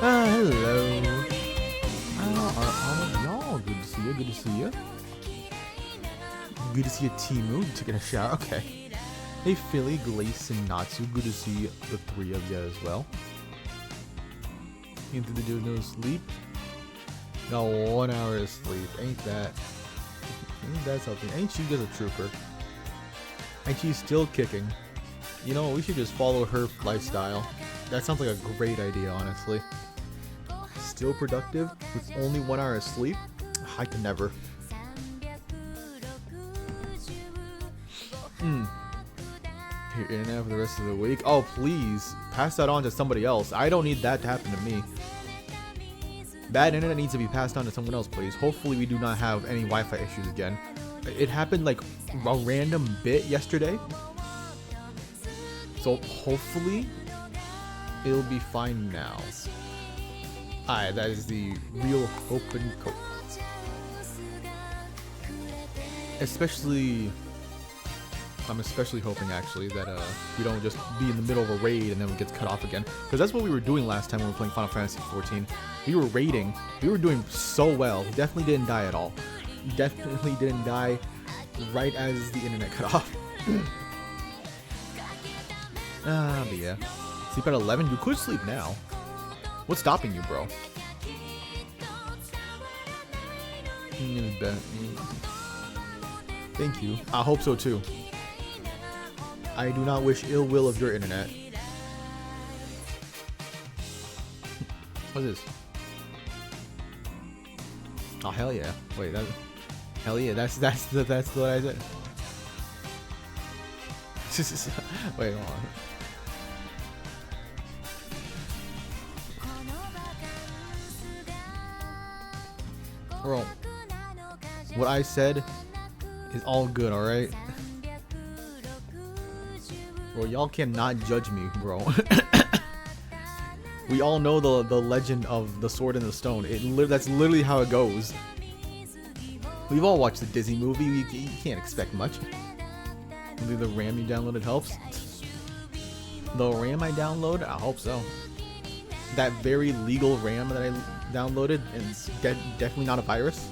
Hello. How are all of y'all? Good to see you. Good to see you. Good to see you, Timu. You taking a shower? Okay. Hey, Philly, Glace, and Natsu. Good to see the three of you as well. Into the dude no sleep. Got 1 hour of sleep. Ain't that something? Ain't she just a trooper? And she's still kicking. You know, we should just follow her lifestyle. That sounds like a great idea, honestly. Still productive with only 1 hour of sleep? I could never. Your internet for the rest of the week? Oh, please. Pass that on to somebody else. I don't need that to happen to me. Bad internet needs to be passed on to someone else, please. Hopefully we do not have any Wi-Fi issues again. It happened like a random bit yesterday. So hopefully it'll be fine now. Alright, that is the real hope and hope. I'm especially hoping actually that we don't just be in the middle of a raid and then it gets cut off again. Because that's what we were doing last time when we were playing Final Fantasy XIV. We were raiding. We were doing so well. Definitely didn't die at all. Definitely didn't die right as the internet cut off. But yeah. Sleep at 11? You could sleep now. What's stopping you, bro? Thank you. I hope so too. I do not wish ill will of your internet. What's this? Oh hell yeah! Wait, hell yeah! That's what I said. Wait, hold on. Bro, what I said is all good, alright? Bro, y'all cannot judge me, bro. We all know the legend of the sword and the stone. That's literally how it goes. We've all watched the Disney movie. You can't expect much. Maybe the RAM you downloaded helps. The RAM I downloaded? I hope so. That very legal RAM that I downloaded, and it's definitely not a virus.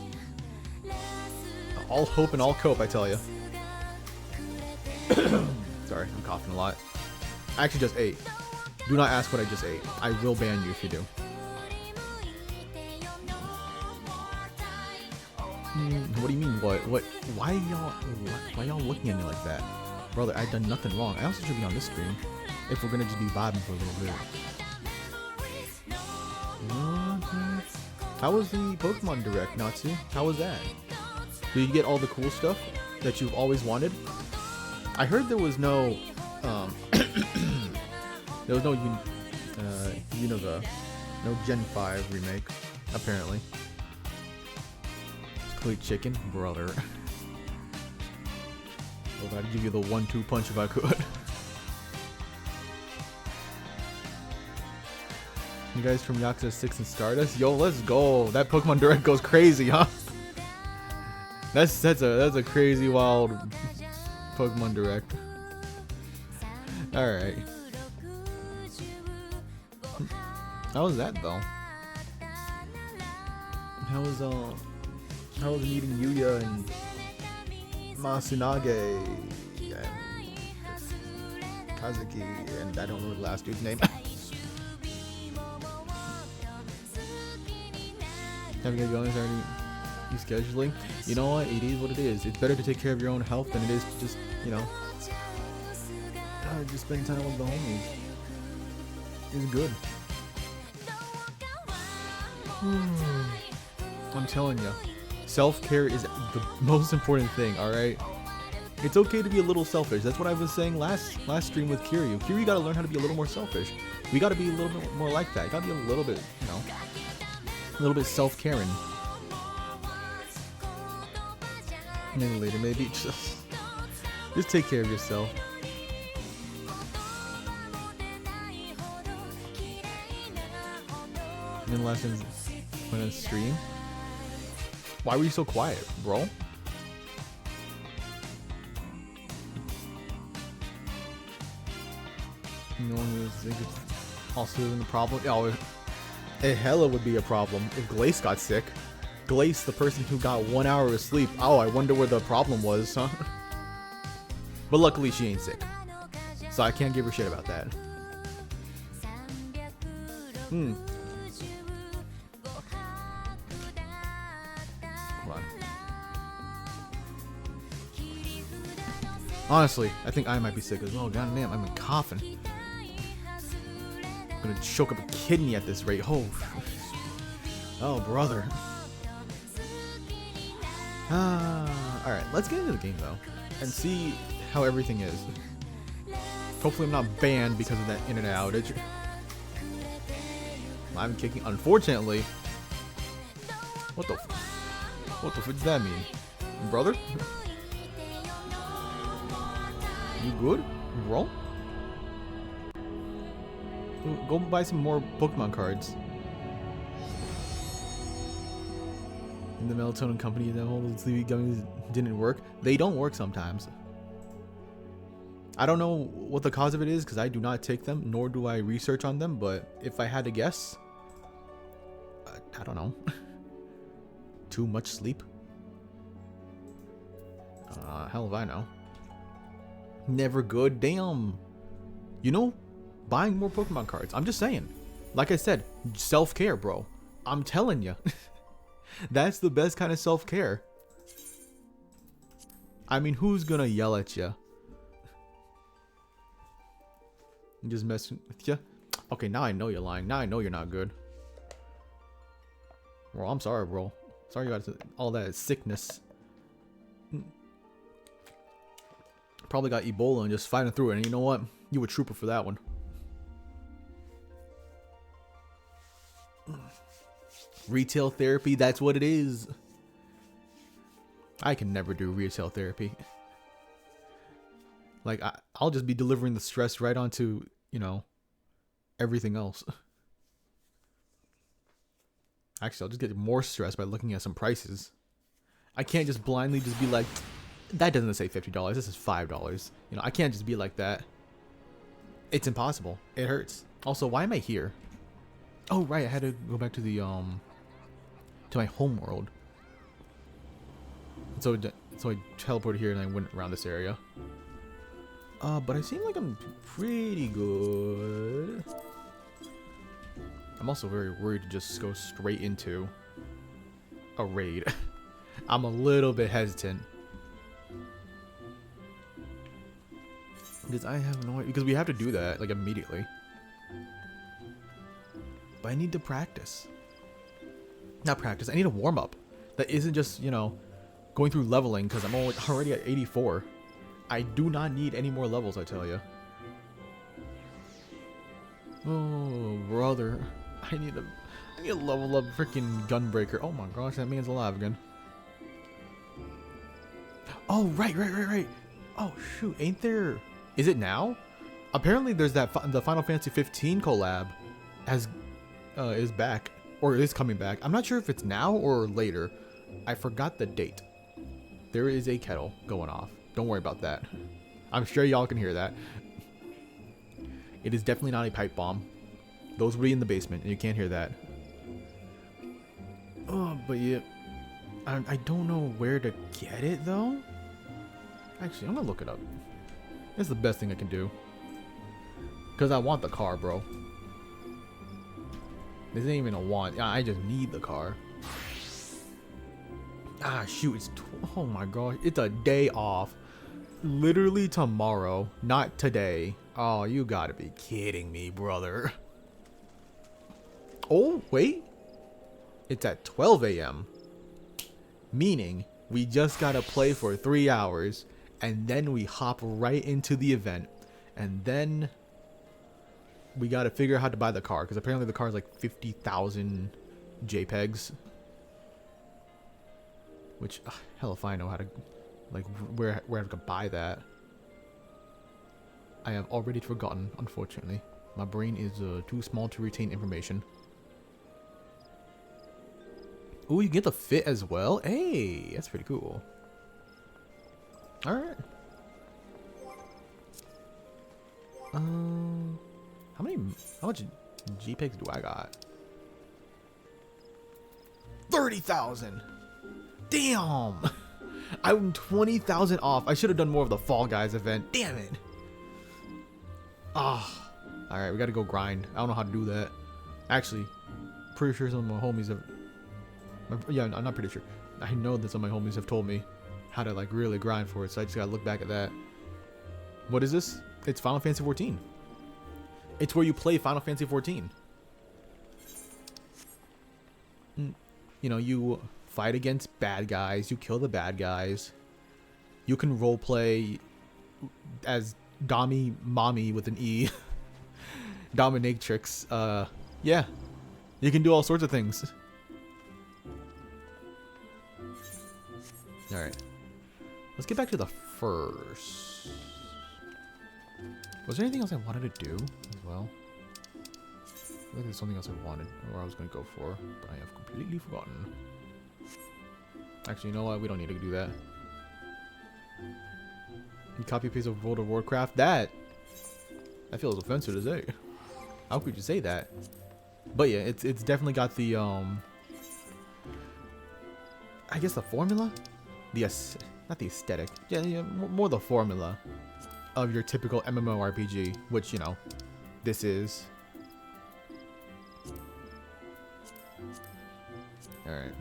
All hope and all cope, I tell you. Sorry, I'm coughing a lot. I actually just ate. Do not ask what I just ate. I will ban you if you do. What do you mean, what? Why y'all looking at me like that? Brother, I've done nothing wrong. I also should be on this stream. If we're gonna just be vibing for a little bit. How was the Pokemon Direct, Natsu? How was that? Did you get all the cool stuff that you've always wanted? I heard there was no, Unova, no Gen 5 remake, apparently. Complete chicken, brother. Well, I'd give you the 1-2 punch if I could. You guys from Yakuza 6 and Stardust? Yo, let's go. That Pokemon Direct goes crazy, huh? That's a crazy wild Pokemon Direct. Alright. How was that though? How was meeting Yuya and Masunage and Kazuki and I don't know the last dude's name. Have you guys going already? Scheduling? You know what? It is what it is. It's better to take care of your own health than it is to just, you know, just spend time with the homies. It's good. I'm telling you, self-care is the most important thing. All right. It's okay to be a little selfish. That's what I was saying last stream with Kiryu. Kiryu got to learn how to be a little more selfish. We got to be a little bit more like that. Got to be a little bit, you know, a little bit self-caring. Maybe later, maybe just take care of yourself. And then last time went on stream. Why were you so quiet, bro? No one was also in the problem. Oh, It hella would be a problem if Glace got sick. Glace, the person who got 1 hour of sleep. Oh, I wonder where the problem was, huh? But luckily she ain't sick. So I can't give her shit about that. Hold on. Honestly, I think I might be sick as well. God damn, I'm coughing. I'm gonna choke up a kidney at this rate. Oh, oh brother. Alright, let's get into the game though. And see how everything is. Hopefully I'm not banned because of that internet outage. I'm kicking. Unfortunately. What the fuck does that mean? Brother? You good, bro? Go buy some more Pokemon cards. In the melatonin company, the whole sleepy gummies didn't work. They don't work sometimes. I don't know what the cause of it is because I do not take them, nor do I research on them. But if I had to guess, I don't know. Too much sleep? Hell if I know. Never good. Damn. You know, buying more Pokemon cards. I'm just saying. Like I said, self-care, bro. I'm telling you. That's the best kind of self-care. I mean, who's gonna yell at you? I'm just messing with you. Okay, now I know you're lying. Now I know you're not good. Bro, I'm sorry, bro. Sorry you got all that sickness. Probably got Ebola and just fighting through it. And you know what? You a trooper for that one. Retail therapy, that's what it is. I can never do retail therapy. Like, I'll just be delivering the stress right onto, you know, everything else. Actually, I'll just get more stressed by looking at some prices. I can't just blindly just be like, that doesn't say $50, this is $5. You know, I can't just be like that. It's impossible. It hurts. Also, why am I here? Oh, right, I had to go back to the, to my home world. So I teleported here and I went around this area. But I seem like I'm pretty good. I'm also very worried to just go straight into a raid. I'm a little bit hesitant. Because I have no idea. Because we have to do that, like, immediately. But I need to practice. Not practice, I need a warm-up. That isn't just, you know, going through leveling, because I'm already at 84. I do not need any more levels, I tell you. Oh, brother. I need a level up freaking Gunbreaker. Oh my gosh, that man's alive again. Oh, right. Oh, shoot, ain't there... Is it now? Apparently there's that... The Final Fantasy 15 collab is back. Or is coming back. I'm not sure if it's now or later. I forgot the date. There is a kettle going off. Don't worry about that. I'm sure y'all can hear that. It is definitely not a pipe bomb. Those will be in the basement, and you can't hear that. Oh, but yeah. I don't know where to get it, though. Actually, I'm gonna look it up. It's the best thing I can do. Because I want the car, bro. This ain't even a want. I just need the car. Ah, shoot. It's... Oh, my gosh. It's a day off. Literally tomorrow. Not today. Oh, you gotta be kidding me, brother. Oh, wait. It's at 12 a.m. Meaning, we just gotta play for 3 hours. And then we hop right into the event. And then... we gotta figure out how to buy the car. Because apparently the car is like 50,000 JPEGs. Which, hell if I know how to... like, where I have to buy that. I have already forgotten, unfortunately. My brain is too small to retain information. Ooh, you get the fit as well? Hey, that's pretty cool. Alright. How much JPEGs do I got? 30,000. Damn. I'm 20,000 off. I should have done more of the Fall Guys event. Damn it. Ah. Alright, we gotta go grind. I don't know how to do that. Actually, pretty sure some of my homies have... Yeah, I'm not pretty sure. I know that some of my homies have told me how to like really grind for it, so I just gotta look back at that. What is this? It's Final Fantasy XIV. It's where you play Final Fantasy XIV. You know, you fight against bad guys, you kill the bad guys. You can roleplay as Dami Mommy with an E. Dominatrix. Yeah. You can do all sorts of things. Alright. Let's get back to the first. Was there anything else I wanted to do as well? I think there's something else I wanted, or I was going to go for, but I have completely forgotten. Actually, you know what? We don't need to do that. You copy paste of World of Warcraft? That feels offensive to say. How could you say that? But yeah, it's definitely got the I guess the formula, not the aesthetic. Yeah, more the formula of your typical MMORPG, which, you know, this is. Alright.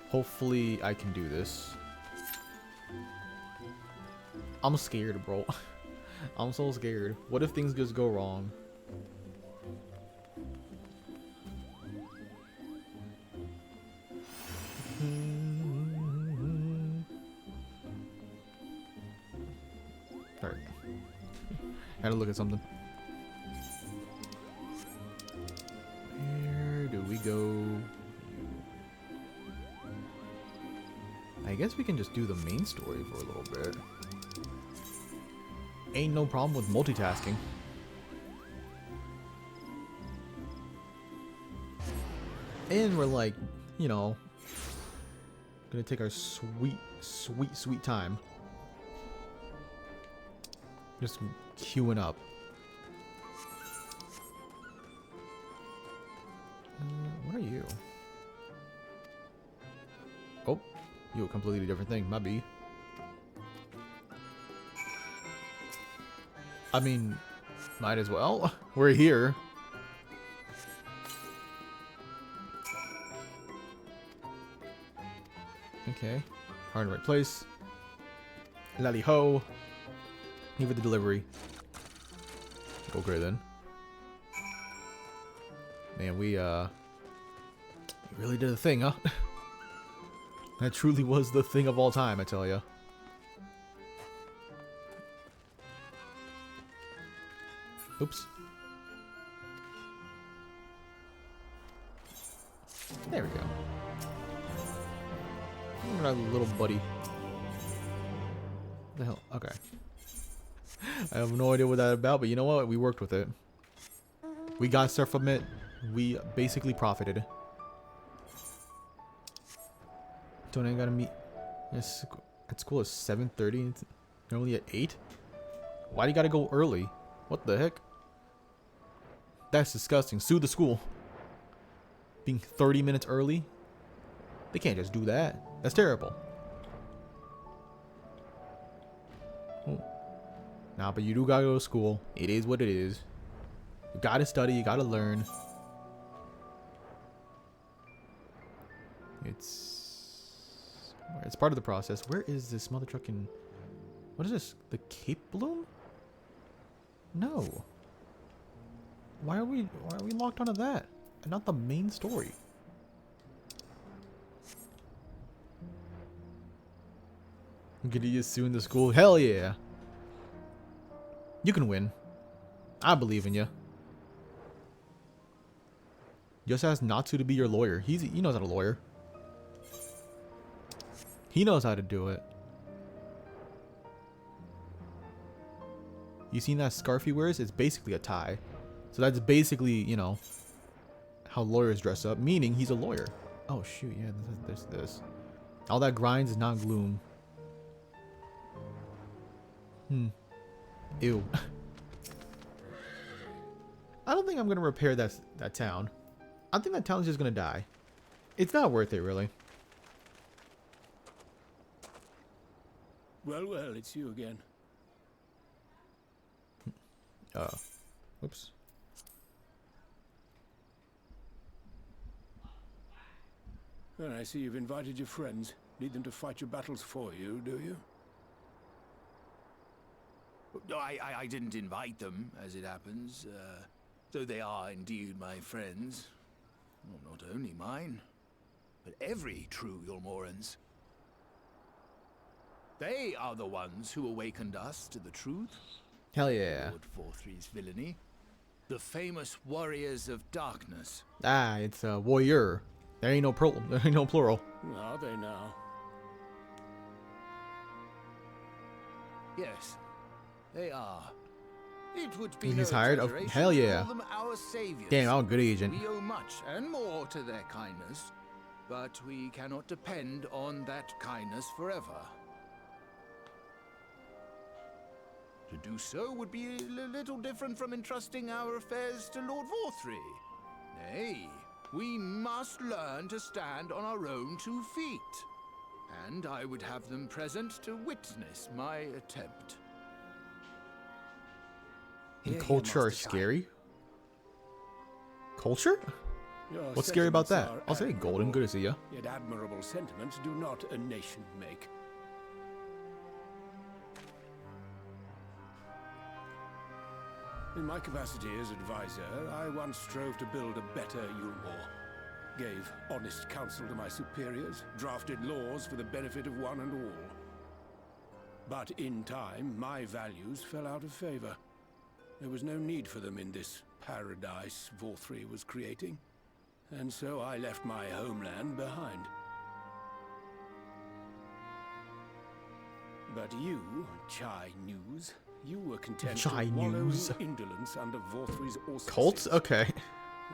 Hopefully I can do this. I'm scared, bro. I'm so scared. What if things just go wrong? Alright. Gotta look at something. Where do we go? I guess we can just do the main story for a little bit. Ain't no problem with multitasking. And we're like, you know, gonna take our sweet, sweet, sweet time. Just queuing up. What are you? Oh, you a completely different thing, might be. I mean, might as well. We're here. Okay. Are in the right place. Lally ho. Leave with the delivery. Okay then. Man, we really did a thing, huh? That truly was the thing of all time, I tell ya. Oops. There we go. Look at our little buddy. What the hell? Okay. I have no idea what that's about, but you know what? We worked with it. We got stuff from it. We basically profited. Don't I gotta meet yes, at school at 7:30? You're only at 8? Why do you gotta go early? What the heck? That's disgusting. Sue the school. Being 30 minutes early? They can't just do that. That's terrible. Oh. Nah, but you do gotta go to school. It is what it is. You gotta study. You gotta learn. It's part of the process. Where is this mother trucking? What is this? The Cape Bloom? No. Why are we locked onto that and not the main story? I'm gonna use soon the school. Hell yeah. You can win. I believe in you. Just ask Natsu to be your lawyer. He knows how to lawyer. He knows how to do it. You seen that scarf he wears? It's basically a tie. So that's basically, you know, how lawyers dress up. Meaning he's a lawyer. Oh shoot, yeah, there's this. All that grinds is not gloom. Ew. I don't think I'm gonna repair that town. I think that town is just gonna die. It's not worth it, really. Well, well, it's you again. Oops. Well, I see you've invited your friends. Need them to fight your battles for you, do you? No, I didn't invite them, as it happens. Though they are indeed my friends. Well, not only mine, but every true Yulmoran's. They are the ones who awakened us to the truth. Hell yeah. Lord FFXIV's villainy. The famous warriors of darkness. Ah, it's a warrior. There ain't no plural. Are they now? Yes, they are. It would be He's no hired? Oh, exaggeration hell to yeah. call them our saviors. Damn, I'm a good agent. We owe much and more to their kindness, but we cannot depend on that kindness forever. To do so would be a little different from entrusting our affairs to Lord FFXIV. Nay, we must learn to stand on our own 2 feet. And I would have them present to witness my attempt. And Hear ye, culture are Master Kai. scary? Culture? Your What's scary about that? sentiments are I'll say admirable, golden, good to see ya. Yet admirable sentiments do not a nation make. In my capacity as advisor, I once strove to build a better Yulmore. Gave honest counsel to my superiors, drafted laws for the benefit of one and all. But in time, my values fell out of favor. There was no need for them in this paradise FFXIV was creating. And so I left my homeland behind. But you, Chai News, you were content Chai to wallow News. in indolence under FFXIV's auspices. Cults? Okay.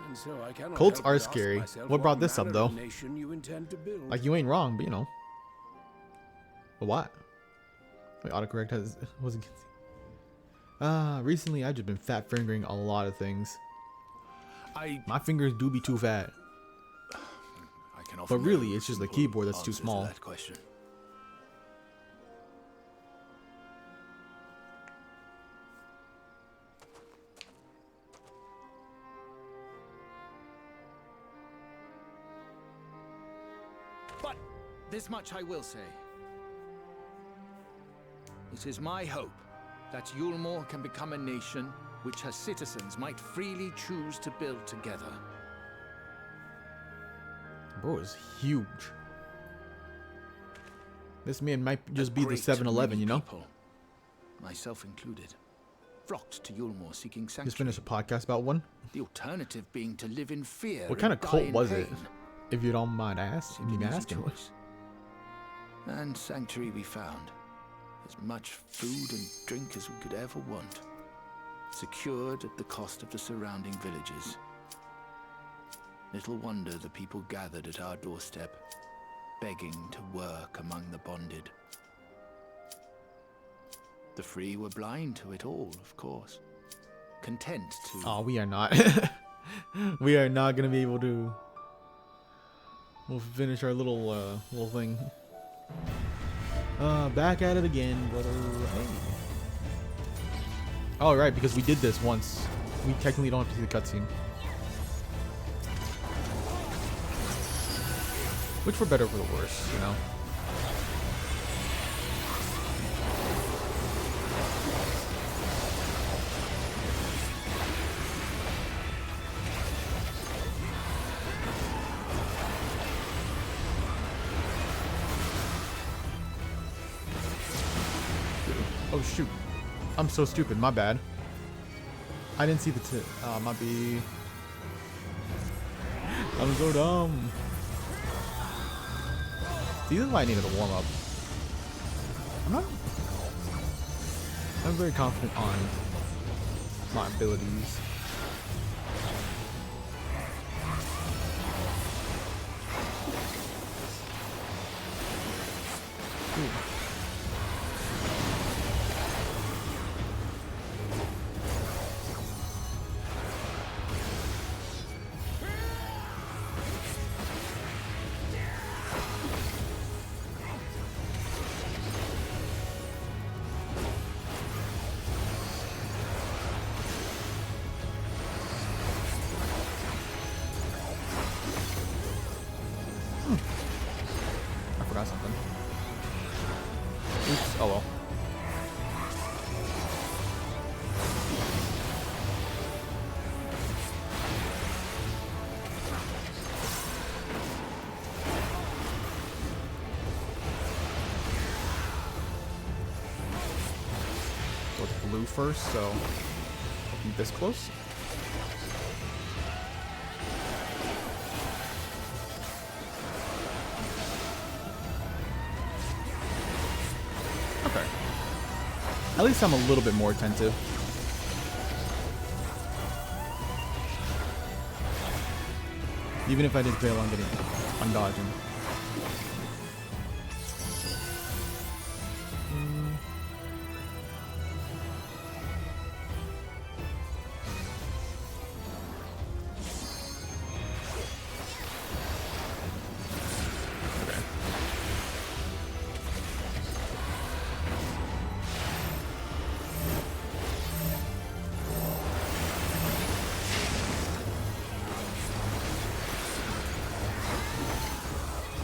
And so I cannot Cults help are but ask scary. myself What brought this up, manner of though? nation you intend to build. Like, you ain't wrong, but you know. But what? Wait, autocorrect wasn't. Recently I've just been fat fingering a lot of things. My fingers do be too fat. I can offer But really, no it's just the simple keyboard that's too answer to small. that question. But this much I will say. It is my hope that Yulmore can become a nation which her citizens might freely choose to build together. Bro is huge. This man might just be the Great 7-Eleven, many you know? people, myself included, flocked to Yulmore seeking Just sanctuary. finished a podcast about one. The alternative being to live in fear. What kind and of die cult in was it? pain. If you don't mind Seemed an easy asking. choice. And sanctuary we found. As much food and drink as we could ever want. Secured at the cost of the surrounding villages. Little wonder the people gathered at our doorstep, begging to work among the bonded. The free were blind to it all, of course. Content to... Oh, we are not. We are not gonna be able to. We'll finish our little thing. Back at it again, brother. Hey. Oh, right, because we did this once. We technically don't have to see the cutscene. Which for better or for the worse, you know. Oh shoot. I'm so stupid, my bad. I didn't see the my B. I'm so dumb. See, this is why I needed a warm up. I'm very confident on my abilities. Ooh. with blue first, so I'll be this close. Okay. At least I'm a little bit more attentive. Even if I did fail on dodging.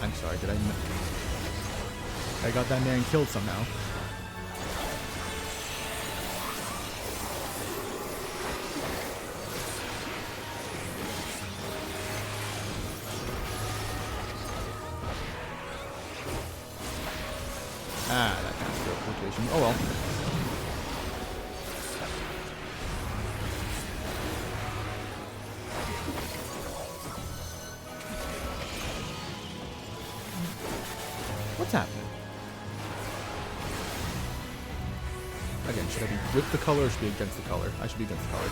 I'm sorry, did I got that man killed somehow. Ah, that kind of teleportation. Oh well. What's happening? Again, should I be with the color or should I be against the color? I should be against the color.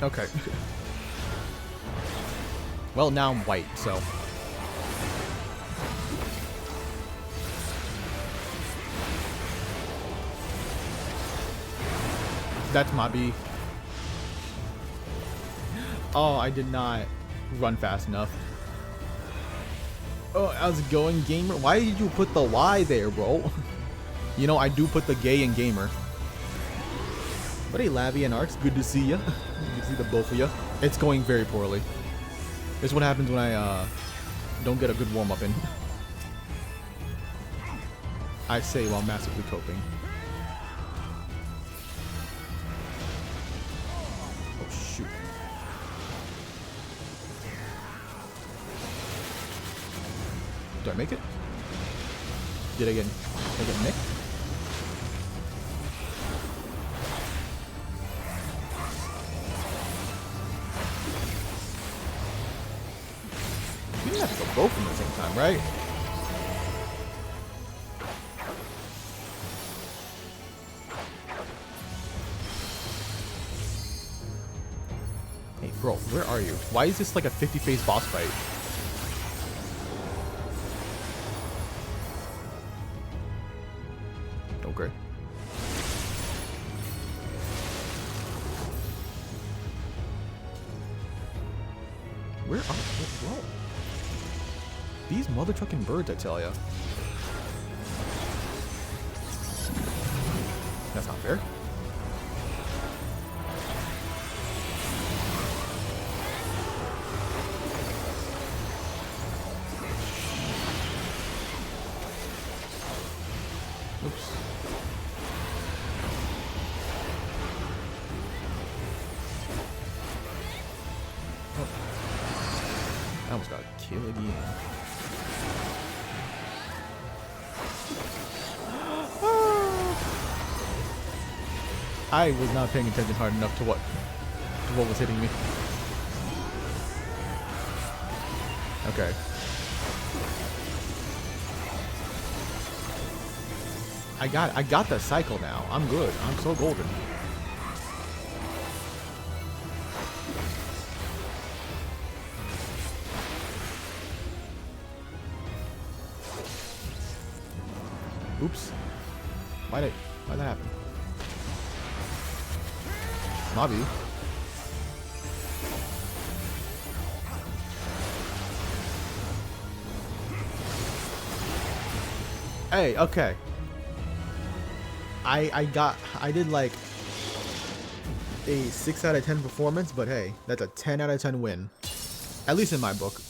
Okay. Well, now I'm white, so. That's my B. Oh, I did not run fast enough. Oh, how's it going, gamer? Why did you put the Y there, bro? You know, I do put the gay in gamer. But hey, Lavi and Arx, good to see ya. Good to see the both of you. It's going very poorly. This is what happens when I don't get a good warm-up in. I say while massively coping. Oh, shoot. Do I make it? Did I get nicked? You didn't have to go both at the same time, right? Hey, bro, where are you? Why is this like a 50-phase boss fight? Okay. Where are bro? These mother trucking birds, I tell ya. That's not fair. Oops. Oh. I almost got killed again. I was not paying attention hard enough to what was hitting me. Okay. I got the cycle now. I'm good. I'm so golden. Oops. Why'd that happen? Mobby. Hey, okay. I did like a 6 out of 10 performance, but hey, that's a 10 out of 10 win. At least in my book.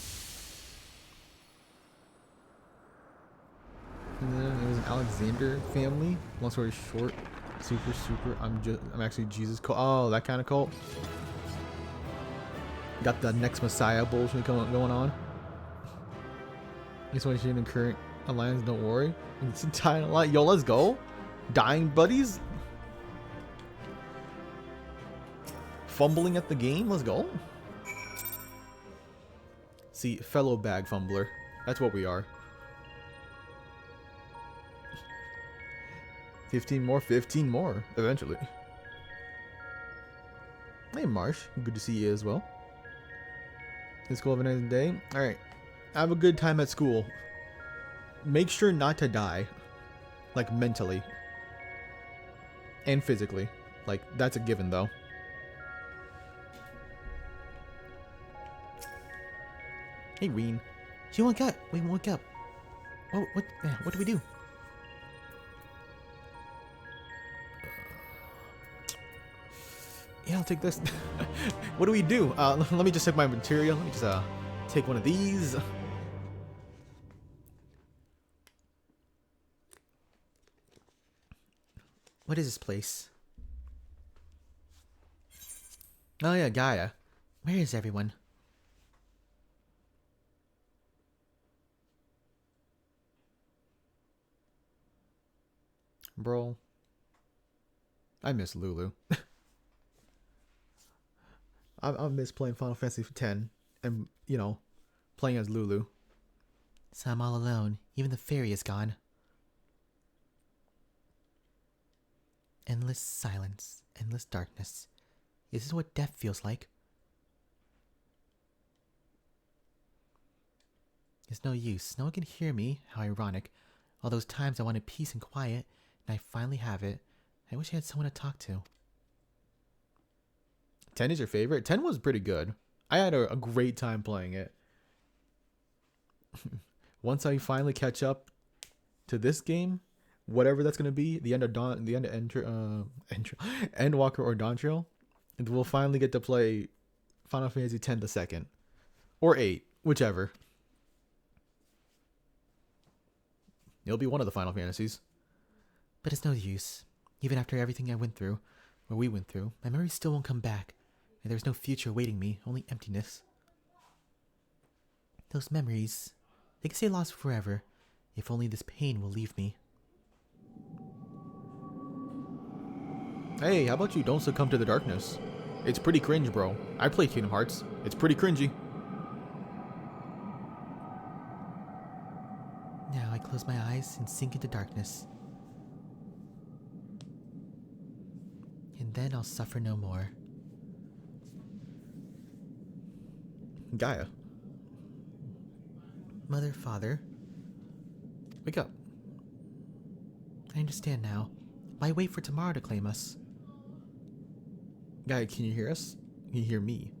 And then it was an Alexander family. Long story short, super. I'm actually Jesus cult. Oh, that kind of cult. Got the next Messiah bullshit going on. This one in current Alliance, don't worry. It's dying a lot. Yo, let's go. Dying buddies. Fumbling at the game. Let's go. See, fellow bag fumbler. That's what we are. 15 more, 15 more, eventually. Hey, Marsh. Good to see you as well. It's school, have a nice day. Alright. Have a good time at school. Make sure not to die. Like, mentally. And physically. Like, that's a given, though. Hey, Reen. She woke up. We woke up. Oh, what do we do? Yeah, I'll take this. What do we do? Let me just take my material. Let me just take one of these. What is this place? Oh yeah, Gaia. Where is everyone? Bro. I miss Lulu. I miss playing Final Fantasy X and, you know, playing as Lulu. So I'm all alone. Even the fairy is gone. Endless silence. Endless darkness. Is this what death feels like? It's no use. No one can hear me. How ironic. All those times I wanted peace and quiet, and I finally have it. I wish I had someone to talk to. 10 is your favorite? 10 was pretty good. I had a great time playing it. Once I finally catch up to this game, whatever that's gonna be, the end of Endwalker or Dawn Trail, and we'll finally get to play Final Fantasy X the second. Or 8, whichever. It'll be one of the Final Fantasies. But it's no use. Even after everything I went through, or we went through, my memories still won't come back. And there's no future awaiting me, only emptiness. Those memories, they can stay lost forever, if only this pain will leave me. Hey, how about you don't succumb to the darkness? It's pretty cringe, bro. I play Kingdom Hearts. It's pretty cringy. Now I close my eyes and sink into darkness. And then I'll suffer no more. Gaia. Mother, father. Wake up. I understand now. Why wait for tomorrow to claim us? Gaia, can you hear us? Can you hear me?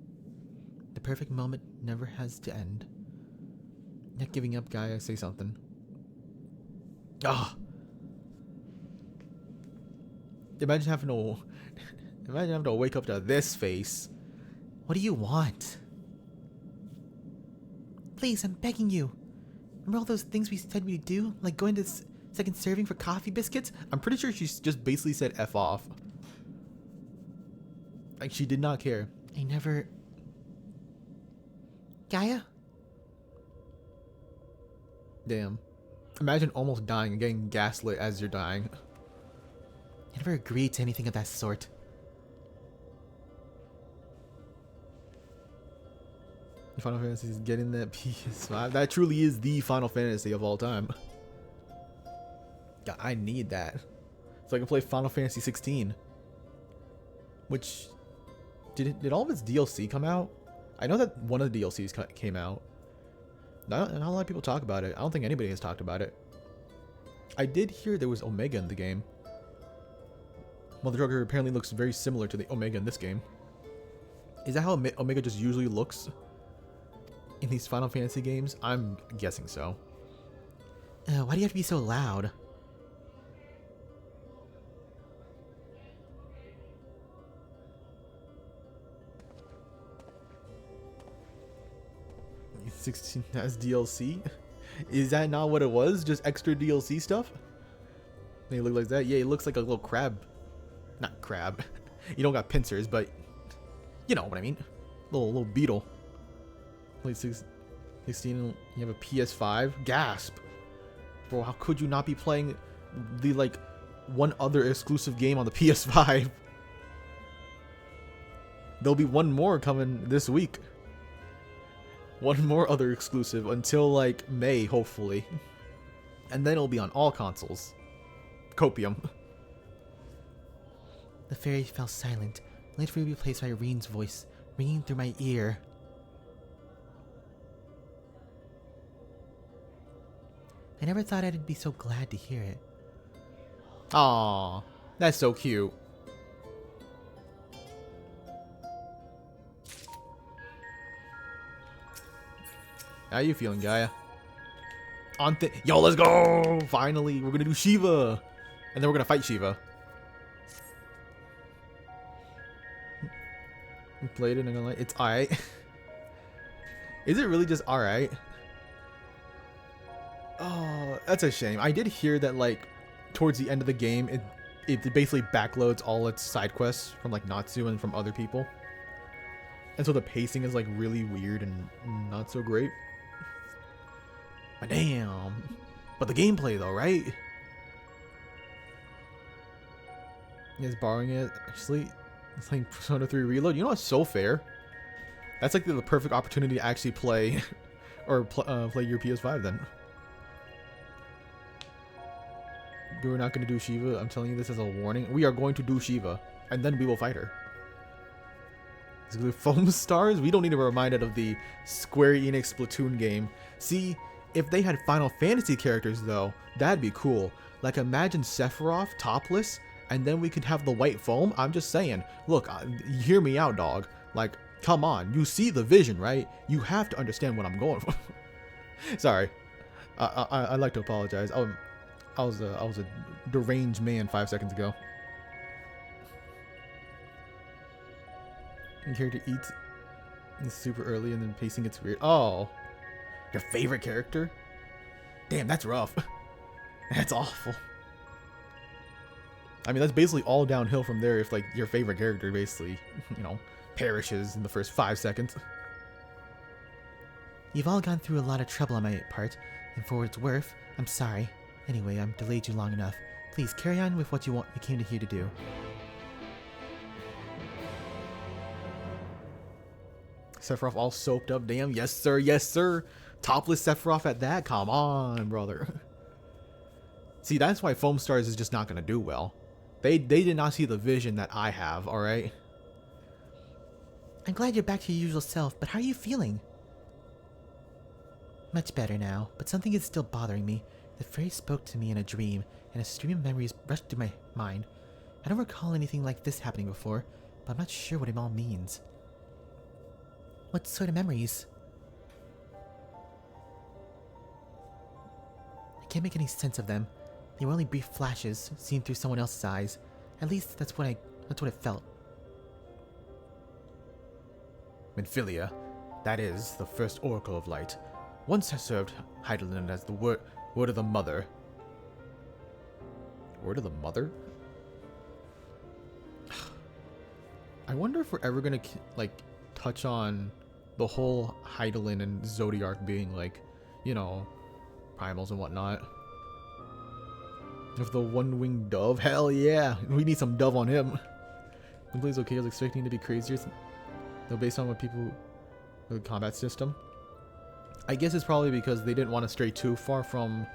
The perfect moment never has to end. Not giving up, Gaia. Say something. Ah. Imagine having to wake up to this face. What do you want? Please, I'm begging you. Remember all those things we said we'd do? Like going to second serving for coffee biscuits? I'm pretty sure she just basically said F off. Like, she did not care. I never... Gaia? Damn. Imagine almost dying and getting gaslit as you're dying. I never agreed to anything of that sort. Final Fantasy is getting that PS5. That truly is the Final Fantasy of all time. Yeah, I need that. So I can play Final Fantasy 16. Which... Did all of its DLC come out? I know that one of the DLCs came out. Not a lot of people talk about it. I don't think anybody has talked about it. I did hear there was Omega in the game. Well, the Joker apparently looks very similar to the Omega in this game. Is that how Omega just usually looks in these Final Fantasy games? I'm guessing so. Why do you have to be so loud? $16 has DLC? Is that not what it was? Just extra DLC stuff? They look like that? Yeah, it looks like a little crab. Not crab. You don't got pincers, but you know what I mean. Little beetle. Play 16, you have a PS5? Gasp. Bro, how could you not be playing the, like, one other exclusive game on the PS5? There'll be one more coming this week. One more other exclusive until, like, May, hopefully. And then it'll be on all consoles. Copium. The fairy fell silent, only to be replaced by Reen's voice, ringing through my ear. I never thought I'd be so glad to hear it. Aww, that's so cute. How you feeling, Gaia? Yo, let's go! Finally, we're gonna do Shiva! And then we're gonna fight Shiva. Played it and I'm like, it's alright. Is it really just alright? Oh, that's a shame. I did hear that, like, towards the end of the game, it basically backloads all its side quests from, like, Natsu and from other people. And so the pacing is, like, really weird and not so great. But damn. But the gameplay, though, right? Is borrowing it, actually. It's like Persona 3 Reload. You know what's so fair? That's like the perfect opportunity to actually play or play your PS5 then. We're not going to do Shiva. I'm telling you this as a warning. We are going to do Shiva, and then we will fight her. Is it Foam Stars? We don't need to be reminded of the Square Enix Splatoon game. See, if they had Final Fantasy characters, though, that'd be cool. Like, imagine Sephiroth topless, and then we could have the white foam. I'm just saying. Look, hear me out, dog. Like, come on. You see the vision, right? You have to understand what I'm going for. Sorry. I'd like to apologize. I was a deranged man 5 seconds ago. The character eats super early and then pacing gets weird. Oh. Your favorite character? Damn, that's rough. That's awful. I mean, that's basically all downhill from there if, like, your favorite character basically, you know, perishes in the first 5 seconds. You've all gone through a lot of trouble on my part, and for what it's worth, I'm sorry. Anyway, I'm delayed you long enough. Please carry on with what you came here to do. Sephiroth all soaped up, damn. Yes, sir. Yes, sir. Topless Sephiroth at that? Come on, brother. See, that's why Foam Stars is just not going to do well. They did not see the vision that I have, alright? I'm glad you're back to your usual self, but how are you feeling? Much better now, but something is still bothering me. The fairy spoke to me in a dream, and a stream of memories rushed through my mind. I don't recall anything like this happening before, but I'm not sure what it all means. What sort of memories? I can't make any sense of them. They were only brief flashes, seen through someone else's eyes. At least that's what it felt. Minfilia, that is the first Oracle of Light, once has served Heidelin as the word of the Mother. Word of the Mother? I wonder if we're ever gonna, like, touch on the whole Heidelin and Zodiac being, like, you know, primals and whatnot. With the one-winged dove? Hell yeah! We need some dove on him. Gameplay's okay. I was expecting to be crazier, though, based on what people... the combat system. I guess it's probably because they didn't want to stray too far from,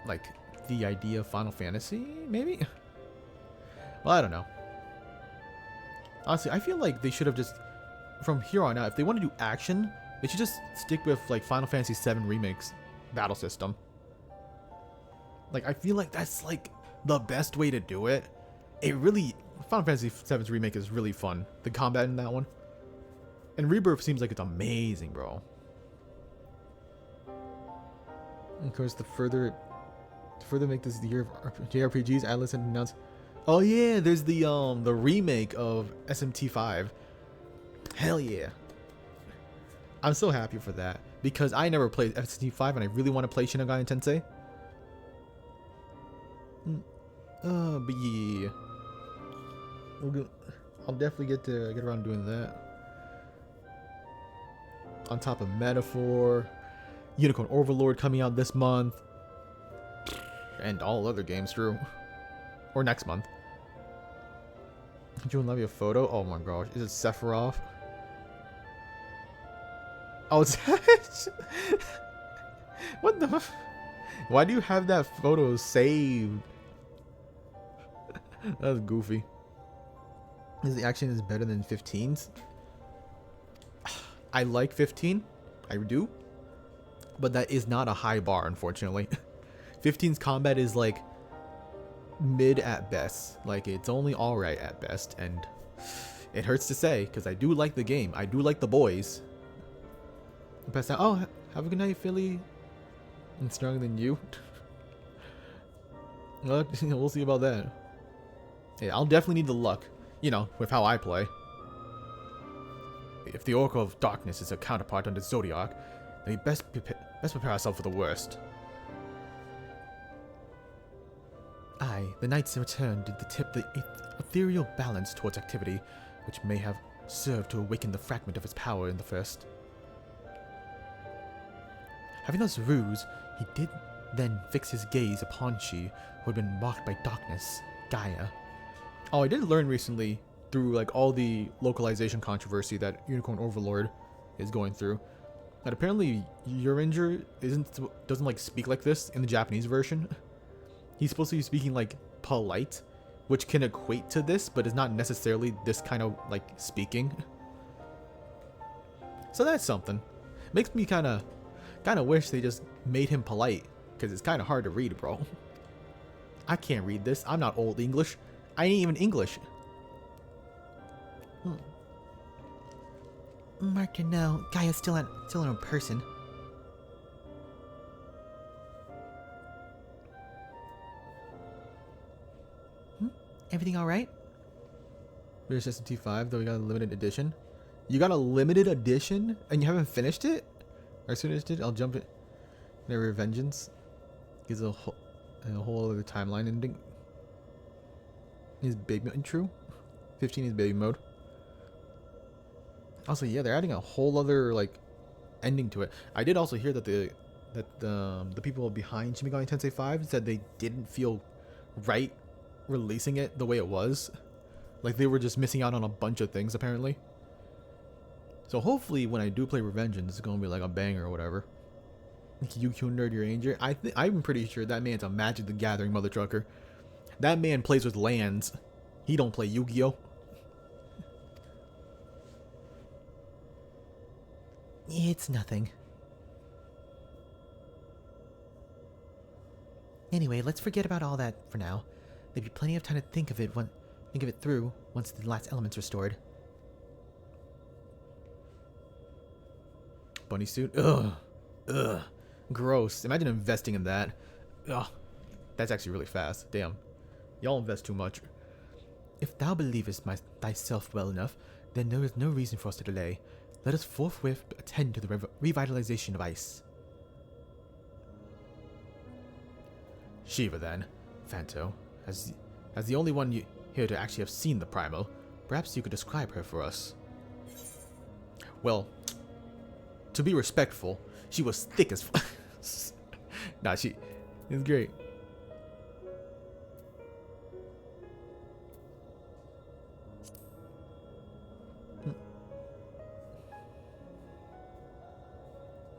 like, the idea of Final Fantasy, maybe? Well, I don't know. Honestly, I feel like they should have just... from here on out, if they want to do action, they should just stick with, like, Final Fantasy VII Remake's battle system. Like, I feel like that's, like, the best way to do it. It really... Final Fantasy VII's Remake is really fun. The combat in that one. And Rebirth seems like it's amazing, bro. And of course, to further make this year of JRPGs, Atlas had announced... Oh yeah, there's the remake of SMT5. Hell yeah. I'm so happy for that. Because I never played SMT5 and I really want to play Shin Megami Tensei. But yeah, I'll definitely get around to doing that. On top of Metaphor, Unicorn Overlord coming out this month, And all other games, true. Or next month. Did you love your photo? Oh my gosh. Is it Sephiroth? Oh, it's... What the... Why do you have that photo saved? That's goofy. The action is better than 15's. I like 15. I do. But that is not a high bar, unfortunately. 15's combat is like mid at best. Like it's only alright at best. And it hurts to say because I do like the game. I do like the boys. Oh, have a good night, Philly. I'm stronger than you. Well, we'll see about that. Yeah, I'll definitely need the luck, you know, with how I play. If the Oracle of Darkness is a counterpart under Zodiac, then we best prepare ourselves for the worst. The Knights in return did tip the ethereal balance towards activity, which may have served to awaken the fragment of its power in the first. Having those ruse, he did then fix his gaze upon she who had been marked by darkness, Gaia. Oh, I did learn recently through like all the localization controversy that Unicorn Overlord is going through that apparently Uringer doesn't like speak like this in the Japanese version. He's supposed to be speaking like polite, which can equate to this, but is not necessarily this kind of like speaking. So that's something. Makes me kind of wish they just made him polite, because it's kind of hard to read, bro. I can't read this. I'm not old English. I ain't even English. Mark to know, Gaia's still in person. Everything all right? British SMT5, though we got a limited edition. You got a limited edition and you haven't finished it? Or as soon as it, I'll jump it. Never Revengeance gives a whole other timeline ending. Is baby mode true? 15 is baby mode. Also, yeah, they're adding a whole other like ending to it. I did also hear that the people behind Shin Megami Tensei 5 said they didn't feel right releasing it the way it was. Like they were just missing out on a bunch of things apparently. So hopefully when I do play Revengeance, it's gonna be like a banger or whatever. UQ Nerd Your Ranger. I'm pretty sure that man's a Magic the Gathering mother trucker. That man plays with lands. He don't play Yu-Gi-Oh. It's nothing. Anyway, let's forget about all that for now. There'll be plenty of time to think of it through once the last element's restored. Bunny suit? Ugh. Gross. Imagine investing in that. Ugh. That's actually really fast. Damn. Y'all invest too much. If thou believest thyself well enough, then there is no reason for us to delay. Let us forthwith attend to the revitalization of ice. Shiva, then. Phanto, as the only one here to actually have seen the primal, perhaps you could describe her for us. Well, to be respectful, she was thick as fuck. Nah, she is great.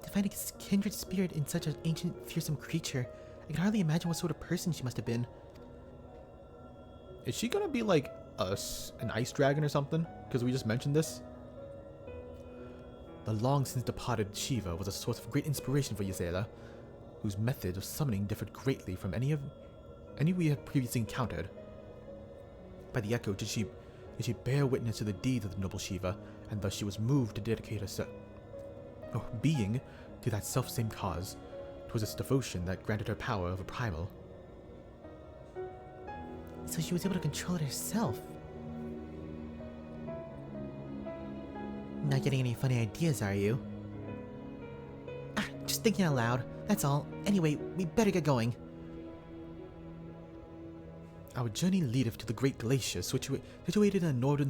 To find a kindred spirit in such an ancient, fearsome creature, I can hardly imagine what sort of person she must have been. Is she gonna be like an ice dragon or something? Because we just mentioned this. The long since departed Shiva was a source of great inspiration for Ysela, whose method of summoning differed greatly from any we had previously encountered. By the echo did she bear witness to the deeds of the noble Shiva, and thus she was moved to dedicate her being to that self-same cause. 'Twas this devotion that granted her power of a primal. So she was able to control it herself. Not getting any funny ideas, are you? Just thinking out loud, that's all. Anyway, we better get going. Our journey leadeth to the great glacier situated in the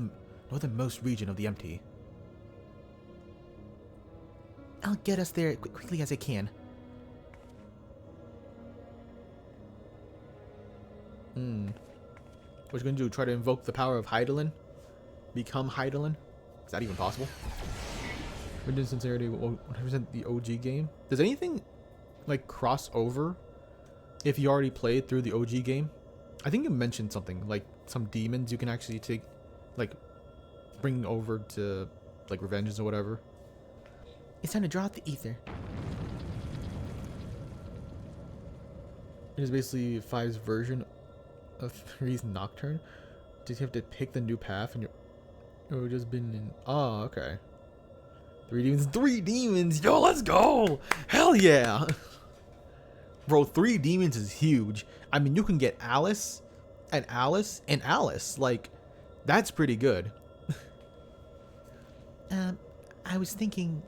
northernmost region of the Empty. I'll get us there quickly as I can. What you gonna do? Try to invoke the power of Hydaelyn? Become Hydaelyn? Is that even possible? Original sincerity, 100% the OG game. Does anything like cross over if you already played through the OG game? I think you mentioned something like some demons you can actually take, like, bring over to like Revengeance or whatever. It's time to draw out the ether. It is basically 5's version of 3's Nocturne. Just have to pick the new path and you're just been in. Oh, okay. 3 demons. 3 demons! Yo, let's go! Hell yeah! Bro, 3 demons is huge. I mean, you can get Alice and Alice and Alice. Like, that's pretty good. I was thinking.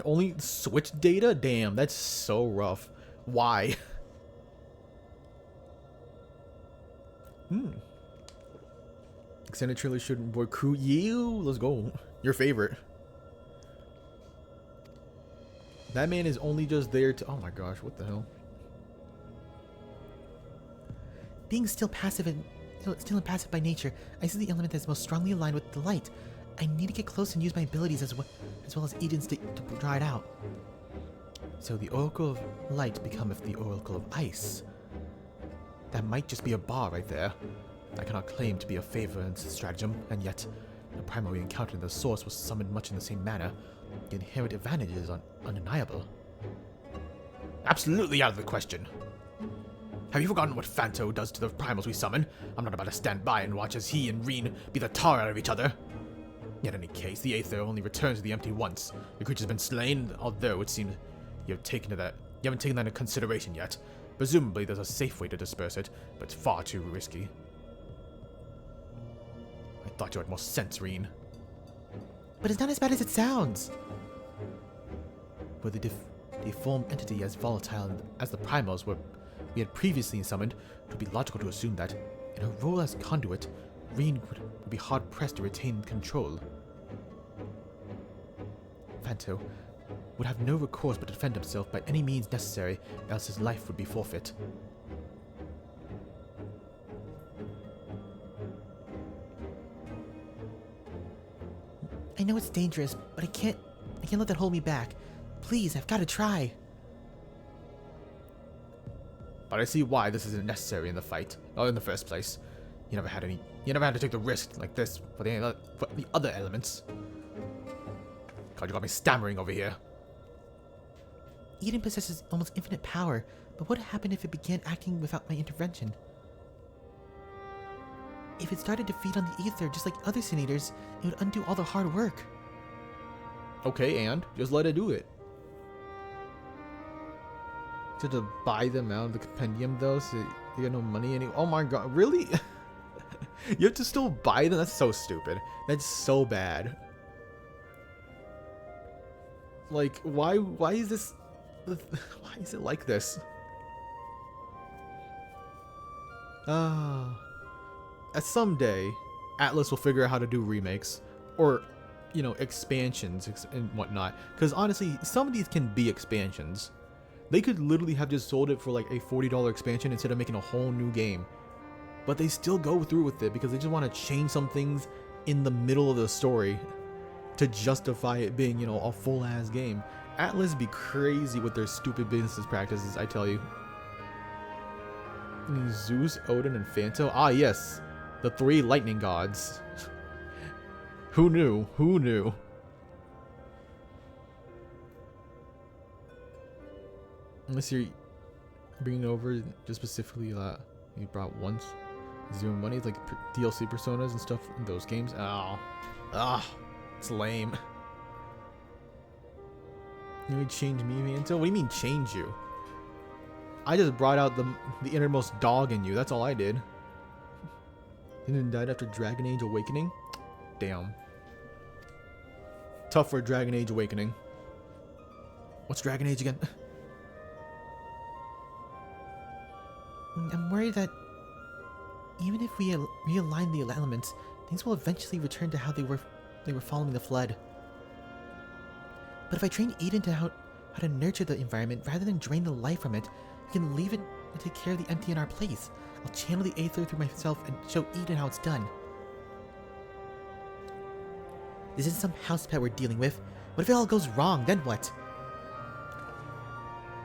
Only Switch data? Damn, that's so rough. Why? Extended trailer should recruit you. Let's go. Your favorite. That man is only just there to. Oh my gosh, what the hell? Being still passive and still impassive by nature, I see the element that's most strongly aligned with the light. I need to get close and use my abilities as well as Eden's to draw it out. So the Oracle of Light becometh the Oracle of Ice. That might just be a bar right there. I cannot claim to be a favor in stratagem, and yet the primal we encountered in the source was summoned much in the same manner. The inherent advantages are undeniable. Absolutely out of the question. Have you forgotten what Phanto does to the primals we summon? I'm not about to stand by and watch as he and Reen beat the tar out of each other. In any case, the Aether only returns to the empty once. The creature's been slain, although it seems you haven't taken that into consideration yet. Presumably there's a safe way to disperse it, but it's far too risky. I thought you had more sense, Reen. But it's not as bad as it sounds. Were the deformed entity as volatile as the primals we had previously summoned, it would be logical to assume that, in her role as conduit, Reen would be hard-pressed to retain control. Phanto would have no recourse but to defend himself by any means necessary, else his life would be forfeit. I know it's dangerous, but I can't let that hold me back. Please, I've got to try. But I see why this isn't necessary in the fight, or in the first place. You never had to take the risk like this for the other elements. God, you got me stammering over here. Eden possesses almost infinite power, but what would happen if it began acting without my intervention? If it started to feed on the ether just like other Sin-Eaters, it would undo all the hard work. Okay, and just let it do it. To buy them out of the compendium though, so you got no money anymore. Oh my god, really? You have to still buy them? That's so stupid. That's so bad. Like, why is this... Why is it like this? Someday, Atlas will figure out how to do remakes. Or, you know, expansions and whatnot. Because honestly, some of these can be expansions. They could literally have just sold it for like a $40 expansion instead of making a whole new game. But they still go through with it because they just want to change some things in the middle of the story to justify it being, you know, a full-ass game. Atlas be crazy with their stupid business practices, I tell you. Zeus, Odin, and Phanto? Ah, yes. The 3 lightning gods. Who knew? Who knew? Unless you're bringing over just specifically you brought once. 0 money, like DLC personas and stuff in those games. It's lame. You would change me, Manto? What do you mean change you? I just brought out the innermost dog in you. That's all I did. And then died after Dragon Age Awakening? Damn. Tough for Dragon Age Awakening. What's Dragon Age again? I'm worried that even if we realign the elements, things will eventually return to how they were following the flood. But if I train Eden to how to nurture the environment rather than drain the life from it, we can leave it and take care of the empty in our place. I'll channel the Aether through myself and show Eden how it's done. This isn't some house pet we're dealing with. What if it all goes wrong? Then what?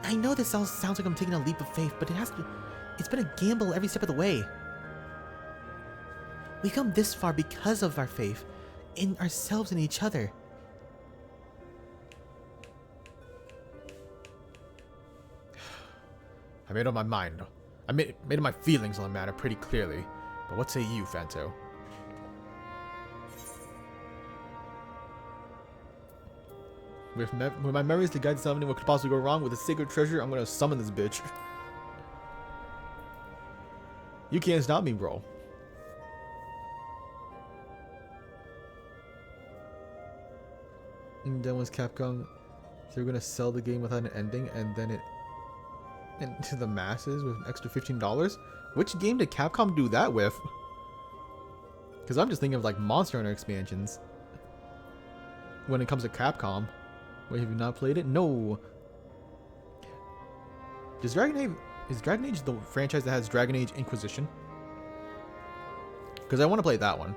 I know this all sounds like I'm taking a leap of faith, but it's been a gamble every step of the way. We've come this far because of our faith in ourselves and each other. I made up my mind. I made up my feelings on the matter pretty clearly. But what say you, Fanto? With my memories to guide summoning what could possibly go wrong with a sacred treasure, I'm gonna summon this bitch. You can't stop me, bro. And then was Capcom, they're gonna sell the game without an ending, and then it into the masses with an extra $15. Which game did Capcom do that with? Because I'm just thinking of like Monster Hunter expansions. When it comes to Capcom. Wait, have you not played it? No. Is Dragon Age the franchise that has Dragon Age Inquisition? Because I want to play that one.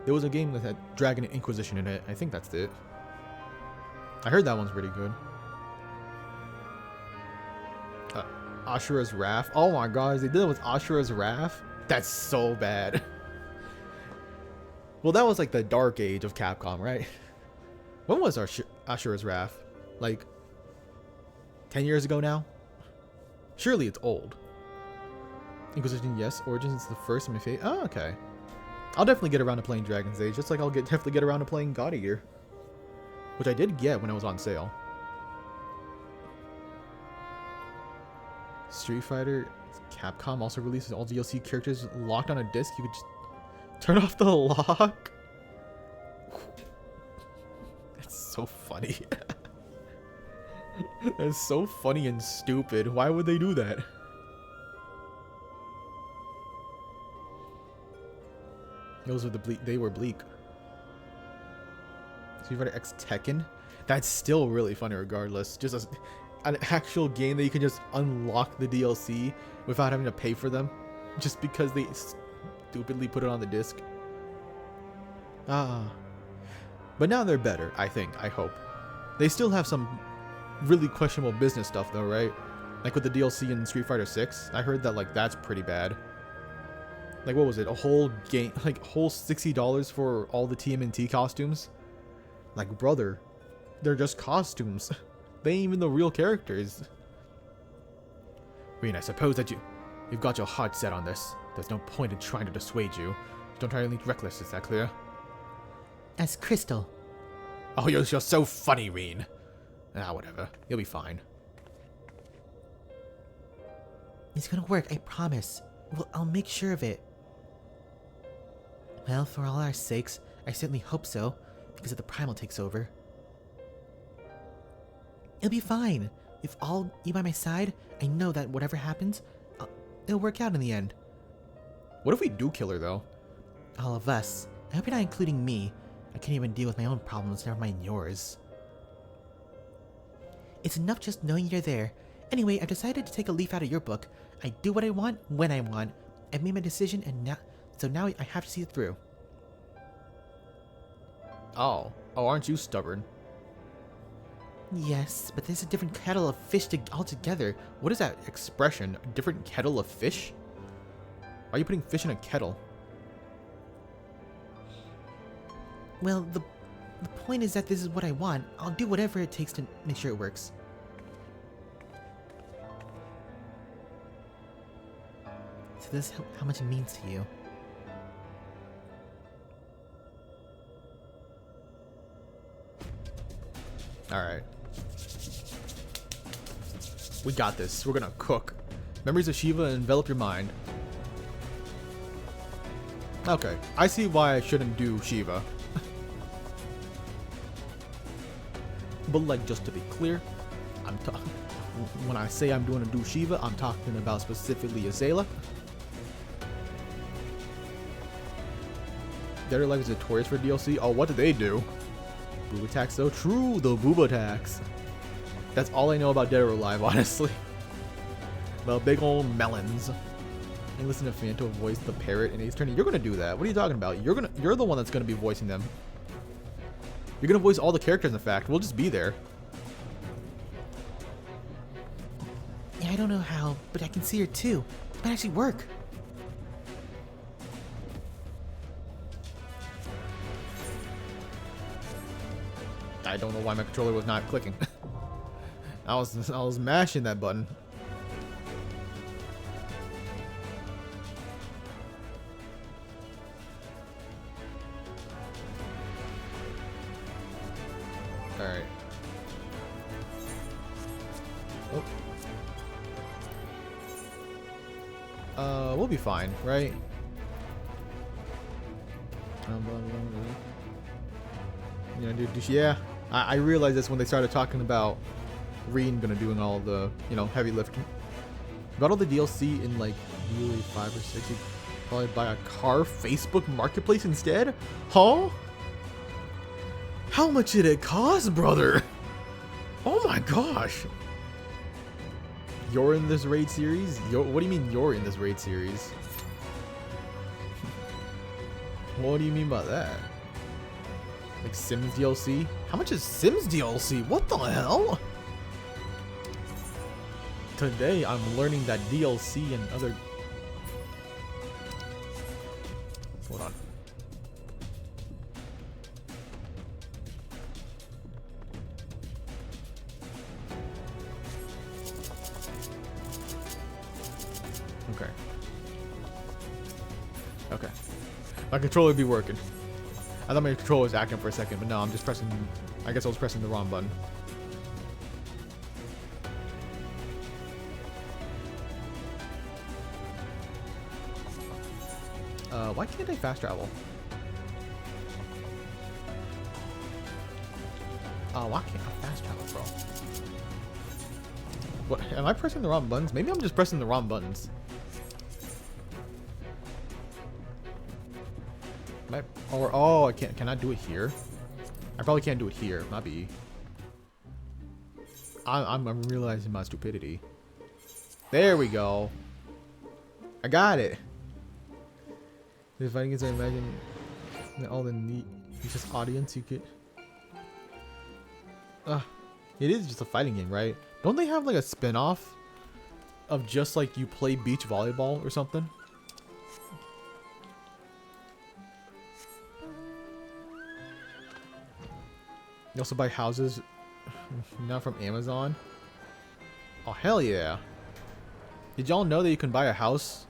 There was a game that had Dragon Inquisition in it. I think that's it. I heard that one's pretty good. Ashura's Wrath. Oh my gosh, they did it with Ashura's Wrath? That's so bad. Well, that was like the dark age of Capcom, right? When was Ashura's Wrath? Like 10 years ago now? Surely it's old. Inquisition, yes. Origins is the first of my favorite. Oh, okay. I'll definitely get around to playing Dragon's Age, just like I'll definitely get around to playing God of Gear. Which I did get when it was on sale. Street Fighter, Capcom also releases all DLC characters locked on a disc. You could just turn off the lock. That's so funny. That's so funny and stupid. Why would they do that? Those were they were bleak. Street Fighter X Tekken? That's still really funny regardless. Just an actual game that you can just unlock the DLC without having to pay for them. Just because they stupidly put it on the disc. But now they're better, I think. I hope. They still have some really questionable business stuff though, right? Like with the DLC in Street Fighter 6. I heard that like that's pretty bad. Like what was it? A whole game, like whole $60 for all the TMNT costumes? Like brother, they're just costumes. They ain't even the real characters. Reen, I suppose that you've got your heart set on this. There's no point in trying to dissuade you. Don't try anything reckless, is that clear? As Crystal. Oh, you're so funny, Reen. Whatever. You'll be fine. It's gonna work, I promise. Well, I'll make sure of it. Well, for all our sakes, I certainly hope so, because if the Primal takes over. It'll be fine. If all you by my side, I know that whatever happens, it'll work out in the end. What if we do kill her, though? All of us. I hope you're not including me. I can't even deal with my own problems, never mind yours. It's enough just knowing you're there. Anyway, I've decided to take a leaf out of your book. I do what I want, when I want. I've made my decision, and so now I have to see it through. Oh, aren't you stubborn? Yes, but there's a different kettle of fish altogether. What is that expression? A different kettle of fish? Why are you putting fish in a kettle? Well, the point is that this is what I want. I'll do whatever it takes to make sure it works. So this is how much it means to you. Alright. We got this. We're gonna cook. Memories of Shiva envelop your mind. Okay. I see why I shouldn't do Shiva. But like, just to be clear, when I say I'm going to do Shiva, I'm talking about specifically Azela. Dead or Alive is notorious for DLC. Oh, what did they do? boob attacks though. True, the boob attacks. That's all I know about Dead or Alive, honestly. The big old melons. And listen to Phanto voice the parrot in Ace Attorney. You're gonna do that. What are you talking about? You're the one that's gonna be voicing them. You're gonna voice all the characters, in fact. We'll just be there. Yeah, I don't know how, but I can see her too. It might actually work. I don't know why my controller was not clicking. I was mashing that button. All right. Oh. We'll be fine, right? You know, dude, yeah. I realized this when they started talking about Reen gonna doing all the, you know, heavy lifting. Got all the DLC in like really 5 or 6. You probably buy a car Facebook Marketplace instead? Huh? How much did it cost, brother? Oh my gosh. You're in this raid series? What do you mean you're in this raid series? What do you mean by that? Like Sims DLC? How much is Sims DLC? What the hell? Today I'm learning that DLC and other... Hold on. Okay. Okay. My controller would be working. I thought my controller was acting for a second, but no, I'm just pressing... I guess I was pressing the wrong button. Why can't I fast travel? Why can't I fast travel, bro? What? Am I pressing the wrong buttons? Maybe I'm just pressing the wrong buttons. Oh, I can't. Can I do it here? I probably can't do it here. Might be. I'm realizing my stupidity. There we go. I got it. The fighting games, I imagine all the neat, just audience you could. It is just a fighting game, right? Don't they have like a spin-off of just like you play beach volleyball or something? You also buy houses now from Amazon. Oh hell yeah! Did y'all know that you can buy a house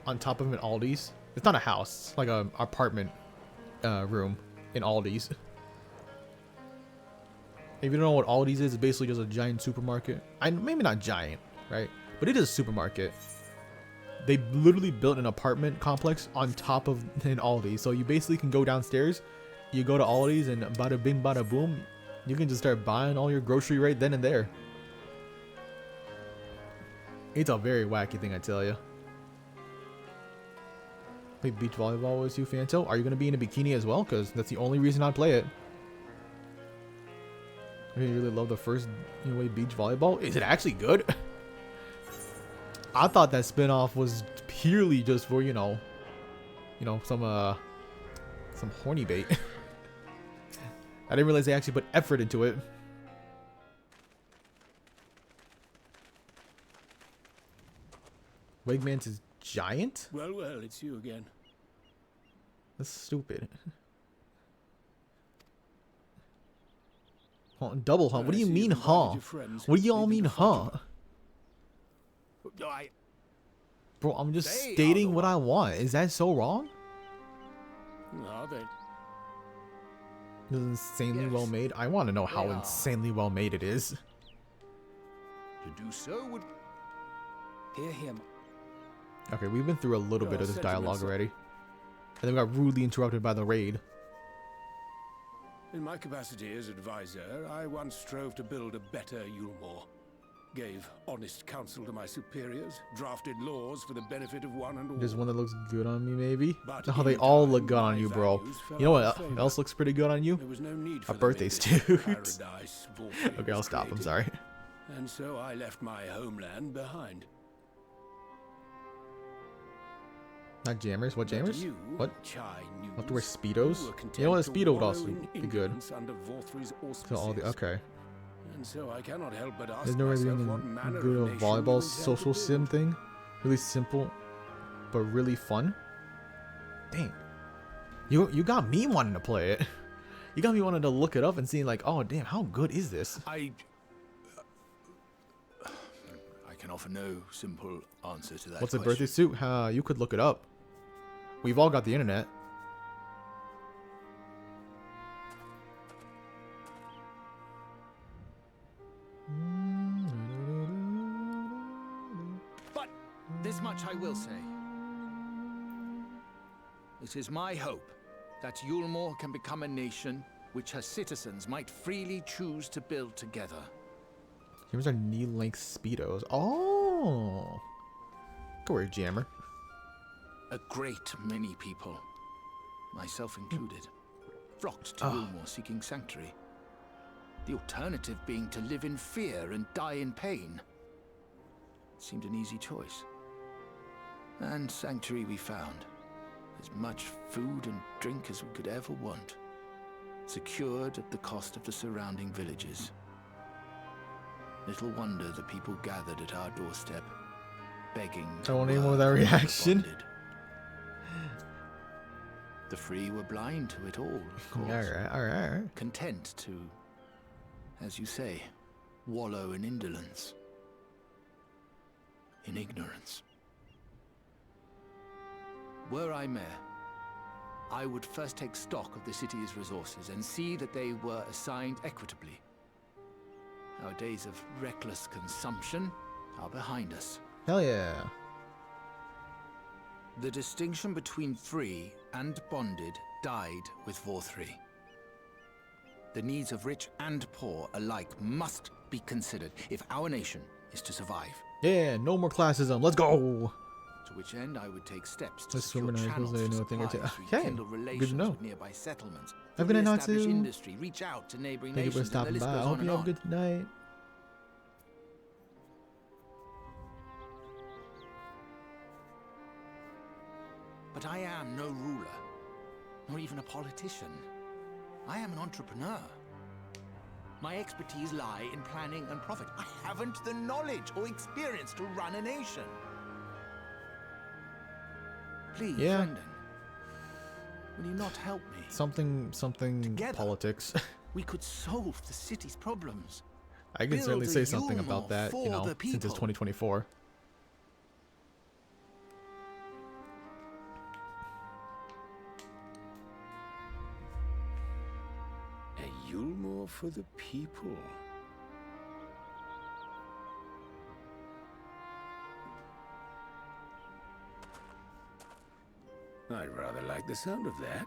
on top of an Aldi's? It's not a house, it's like an apartment room in Aldi's. If you don't know what Aldi's is, it's basically just a giant supermarket. Maybe not giant, right? But it is a supermarket. They literally built an apartment complex on top of an Aldi. So you basically can go downstairs, you go to Aldi's, and bada bing bada boom, you can just start buying all your grocery right then and there. It's a very wacky thing, I tell you. Play beach volleyball with you, Fanto? Are you going to be in a bikini as well? Because that's the only reason I play it. I really love the first way beach volleyball. Is it actually good? I thought that spin-off was purely just for, you know, some horny bait. I didn't realize they actually put effort into it. Wegmans is giant? Well, it's you again. That's stupid. Double huh? What do you mean, huh? What do y'all mean, huh? Bro, I'm just stating what I want. Is that so wrong? Are they? This is insanely well made. I want to know how insanely well made it is. To do so would hear him. Okay, we've been through a little bit of this dialogue already. And then we got rudely interrupted by the raid. In my capacity as advisor, I once strove to build a better Yulmore. Gave honest counsel to my superiors, drafted laws for the benefit of one and all. There's one that looks good on me, maybe. But Oh, they in all time, look good on my you, bro. values fell You know out what of favor. else looks pretty good on you? There was no need for Our them in birthday this suits. paradise Vorpal Okay, I'll was stop. I'm created. sorry. And so I left my homeland behind. Not jammers. What But jammers? you, What? Chai I'll have to wear News, speedos. you were You know what? A content to speedo would wallow also in be good. ignorance under Vorthry's To all the auspices. okay. And so I cannot help but ask There's no way myself being what manner good of at nation volleyball you intend social to sim build. thing. Really simple, but really fun. Dang. You got me wanting to play it. You got me wanting to look it up and seeing like, oh damn, how good is this? I can offer no simple answer to that What's a question. birthday suit? You could look it up. We've all got the internet. But this much I will say. It is my hope that Yulmore can become a nation which her citizens might freely choose to build together. Here's our knee-length speedos. Oh, go wear a jammer. A great many people, myself included, flocked to Ah. Yulmore seeking sanctuary. The alternative being to live in fear and die in pain. It seemed an easy choice. And sanctuary we found. As much food and drink as we could ever want. Secured at the cost of the surrounding villages. Little wonder the people gathered at our doorstep, begging. I want any more of that reaction. The free were blind to it all, of course. Alright. Content to, as you say, wallow in indolence. In ignorance. Were I mayor, I would first take stock of the city's resources and see that they were assigned equitably. Our days of reckless consumption are behind us. Hell yeah. The distinction between free and bonded died with Vorthry. The needs of rich and poor alike must be considered if our nation is to survive. Yeah, no more classism. Let's go. To which end I would take steps to Let's secure swim in our channels hills, for they know a thing or two. supplies, Okay, rekindle good to relations know. with nearby settlements, Have a good night, reestablish Natsu. industry, reach out to neighboring Thank you for nations, and the stopping list by. goes I on hope and you have on. a good night. But I am no ruler, nor even a politician. I am an entrepreneur. My expertise lie in planning and profit. I haven't the knowledge or experience to run a nation. Please, Yeah. Brendan, will you not help me? Something Together. politics. We could solve the city's problems. I can Build certainly a say something Yulmore about that, for you know, the since it's people. 2024. A Yulmore for the people. I rather like the sound of that.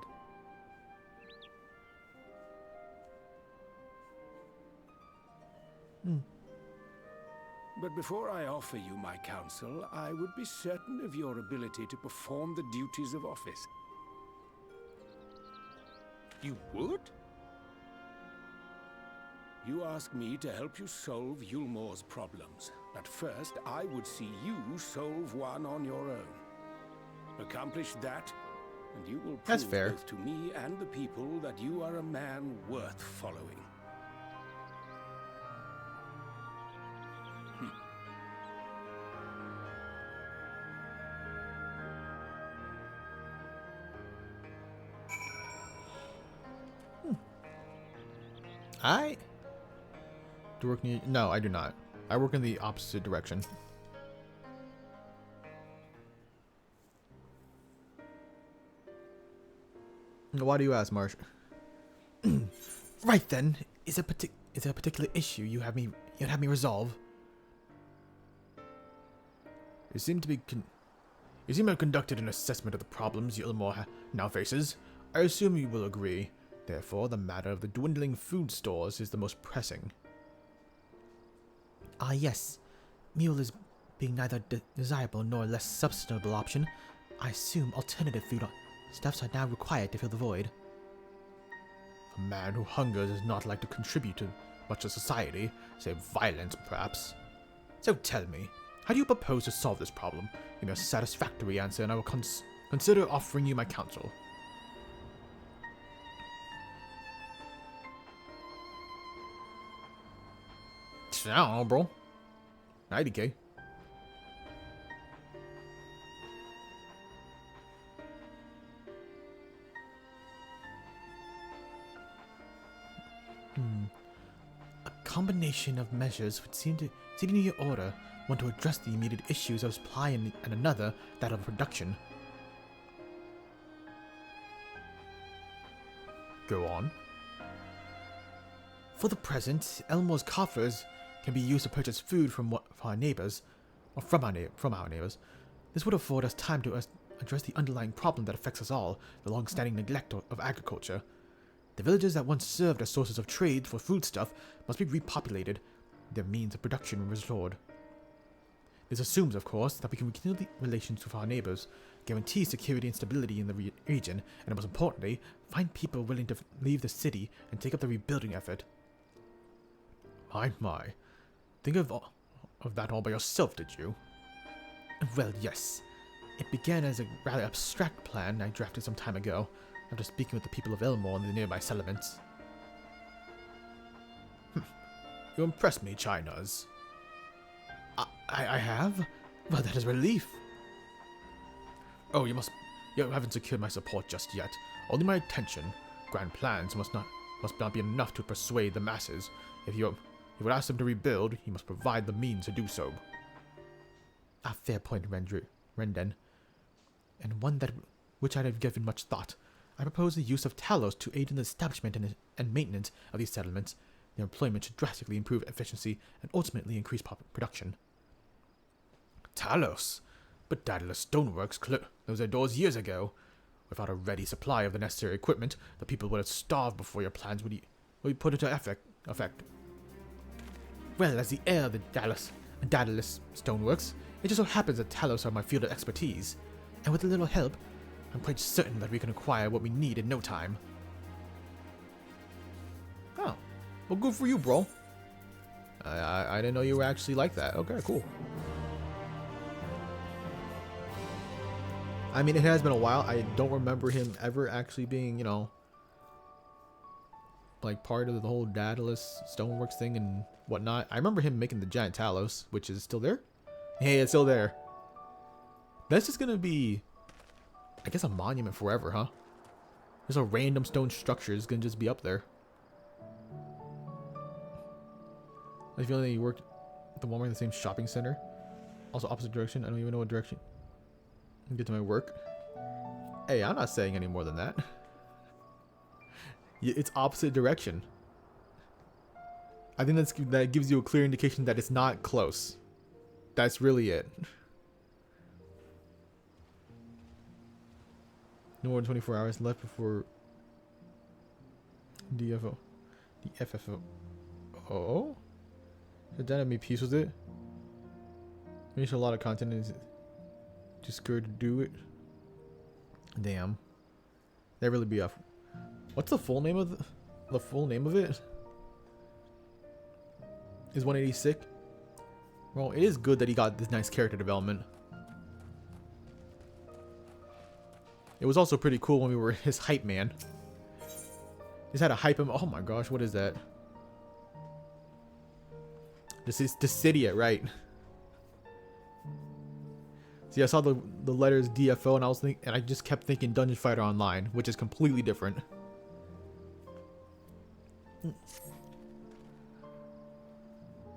But before I offer you my counsel, I would be certain of your ability to perform the duties of office. You would? You ask me to help you solve Yulmore's problems. But first, I would see you solve one on your own. Accomplish that, and you will That's prove fair. both to me and the people that you are a man worth following. I do work near. No, I do not. I work in the opposite direction. Why do you ask, Marsh? Right then, is a particular issue you'd have me resolve? You seem to have conducted an assessment of the problems Yulmore now faces. I assume you will agree. Therefore, the matter of the dwindling food stores is the most pressing. Ah, yes. Mule is being neither desirable nor a less substantial option. I assume alternative food stuffs are now required to fill the void. A man who hungers is not like to contribute to much of society, save violence, perhaps. So tell me, how do you propose to solve this problem? Give me a satisfactory answer, and I will consider offering you my counsel. I don't know, bro. 90K. A combination of measures would seem to be in order. One to address the immediate issues of supply and another that of production. Go on. For the present, Elmore's coffers can be used to purchase food from our neighbors, or from our neighbors. This would afford us time to address the underlying problem that affects us all, the long-standing neglect of agriculture. The villages that once served as sources of trade for foodstuff must be repopulated, their means of production restored. This assumes, of course, that we can rekindle the relations with our neighbors, guarantee security and stability in the region, and most importantly, find people willing to leave the city and take up the rebuilding effort. My. Think of that all by yourself, did you? Well, yes. It began as a rather abstract plan I drafted some time ago, after speaking with the people of Elmore and the nearby settlements. You impress me, Chinas. I have? Well, that is relief. Oh, you haven't secured my support just yet. Only my attention. Grand plans must not be enough to persuade the masses. If you would ask them to rebuild, you must provide the means to do so. A fair point, Renden. And one which I have given much thought. I propose the use of Talos to aid in the establishment and maintenance of these settlements. Their employment should drastically improve efficiency and ultimately increase production. Talos? But Daedalus Stoneworks closed their doors years ago. Without a ready supply of the necessary equipment, the people would have starved before your plans would be put into effect. Well, as the heir of the Daedalus Stoneworks, it just so happens that Talos are my field of expertise, and with a little help, I'm quite certain that we can acquire what we need in no time. Oh, well, good for you, bro. I didn't know you were actually like that. Okay, cool. I mean, it has been a while. I don't remember him ever actually being, like part of the whole Daedalus Stoneworks thing and whatnot. I remember him making the giant Talos, which is still there. Hey, it's still there. That's just gonna be, I guess, a monument forever, huh? There's a random stone structure is gonna just be up there. I feel like he worked at the Walmart in the same shopping center. Also opposite direction. I don't even know what direction. Get to my work. Hey, I'm not saying any more than that. It's opposite direction. I think that gives you a clear indication that it's not close. That's really it. No more than 24 hours left before DFO. The FFO. Oh? Did that have me peace with it? There's a lot of content and just scared to do it. Damn. That really be off. What's the full name of the full name of it? Is 180 sick? Well, it is good that he got this nice character development. It was also pretty cool when we were his hype man. Just had to hype him. Oh my gosh, what is that? This is Dissidia, right? See, I saw the letters DFO and I just kept thinking Dungeon Fighter Online, which is completely different.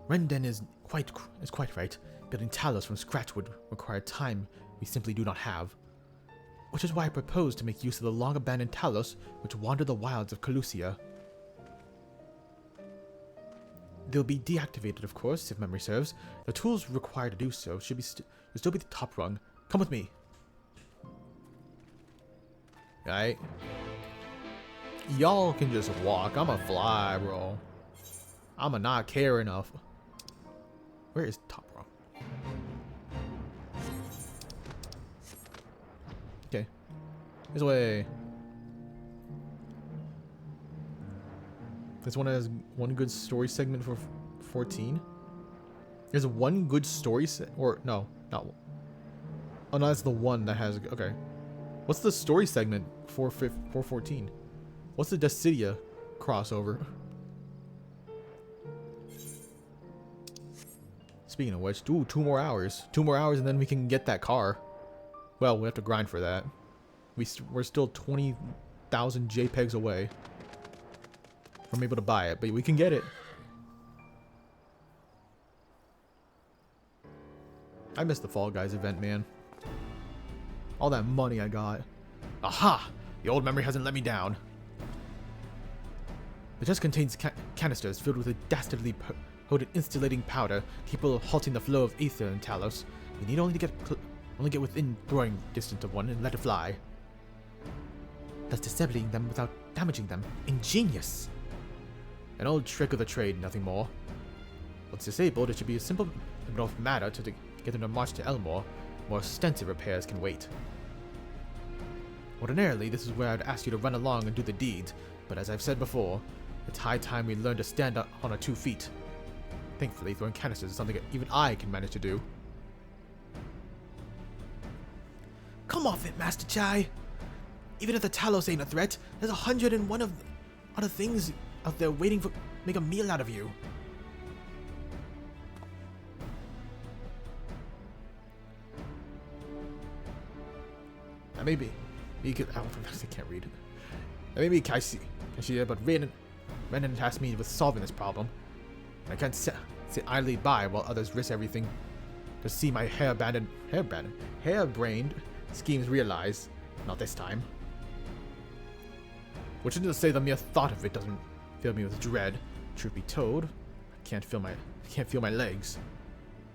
Renden is quite right. Building Talos from scratch would require time we simply do not have. Which is why I propose to make use of the long-abandoned Talos which wander the wilds of Calusia. They'll be deactivated, of course, if memory serves. The tools required to do so should still be the top rung. Come with me. Alright. Y'all can just walk. I'ma fly, bro. I'ma not care enough. Where is top row? Okay. This way. This one has one good story segment for 14. There's one good story set, or no, not one. Oh no, that's the one that has, okay. What's the story segment for 14? What's the Decidia crossover? Speaking of which, ooh, 2 more hours. 2 more hours and then we can get that car. Well, we have to grind for that. We're still 20,000 JPEGs away from able to buy it, but we can get it. I missed the Fall Guys event, man. All that money I got. Aha! The old memory hasn't let me down. The chest contains canisters filled with a dastardly potent insulating powder capable of halting the flow of ether in Talos. We need only get within throwing distance of one and let it fly. Thus disabling them without damaging them. Ingenious! An old trick of the trade, nothing more. Once disabled, it should be a simple enough matter to get them to march to Elmore. More extensive repairs can wait. Ordinarily, this is where I'd ask you to run along and do the deed, but as I've said before, it's high time we learn to stand up on our 2 feet. Thankfully, throwing canisters is something that even I can manage to do. Come off it, Master Chai! Even if the Talos ain't a threat, there's 101 of other things out there waiting for make a meal out of you. Maybe you could. I can't read. Maybe Kaisi, but Renan tasked me with solving this problem. I can't sit idly by while others risk everything to see my harebrained schemes realized. Not this time. Which isn't to say the mere thought of it doesn't fill me with dread. Truth be told, I can't feel my legs.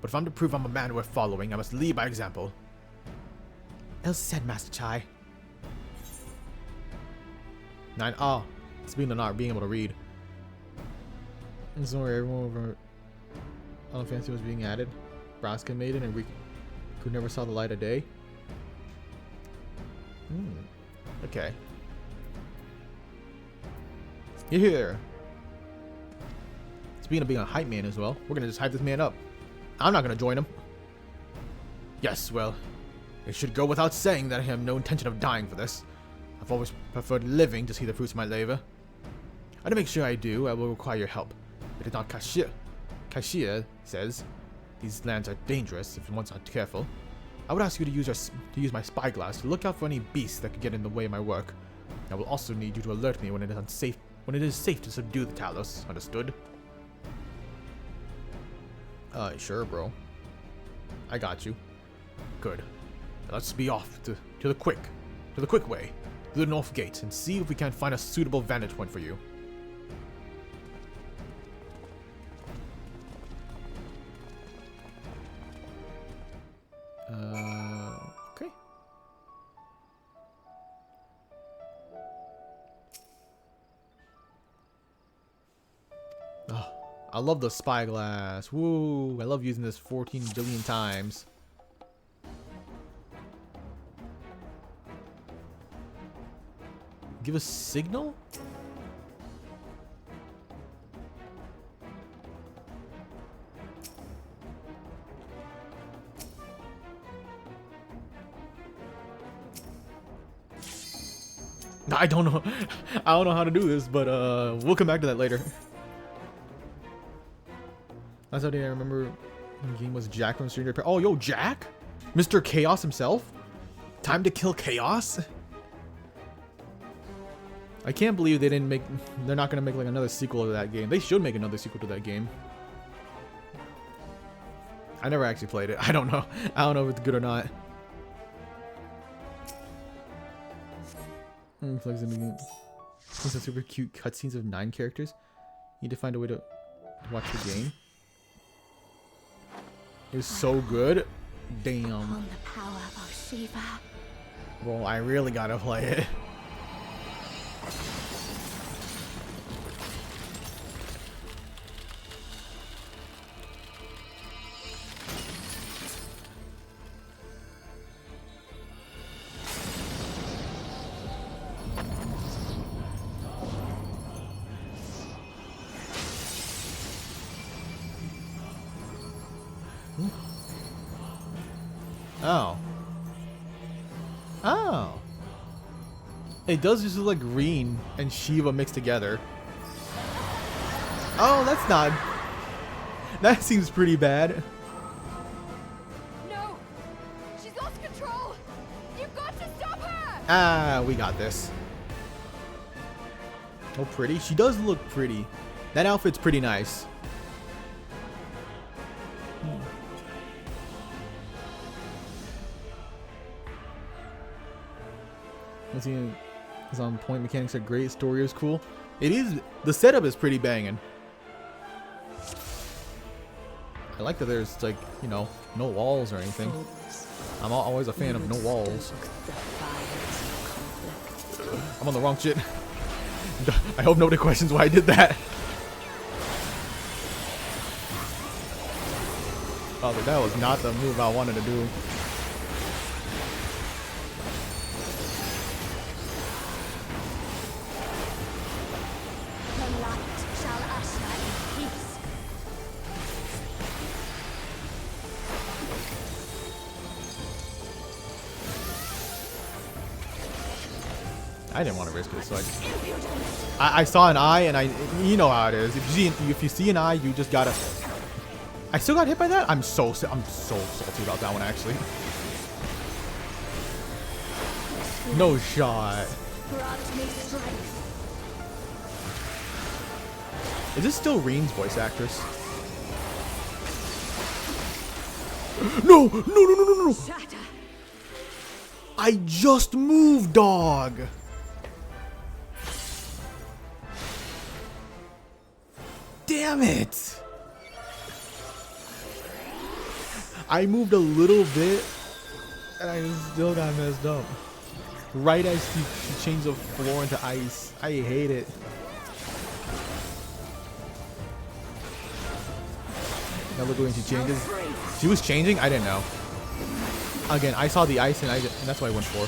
But if I'm to prove I'm a man worth following, I must lead by example. Else said, Master Chai. 9. Oh, speaking of not being able to read. And so everyone over on Fancy was being added. Braska Maiden and who never saw the light of day. Okay. You're here. Speaking of being a hype man as well, we're gonna just hype this man up. I'm not gonna join him. Yes, well, it should go without saying that I have no intention of dying for this. I've always preferred living to see the fruits of my labor. And to make sure I do, I will require your help. It is not Kashia says these lands are dangerous if one's not careful. I would ask you to use my spyglass to look out for any beasts that could get in the way of my work. I will also need you to alert me when it is safe to subdue the Talos. Understood? Sure, bro. I got you. Good. Now let's be off to the quick way, to the north gate, and see if we can find a suitable vantage point for you. Okay. Oh, I love the spyglass. Woo! I love using this 14 billion times. Give a signal? I don't know. I don't know how to do this, but we'll come back to that later. That's how I remember when the game was Jack from Stranger Pair. Oh, yo, Jack? Mr. Chaos himself? Time to kill Chaos? I can't believe they're not gonna make like another sequel to that game. They should make another sequel to that game. I never actually played it. I don't know. I don't know if it's good or not. These are super cute cutscenes of 9 characters. You need to find a way to watch the game. It was so good. Damn. On the power of Shiva. Well, I really gotta play it. Oh. Oh. It does just look like Reen and Shiva mixed together. Oh, that's not... That seems pretty bad. No! She's lost control! You've got to stop her! Ah, we got this. Oh, pretty. She does look pretty. That outfit's pretty nice. Let's see. It's on point. Mechanics are great. Story is cool. It is. The setup is pretty banging. I like that there's, like, you know, no walls or anything. I'm always a fan of no walls. I'm on the wrong shit. I hope nobody questions why I did that. Oh, but that was not the move I wanted to do. The light shall usher in peace. I didn't want to risk it, so I saw an eye, and you know how it is. If you see an eye, you just gotta. I still got hit by that. I'm so salty about that one, actually. No shot. Grant me strength. Is this still Reen's voice actress? No, no, no, no, no, no. Shatter. I just moved, dog. Damn it. I moved a little bit, and I still got messed up. Right as she changed the floor into ice. I hate it. Now look when she changes. She was changing? I didn't know. Again, I saw the ice, and that's what I went for.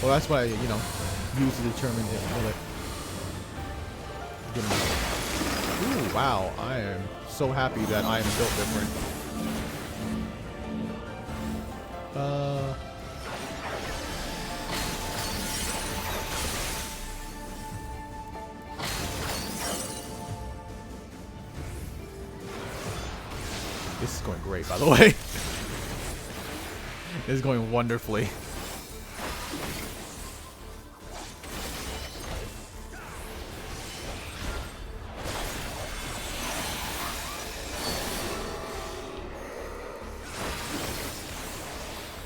Well, that's what I, you know, used to determine will it. Ooh, wow. I am so happy that I am built different. This is going great, by the way. This is going wonderfully.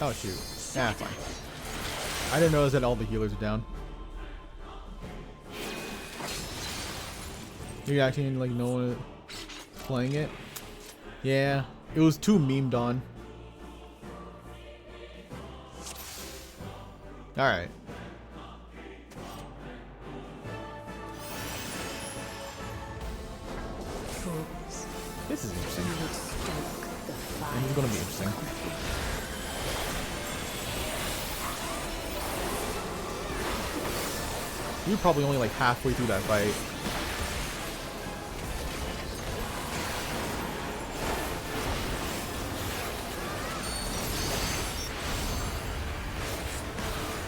Oh shoot. Ah, fine. I didn't notice that all the healers are down. You're actually like no one playing it? Yeah, it was too memed on. Alright. This is interesting. And it's gonna be interesting. You're probably only like halfway through that fight.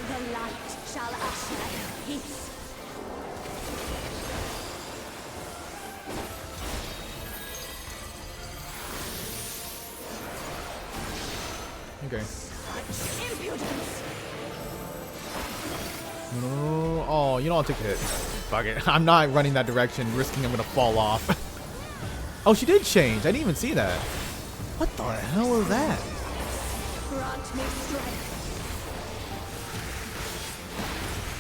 The light shall usher in peace. Okay. Impudence. No. Oh, you know, I'll take a hit. Fuck it. I'm not running that direction, risking I'm gonna fall off. Oh, she did change. I didn't even see that. What the hell is that? Grant me strength.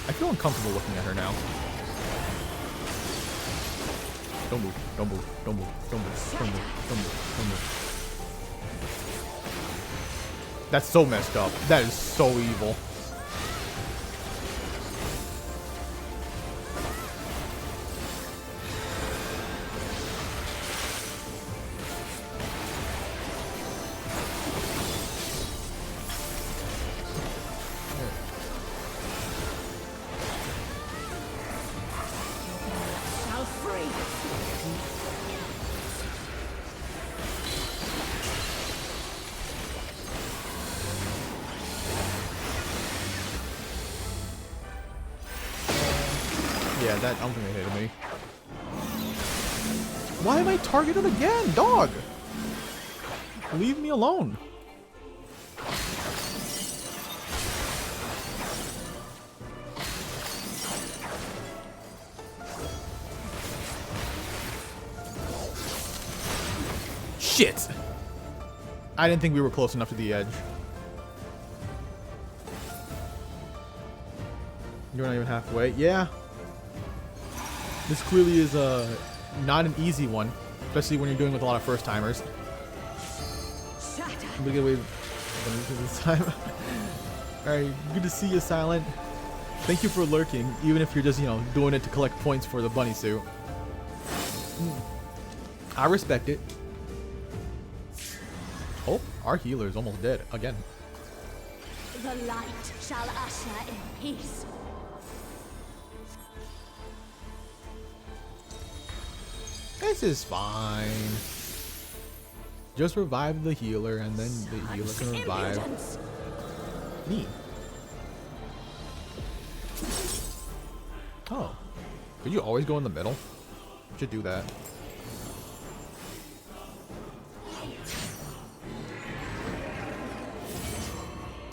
I feel uncomfortable looking at her now. Don't move. Don't move. Don't move. Don't move. Don't move. Don't move. Don't move. That's so messed up. That is so evil. Yeah, that I don't think it hit me. Why am I targeted again, dog? Leave me alone. Shit! I didn't think we were close enough to the edge. You're not even halfway. Yeah. This clearly is not an easy one, especially when you're doing with a lot of first timers. I'm gonna get away with this time. Alright, good to see you, Silent. Thank you for lurking, even if you're just, you know, doing it to collect points for the bunny suit. I respect it. Oh, our healer is almost dead again. The light shall usher in peace. This is fine. Just revive the healer, and then the healer can revive me. Oh. Could you always go in the middle? You should do that.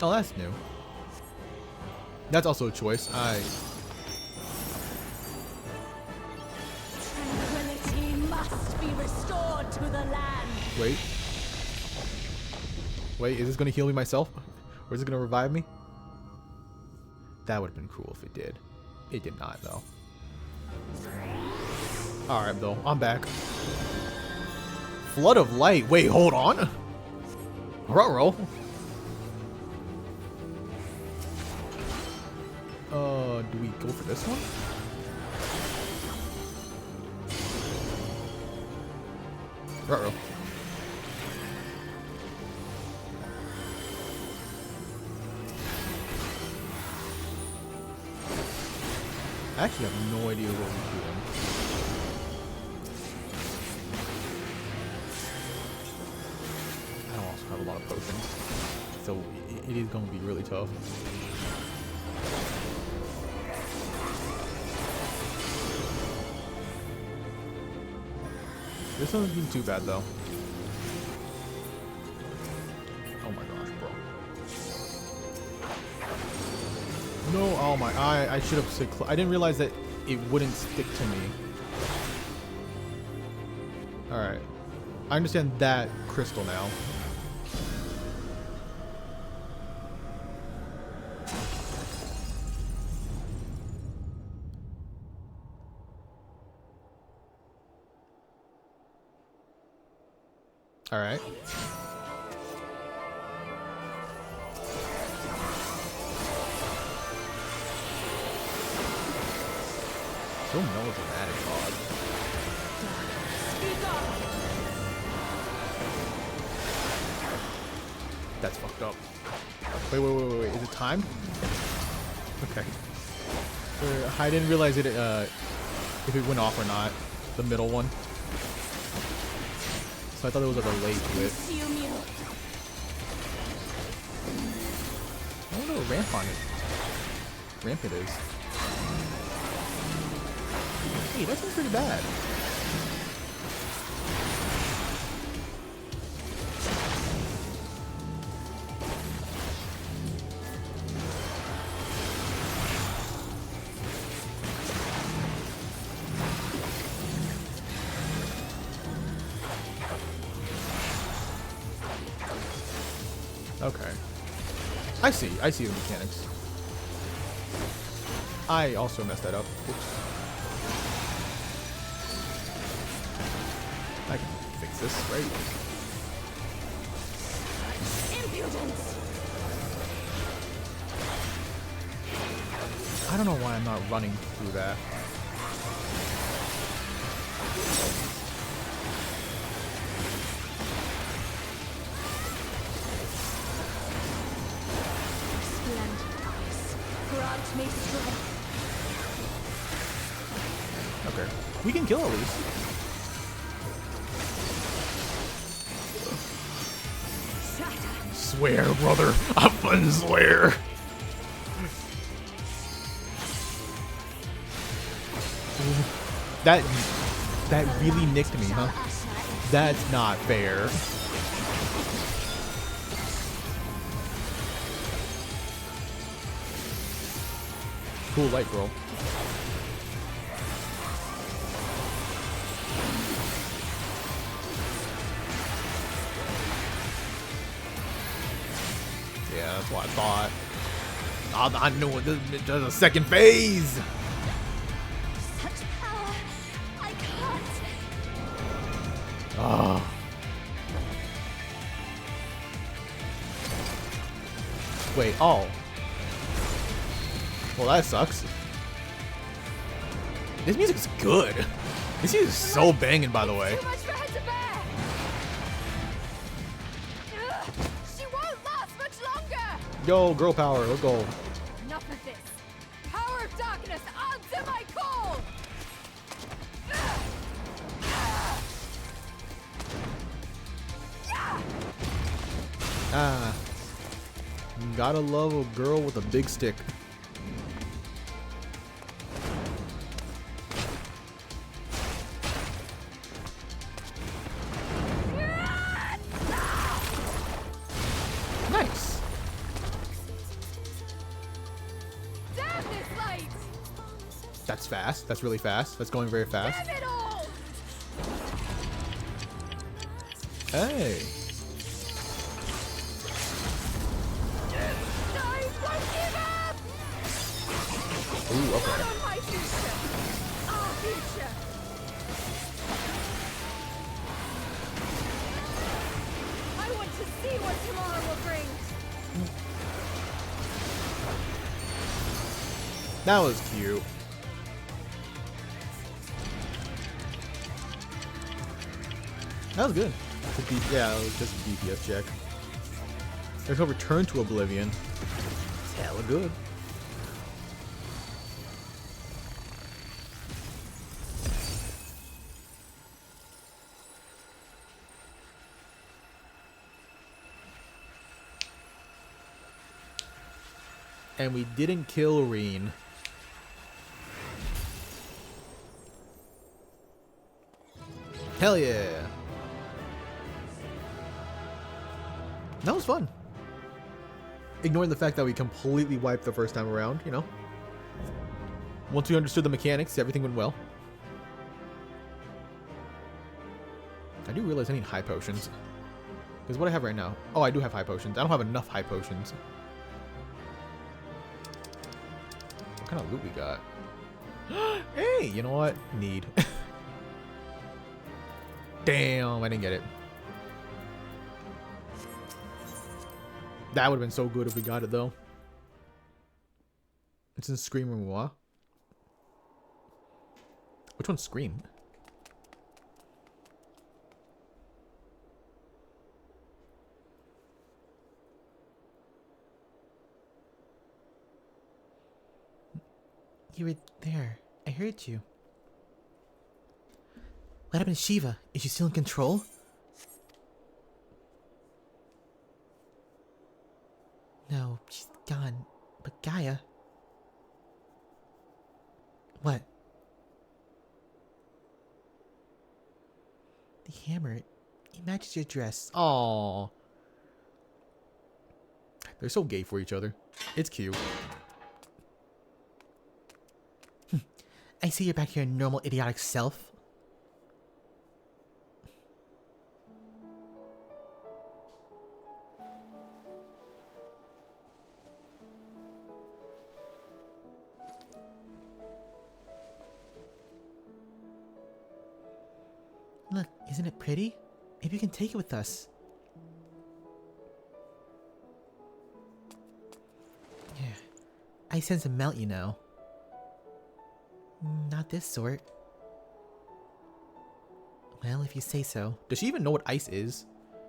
Oh, that's new. That's also a choice. Tranquility must be restored to the land. Wait. Wait, is this gonna heal me myself? Or is it gonna revive me? That would have been cool if it did. It did not, though. Alright, though. I'm back. Flood of light. Wait, hold on. Ruh-roh. Do we go for this one? Ruh-roh. I actually have no idea what we're doing. I also have a lot of potions, so it is going to be really tough. This one's been too bad though. Oh my gosh, bro. No, oh my, I should have said, I didn't realize that it wouldn't stick to me. Alright. I understand that crystal now. Alright. So melodramatic, dog. That's fucked up. Wait. Is it timed? Okay. I didn't realize it, if it went off or not. The middle one. So I thought it was like a late to it. I don't know what ramp it is. Hey, that seems pretty bad. Okay. I see the mechanics. I also messed that up. Oops. I can fix this, right? Impudence. I don't know why I'm not running through that. Grant me strength. Okay. We can kill at least. Swear, brother. I fucking swear. That really nicked me, huh? That's not fair. Cool light, bro. Yeah, that's what I thought. I knew it. There's a second phase. Such power. I can't. Oh. Wait, oh. Well, that sucks. This music's good. This music is so banging, by the way. Too much for her to bear. Ugh, she won't last much longer. Yo, girl power, let's go. Enough of this. Power of darkness, answer my call. Ah. You gotta love a girl with a big stick. Nice. Damn this light. That's fast. That's really fast. That's going very fast. Damn it all. Hey. No, don't give up. Ooh, okay. Not on my future. Our future. I want to see what tomorrow will bring. That was cute. That was good. Yeah, it was just a DPS check. There's no return to Oblivion. It's hella good. And we didn't kill Reen. Hell yeah. That was fun. Ignoring the fact that we completely wiped the first time around, you know. Once we understood the mechanics, everything went well. I do realize I need high potions. Because what I have right now... Oh, I do have high potions. I don't have enough high potions. What kind of loot we got? Hey, you know what? Need. Damn, I didn't get it. That would have been so good if we got it, though. It's in Scream Memoir. Which one's Scream? You were there. I heard you. What happened to Shiva? Is she still in control? No, she's gone. But Gaia... What? The hammer. It matches your dress. Aww. They're so gay for each other. It's cute. I see you're back to your normal idiotic self. Look, isn't it pretty? Maybe you can take it with us. Yeah. I sense a melt, you know. Not this sort. Well, if you say so. Does she even know what ice is?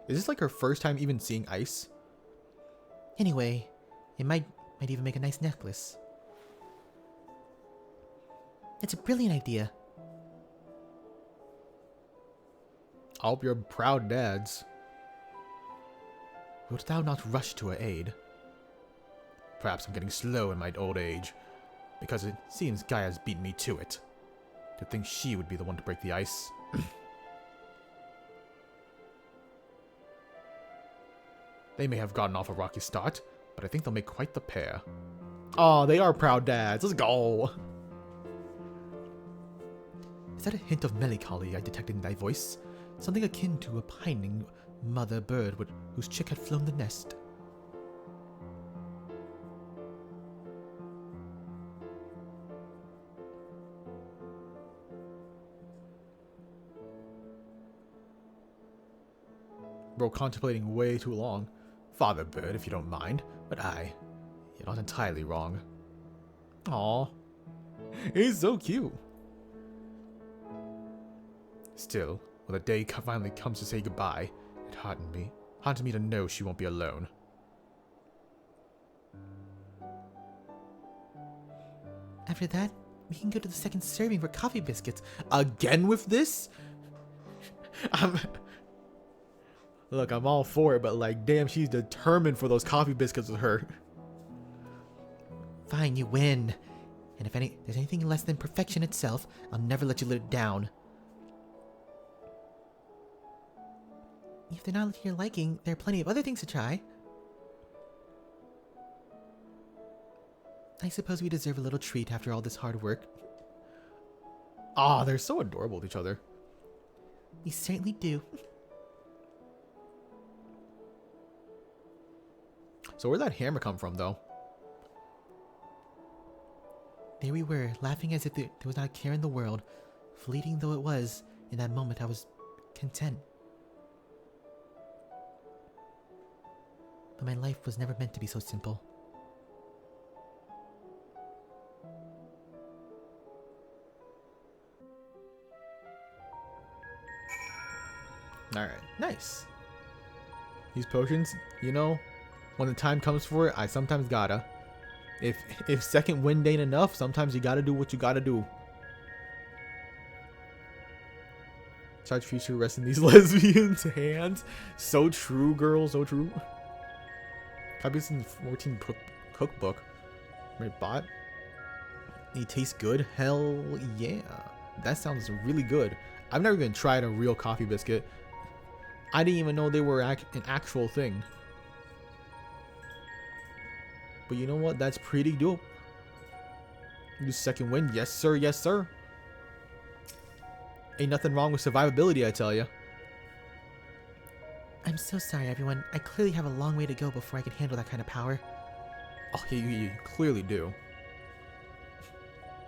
Is this like her first time even seeing ice? Anyway, it might even make a nice necklace. It's a brilliant idea. I hope you're proud dads. Wilt thou not rush to her aid? Perhaps I'm getting slow in my old age, because it seems Gaia's beaten me to it. To think she would be the one to break the ice. They may have gotten off a rocky start, but I think they'll make quite the pair. Oh, they are proud dads. Let's go. Is that a hint of melancholy I detected in thy voice? Something akin to a pining mother bird whose chick had flown the nest. Bro, contemplating way too long. Father bird, if you don't mind, but you're not entirely wrong. Aw. He's so cute. Still, when the day finally comes to say goodbye, it heartened me to know she won't be alone. After that, we can go to the second serving for coffee biscuits. Again with this? Look, I'm all for it, but like, damn, she's determined for those coffee biscuits with her. Fine, you win. And if there's anything less than perfection itself, I'll never let you let it down. If they're not to your liking, there are plenty of other things to try. I suppose we deserve a little treat after all this hard work. Ah, they're so adorable with each other. We certainly do. So where'd that hammer come from, though? There we were, laughing as if there was not a care in the world. Fleeting though it was, in that moment I was content. But my life was never meant to be so simple. Alright, nice. These potions, you know, when the time comes for it, I sometimes gotta. If second wind ain't enough, sometimes you gotta do what you gotta do. Such future rest in these lesbians' hands. So true, girl, so true. Probably in the 14 cookbook. Right, bot. They taste good? Hell yeah. That sounds really good. I've never even tried a real coffee biscuit. I didn't even know they were an actual thing. But you know what? That's pretty dope. Use second wind. Yes, sir. Yes, sir. Ain't nothing wrong with survivability, I tell you. I'm so sorry, everyone. I clearly have a long way to go before I can handle that kind of power. Oh, you clearly do.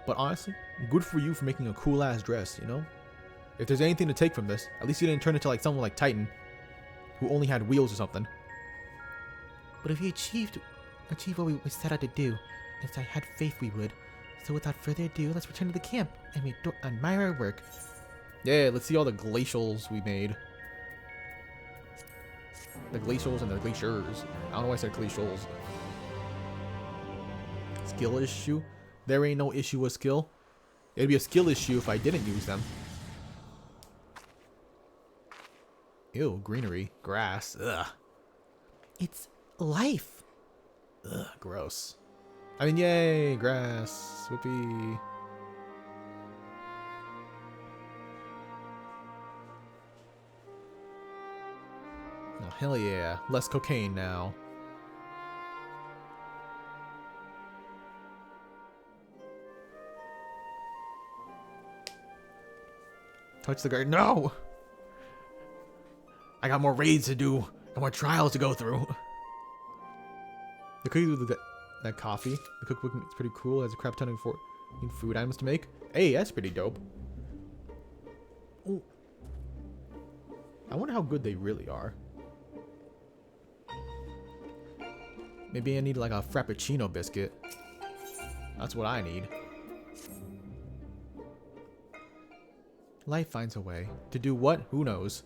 But honestly, good for you for making a cool-ass dress, you know? If there's anything to take from this, at least you didn't turn into like someone like Titan, who only had wheels or something. But if we achieve what we set out to do, as I had faith we would. So without further ado, let's return to the camp and we admire our work. Yeah, let's see all the glacials we made. The glacials and the glaciers. I don't know why I said glacials. Skill issue? There ain't no issue with skill. It'd be a skill issue if I didn't use them. Ew, greenery. Grass. Ugh. It's life. Ugh, gross. I mean, yay, grass. Whoopee. Oh, hell yeah. Less cocaine now. Touch the garden. No! I got more raids to do and more trials to go through. The cookie with that coffee. The cookbook is pretty cool. It has a crap ton of food items to make. Hey, that's pretty dope. Ooh. I wonder how good they really are. Maybe I need like a Frappuccino biscuit. That's what I need. Life finds a way. To do what? Who knows?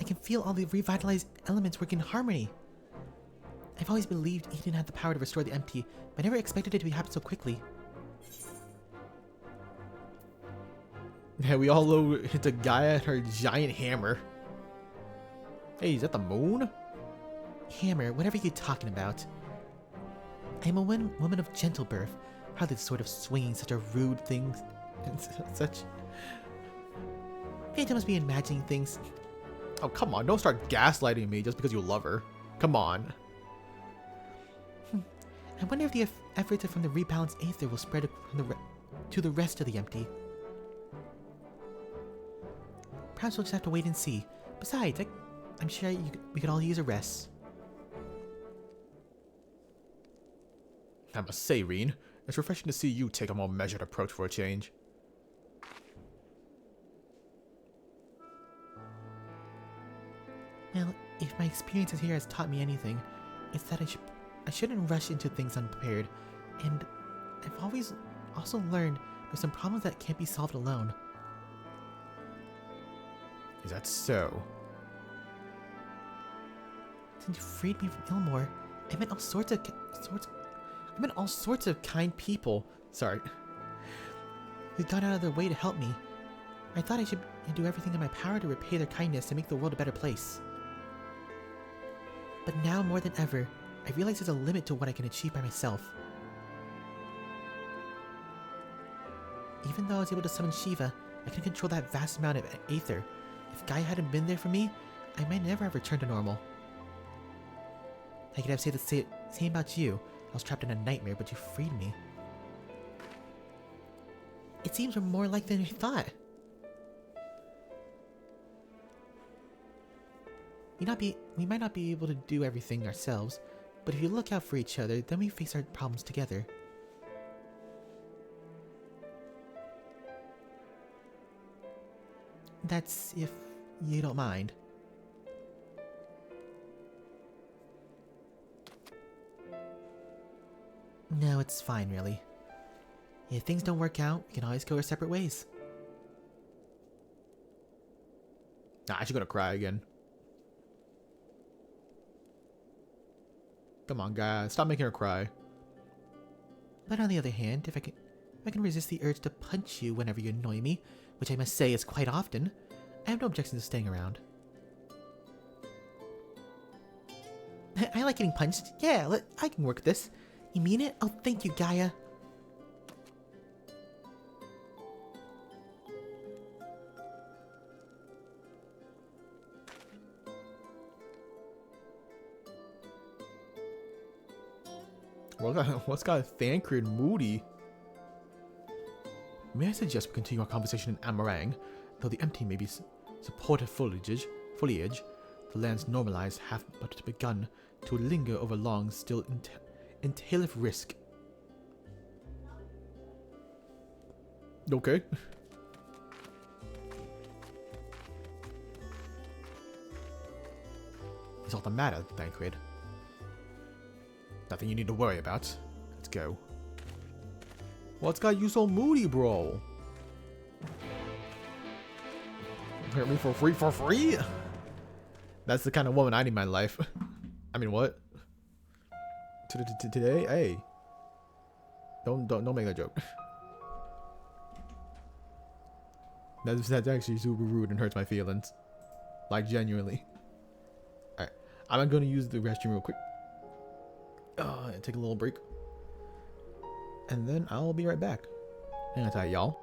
I can feel all the revitalized elements work in harmony. I've always believed Eden had the power to restore the empty, but I never expected it to happen so quickly. Yeah, we all hit the guy at her giant hammer. Hey, is that the moon? Hammer, whatever you're talking about. I am a woman of gentle birth, hardly the sort of swinging such a rude thing and such. Maybe I must be imagining things. Oh, come on. Don't start gaslighting me just because you love her. Come on. I wonder if the efforts from the rebalanced aether will spread to the rest of the empty. Perhaps we'll just have to wait and see. Besides, I'm sure we could all use a rest. I must say, Reen, it's refreshing to see you take a more measured approach for a change. Well, if my experiences here has taught me anything, it's that I shouldn't rush into things unprepared, and I've always also learned there's some problems that can't be solved alone. Is that so? Since you freed me from Ilmore, I met all sorts of kind people. Sorry. Who've gone out of their way to help me. I thought I should do everything in my power to repay their kindness and make the world a better place. But now more than ever, I realize there's a limit to what I can achieve by myself. Even though I was able to summon Shiva, I can control that vast amount of aether. If Gaia hadn't been there for me, I might never have returned to normal. I could have said the same about you. I was trapped in a nightmare, but you freed me. It seems we're more alike than we thought. We might not be able to do everything ourselves, but if you look out for each other, then we face our problems together. That's if you don't mind. No, it's fine, really. If things don't work out, we can always go our separate ways. Nah, she's gonna cry again. Come on, guys. Stop making her cry. But on the other hand, if I can resist the urge to punch you whenever you annoy me, which I must say is quite often, I have no objection to staying around. I like getting punched. Yeah, I can work with this. You mean it? Oh, thank you, Gaia. What's got Thancred moody? May I suggest we continue our conversation in Amarang? Though the empty may be supportive foliage, the land's normalized have but begun to linger over long still entaileth risk. Okay. Is all the matter, Thancred? Nothing you need to worry about. Let's go. What's got you so moody, bro? Hurt me for free? That's the kind of woman I need in my life. I mean, what? Today? Hey. Don't make that joke. That's actually super rude and hurts my feelings. Like, genuinely. Alright. I'm gonna use the restroom real quick. Take a little break. And then I'll be right back. Hang on tight, y'all.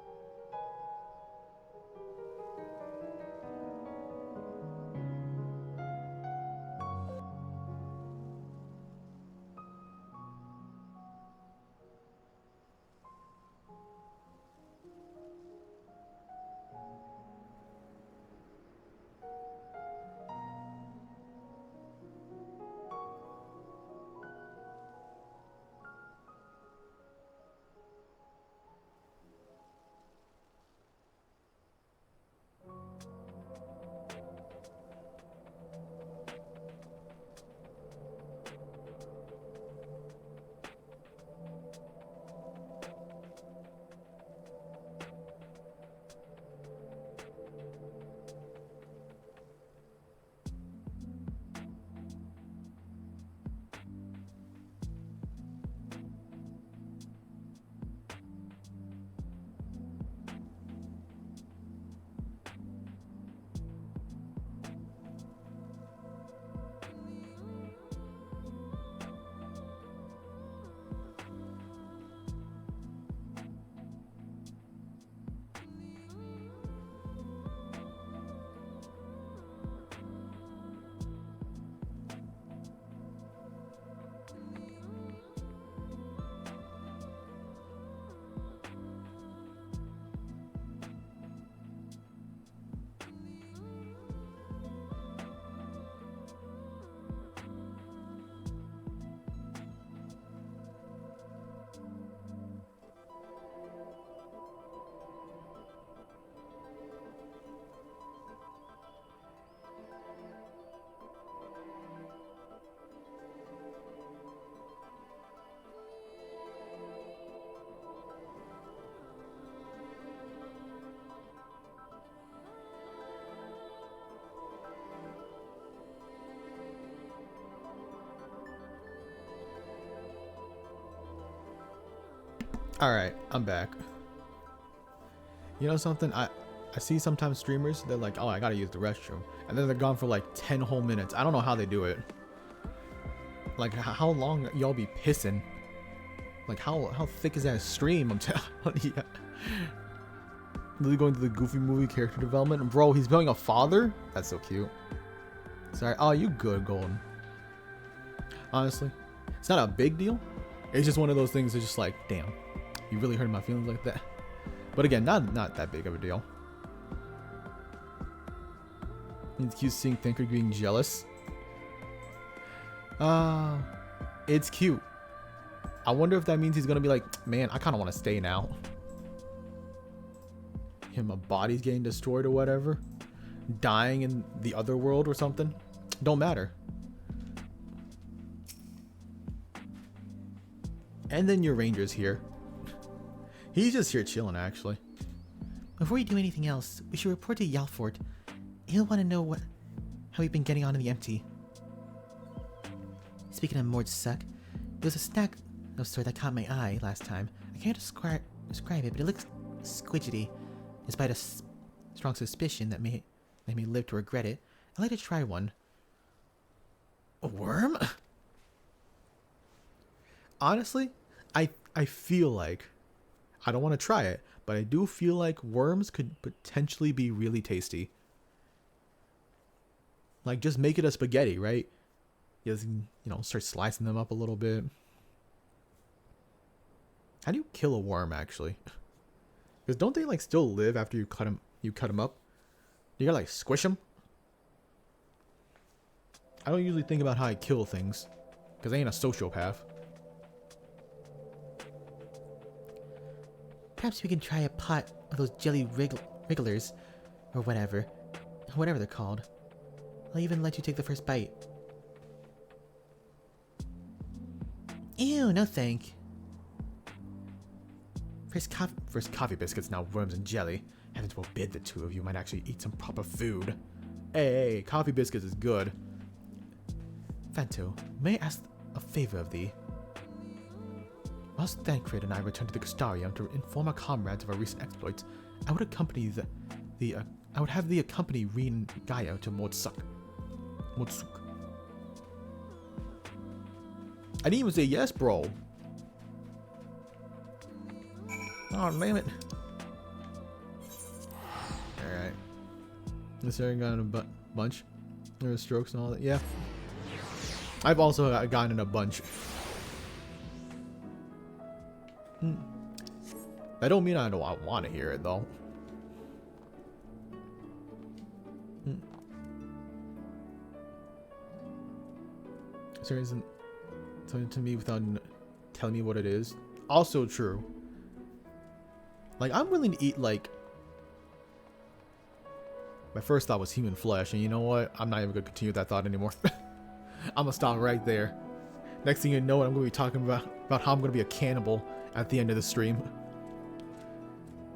Alright, I'm back. You know something? I see sometimes streamers, they're like, oh, I gotta use the restroom. And then they're gone for like 10 whole minutes. I don't know how they do it. Like, how long y'all be pissing? Like, how thick is that stream? I'm telling you. Really going to the Goofy movie character development? Bro, he's playing a father? That's so cute. Sorry. Oh, you good, Golden. Honestly, it's not a big deal. It's just one of those things that's just like, damn, you really hurt my feelings like that. But again, not that big of a deal. It's cute seeing Thinker being jealous. It's cute. I wonder if that means he's gonna be like, man, I kind of want to stay now. My body's getting destroyed or whatever, dying in the other world or something. Don't matter. And then your ranger's here. He's just here chilling, actually. Before we do anything else, we should report to Yalfort. He'll want to know how we've been getting on in the empty. Speaking of Mord's suck, there was a snack of sort that caught my eye last time. I can't describe it, but it looks squidgety. Despite a strong suspicion that may live to regret it, I'd like to try one. A worm? Honestly, I feel like, I don't want to try it, but I do feel like worms could potentially be really tasty. Like, just make it a spaghetti, right? Just, start slicing them up a little bit. How do you kill a worm, actually? Because don't they, like, still live after you cut them up? You gotta, like, squish them? I don't usually think about how I kill things, because I ain't a sociopath. Perhaps we can try a pot of those jelly wrigglers, or whatever they're called. I'll even let you take the first bite. Ew, no thank. First coffee biscuits, now worms and jelly. Heavens forbid the two of you might actually eat some proper food. Hey, coffee biscuits is good. Fanto, may I ask a favor of thee? Whilst Thancred and I return to the Custarium to inform our comrades of our recent exploits, I would accompany I would have thee accompany Reen and Gaia to Mordsuk. I didn't even say yes, bro. Oh, damn it. Alright. This area got in a bunch. There were strokes and all that. Yeah. I've also gotten in a bunch. That don't mean I don't want to hear it, though. There isn't something to me without telling me what it is. Also true. Like, I'm willing to eat, like... My first thought was human flesh, and you know what? I'm not even going to continue that thought anymore. I'm going to stop right there. Next thing you know, I'm going to be talking about how I'm going to be a cannibal at the end of the stream.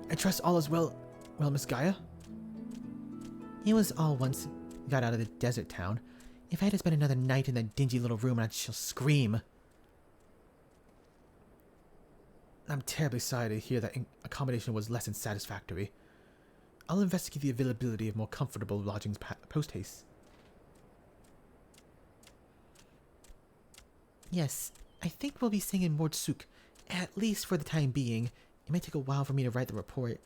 I trust all is well, Miss Gaia? It was all once we got out of the desert town. If I had to spend another night in that dingy little room, I'd just scream. I'm terribly sorry to hear that accommodation was less than satisfactory. I'll investigate the availability of more comfortable lodgings post-haste. Yes, I think we'll be staying in Mordsuk, at least for the time being. It may take a while for me to write the report,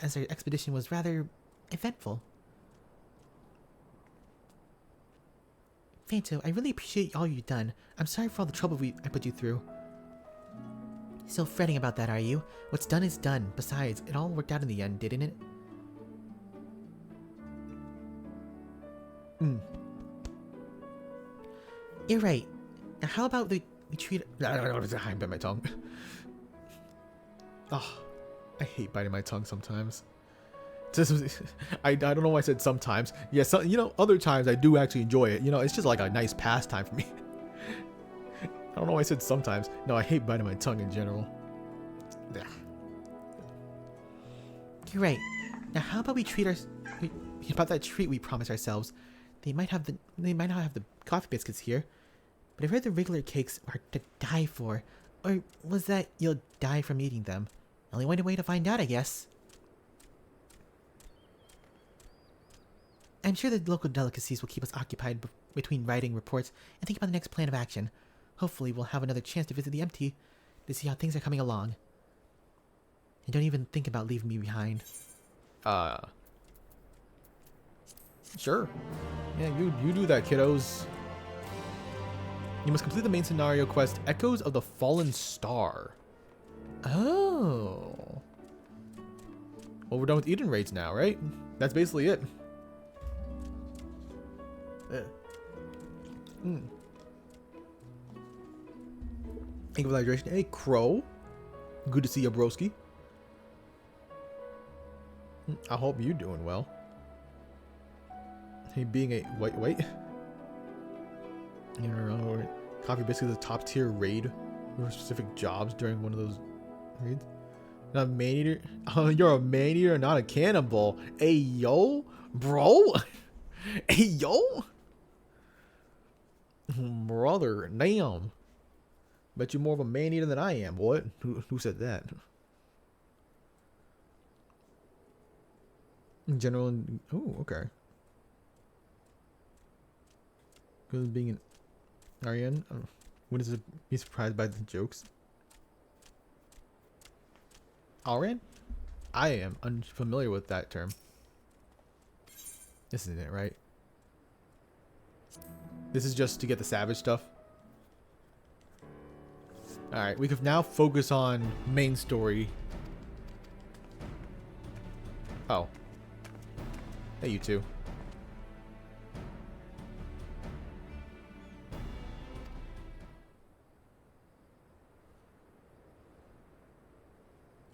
as our expedition was rather eventful. Fanto, I really appreciate all you've done. I'm sorry for all the trouble I put you through. Still fretting about that, are you? What's done is done. Besides, it all worked out in the end, didn't it? You're right. Now how about we treat... I bit my tongue. Oh, I hate biting my tongue sometimes. I don't know why I said sometimes. Yes, yeah, other times I do actually enjoy it. It's just like a nice pastime for me. I don't know why I said sometimes. No, I hate biting my tongue in general. Yeah. You're right. Now how about we treat about that treat we promised ourselves? They might not have the coffee biscuits here, but I've heard the regular cakes are to die for. Or was that you'll die from eating them? Only one way to find out, I guess. I'm sure the local delicacies will keep us occupied between writing reports and thinking about the next plan of action. Hopefully we'll have another chance to visit the empty to see how things are coming along. And don't even think about leaving me behind. Sure. Yeah, you do that, kiddos. You must complete the main scenario quest, Echoes of the Fallen Star. Oh. Well, we're done with Eden raids now, right? That's basically it. Thank you for the hydration. Hey, Crow. Good to see you, broski. I hope you're doing well. Hey, being a... Wait. You know, coffee basically the top tier raid for specific jobs during one of those raids. Not a man eater. Oh, you're a man eater, not a cannibal. Hey, yo, bro. Hey, yo, brother. Damn. Bet you're more of a man eater than I am, boy. Who said that? In general. Oh, okay. Because being an Arian, wouldn't be surprised by the jokes. Arian? I am unfamiliar with that term. This isn't it, right? This is just to get the savage stuff. Alright, we can now focus on main story. Oh. Hey, you two.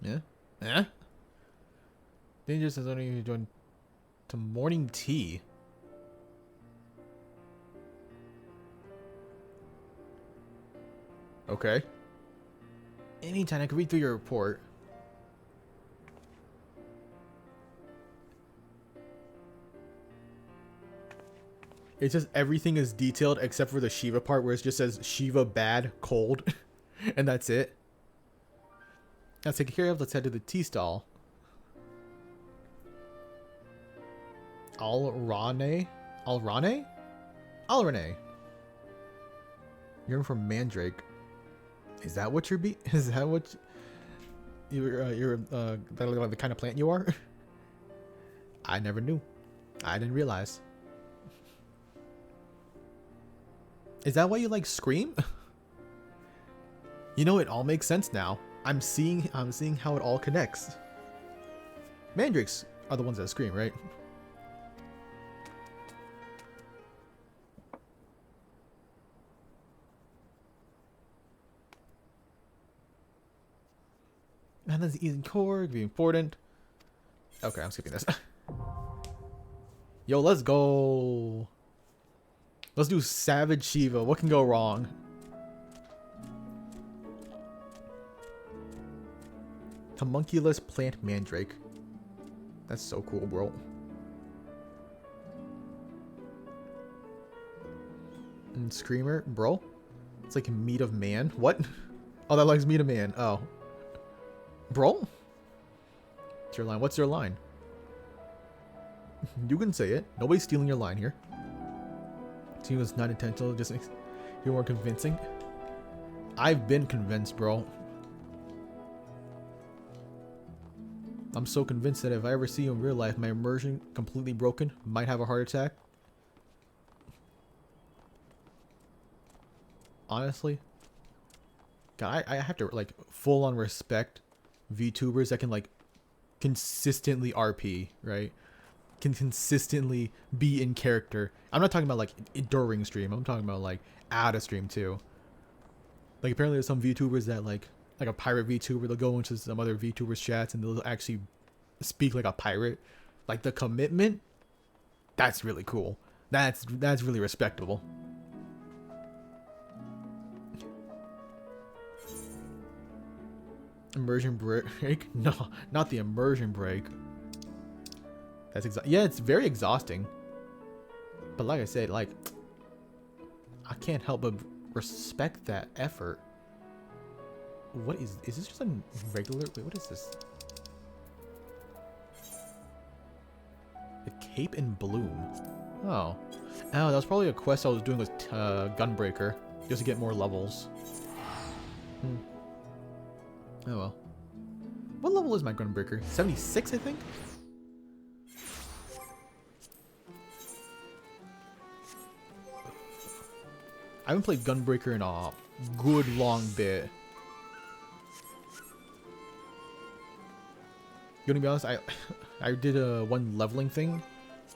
Yeah? Yeah? Dangerous is only joined to morning tea. Okay. Anytime I can read through your report. It's just everything is detailed except for the Shiva part where it just says Shiva bad, cold. And that's it. That's taken care of. Let's head to the tea stall. Alrane? You're in for Mandrake. Is that what you're is that what you're the kind of plant you are? I never knew. I didn't realize. Is that why you like Scream? You know, it all makes sense now. I'm seeing how it all connects. Mandrakes are the ones that scream, right? And then the easy core could be important. Okay, I'm skipping this. Yo, let's go. Let's do Savage Shiva. What can go wrong? Homunculus plant mandrake. That's so cool, bro. And Screamer, bro. It's like meat of man. What? Oh, that likes meat of man. Oh. Bro? It's your line. What's your line? You can say it. Nobody's stealing your line here. It was not intentional, just you're more convincing. I've been convinced, bro. I'm so convinced that if I ever see you in real life, my immersion completely broken, might have a heart attack. Honestly. God, I have to like full on respect VTubers that can like consistently RP, right? Can consistently be in character. I'm not talking about like during stream. I'm talking about like out of stream too. Like apparently there's some VTubers that like a pirate VTuber, they'll go into some other VTubers chats and they'll actually speak like a pirate. Like the commitment, that's really cool. That's really respectable. Immersion break? No, not the immersion break. That's yeah, it's very exhausting. But like I said, like I can't help but respect that effort. What is this just a regular, wait, what is this? The Cape in Bloom. Oh. Oh, that was probably a quest I was doing with Gunbreaker, just to get more levels. Oh well. What level is my Gunbreaker? 76, I think? I haven't played Gunbreaker in a good long bit. You wanna be honest, I did a one leveling thing.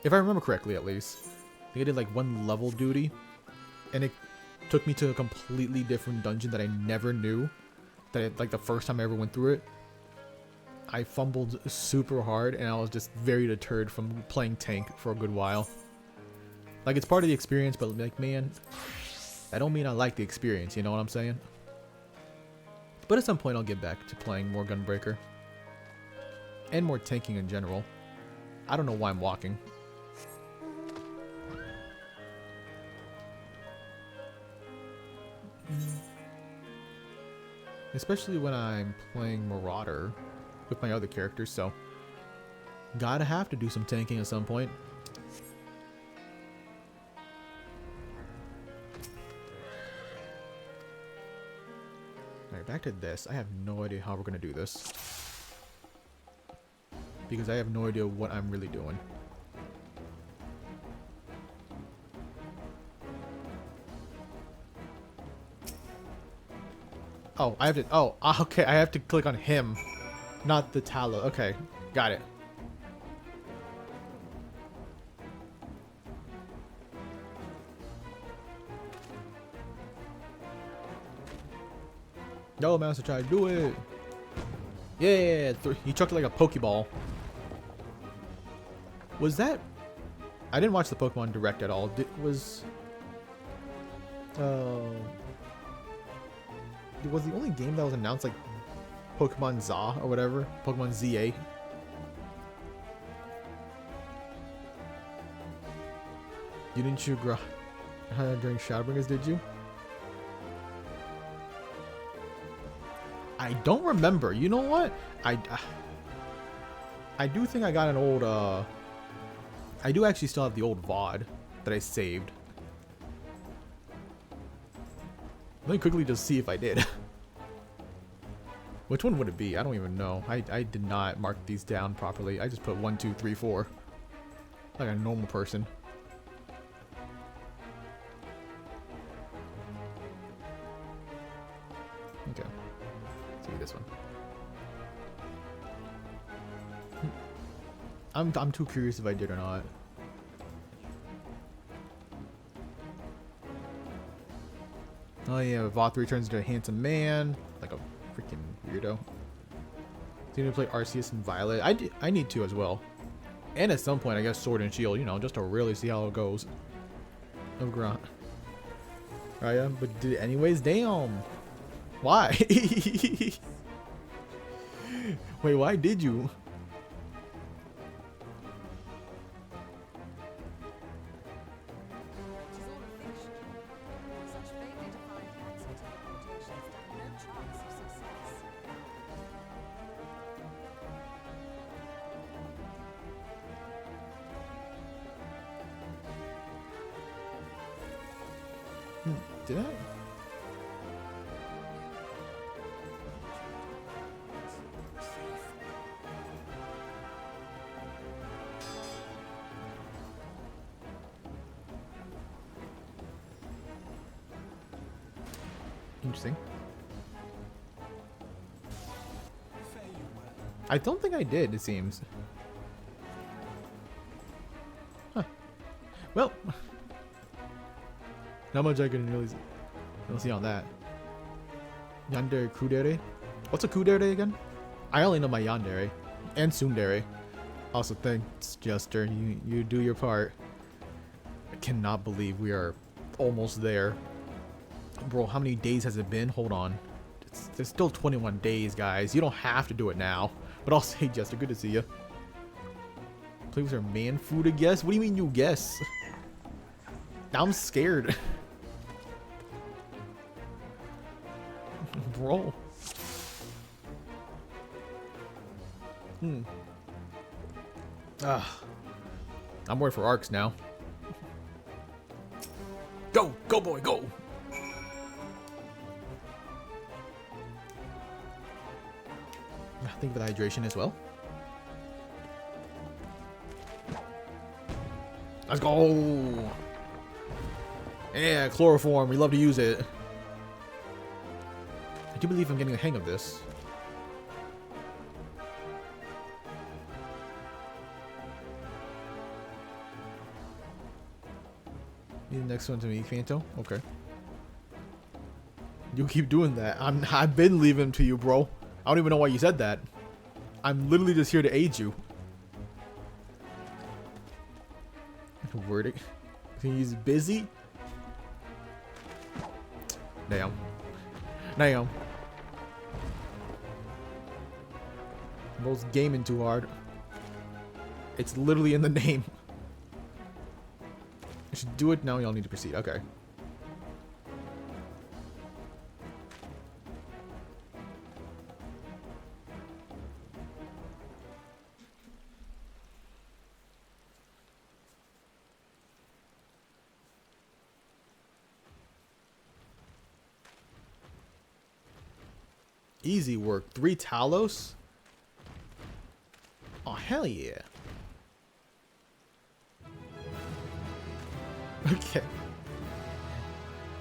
If I remember correctly, at least. I think I did like one level duty. And it took me to a completely different dungeon that I never knew. Like the first time I ever went through it. I fumbled super hard and I was just very deterred from playing tank for a good while. Like, it's part of the experience, but like, man, I don't mean I like the experience, you know what I'm saying? But at some point I'll get back to playing more Gunbreaker. And more tanking in general. I don't know why I'm walking. Especially when I'm playing Marauder with my other characters, so gotta have to do some tanking at some point. Alright, back to this. I have no idea how we're gonna do this. Because I have no idea what I'm really doing. Oh, I have to, oh, okay, I have to click on him, not the tallow. Okay, got it. No, Master Child, do it. Yeah, he chucked it like a Pokeball. Was that? I didn't watch the Pokemon Direct at all. Was the only game that was announced like Pokemon ZA or whatever? Pokemon ZA? You didn't shoot during Shadowbringers, did you? I don't remember. You know what? I do think I got an old I do actually still have the old VOD that I saved. Let me quickly just see if I did. Which one would it be? I don't even know. I did not mark these down properly. I just put 1, 2, 3, 4. Like a normal person. Okay. Let's see this one. I'm too curious if I did or not. Oh yeah, Voth turns into a handsome man, like a freaking weirdo. So you need to play Arceus and Violet. I need to as well. And at some point, I guess Sword and Shield, you know, just to really see how it goes. Oh, Grant. Right, yeah, but anyways, damn. Why? Wait, why did you? Did I? Interesting. I don't think I did, it seems. Huh. Well, not much I can really see on that. Yandere Kudere? What's a Kudere again? I only know my Yandere. And Tsundere. Also, thanks, Jester. You do your part. I cannot believe we are almost there. Bro, how many days has it been? Hold on. There's still 21 days, guys. You don't have to do it now. But I'll say, Jester, good to see you. Play with our man food to guess? What do you mean you guess? Now I'm scared. Bro. I'm worried for arcs now. Go! Go, boy, go! Think of the hydration as well. Let's go! Yeah, chloroform. We love to use it. I do believe I'm getting the hang of this. Need the next one to me, Kanto? Okay. You keep doing that. I've been leaving him to you, bro. I don't even know why you said that. I'm literally just here to aid you. Verdict. He's busy. Damn. Damn. Bro's gaming too hard. It's literally in the name. I should do it now. Y'all need to proceed. Okay. Easy work. 3 Talos? Oh, hell yeah. Okay.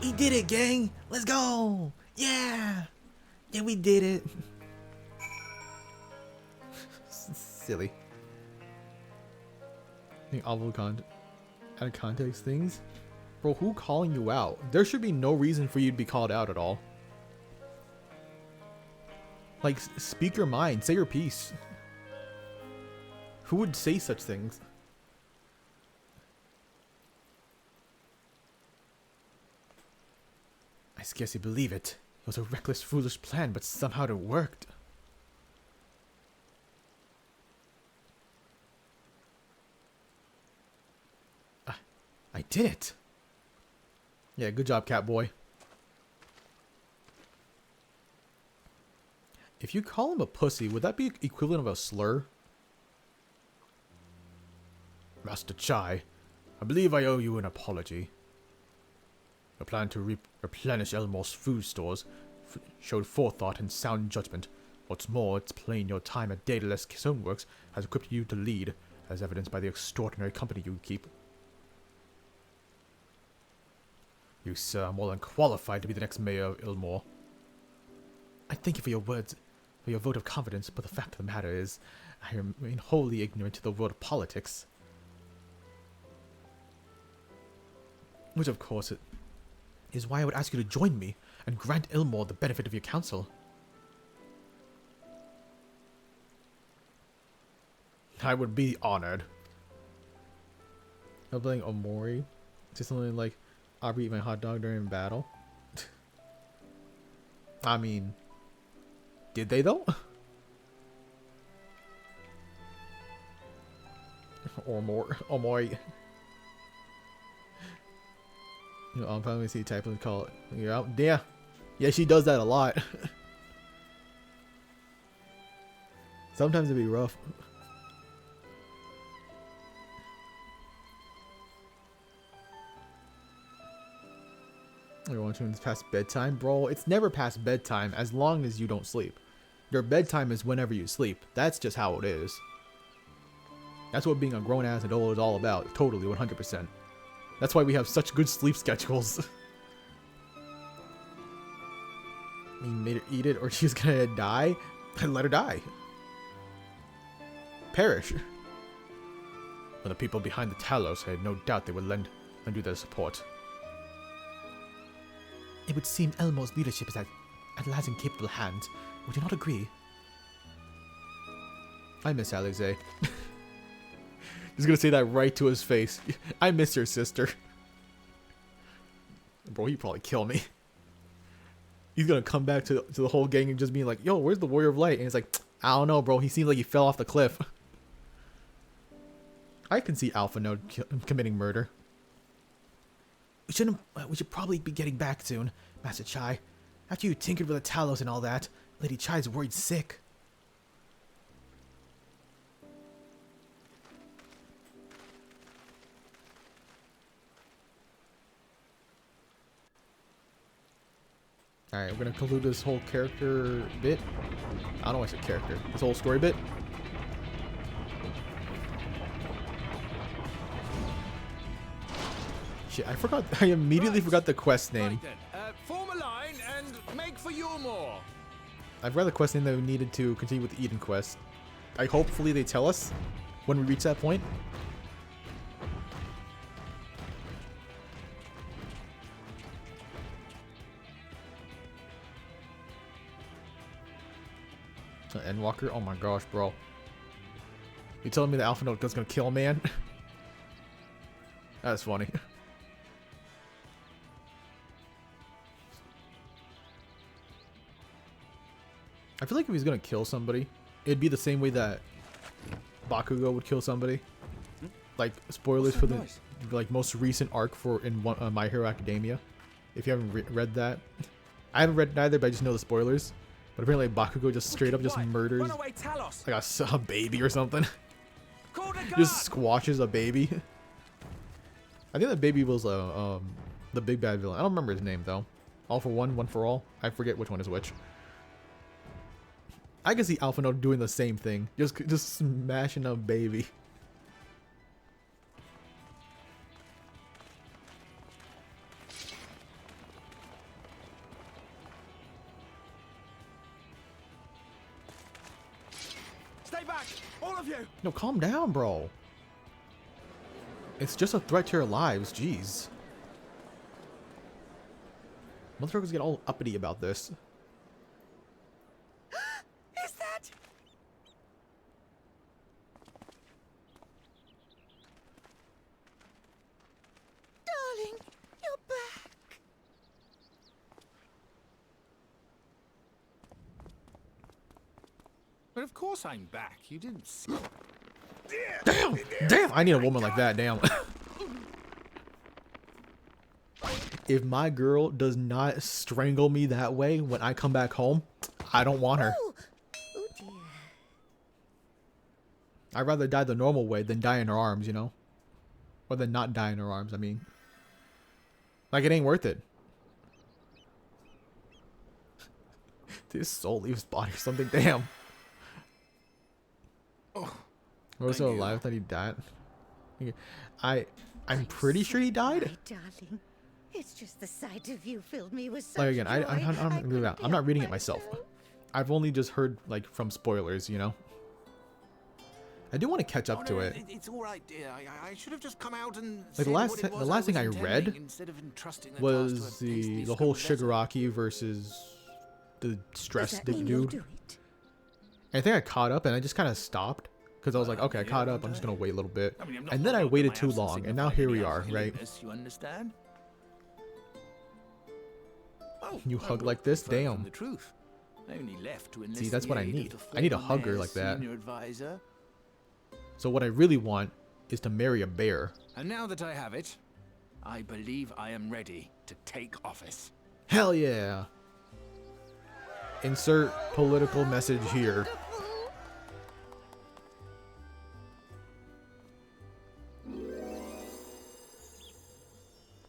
We did it, gang! Let's go! Yeah! Yeah, we did it. Silly. I think out of context things? Bro, who calling you out? There should be no reason for you to be called out at all. Like, speak your mind. Say your piece. Who would say such things? I scarcely believe it. It was a reckless, foolish plan, but somehow it worked. I did it. Yeah, good job, Catboy. If you call him a pussy, would that be equivalent of a slur? Master Chai, I believe I owe you an apology. Your plan to replenish Elmore's food stores showed forethought and sound judgment. What's more, it's plain your time at Daedalus Stoneworks has equipped you to lead, as evidenced by the extraordinary company you keep. You, sir, are more than qualified to be the next mayor of Elmore. I thank you for your words, for your vote of confidence, but the fact of the matter is, I remain wholly ignorant to the world of politics. Which, of course, it is why I would ask you to join me and grant Elmore the benefit of your counsel. I would be honored. I'm playing Omori. Just something like, I'll eat my hot dog during battle. I mean, did they though? Omori. You know, I'll probably see type and call it. You're out. Yeah. Yeah, she does that a lot. Sometimes it'd be rough. You're watching this past bedtime? Bro, it's never past bedtime as long as you don't sleep. Your bedtime is whenever you sleep. That's just how it is. That's what being a grown-ass adult is all about. Totally, 100%. That's why we have such good sleep schedules. You made her eat it or she's gonna die? Let her die. Perish. When the people behind the Talos had no doubt they would lend you their support. It would seem Elmore's leadership is at last in capable hands. Would you not agree? I miss Alize. He's gonna say that right to his face. I miss your sister. Bro, he'd probably kill me. He's gonna come back to the whole gang and just be like, yo, where's the Warrior of Light? And he's like, I don't know, bro. He seems like he fell off the cliff. I can see Alpha Node committing murder. We should probably be getting back soon, Master Chai. After you tinkered with the Talos and all that, Lady Chai's worried sick. Alright, we're gonna conclude this whole character bit. I don't know why I said character. This whole story bit. Shit, I forgot. I immediately forgot the quest name. Right then, form a line and make for Yulmore. I forgot the quest name that we needed to continue with the Eden quest. Hopefully they tell us when we reach that point. Endwalker? Oh my gosh, bro. You telling me the Alpha Note is gonna kill a man? That's funny. I feel like if he's gonna kill somebody, it'd be the same way that Bakugo would kill somebody. Like spoilers for the like most recent arc for My Hero Academia. If you haven't read that, I haven't read neither, but I just know the spoilers. But apparently Bakugo just straight up just murders like a baby or something. Just squashes a baby. I think that baby was the big bad villain. I don't remember his name though. All for one, one for all. I forget which one is which. I can see Alpha Note doing the same thing. Just smashing a baby. Stay back, all of you. No, calm down, bro. It's just a threat to your lives. Jeez. Motherfuckers get all uppity about this. Is that? Darling, you're back. But of course I'm back. You didn't see. Damn! Damn! I need a woman like that. Damn. If my girl does not strangle me that way when I come back home, I don't want her. Oh dear. I'd rather die the normal way than die in her arms, you know? Or than not die in her arms, I mean. Like, it ain't worth it. Did his soul leave his body or something? Damn. Oh, Was still alive? I thought he died. I'm pretty sure he died. My darling, it's just the sight of you filled me with such Like again, joy. I'm not reading it myself. I've only just heard like from spoilers, you know. I do want to catch up to it. It's all right, dear. I should have just come out and Like the last thing I read was the whole Shigaraki versus the stress dude. And I think I caught up and I just kind of stopped because I was like, okay, I caught up. I'm just gonna wait a little bit, and then I waited too long, and now here we are, right? You understand? You hug like this, damn. The truth. Only left to See, that's what I need. I need a hugger like that. Advisor. So what I really want is to marry a bear. And now that I have it, I believe I am ready to take office. Hell yeah! Insert political message here.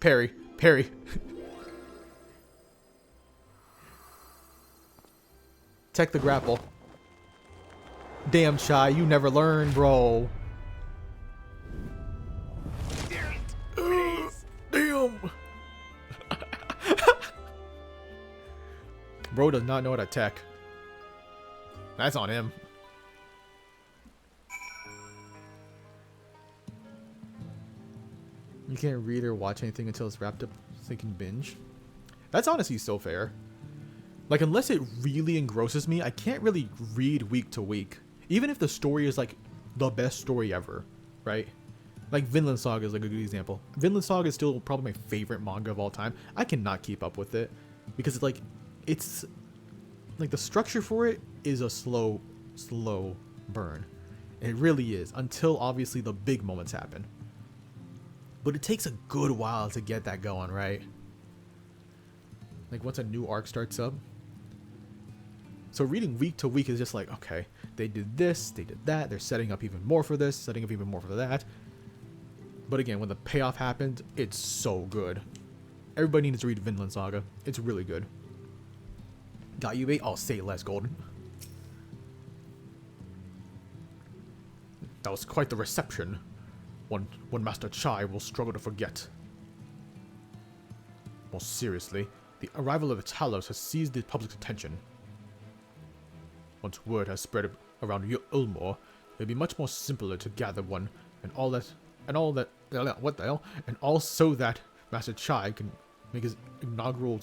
Parry. Tech the grapple. Damn, Shy, you never learn, bro. Damn. Bro does not know how to tech. That's on him. You can't read or watch anything until it's wrapped up so you can binge. That's honestly so fair. Like, unless it really engrosses me, I can't really read week to week. Even if the story is, like, the best story ever, right? Like, Vinland Saga is, like, a good example. Vinland Saga is still probably my favorite manga of all time. I cannot keep up with it. Because, it's... Like, the structure for it is a slow burn. It really is. Until, obviously, the big moments happen. But it takes a good while to get that going, right? Like, once a new arc starts up. So reading week to week is just like, okay, they did this, they did that, they're setting up even more for this, setting up even more for that. But again, when the payoff happens, it's so good. Everybody needs to read Vinland Saga. It's really good. Got you, mate? I'll say less, Golden. That was quite the reception. One Master Chai will struggle to forget. More seriously, the arrival of the Talos has seized the public's attention. Once word has spread around Ulmor, it will be much more simpler to gather one, and all so that Master Chai can make his inaugural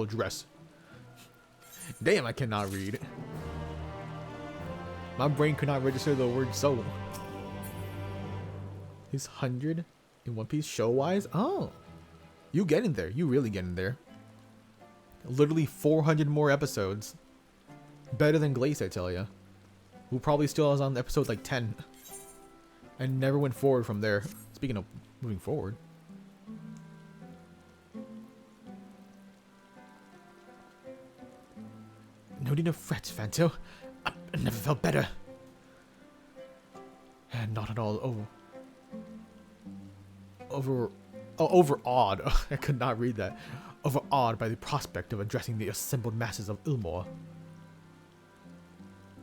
address. Damn, I cannot read. My brain could not register the word soul. He's 100 in One Piece show-wise? Oh. You getting there. You really getting there. Literally 400 more episodes. Better than Glace, I tell ya. Who probably still is on episode like 10. And never went forward from there. Speaking of moving forward. No need to fret, Fanto. I never felt better. And not at all overawed. I could not read that. Overawed by the prospect of addressing the assembled masses of Ulmor.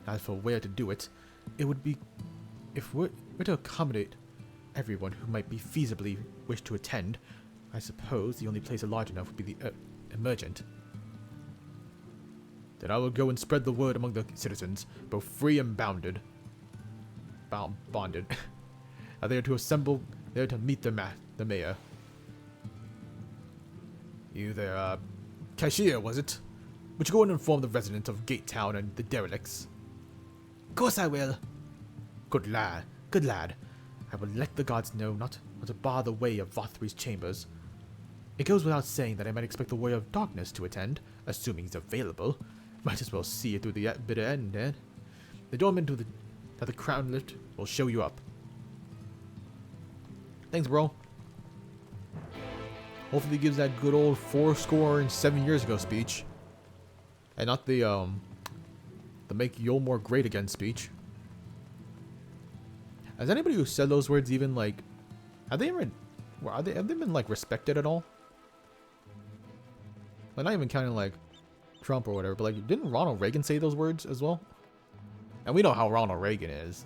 As for where to do it, it would be if we're to accommodate everyone who might be feasibly wish to attend. I suppose the only place large enough would be the emergent. Then I will go and spread the word among the citizens, both free and bonded. They are to assemble, they are to meet the mayor. You there, cashier, was it? Would you go and inform the residents of Gate Town and the derelicts? Of course I will. Good lad, good lad. I will let the gods know not to bar the way of Vothri's chambers. It goes without saying that I might expect the Warrior of Darkness to attend, assuming he's available. Might as well see it through the bitter end, eh? The doorman at the crown lift will show you up. Thanks, bro. Hopefully he gives that good old 7 years ago speech. And not the make Yolmor great again speech. Has anybody who said those words even like have they been like respected at all? Like not even counting like Trump or whatever, but like didn't Ronald Reagan say those words as well? And we know how Ronald Reagan is.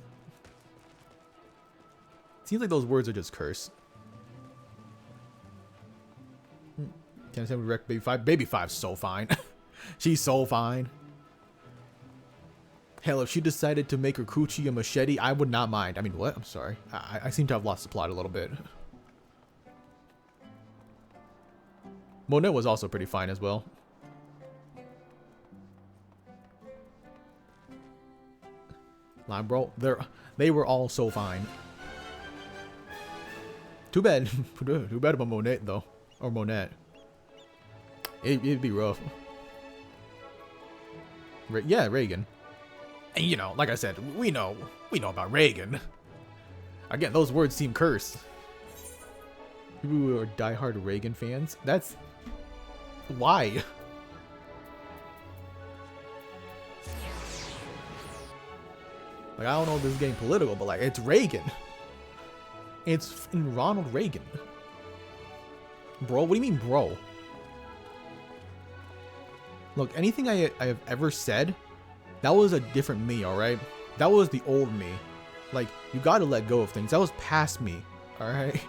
Seems like those words are just curse. Can I say we wreck Baby 5? Baby 5's so fine. She's so fine. Hell, if she decided to make her coochie a machete, I would not mind. I mean, what? I'm sorry. I seem to have lost the plot a little bit. Monet was also pretty fine as well. Line, bro. They were all so fine. Too bad. Too bad about Monet, though. Or Monet. It'd be rough. Yeah, Reagan. And you know, like I said, we know about Reagan. Again, those words seem cursed. People who are diehard Reagan fans, that's why. Like, I don't know if this is getting political, but like, it's Reagan. It's in Ronald Reagan. Bro, what do you mean, bro? Look, anything I have ever said, that was a different me, alright? That was the old me. Like, you gotta let go of things. That was past me, alright?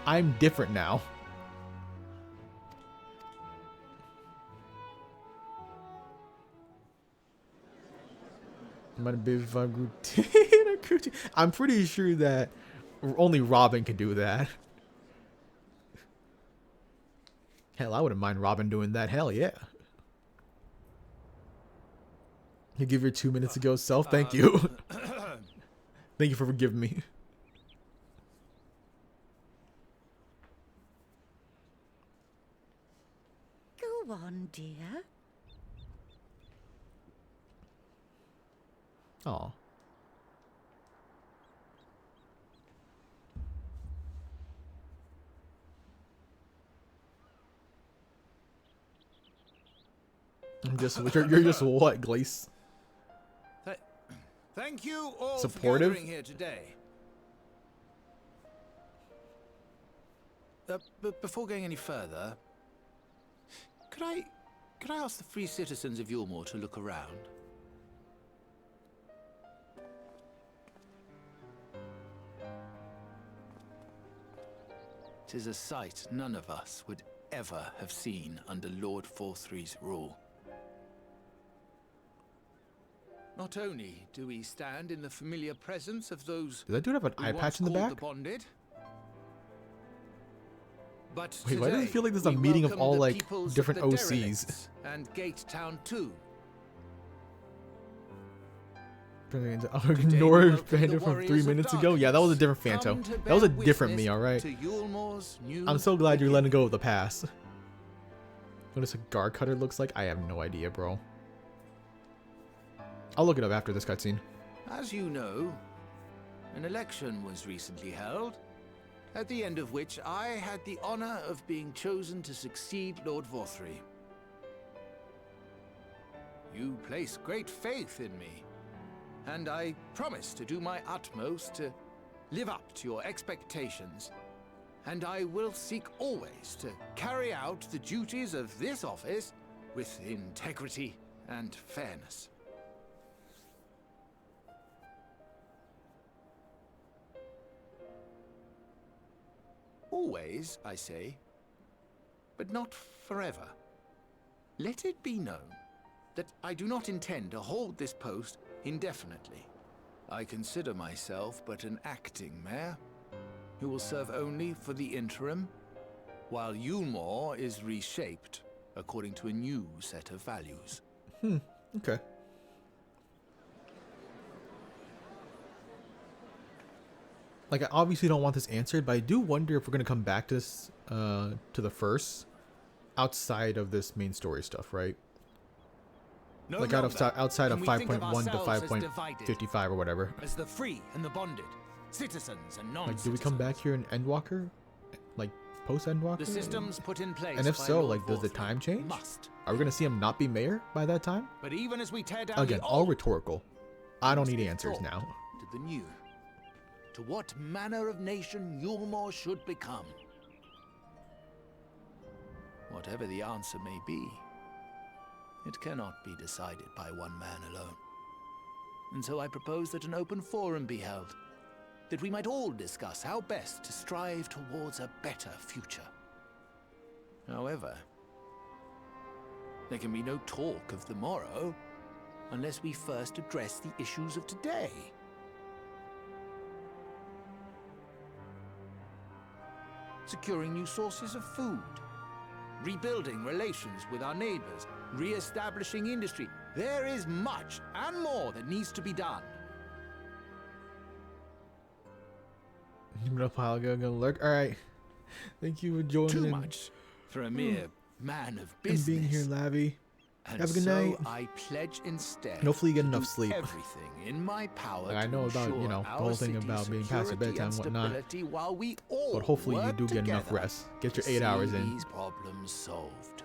I'm different now. Might have been if I grew I'm pretty sure that only Robin can do that. Hell, I wouldn't mind Robin doing that. Hell yeah. You give your 2 minutes ago self. Thank you. Thank you for forgiving me. Go on, dear. Aw. You're just what, Glace? Thank you all Supportive? for gathering here today. But before going any further, could I Could I ask the free citizens of Yulmore to look around? 'Tis a sight none of us would ever have seen under Lord Forthry's rule. Not only do we stand in the familiar presence of those Does that dude have an eye patch in the back? bonded, but Wait, why does it today feel like there's a we meeting of welcome all, the like, peoples of different the OCs? Derelicts and Gate Town too. Ignore Phantom from 3 minutes ago. Yeah, that was a different Phantom. That was a different me, alright? I'm so glad you're letting go of the past. What a cigar cutter looks like? I have no idea, bro. I'll look it up after this cutscene. As you know, an election was recently held, at the end of which I had the honor of being chosen to succeed Lord Forthry. You place great faith in me, and I promise to do my utmost to live up to your expectations, and I will seek always to carry out the duties of this office with integrity and fairness. Always, I say, but not forever. Let it be known that I do not intend to hold this post indefinitely. I consider myself but an acting mayor who will serve only for the interim, while Yulmore is reshaped according to a new set of values. Okay. Like, I obviously don't want this answered, but I do wonder if we're going to come back to this, to the first, outside of this main story stuff, right? No Like, outside of 5.1 to 5.55 or whatever. As the free and the bonded, citizens and non-citizens. Like, do we come back here in Endwalker? Like, post-Endwalker? The systems put in place. And if by so, Lord like, does the Forthry time change? Must. Are we going to see him not be mayor by that time? But even as we tear down Again, the all old, rhetorical. I don't must need give answers thought now. To the new. To what manner of nation Yulmore should become. Whatever the answer may be, it cannot be decided by one man alone. And so I propose that an open forum be held, that we might all discuss how best to strive towards a better future. However, there can be no talk of the morrow unless we first address the issues of today. Securing new sources of food, rebuilding relations with our neighbors, re-establishing industry. There is much and more that needs to be done. Gonna lurk. All right. Thank you for joining. Too much for a mere man of And business. being here, Lavi. And Have a good so night. I pledge instead. And hopefully you get to enough do sleep. Everything in my power. Like, I to know about, ensure you know, the our whole thing city's about being past your security bedtime and whatnot. stability while we all But hopefully you work do get enough together rest. Get your to 8 hours see in. These problems solved.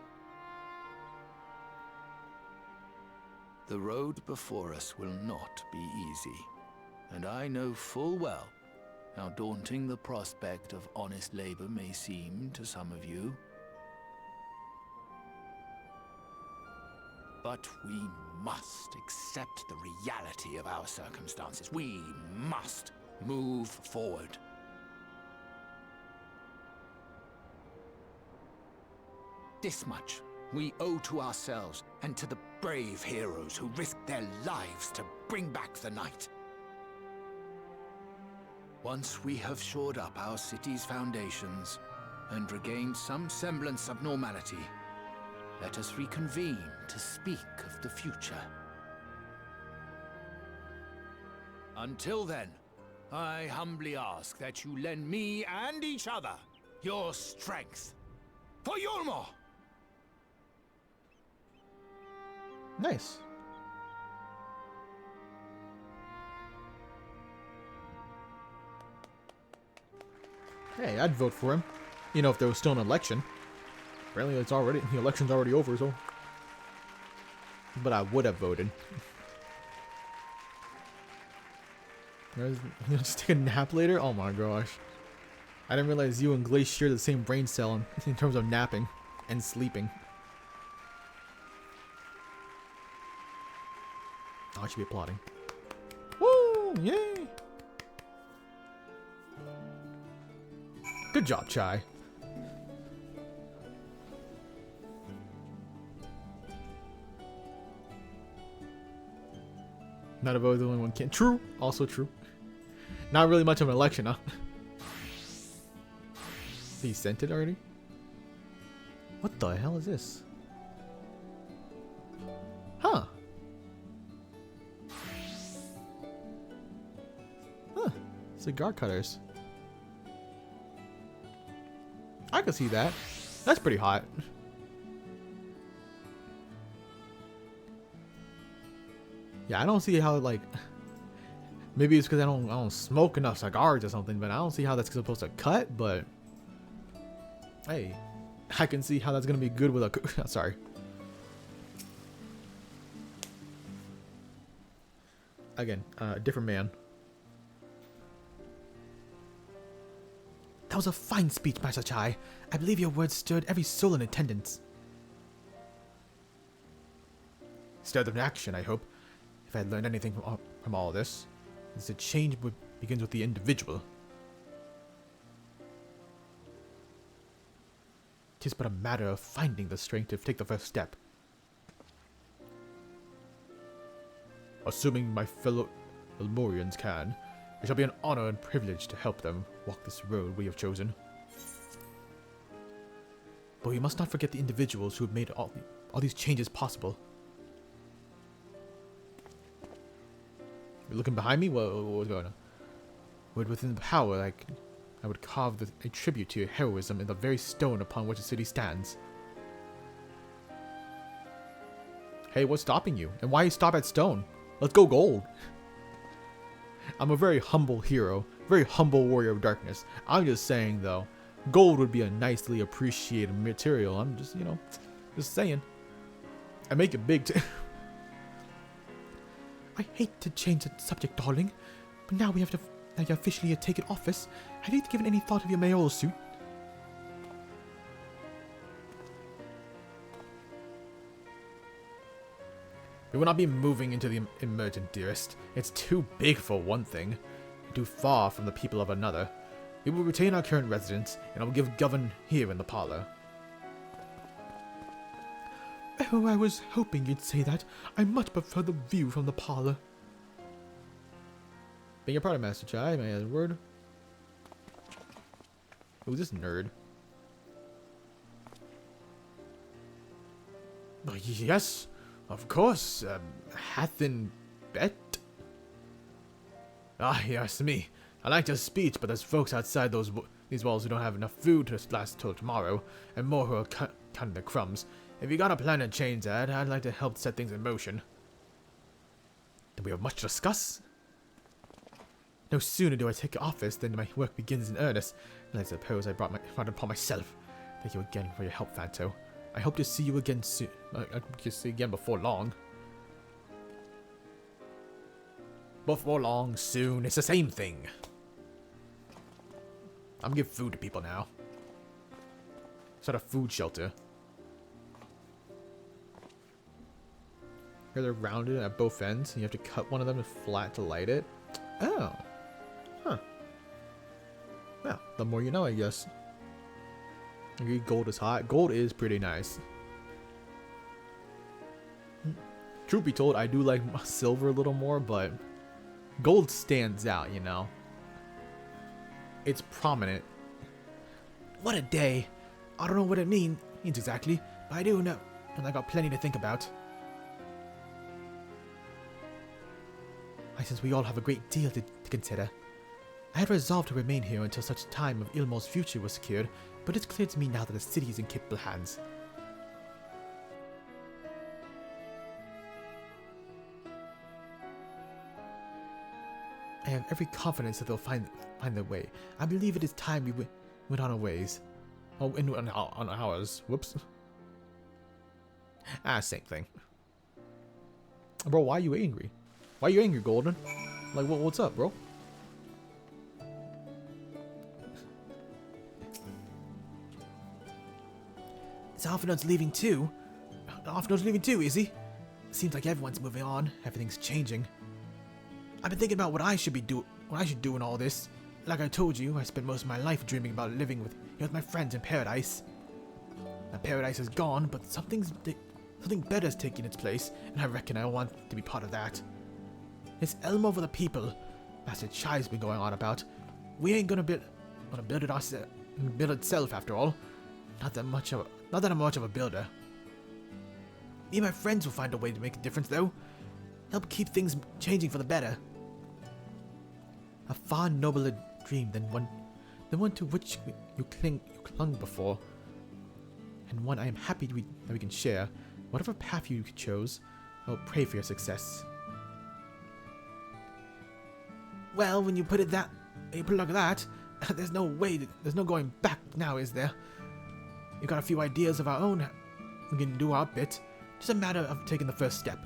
The road before us will not be easy, and I know full well how daunting the prospect of honest labor may seem to some of you. But we must accept the reality of our circumstances. We must move forward. This much we owe to ourselves and to the brave heroes who risked their lives to bring back the night. Once we have shored up our city's foundations and regained some semblance of normality, let us reconvene to speak of the future. Until then, I humbly ask that you lend me and each other your strength for Yulmore! Nice. Hey, I'd vote for him. You know, if there was still an election. Apparently the election's already over, so. But I would have voted. Just take a nap later? Oh my gosh. I didn't realize you and Glaze share the same brain cell in terms of napping and sleeping. I should be applauding. Woo! Yay! Good job, Chai. Not about the only one can. True. Also true. Not really much of an election, huh? He sent it already? What the hell is this? Huh. Huh. Cigar cutters. I can see that. That's pretty hot. Yeah, I don't see how, like, maybe it's because I don't smoke enough cigars or something, but I don't see how that's supposed to cut. But hey, I can see how that's gonna be good with a sorry. Again, different man. That was a fine speech, Master Chai. I believe your words stirred every soul in attendance. Stirred them to action, I hope. If I had learned anything from all this, it's that change begins with the individual. Tis but a matter of finding the strength to take the first step. Assuming my fellow Elmorians can, it shall be an honor and privilege to help them walk this road we have chosen. But we must not forget the individuals who have made all these changes possible. You're looking behind me? What's going on? Were it within the power, I would carve a tribute to your heroism in the very stone upon which the city stands. Hey, what's stopping you? And why you stop at stone? Let's go gold. I'm a very humble hero, very humble warrior of darkness. I'm just saying, though, gold would be a nicely appreciated material. I'm just, you know, just saying. I make it big, too. I hate to change the subject, darling, but now we have to. Now you officially have taken office. Have you given any thought of your mayoral suit? We will not be moving into the emergent, dearest. It's too big for one thing, and too far from the people of another. We will retain our current residence, and I will give govern here in the parlor. Oh, I was hoping you'd say that. I much prefer the view from the parlor. Beg your pardon, Master Chai, may I have a word? Who's this nerd? Oh, yes, of course. Hathin Bet? Ah, yes, me. I liked your speech, but there's folks outside these walls who don't have enough food to last till tomorrow, and more who are counting the crumbs. If you got a plan to change that, I'd like to help set things in motion. Then we have much to discuss. No sooner do I take office than my work begins in earnest, and I suppose I brought it upon myself. Thank you again for your help, Fanto. I hope to see you again soon. I hope to see you again before long. Before long, soon, it's the same thing. I'm giving food to people now. Start a food shelter. Here they're rounded at both ends, and you have to cut one of them flat to light it. Oh. Huh. Well, the more you know, I guess. Agree, gold is hot. Gold is pretty nice. Truth be told, I do like silver a little more, but gold stands out, you know. It's prominent. What a day. I don't know what it means exactly, but I do know, and I got plenty to think about. Since we all have a great deal to consider. I had resolved to remain here until such time of Ilmo's future was secured, but it's clear to me now that the city is in capable hands. I have every confidence that they'll find their way. I believe it is time we went on our ways. Oh, on ours. Whoops. Same thing. Bro, why are you angry? Why are you angry, Golden? Like, what's up, bro? Is Alphinaud's leaving too? Alphinaud's leaving too, is he? Seems like everyone's moving on. Everything's changing. I've been thinking about what I should do in all this. Like I told you, I spent most of my life dreaming about living with my friends in paradise. Now paradise is gone, but something better is taking its place, and I reckon I want to be part of that. It's Elmo for the people. Master Chai's been going on about. We ain't gonna build itself after all. Not that I'm much of a builder. Me and my friends will find a way to make a difference, though. Help keep things changing for the better. A far nobler dream than one to which you clung before, and one I am happy that we can share. Whatever path you chose, I will pray for your success. Well, when you put it like that, there's no going back now, is there? We've got a few ideas of our own. We can do our bit. Just a matter of taking the first step.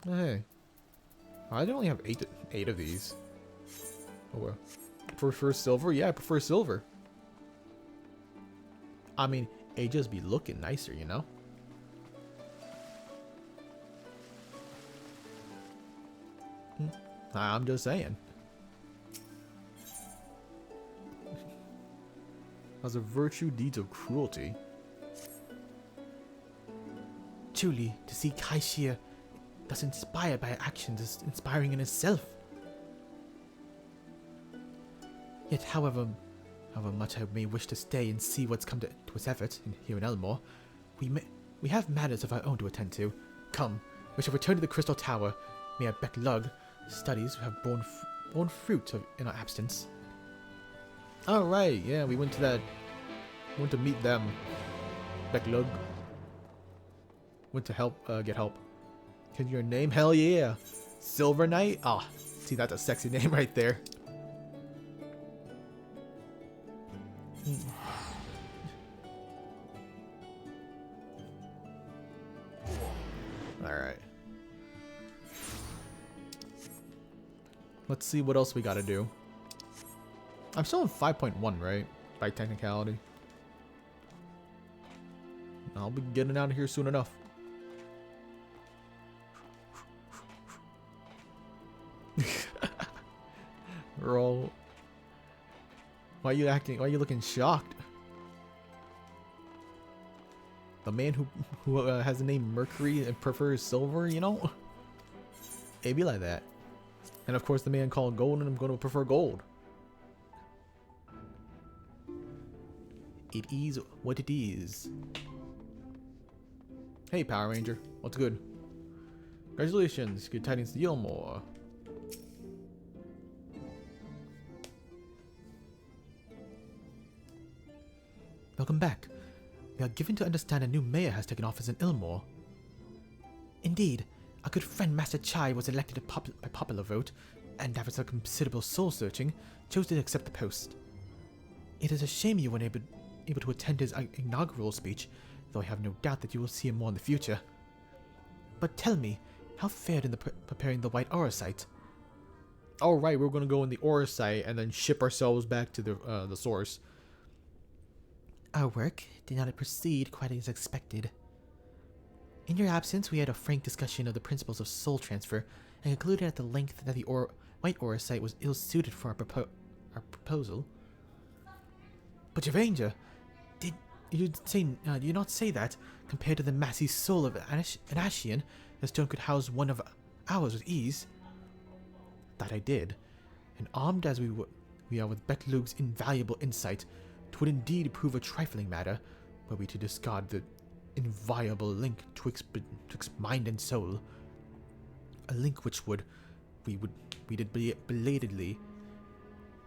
Hey, I only have eight of these. Oh well. Prefer silver? Yeah, I prefer silver. I mean, it just be looking nicer, you know? I'm just saying. As a virtue, deeds of cruelty. Truly, to see Kai Xie thus inspired by actions is inspiring in itself. Yet, however much I may wish to stay and see what's come to its effort here in Elmore, we have matters of our own to attend to. Come, we shall return to the Crystal Tower. May our Backlug studies have borne fruit in our absence. Alright, yeah, we went to meet them. Backlug. Went to get help. Can your name? Hell yeah! Silver Knight? Ah, see, that's a sexy name right there. Alright. Let's see what else we gotta do. I'm still in 5.1, right? By technicality. I'll be getting out of here soon enough. Roll. Why are you looking shocked? The man who has the name Mercury and prefers silver, you know? It'd be like that. And of course the man called gold, and I'm going to prefer gold. It is what it is. Hey Power Ranger, what's good? Congratulations, good tidings to Yilmore. Welcome back. We are given to understand a new mayor has taken office in Ilmore. Indeed, our good friend Master Chai was elected by popular vote, and after some considerable soul-searching, chose to accept the post. It is a shame you weren't able to attend his inaugural speech, though I have no doubt that you will see him more in the future. But tell me, how fared in preparing the White Aura site? Oh right, we're gonna go in the Aura site and then ship ourselves back to the source. Our work did not proceed quite as expected. In your absence, we had a frank discussion of the principles of soul transfer and concluded at the length that the White Aura site was ill-suited for our proposal. But Ranger, did you not say that, compared to the massy soul of an Ashian, the stone could house one of ours with ease? That I did, and armed as we are with Backlug's invaluable insight, 'twould indeed prove a trifling matter, were we to discard the inviolable link twixt mind and soul. A link which we did belatedly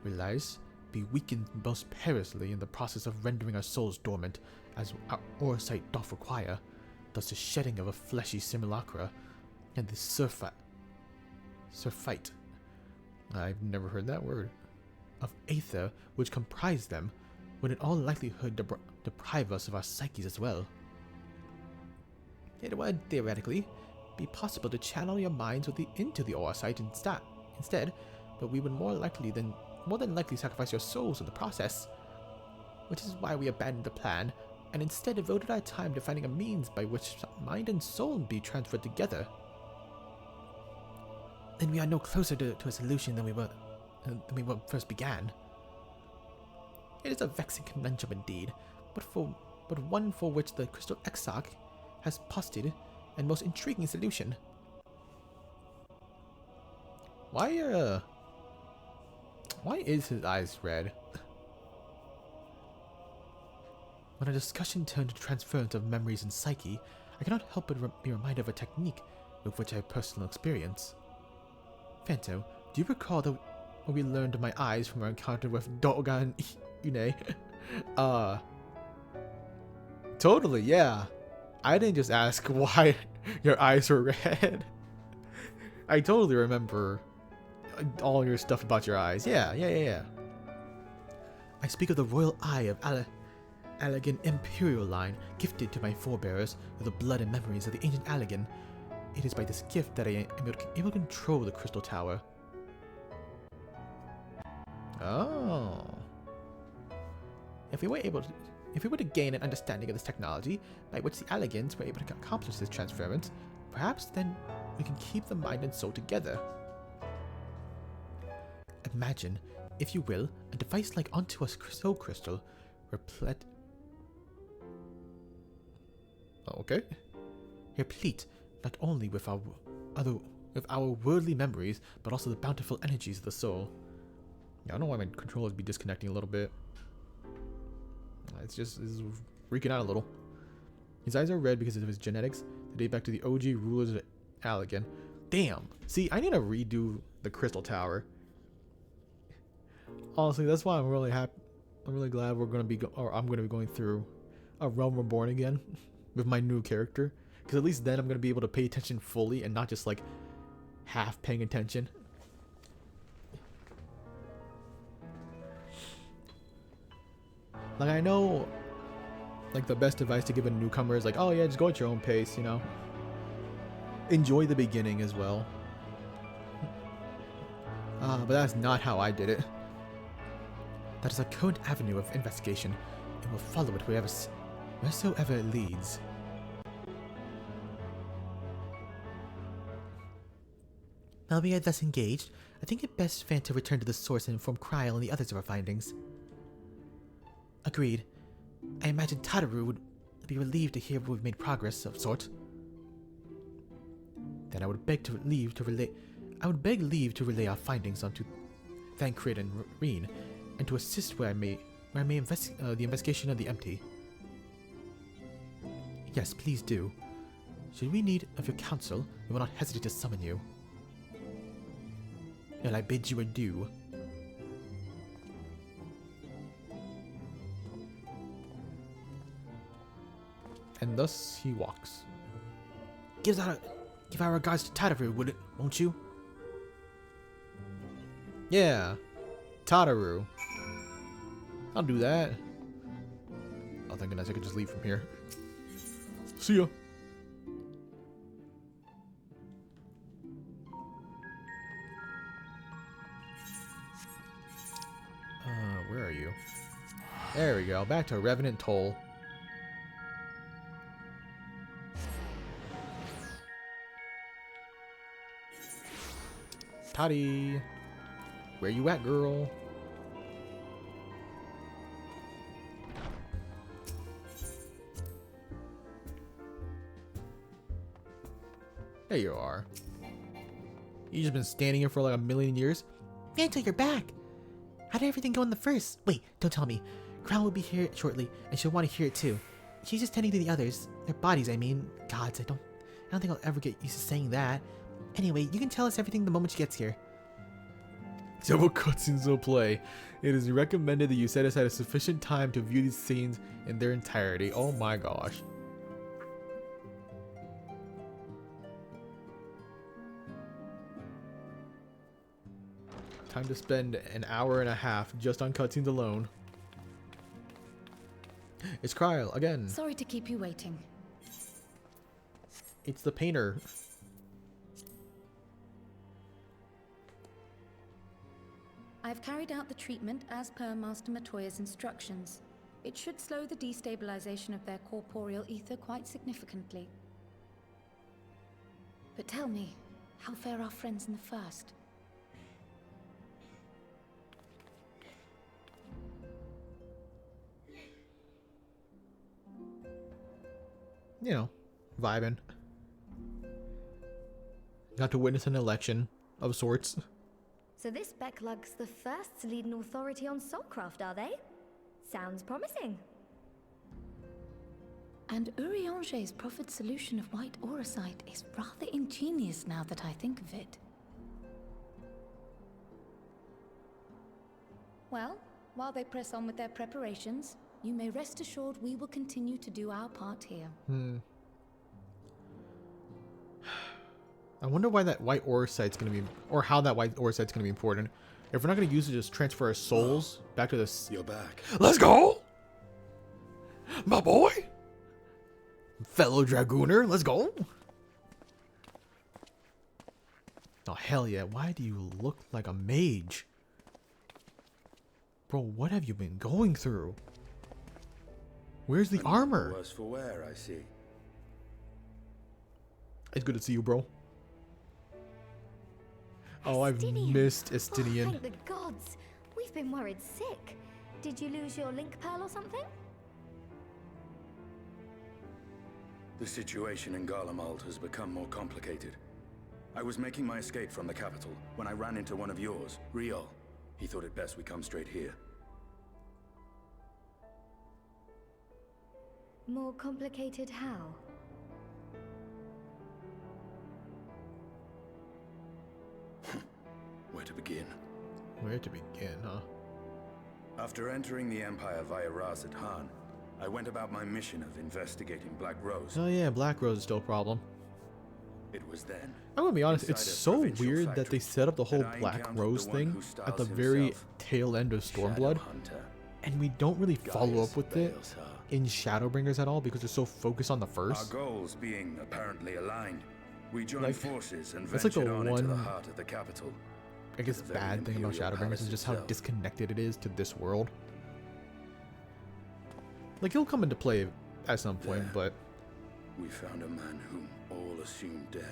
realize be weakened most perilously in the process of rendering our souls dormant, as our Aurasight doth require, thus the shedding of a fleshy simulacra, and the surfeit, I've never heard that word, of aether which comprise them, would in all likelihood deprive us of our psyches as well. It would, theoretically, be possible to channel your minds into the Aurasight instead, but we would more than likely sacrifice your souls in the process. which is why we abandoned the plan, and instead devoted our time to finding a means by which mind and soul be transferred together. Then we are no closer to a solution than we were first began. It is a vexing conundrum indeed, but one for which the Crystal Exarch has posited a most intriguing solution. Why is his eyes red? When a discussion turned to transference of memories and psyche, I cannot help but be reminded of a technique with which I have personal experience. Fanto, do you recall that when we learned my eyes from our encounter with Doga and Une? Totally, yeah. I didn't just ask why your eyes were red. I totally remember all your stuff about your eyes. Yeah. I speak of the royal eye of Allegan Imperial line, gifted to my forebears with the blood and memories of the ancient Allegan. It is by this gift that I am able to control the Crystal Tower. Oh. If we were to gain an understanding of this technology, by which the Allegans were able to accomplish this transference, perhaps then we can keep the mind and soul together. Imagine, if you will, a device like onto a soul crystal, replete not only with our worldly memories, but also the bountiful energies of the soul. Yeah, I don't know why my controllers be disconnecting a little bit. It's freaking out a little. His eyes are red because of his genetics. They date back to the OG rulers of Allegan. Damn. See, I need to redo the Crystal Tower. Honestly, that's why I'm really happy. I'm really glad I'm gonna be going through a Realm Reborn again with my new character, because at least then I'm gonna be able to pay attention fully and not just like half paying attention. Like, I know, like, the best advice to give a newcomer is like, oh yeah, just go at your own pace, you know. Enjoy the beginning as well. But that's not how I did it. That is a current avenue of investigation, and we'll follow it wheresoever it leads. While we are thus engaged, I think it best fan to return to the source and inform Kryl and the others of our findings. Agreed. I imagine Tataru would be relieved to hear we've made progress of sort. Then I would beg leave to relay our findings onto Thancred and Reen, and to assist where I may the investigation of the empty. Yes, please do. Should we need of your counsel, we will not hesitate to summon you. And I bid you adieu. And thus he walks. Give our regards to Tataru, won't you? Yeah, Tataru. I'll do that. Oh, thank goodness I could just leave from here. See ya. Where are you? There we go. Back to Revenant Toll. Toddy, where you at, girl? There you are. You just been standing here for like a million years? Fanto, you're back! How did everything go in the first? Wait, don't tell me. Crown will be here shortly, and she'll want to hear it too. She's just tending to the others. Their bodies, I mean. Gods, I don't think I'll ever get used to saying that. Anyway, you can tell us everything the moment she gets here. Several cutscenes will play. It is recommended that you set aside a sufficient time to view these scenes in their entirety. Oh my gosh. Time to spend an hour and a half just on cutscenes alone. It's Kryl again. Sorry to keep you waiting. It's the painter. I've carried out the treatment as per Master Matoya's instructions. It should slow the destabilization of their corporeal ether quite significantly. But tell me, how fare our friends in the first? You know, vibing. Got to witness an election of sorts. So this Becklug's the first to lead an authority on soulcraft, are they? Sounds promising. And Urianger's proffered solution of white auracite is rather ingenious now that I think of it. Well, while they press on with their preparations, you may rest assured we will continue to do our part here. I wonder why that white auracite's gonna be, or how that white auracite's gonna be important. If we're not gonna use it to just transfer our souls back to this. You're back. Let's go! My boy! Fellow Dragooner, let's go! Oh, hell yeah. Why do you look like a mage? Bro, what have you been going through? Where's the armor? Worse for wear, I see. It's good to see you, bro. Oh, I've Estinian. missed Oh, Estinian. thank the gods. We've been worried sick. Did you lose your link pearl or something? The situation in Garlemald has become more complicated. I was making my escape from the capital when I ran into one of yours, Riol. He thought it best we come straight here. More complicated how? Where to begin? Where to begin, huh? After entering the Empire via Razat Han, I went about my mission of investigating Black Rose. Oh yeah, Black Rose is still a problem. It was then. I'm gonna be honest, inside it's a so provincial weird that factory they set up the whole that I Black encountered Rose the one thing who at the styles very himself tail end of Stormblood, Shadowhunter. and we don't really follow Gaius up with it Balthazar. in Shadowbringers at all because they're so focused on the Our first. goals being apparently aligned, we joined Like, forces and that's like the ventured on into the one- heart of the capital. I guess the very bad thing about Imperial Shadowbringers Palace is just how itself. disconnected it is to this world. Like, he'll come into play at some point, There. but We found a man whom all assumed dead.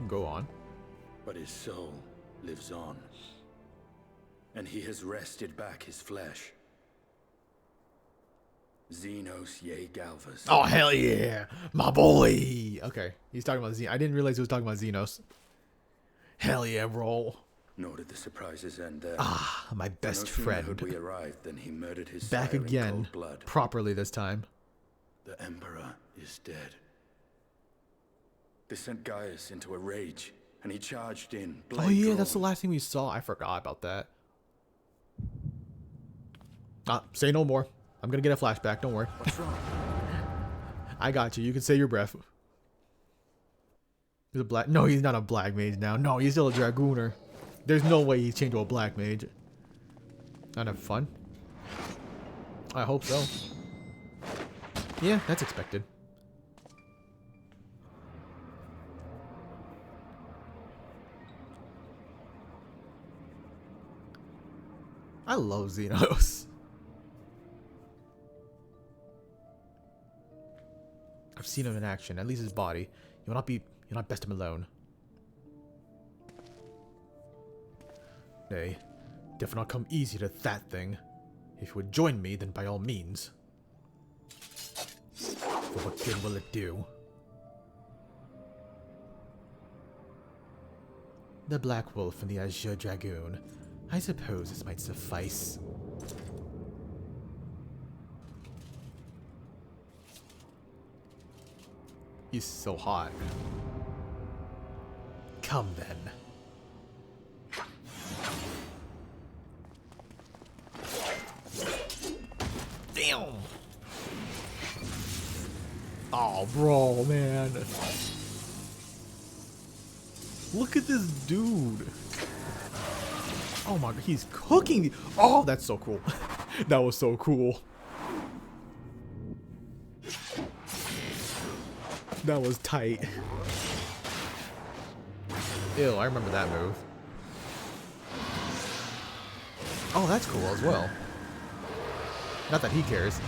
go on. But his soul lives on. And he has wrested back his flesh. Xenos Ye Galvas. Oh, hell yeah! My boy! Okay, he's talking about Xenos. I didn't realize he was talking about Xenos. Hell yeah, bro. Nor did the surprises end there. Ah, my No best sooner had friend. we arrived than he murdered his Back sire in again. cold blood. Properly this time. The Emperor is dead. They sent Gaius into a rage, and he charged in. Oh blade yeah, that's the drawn. last thing we saw. I forgot about that. Ah, say no more. I'm gonna get a flashback, don't worry. What's wrong? I got you. You can say your breath. He's a black. No, he's not a black mage now. No, he's still a Dragooner. There's no way he's changed to a black mage. Not have fun. I hope so. Yeah, that's expected. I love Xenos. I've seen him in action, at least his body. You'll not best him alone. Nay, definitely not come easy to that thing. If you would join me, then by all means. For what good will it do? The Black Wolf and the Azure Dragoon. I suppose this might suffice. He's so hot. Come then. Damn! Oh, bro, man. Look at this dude. Oh my god, he's cooking. Oh, that's so cool. That was so cool. That was tight. Ew, I remember that move. Oh, that's cool as well. Not that he cares.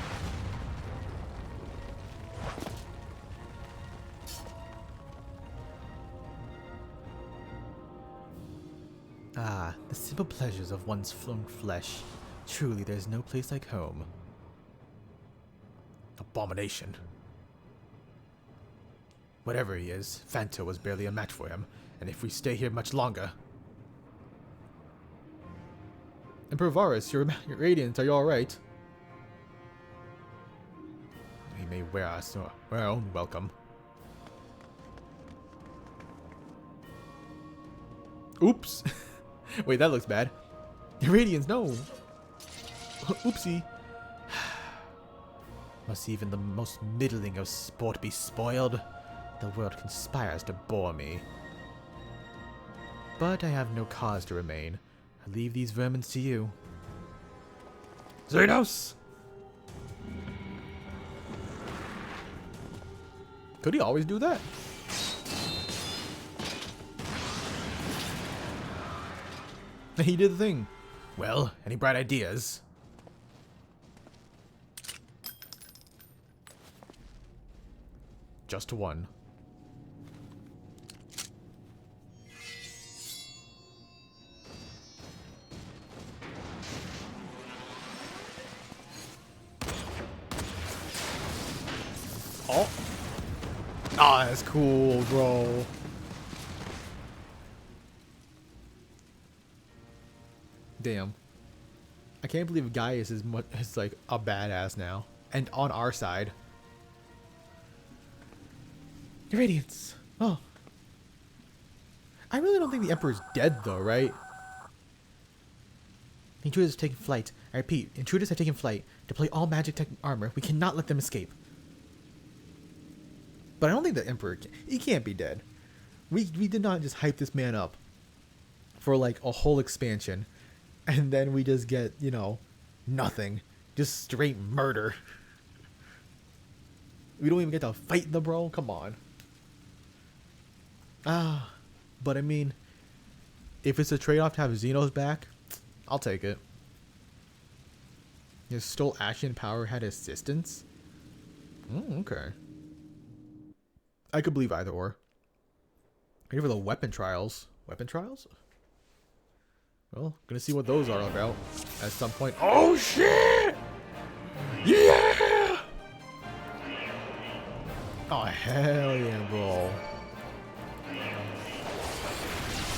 Ah, the simple pleasures of one's own flesh. Truly, there's no place like home. Abomination. Whatever he is, Phanto was barely a match for him, and if we stay here much longer... Emperor Varus, your Radiant, are you alright? We may wear our own welcome. Oops! Wait, that looks bad. Radiance, no! Oopsie! Must even the most middling of sport be spoiled? The world conspires to bore me. But I have no cause to remain. I leave these vermin to you. Xenos! Could he always do that? He did the thing. Well, any bright ideas? Just one. Oh. Ah, that's cool, bro. Damn. I can't believe Gaius is like a badass now. And on our side. Radiance. Oh. I really don't think the Emperor's dead though, right? Intruders have taken flight. I repeat, intruders have taken flight. Deploy all magic tech armor. We cannot let them escape. But I don't think the Emperor he can't be dead. We did not just hype this man up for like a whole expansion. And then we just get, you know, nothing. Just straight murder. We don't even get to fight the bro. Come on. Ah, but I mean, if it's a trade-off to have Xenos back, I'll take it. His stole action power had assistance? Oh, okay. I could believe either or. Ready for the weapon trials. Weapon trials? Well, gonna see what those are about at some point. Oh shit! Yeah! Oh hell yeah, bro.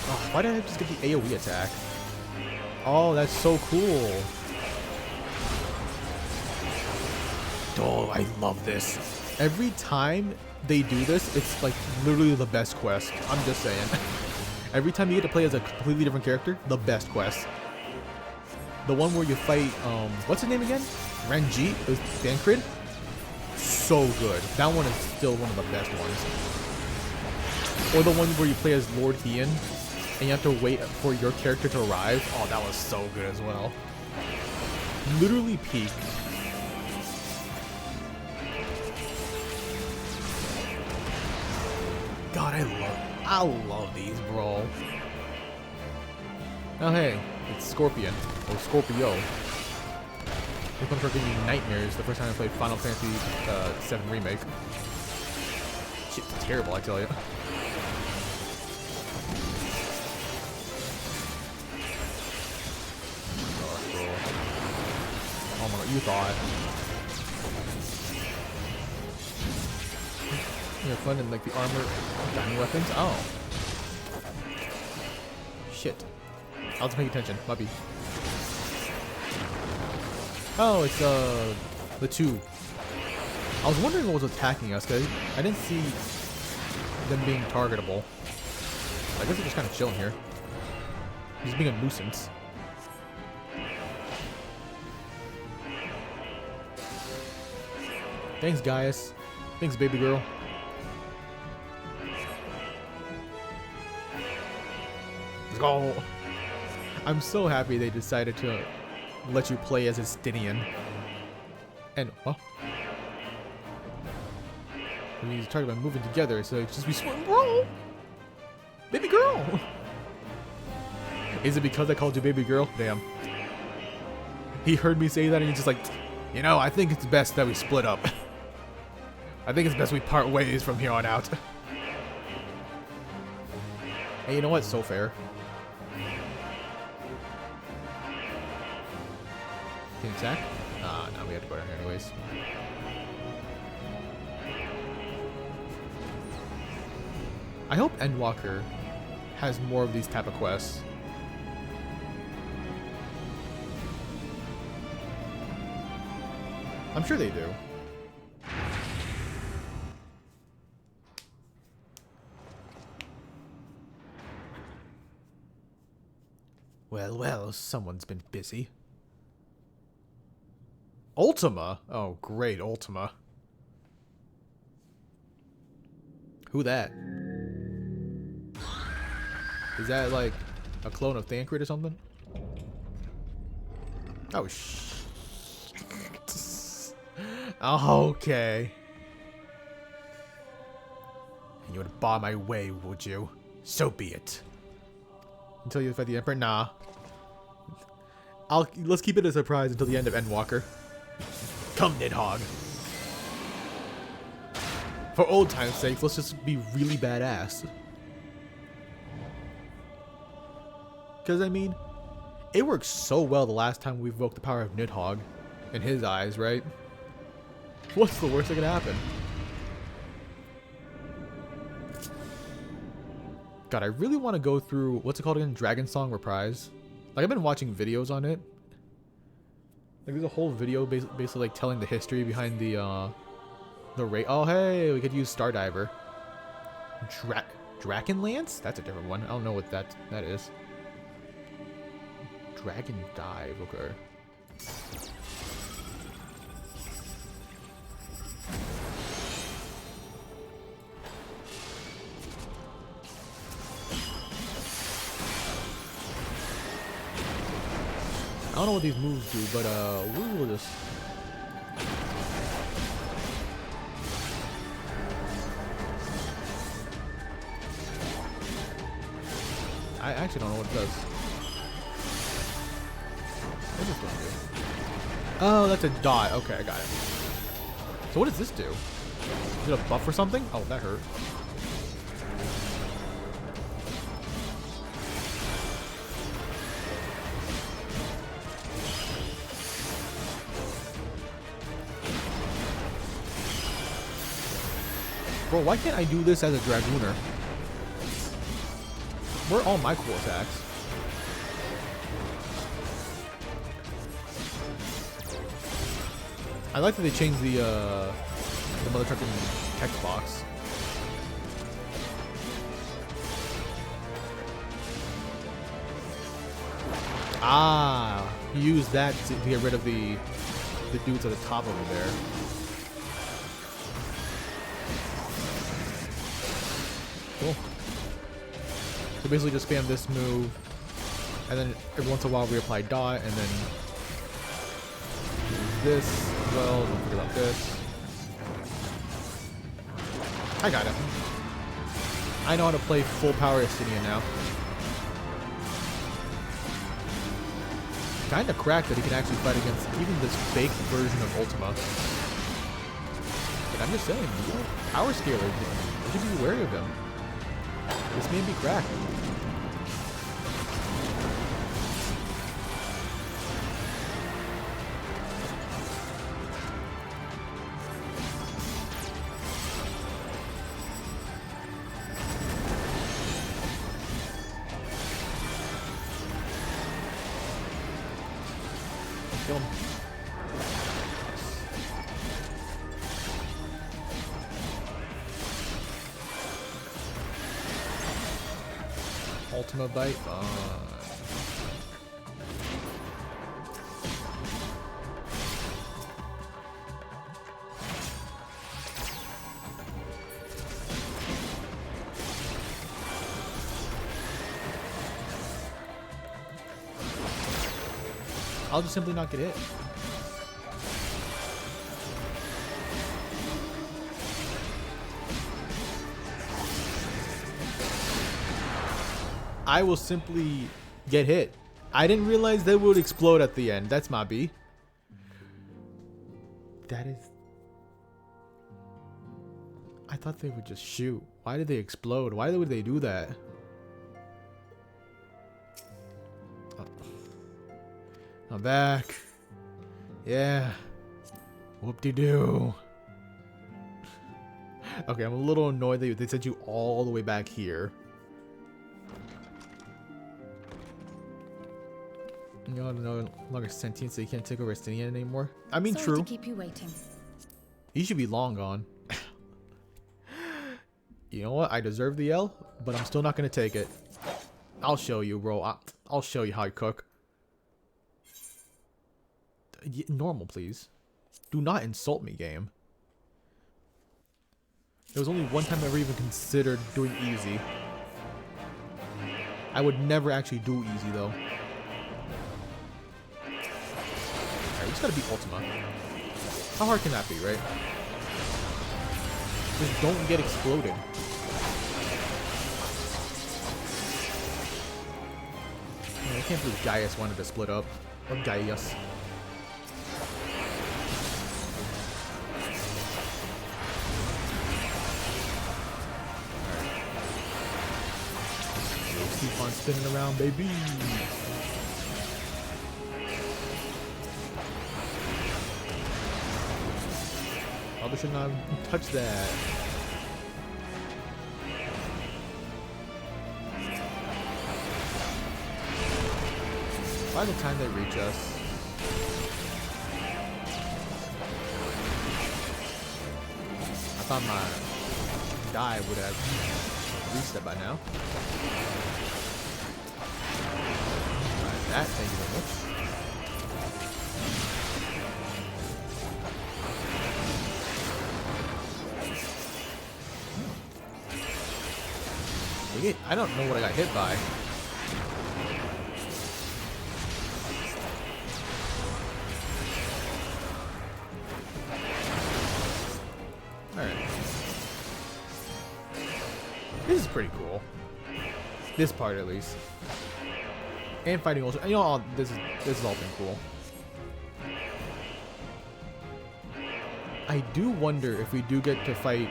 Oh, why did I just get the AoE attack? Oh, that's so cool. Oh, I love this. Every time they do this, it's like literally the best quest. I'm just saying. Every time you get to play as a completely different character, the best quest. The one where you fight, what's his name again? Ranjit with Dankrid? So good. That one is still one of the best ones. Or the one where you play as Lord Hien, and you have to wait for your character to arrive. Oh, that was so good as well. Literally peak. God, I love these, bro. Oh, hey, it's Scorpion, or Scorpio. This one started giving me nightmares the first time I played Final Fantasy VII Remake. Shit's terrible, I tell you. Oh, cool. Oh my god, you thought. You have fun in like the armor diamond weapons? Oh. Shit. I'll have to pay attention. Mubby. Oh, it's the two. I was wondering what was attacking us, because I didn't see them being targetable. I guess they're just kind of chilling here. He's being a nuisance. Thanks, Gaius. Thanks, baby girl. Let's go. I'm so happy they decided to let you play as a Stinian. And, well, he's talking about moving together, so it's just be swim, bro. Baby girl. Is it because I called you baby girl? Damn. He heard me say that and he's just like, you know, I think it's best that we split up. I think it's best we part ways from here on out. Hey, you know what? So fair. Can you attack? No, we have to go down here anyways. I hope Endwalker has more of these type of quests. I'm sure they do. Well, well, someone's been busy. Ultima? Oh, great, Ultima. Who that? Is that like a clone of Thancred or something? Oh, okay. You would bar my way, would you? So be it. Until you fight the Emperor? Nah. Let's keep it a surprise until the end of Endwalker. Come, Nidhogg. For old time's sake, let's just be really badass. Because, I mean, it worked so well the last time we evoked the power of Nidhogg. In his eyes, right? What's the worst that could happen? God, I really want to go through, what's it called again? Dragon Song Reprise. Like, I've been watching videos on it. Like, there's a whole video basically like telling the history behind the raid. Oh, hey, we could use Stardiver. Drakenlance? That's a different one. I don't know what that is. Dragon Dive, okay. I don't know what these moves do, but we will just... I actually don't know what it does. What does this do? Oh, that's a dot. Okay, I got it. So what does this do? Is it a buff or something? Oh, that hurt. Bro, why can't I do this as a Dragooner? Where are all my cool attacks? I like that they changed the mother trucking text box. Ah, you use that to get rid of the dudes at the top over there. Cool. So basically just spam this move, and then every once in a while reapply dot, and then use this as well. Don't forget about this. I got it. I know how to play full power Astinia now. Kinda cracked that he can actually fight against even this fake version of Ultima. But I'm just saying, you know, power scaler, you should be wary of him. This may be cracked. Kill him. Ultima Bite. I'll just simply not get hit. I will simply get hit. I didn't realize they would explode at the end. That's my B. That is... I thought they would just shoot. Why did they explode? Why would they do that? Oh. I'm back. Yeah. Whoop-de-doo. Okay, I'm a little annoyed that they sent you all the way back here. You're no longer sentient, so you can't take over Estinian anymore. I mean, Sorry true. to keep you waiting. He should be long gone. You know what? I deserve the L, but I'm still not gonna take it. I'll show you, bro. I'll show you how I cook. Normal, please. Do not insult me, game. There was only one time I ever even considered doing easy. I would never actually do easy, though. Alright, we just gotta beat Ultima. How hard can that be, right? Just don't get exploded. Man, I can't believe Gaius wanted to split up. Or Gaius. Keep on spinning around, baby. Probably should not touch that. By the time they reach us, I thought my die would have reached it by now. That, thank you very much. I don't know what I got hit by. Alright. This is pretty cool. This part at least. And fighting also, you know, this is all been cool. I do wonder if we do get to fight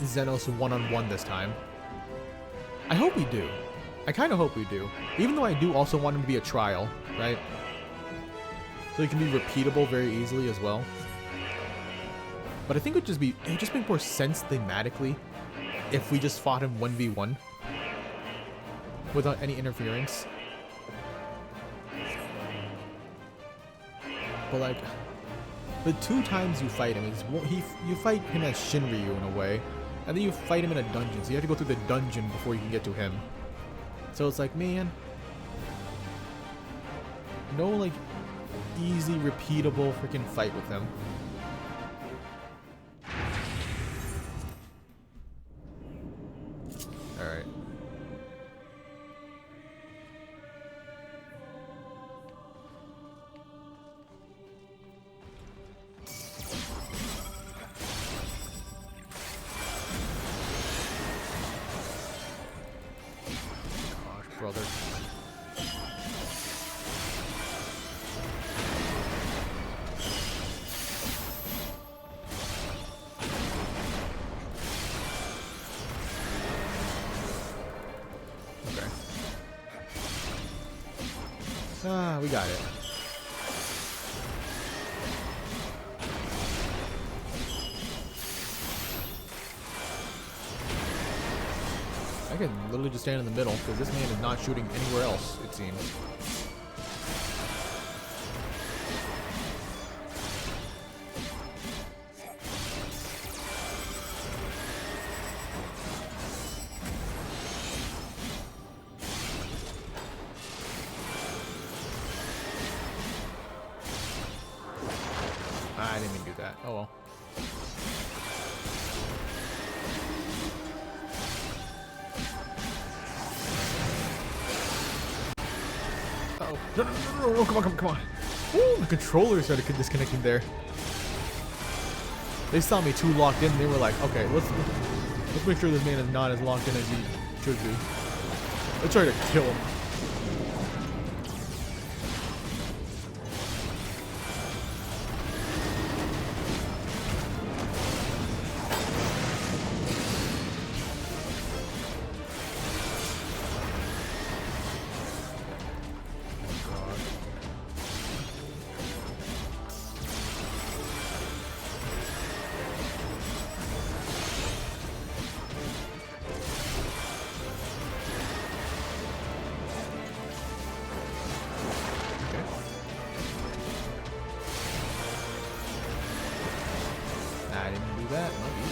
Xenos one-on-one this time. I hope we do. I kind of hope we do. Even though I do also want him to be a trial, right? So he can be repeatable very easily as well. But I think it would just make more sense thematically if we just fought him 1v1. Without any interference. But like, the 2 times you fight him is you fight him as Shinryu in a way, and then you fight him in a dungeon. So you have to go through the dungeon before you can get to him. So it's like, man, no like easy, repeatable freaking fight with him. All right. Brother. Okay. Ah, we got it. I can literally just stand in the middle because this man is not shooting anywhere else, it seems. I didn't mean to do that. Oh well. No, come on. Ooh, the controller started disconnecting there. They saw me too locked in. They were like, okay, let's make sure this man is not as locked in as he should be. Let's try to kill him. I didn't do that. Maybe.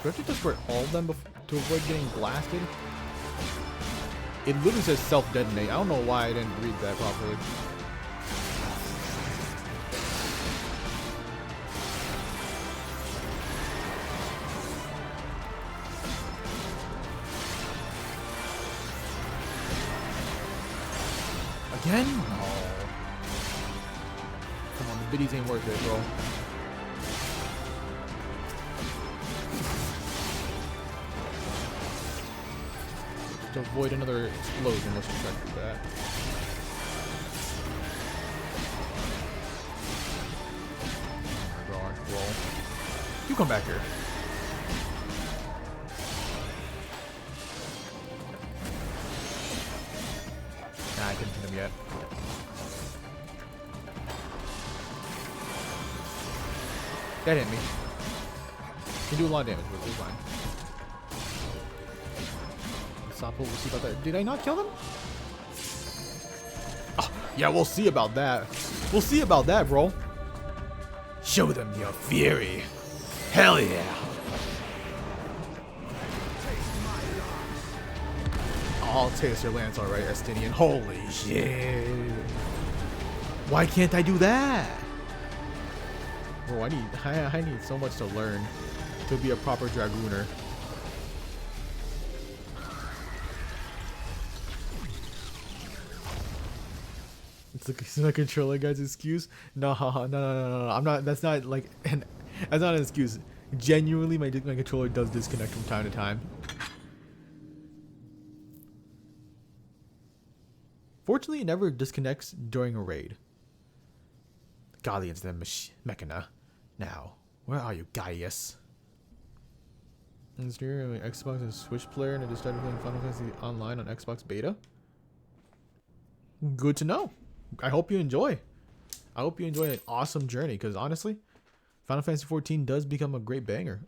Do I have to destroy all of them to avoid getting blasted? It literally says self-detonate. I don't know why I didn't read that properly. Again? No. Come on, the biddies ain't worth it, bro. To avoid another explosion, let's just try to do that. Oh my god, roll. You come back here. Nah, I couldn't hit him yet. That hit me. Can do a lot of damage, but it's fine. We'll see about that. Did I not kill them? Oh, yeah, we'll see about that. We'll see about that, bro. Show them your fury. Hell yeah. I'll taste your lance, alright, Estinian. Holy shit. Why can't I do that? Bro, I need so much to learn to be a proper Dragooner. It's not a controller guy's excuse. No. I'm not. That's not like that's not an excuse. Genuinely, my controller does disconnect from time to time. Fortunately, it never disconnects during a raid. Galleons then Mechana. Now, where are you, Gaius? Is there an Xbox and Switch player, and I just started playing Final Fantasy Online on Xbox Beta? Good to know. I hope you enjoy. I hope you enjoy an awesome journey, because honestly, Final Fantasy XIV does become a great banger.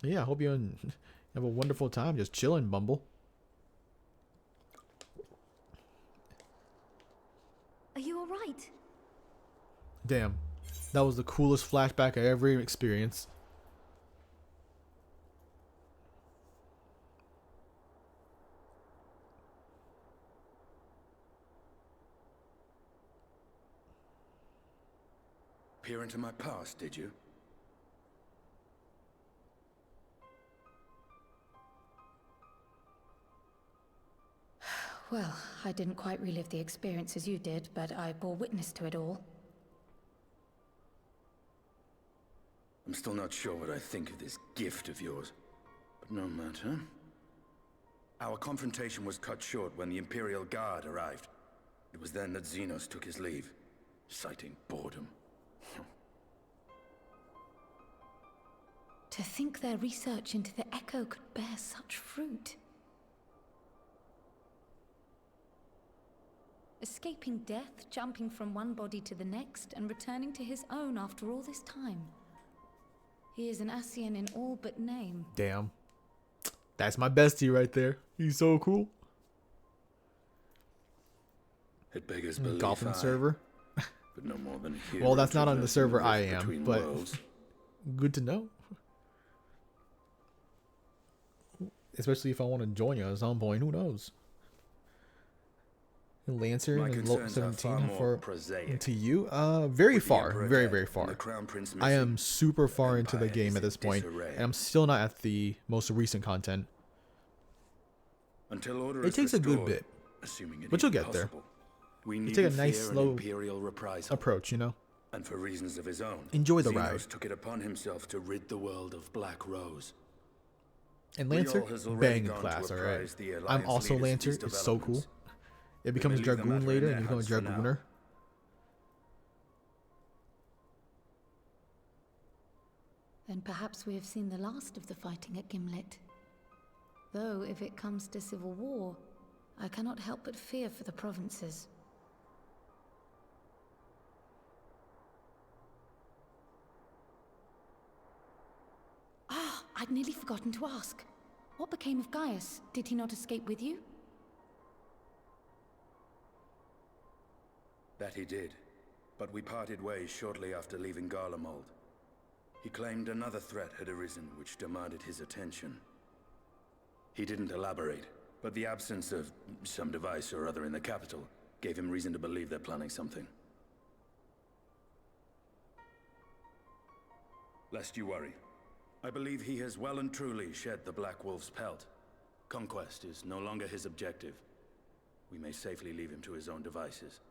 Yeah, I hope you have a wonderful time just chilling, Bumble. Are you alright? Damn, that was the coolest flashback I ever experienced. Peer into my past, did you? Well, I didn't quite relive the experience as you did, but I bore witness to it all. I'm still not sure what I think of this gift of yours, but no matter. Our confrontation was cut short when the Imperial Guard arrived. It was then that Xenos took his leave, citing boredom. To think their research into the Echo could bear such fruit. Escaping death, jumping from one body to the next, and returning to his own after all this time. He is an Ascian in all but name. Damn. That's my bestie right there. He's so cool. It beggars belief. Goblin server. But no more than a Well, that's not on the server I am, but worlds. good to know. Especially if I want to join you at some point, who knows? Lancer My in concerns are 17 far more for prosaic. into you? Very With the far, Emperor very dead very and far. the Crown Prince I am missing, super far the into the Empire game is at in this point, disarray. and I'm still not at the most recent content. Until order It is takes a good restored, bit, assuming it but is you'll get there. possible, we You need take a to nice fear an slow imperial reprisal. approach, you know. And for reasons of his own, Enjoy the Xenos ride. took it upon himself to rid the world of Black Rose. And Lancer, Riol has already banging gone to class, alright. apprise the I'm Alliance also leaders of Lancer, these it's so cool. developments. It We becomes may leave the Dragoon matter in later, their and you become a hands for now. Dragooner. Then perhaps we have seen the last of the fighting at Gimlet. Though, if it comes to civil war, I cannot help but fear for the provinces. Ah, I'd nearly forgotten to ask. What became of Gaius? Did he not escape with you? That he did, but we parted ways shortly after leaving Garlemald. He claimed another threat had arisen which demanded his attention. He didn't elaborate, but the absence of some device or other in the capital gave him reason to believe they're planning something. Lest you worry, I believe he has well and truly shed the Black Wolf's pelt. Conquest is no longer his objective. We may safely leave him to his own devices.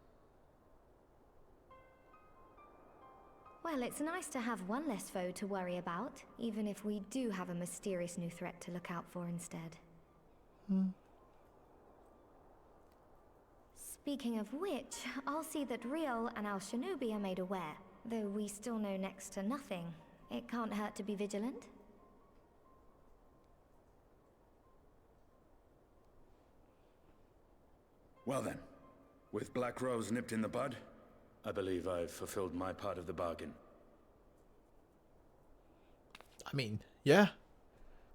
Well, it's nice to have one less foe to worry about, even if we do have a mysterious new threat to look out for instead. Speaking of which, I'll see that Riol and Al Shinobi are made aware. Though we still know next to nothing, it can't hurt to be vigilant. Well then, with Black Rose nipped in the bud, I believe I've fulfilled my part of the bargain. I mean, yeah.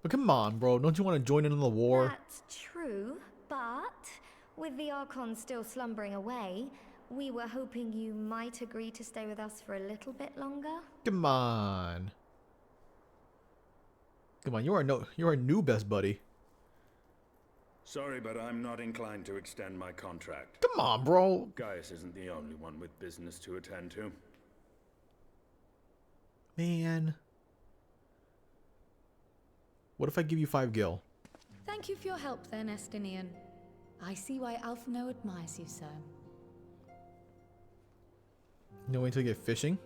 But come on, bro. Don't you want to join in on the war? That's true, but with the Archon still slumbering away, we were hoping you might agree to stay with us for a little bit longer. Come on. Come on, you're our new best buddy. Sorry, but I'm not inclined to extend my contract. Come on, bro. Gaius isn't the only one with business to attend to. Man. What if I give you 5 gil? Thank you for your help then, Estinian. I see why Alphino admires you so. No way to get fishing?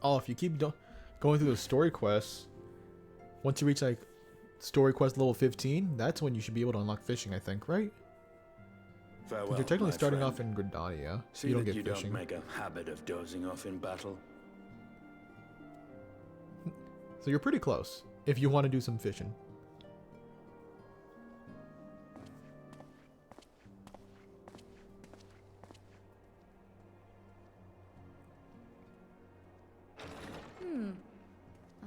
Oh, if you keep going through the story quests, once you reach like story quest level 15, that's when you should be able to unlock fishing, I think, right? Farewell, You're technically my starting friend. off in Gridania, so See you don't that get you fishing. don't make a habit of dozing off in battle. So you're pretty close, if you want to do some fishing.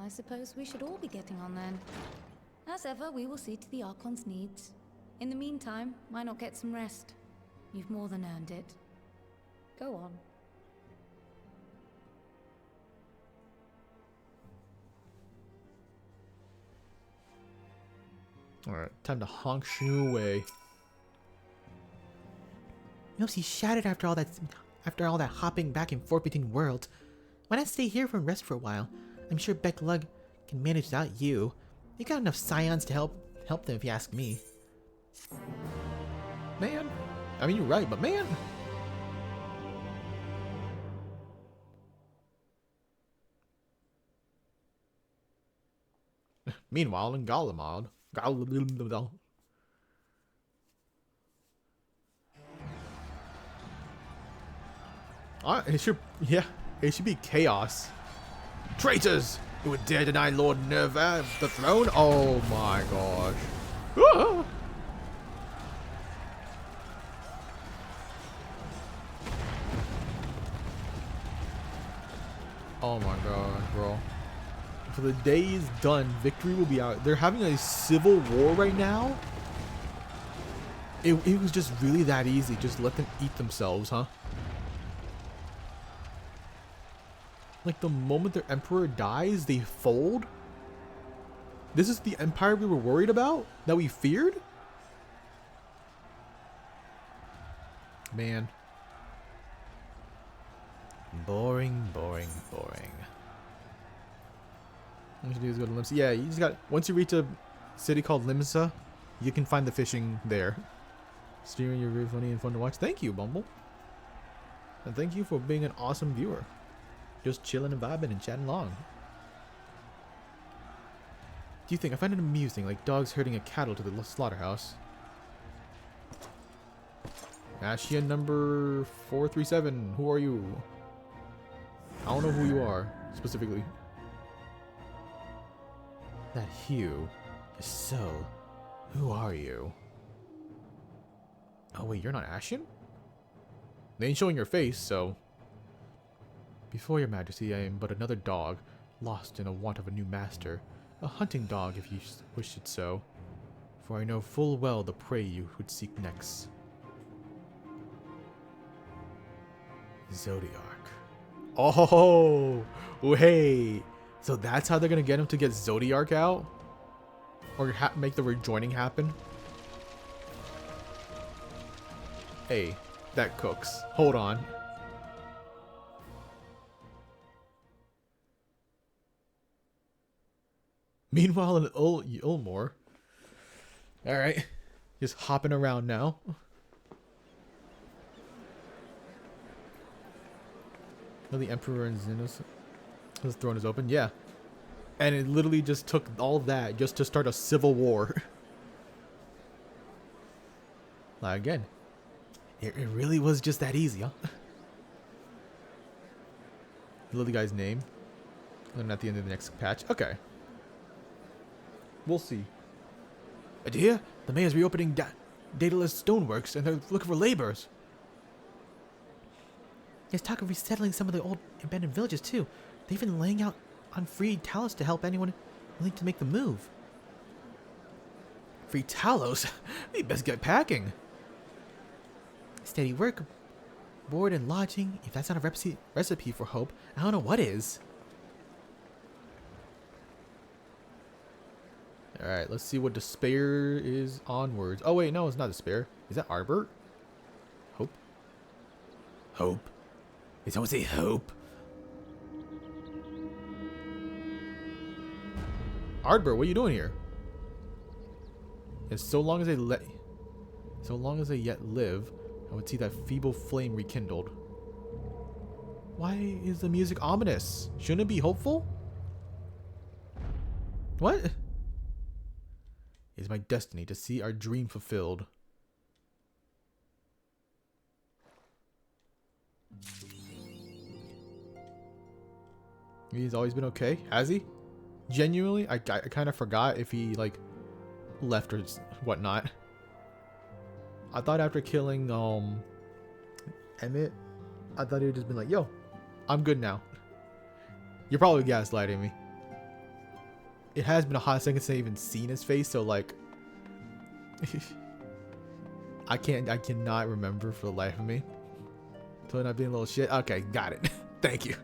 I suppose we should all be getting on then. As ever, we will see to the Archon's needs. In the meantime, why not get some rest? You've more than earned it. Go on. Alright, time to honk Shu away. You know, she's shattered after all that hopping back and forth between worlds. Why not stay here for rest for a while? I'm sure Beck Lug can manage without you. You got enough scions to help them if you ask me. Man. I mean, you're right, but man. Meanwhile, in Garlemald. It should, yeah, it should be chaos. Traitors who would dare deny Lord Nerva the throne. Oh my gosh. Ah! Oh my god, bro. So the day is done. Victory will be out. They're having a civil war right now. It was just really that easy. Just let them eat themselves, huh? Like the moment their emperor dies, they fold? This is the empire we were worried about? That we feared? man. Boring, boring, boring. What you should do is go to Limsa. Yeah, you just got... Once you reach a city called Limsa, you can find the fishing there. Streaming, you're very funny and fun to watch. Thank you, Bumble. And thank you for being an awesome viewer. Just chilling and vibing and chatting along. Do you think? I find it amusing, like dogs herding a cattle to the slaughterhouse. Ashian number 437. Who are you? I don't know who you are, specifically. That hue. Your soul. Who are you? Oh wait, you're not Ashian? They ain't showing your face, so... Before your majesty, I am but another dog, lost in a want of a new master. A hunting dog, if you wish it so. For I know full well the prey you would seek next. Zodiac. Oh, hey. So that's how they're gonna get him to get Zodiac out? Or make the rejoining happen? Hey, that cooks. Hold on. Meanwhile, in Ulmore. Alright. Just hopping around now. Oh, the Emperor and Xenos. His throne is open. Yeah. And it literally just took all that just to start a civil war. Like, again. It really was just that easy, huh? The little guy's name. And at the end of the next patch. Okay. We'll see. Dear, the mayor's reopening Daedalus Stoneworks, and they're looking for laborers. There's talk of resettling some of the old abandoned villages, too. They've been laying out on free Talos to help anyone willing to make the move. Free Talos? We best get packing. Steady work, board, and lodging. If that's not a recipe for hope, I don't know what is. Alright, let's see what despair is onwards. Oh wait, no, it's not despair. Is that Arbor? Hope? Hope? Did someone say hope? Arbor, what are you doing here? And so long as they yet live, I would see that feeble flame rekindled. Why is the music ominous? Shouldn't it be hopeful? What? It is my destiny to see our dream fulfilled. He's always been okay, has he? Genuinely, I kind of forgot if he like left or whatnot. I thought after killing Emmett, I thought he would just been like, "Yo, I'm good now." You're probably gaslighting me. It has been a hot second since I even seen his face, so like I cannot remember for the life of me. So not being a little shit. Okay, got it. Thank you.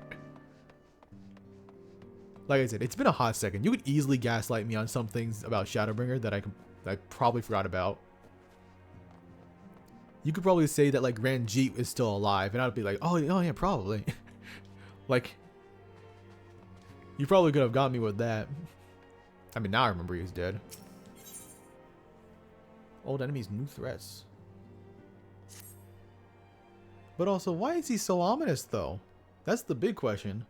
Like I said, it's been a hot second. You could easily gaslight me on some things about Shadowbringer that I probably forgot about. You could probably say that like Ranjit is still alive, and I'd be like, oh yeah, probably. Like, you probably could have got me with that. I mean, now I remember he's dead. Old enemies, new threats. But also, why is he so ominous though? That's the big question.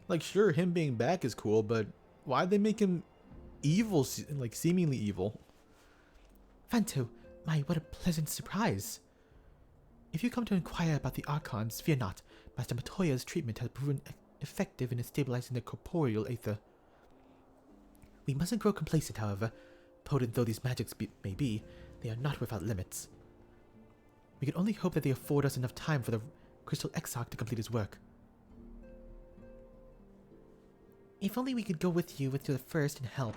Like, sure, him being back is cool, but why'd they make him evil, like seemingly evil? Fanto, my, what a pleasant surprise. If you come to inquire about the Archons, fear not. Master Matoya's treatment has proven effective in stabilizing the corporeal aether. We mustn't grow complacent, however. Potent though these magics may be, they are not without limits. We can only hope that they afford us enough time for the Crystal Exarch to complete his work. If only we could go with you to the first and help.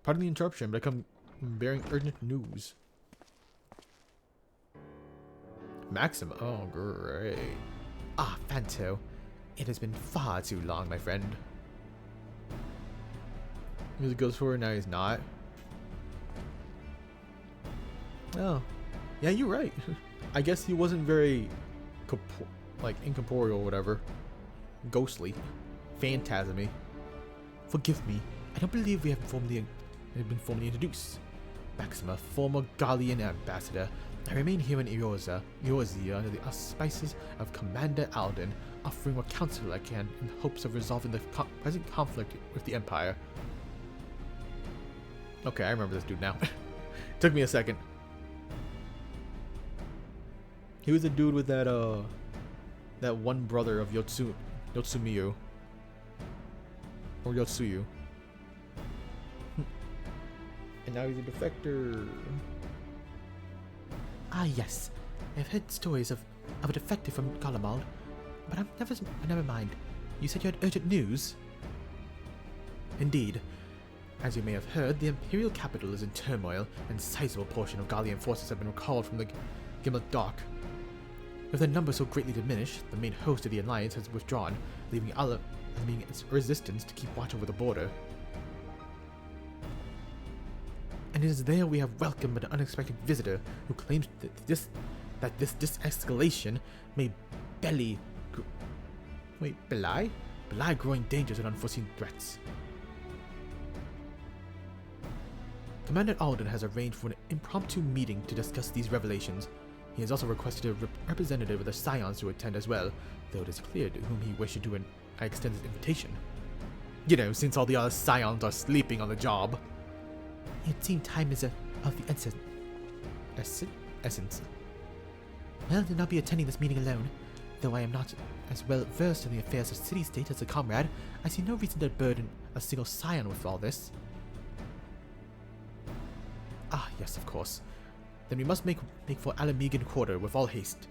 Pardon the interruption, but I'm bearing urgent news. Maxima. Oh, great. Ah, Fanto. It has been far too long, my friend. He goes for it, now he's not. Oh. Yeah, you're right. I guess he wasn't very, like, incorporeal or whatever. Ghostly. Phantasmy. Forgive me. I don't believe we have been formally introduced. Maxima, former Gallian ambassador. I remain here in Eorzea under the auspices of Commander Alden, offering what counsel I can in hopes of resolving the present conflict with the Empire. Okay, I remember this dude now. Took me a second. He was the dude with that that one brother of Yotsumiyu. Or Yotsuyu. And now he's a defector. Ah, yes. I've heard stories of a defector from Garlemald, but never mind. You said you had urgent news? Indeed. As you may have heard, the Imperial capital is in turmoil, and a sizable portion of Gallian forces have been recalled from the Gimlet Dock. With their numbers so greatly diminished, the main host of the Alliance has withdrawn, leaving its resistance to keep watch over the border. And it is there we have welcomed an unexpected visitor who claims that this escalation may belie growing dangers and unforeseen threats. Commander Alden has arranged for an impromptu meeting to discuss these revelations. He has also requested a representative of the Scions to attend as well, though it is clear to whom he wishes to extend his invitation. You know, since all the other Scions are sleeping on the job. It seems time is of the essence. Well, then I'll be attending this meeting alone. Though I am not as well versed in the affairs of city-state as a comrade, I see no reason to burden a single Scion with all this. Ah, yes, of course. Then we must make for Alamegan Quarter with all haste.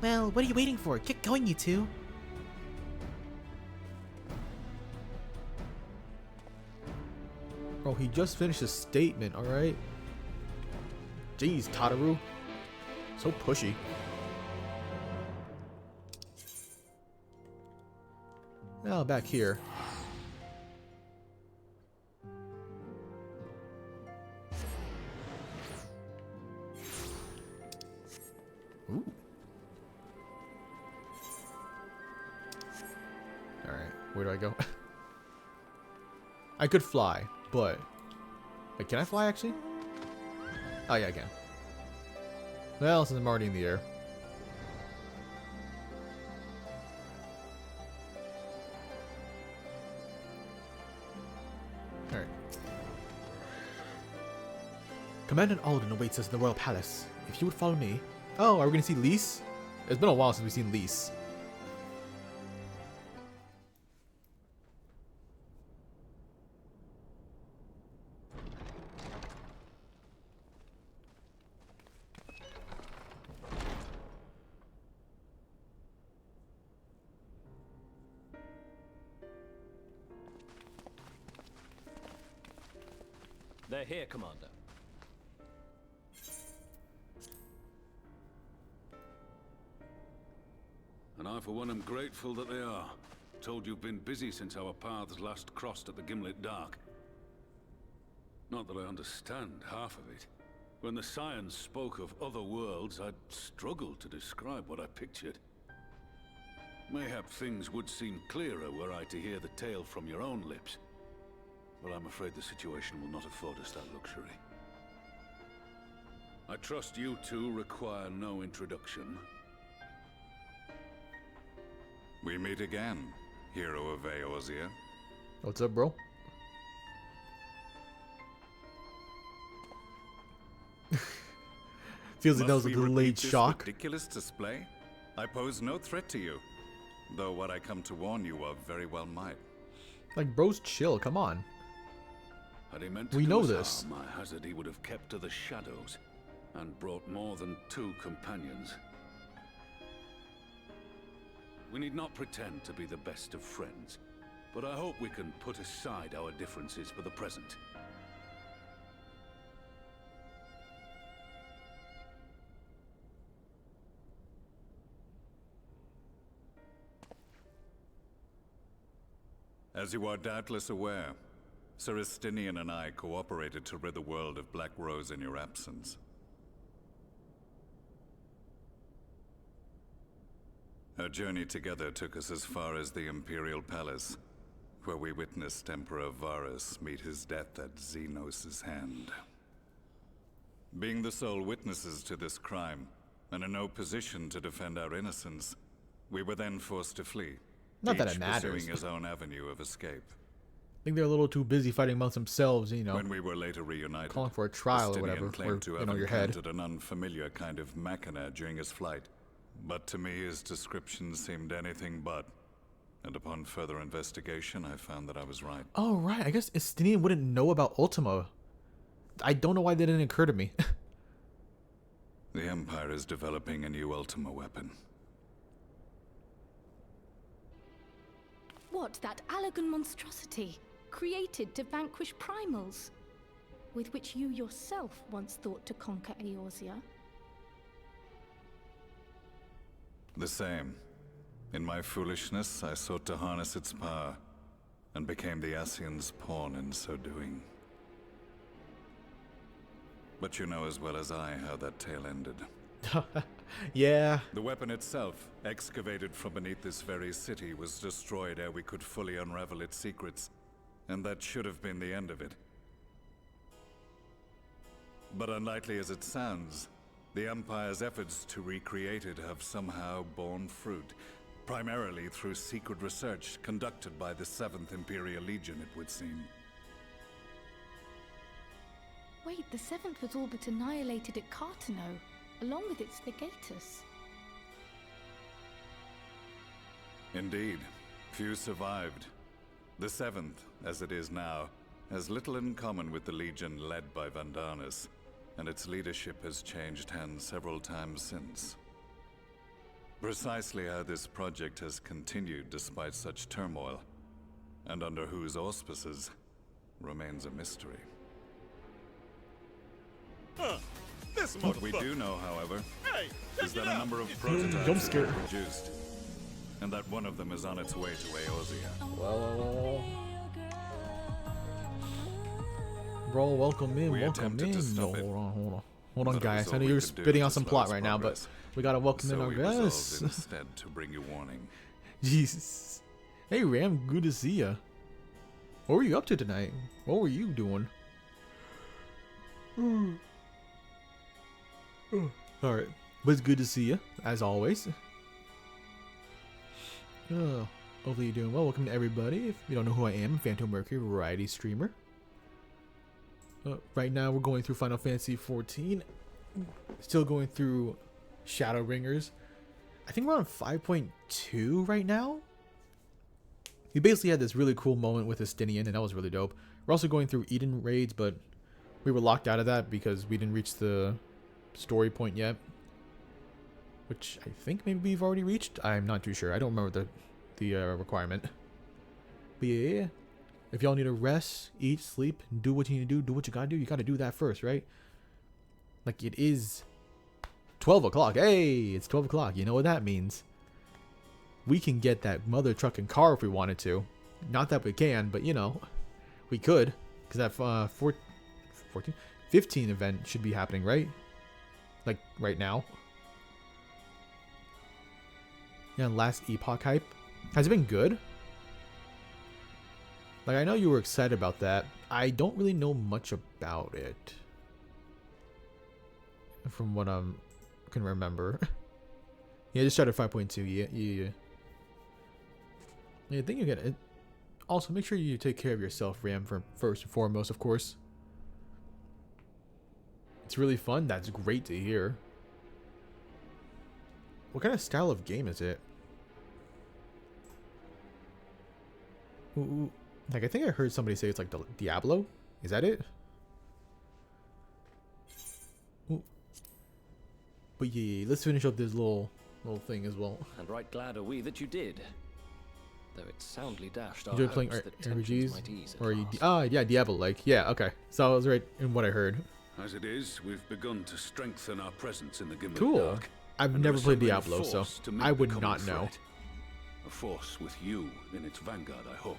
Well, what are you waiting for? Get going, you two! Oh, he just finished his statement, alright? Jeez, Tataru. So pushy. Now, back here. Ooh. Alright, where do I go? I could fly, but... Wait, can I fly actually? Oh yeah, I can. Well, since I'm already in the air. Alright. Commander Alden awaits us in the Royal Palace. If you would follow me... Oh, are we gonna see Lise? It's been a while since we've seen Lise. They're here, Commander. And I, for one, am grateful that they are. Told you've been busy since our paths last crossed at the Gimlet Dark. Not that I understand half of it. When the Scions spoke of other worlds, I'd struggled to describe what I pictured. Mayhap things would seem clearer were I to hear the tale from your own lips. But I'm afraid the situation will not afford us that luxury. I trust you two require no introduction. We meet again, hero of Eorzea. What's up, bro? Feels like that was a delayed shock. Ridiculous display? I pose no threat to you, though what I come to warn you of very well might. Like, bros, chill. Come on. Had he meant to We do know us this. harm, I hazard he would have kept to the shadows and brought more than 2 companions. We need not pretend to be the best of friends, but I hope we can put aside our differences for the present. As you are doubtless aware, Sir Estinian and I cooperated to rid the world of Black Rose in your absence. Our journey together took us as far as the Imperial Palace, where we witnessed Emperor Varus meet his death at Xenos' hand. Being the sole witnesses to this crime, and in no position to defend our innocence, we were then forced to flee. Not that it each matters. pursuing his own avenue of escape. I think they're a little too busy fighting amongst themselves, you know. When we were later reunited, Calling for a trial or Justinian whatever, claimed or, to you have know, your head. encountered an unfamiliar kind of machina during his flight. But to me, his description seemed anything but. And upon further investigation, I found that I was right. Oh, right. I guess Estinian wouldn't know about Ultima. I don't know why that didn't occur to me. The Empire is developing a new Ultima weapon. What, that Allagan monstrosity, created to vanquish primals, with which you yourself once thought to conquer Eorzea? The same. In my foolishness, I sought to harness its power, and became the Ascian's pawn in so doing. But you know as well as I how that tale ended. Yeah. The weapon itself, excavated from beneath this very city, was destroyed ere we could fully unravel its secrets, and that should have been the end of it. But unlikely as it sounds, the Empire's efforts to recreate it have somehow borne fruit, primarily through secret research conducted by the 7th Imperial Legion, it would seem. Wait, the 7th was all but annihilated at Cartano, along with its legatus. Indeed, few survived. The 7th, as it is now, has little in common with the Legion led by Vandanis, and its leadership has changed hands several times since. Precisely how this project has continued despite such turmoil, and under whose auspices, remains a mystery. What we do know, however, is that a number of prototypes have been produced, and that one of them is on its way to Eorzea. Well. Bro, welcome in, We welcome attempted to in. stop No, it, hold on, but it guys. was I know all we you're could do spitting to out some slow plot its right now, but progress. we gotta welcome in So our we resolved guests. instead to bring you warning. Jesus. Hey, Ram, good to see ya. What were you up to tonight? What were you doing? Alright, but it's good to see you, as always. Hopefully you're doing well. Welcome to everybody. If you don't know who I am, Phantom Mercury, variety streamer. Right now we're going through Final Fantasy XIV. Still going through Shadowbringers. I think we're on 5.2 right now. We basically had this really cool moment with Estinian, and that was really dope. We're also going through Eden raids, but we were locked out of that because we didn't reach the story point yet, which I think maybe we've already reached. I'm not too sure. I don't remember the requirement. But yeah, if y'all need to rest, eat, sleep, do what you need to do what you gotta do, you gotta do that first, right? Like, it is 12 o'clock. Hey, it's 12 o'clock. You know what that means. We can get that mother trucking car if we wanted to. Not that we can, but you know, we could. Because that 15 event should be happening, right? Like, right now. Yeah, last Epoch hype. Has it been good? Like, I know you were excited about that. I don't really know much about it. From what I can remember. Yeah, I just started 5.2. Yeah. I think you get it. Also, make sure you take care of yourself, Ram, first and foremost, of course. It's really fun. That's great to hear. What kind of style of game is it? Ooh. Like, I think I heard somebody say it's like Diablo. Is that it? Ooh. But yeah, let's finish up this little thing as well. And right glad are we that you did. Though it soundly dashed our Enjoy playing hopes that tensions RPGs? might ease at Or last. yeah, Diablo, like. Yeah, okay. So I was right in what I heard. As it is, we've begun to strengthen our presence in the Gimli Cool. Dark. I've and never played assembling a Diablo, so force to meet I the would coming not know. threat. A force with you in its vanguard, I hope.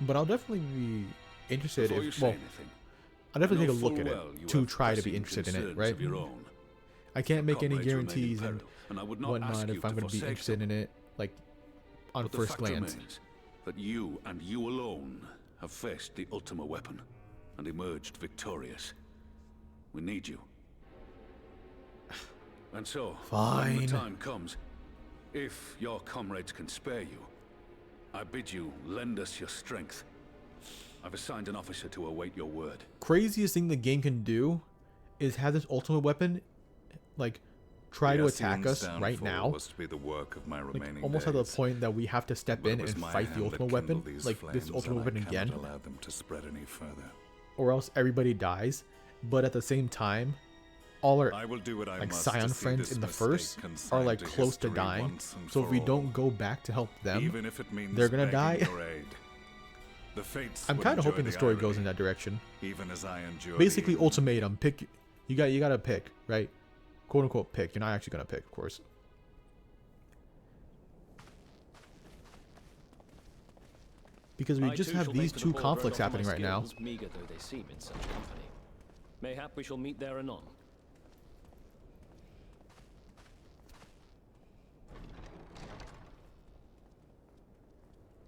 But I'll definitely be interested Before you if, say well, anything, I'll definitely I take a know look at full it well you to have try to be pressing interested in it, concerns right? of your own. I can't make any Comrades remain in guarantees and peril, and I would not ask whatnot you if I'm to going to be forsake interested them. in it, like, on But the first fact glance. remains that you and you alone have faced the Ultima weapon and emerged victorious. We need you. And so, when the Fine. time comes, if your comrades can spare you, I bid you lend us your strength. I've assigned an officer to await your word. Craziest thing the game can do is have this ultimate weapon, like, try to attack us right now. Was to be the work of my Like, remaining almost at the days. point that we have to step But in it was and my fight the hand that ultimate weapon, kindled these like this flames, ultimate and I weapon again, cannot allow them to spread any further. or else everybody dies. But at the same time, all our I will do what I like must Scion to see friends this in the mistake first are consigned like to close to history dying. once and So if for we all. don't go back to help them, Even if it means they're gonna begging die. your aid. The fates I'm would kind of enjoy hoping the the story goes irony, in that direction. even as I endure Basically, the ultimatum. Pick. You gotta pick, right? Quote unquote pick. You're not actually gonna pick, of course. Because we I just too have shall these make for the two hall conflicts where I offer happening my right now. skills, meager though they seem in such company. Mayhap we shall meet there anon.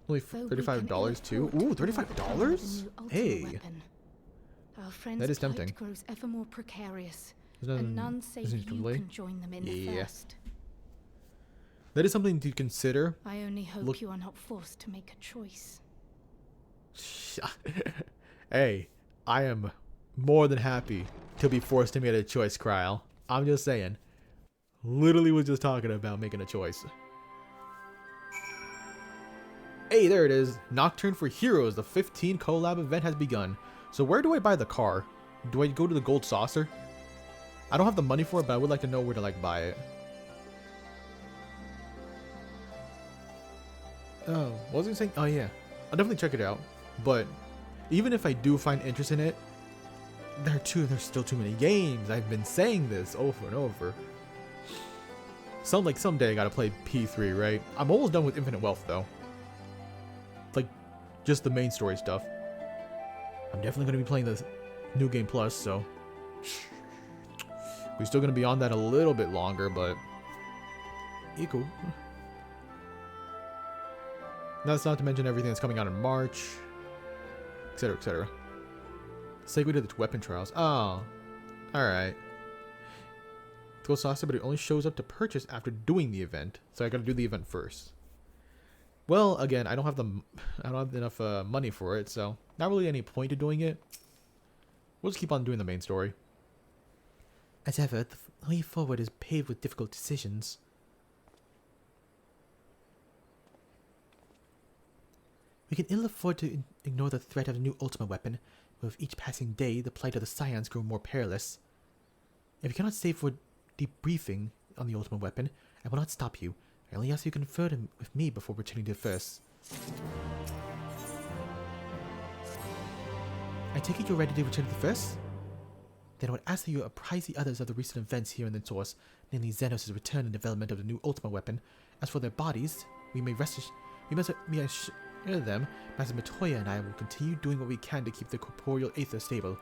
Only Though we can $35 too. ill Ooh, afford to $35? ignore the new ultimate Hey, weapon. Our friends' that is plight tempting. grows ever more precarious, There's and none save isn't it you delay? can join them in the Yeah. first. That is something to consider. I only hope Look- you are not forced to make a choice. Hey, I am more than happy to be forced to make a choice, Kryl. I'm just saying. Literally was just talking about making a choice. Hey, there it is. Nocturne for Heroes, the 15 collab event has begun. So where do I buy the car? Do I go to the Gold Saucer? I don't have the money for it, but I would like to know where to like buy it. Oh, what was I saying? Oh yeah, I'll definitely check it out. But even if I do find interest in it, there's still too many games. I've been saying this over and over. Someday I gotta play P3, right? I'm almost done with Infinite Wealth though. Like, just the main story stuff. I'm definitely gonna be playing the New Game Plus, so we're still gonna be on that a little bit longer, but yeah, cool. That's not to mention everything that's coming out in March, etc., etc. Segue to the weapon trials. Oh, alright. Gold Saucer, but it only shows up to purchase after doing the event. So I gotta do the event first. Well, again, I don't have enough money for it, so not really any point to doing it. We'll just keep on doing the main story. As ever, the way forward is paved with difficult decisions. We can ill afford to ignore the threat of a new ultimate weapon, but with each passing day, the plight of the Scions grows more perilous. If you cannot stay for debriefing on the ultimate weapon, I will not stop you. I only ask you to confer with me before returning to the first. I take it you're ready to return to the first? Then I would ask that you apprise the others of the recent events here in the source, namely Xenos' return and development of the new ultimate weapon. As for their bodies, we must assure them, Master Matoya and I will continue doing what we can to keep the corporeal aether stable.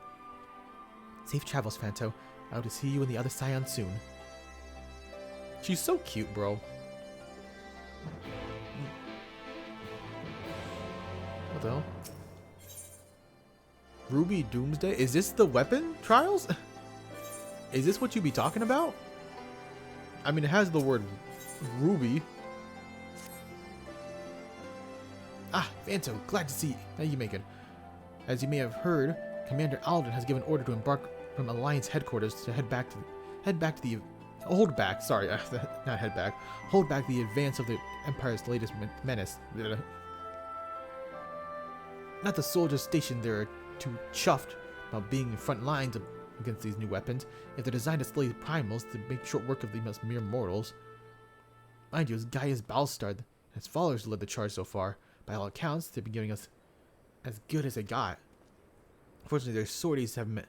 Safe travels, Phanto. I hope to see you in the other Scion soon. She's so cute, bro. What the hell? Ruby Doomsday? Is this the weapon trials? Is this what you be talking about? I mean, it has the word Ruby. Ah, Phanto, glad to see you. How you making? As you may have heard, Commander Alden has given order to embark from Alliance headquarters to hold back the advance of the Empire's latest menace. Not the soldiers stationed there are too chuffed about being in front lines against these new weapons, if they're designed to slay primals to make short work of the mere mortals. Mind you, it's Gaius Balstard and his followers led the charge so far. By all accounts, they've been giving us as good as they got. Unfortunately, their sorties haven't met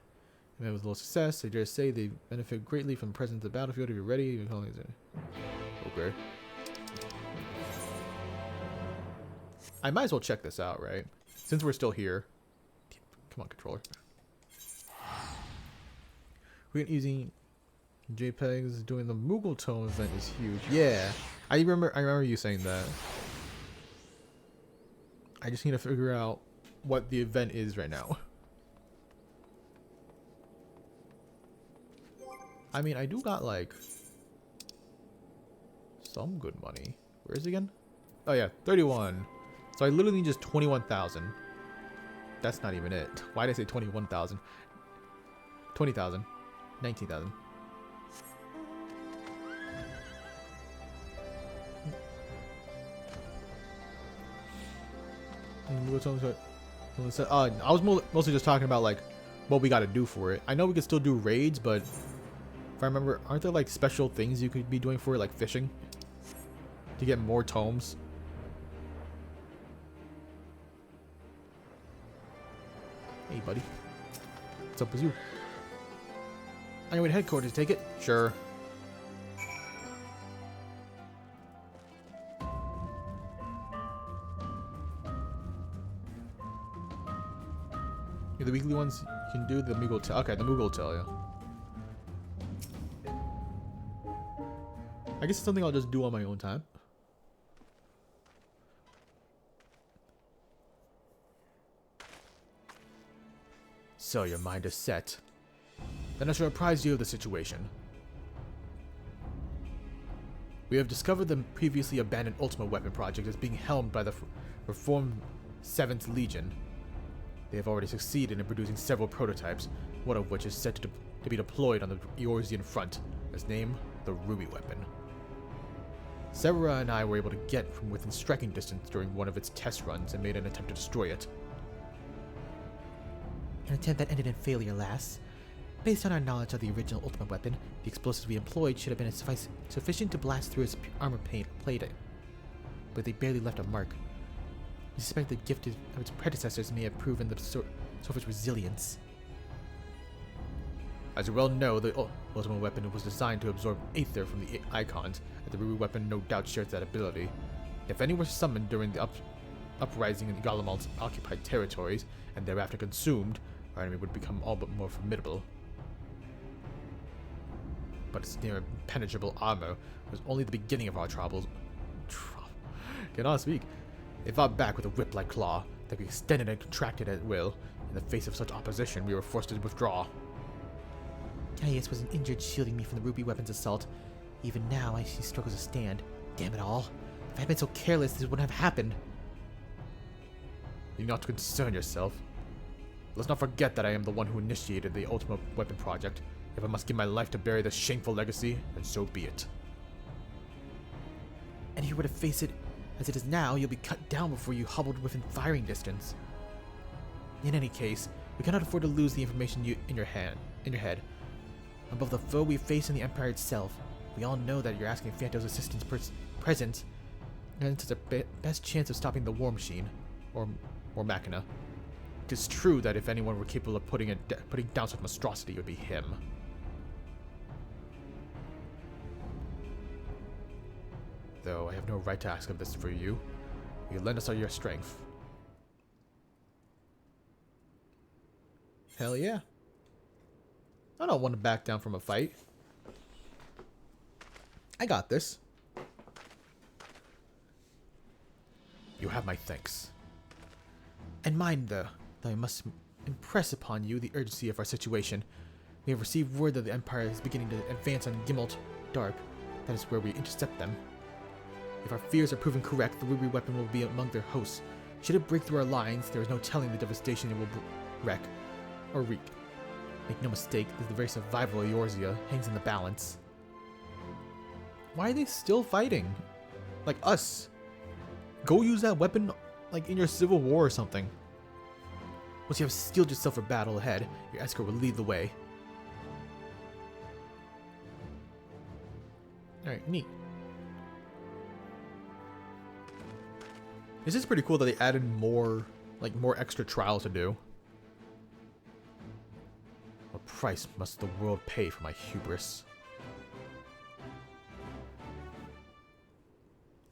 with little success. They dare say they benefit greatly from the presence of the battlefield. If you're ready, okay. I might as well check this out, right? Since we're still here. Come on, controller. We're using JPEGs doing the Moogle Tone event is huge. Yeah, I remember you saying that. I just need to figure out what the event is right now. I mean, I do got like some good money. Where is it again? Oh yeah, 31. So I literally need just 21,000. That's not even it. Why did I say 21,000? 20,000. 19,000. I was mostly just talking about like what we got to do for it. I know we could still do raids, but if I remember, aren't there like special things you could be doing for it, like fishing to get more tomes? Hey, buddy. What's up with you? On your way to headquarters, take it? Sure. Yeah, the weekly ones you can do the Moogle Tell. Okay, the Moogle Tell, yeah. I guess it's something I'll just do on my own time. So your mind is set. Then I shall apprise you of the situation. We have discovered the previously abandoned Ultimate Weapon project is being helmed by the reformed 7th Legion. They have already succeeded in producing several prototypes, one of which is set to be deployed on the Eorzean front, as named the Ruby Weapon. Severa and I were able to get from within striking distance during one of its test runs and made an attempt to destroy it. An attempt that ended in failure, lass. Based on our knowledge of the original Ultimate Weapon, the explosives we employed should have been sufficient to blast through its armor plating, but they barely left a mark. We suspect the gift of its predecessors may have proven the source's resilience. As you well know, the Ultimate Weapon was designed to absorb Aether from the Icons, and the Ruby Weapon no doubt shares that ability. If any were summoned during the uprising in Garlemald's occupied territories, and thereafter consumed, our enemy would become all but more formidable. But its near impenetrable armor was only the beginning of our troubles. Cannot speak. They fought back with a whip-like claw that we extended and contracted at will. In the face of such opposition, we were forced to withdraw. Caius was injured shielding me from the Ruby Weapon's assault. Even now, she struggles to stand. Damn it all. If I had been so careless, this wouldn't have happened. You need not to concern yourself. Let's not forget that I am the one who initiated the Ultimate Weapon project. If I must give my life to bury this shameful legacy, then so be it. And if you were to face it as it is now, you'll be cut down before you hobbled within firing distance. In any case, we cannot afford to lose the information in your head. Above the foe we face in the Empire itself, we all know that you're asking Phantom's assistance present, and it's the best chance of stopping the War Machine, or Machina. It is true that if anyone were capable of putting down such monstrosity, it would be him. Though I have no right to ask of this for you. You lend us all your strength. Hell yeah. I don't want to back down from a fight. I got this. You have my thanks. And mine, though I must impress upon you the urgency of our situation. We have received word that the Empire is beginning to advance on Gimmelt Dark. That is where we intercept them. If our fears are proven correct, the Ruby Weapon will be among their hosts. Should it break through our lines, there is no telling the devastation it will wreak. Make no mistake, the very survival of Eorzea hangs in the balance. Why are they still fighting? Like us. Go use that weapon like in your civil war or something. Once you have steeled yourself for battle ahead, your escort will lead the way. Alright, neat. This is pretty cool that they added more extra trials to do. What price must the world pay for my hubris?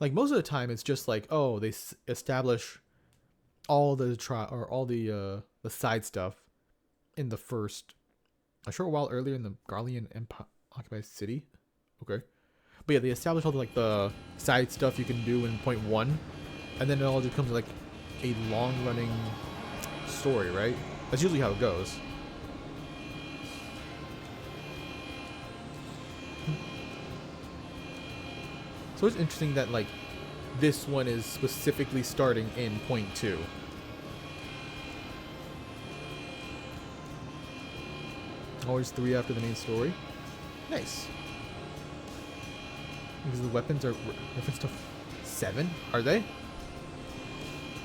Like, most of the time, it's just like, oh, they establish all the side stuff in the first, a short while earlier in the Garlean occupied Occupy city. Okay. But yeah, they establish all the, like, the side stuff you can do in point 1. And then it all just becomes like a long-running story, right? That's usually how it goes. So it's interesting that, like, this one is specifically starting in point 2. Always 3 after the main story. Nice. Because the weapons are reference to 7, are they?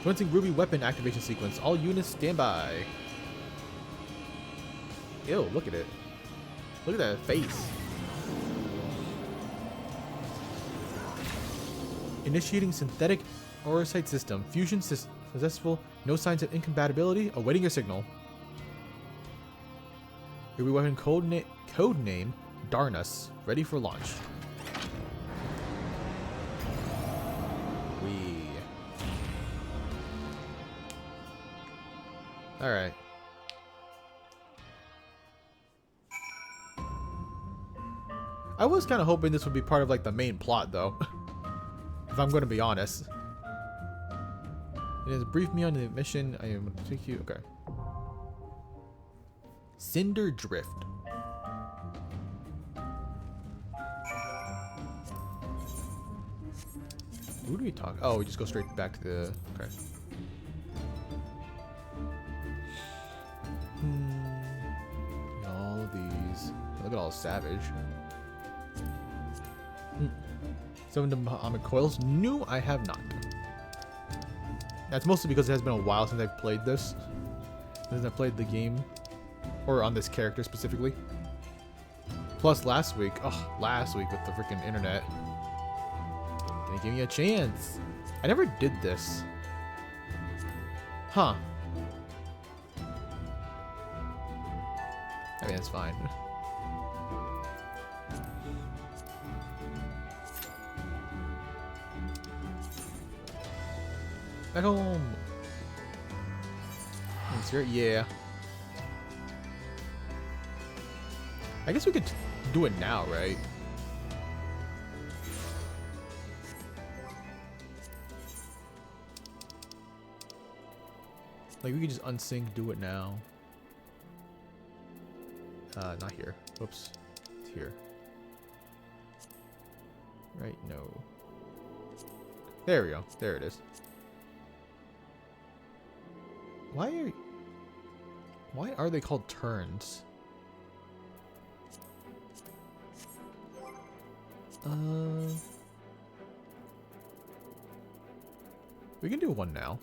Commencing Ruby weapon activation sequence. All units stand by. Ew, look at it. Look at that face. Initiating synthetic Orosite system. Fusion successful. No signs of incompatibility. Awaiting your signal. Ruby weapon code name Darnus. Ready for launch. Alright. I was kind of hoping this would be part of, like, the main plot, though. If I'm going to be honest. It has briefed me on the mission. I am going to take you. Okay. Cinder Drift. Who do we talk? Oh, we just go straight back to the. Okay. All of these. Look at all savage. 7 atomic coils. No, I have not. That's mostly because it has been a while since I've played this. Since I played the game. Or on this character specifically. Plus last week. Oh, last week with the freaking internet. Didn't give me a chance. I never did this. Huh. I mean, it's fine. Back home. Yeah. I guess we could do it now, right? Like, we could just unsync, do it now. Not here. Whoops. It's here. Right? No. There we go. There it is. Why are they called turns? We can do one now.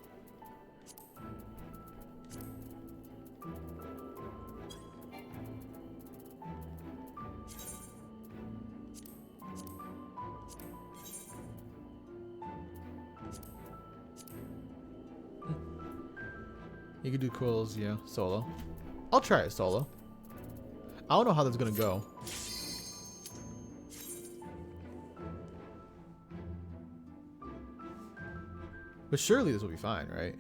You can do quills, yeah, solo. I'll try it solo. I don't know how that's gonna go. But surely this will be fine, right?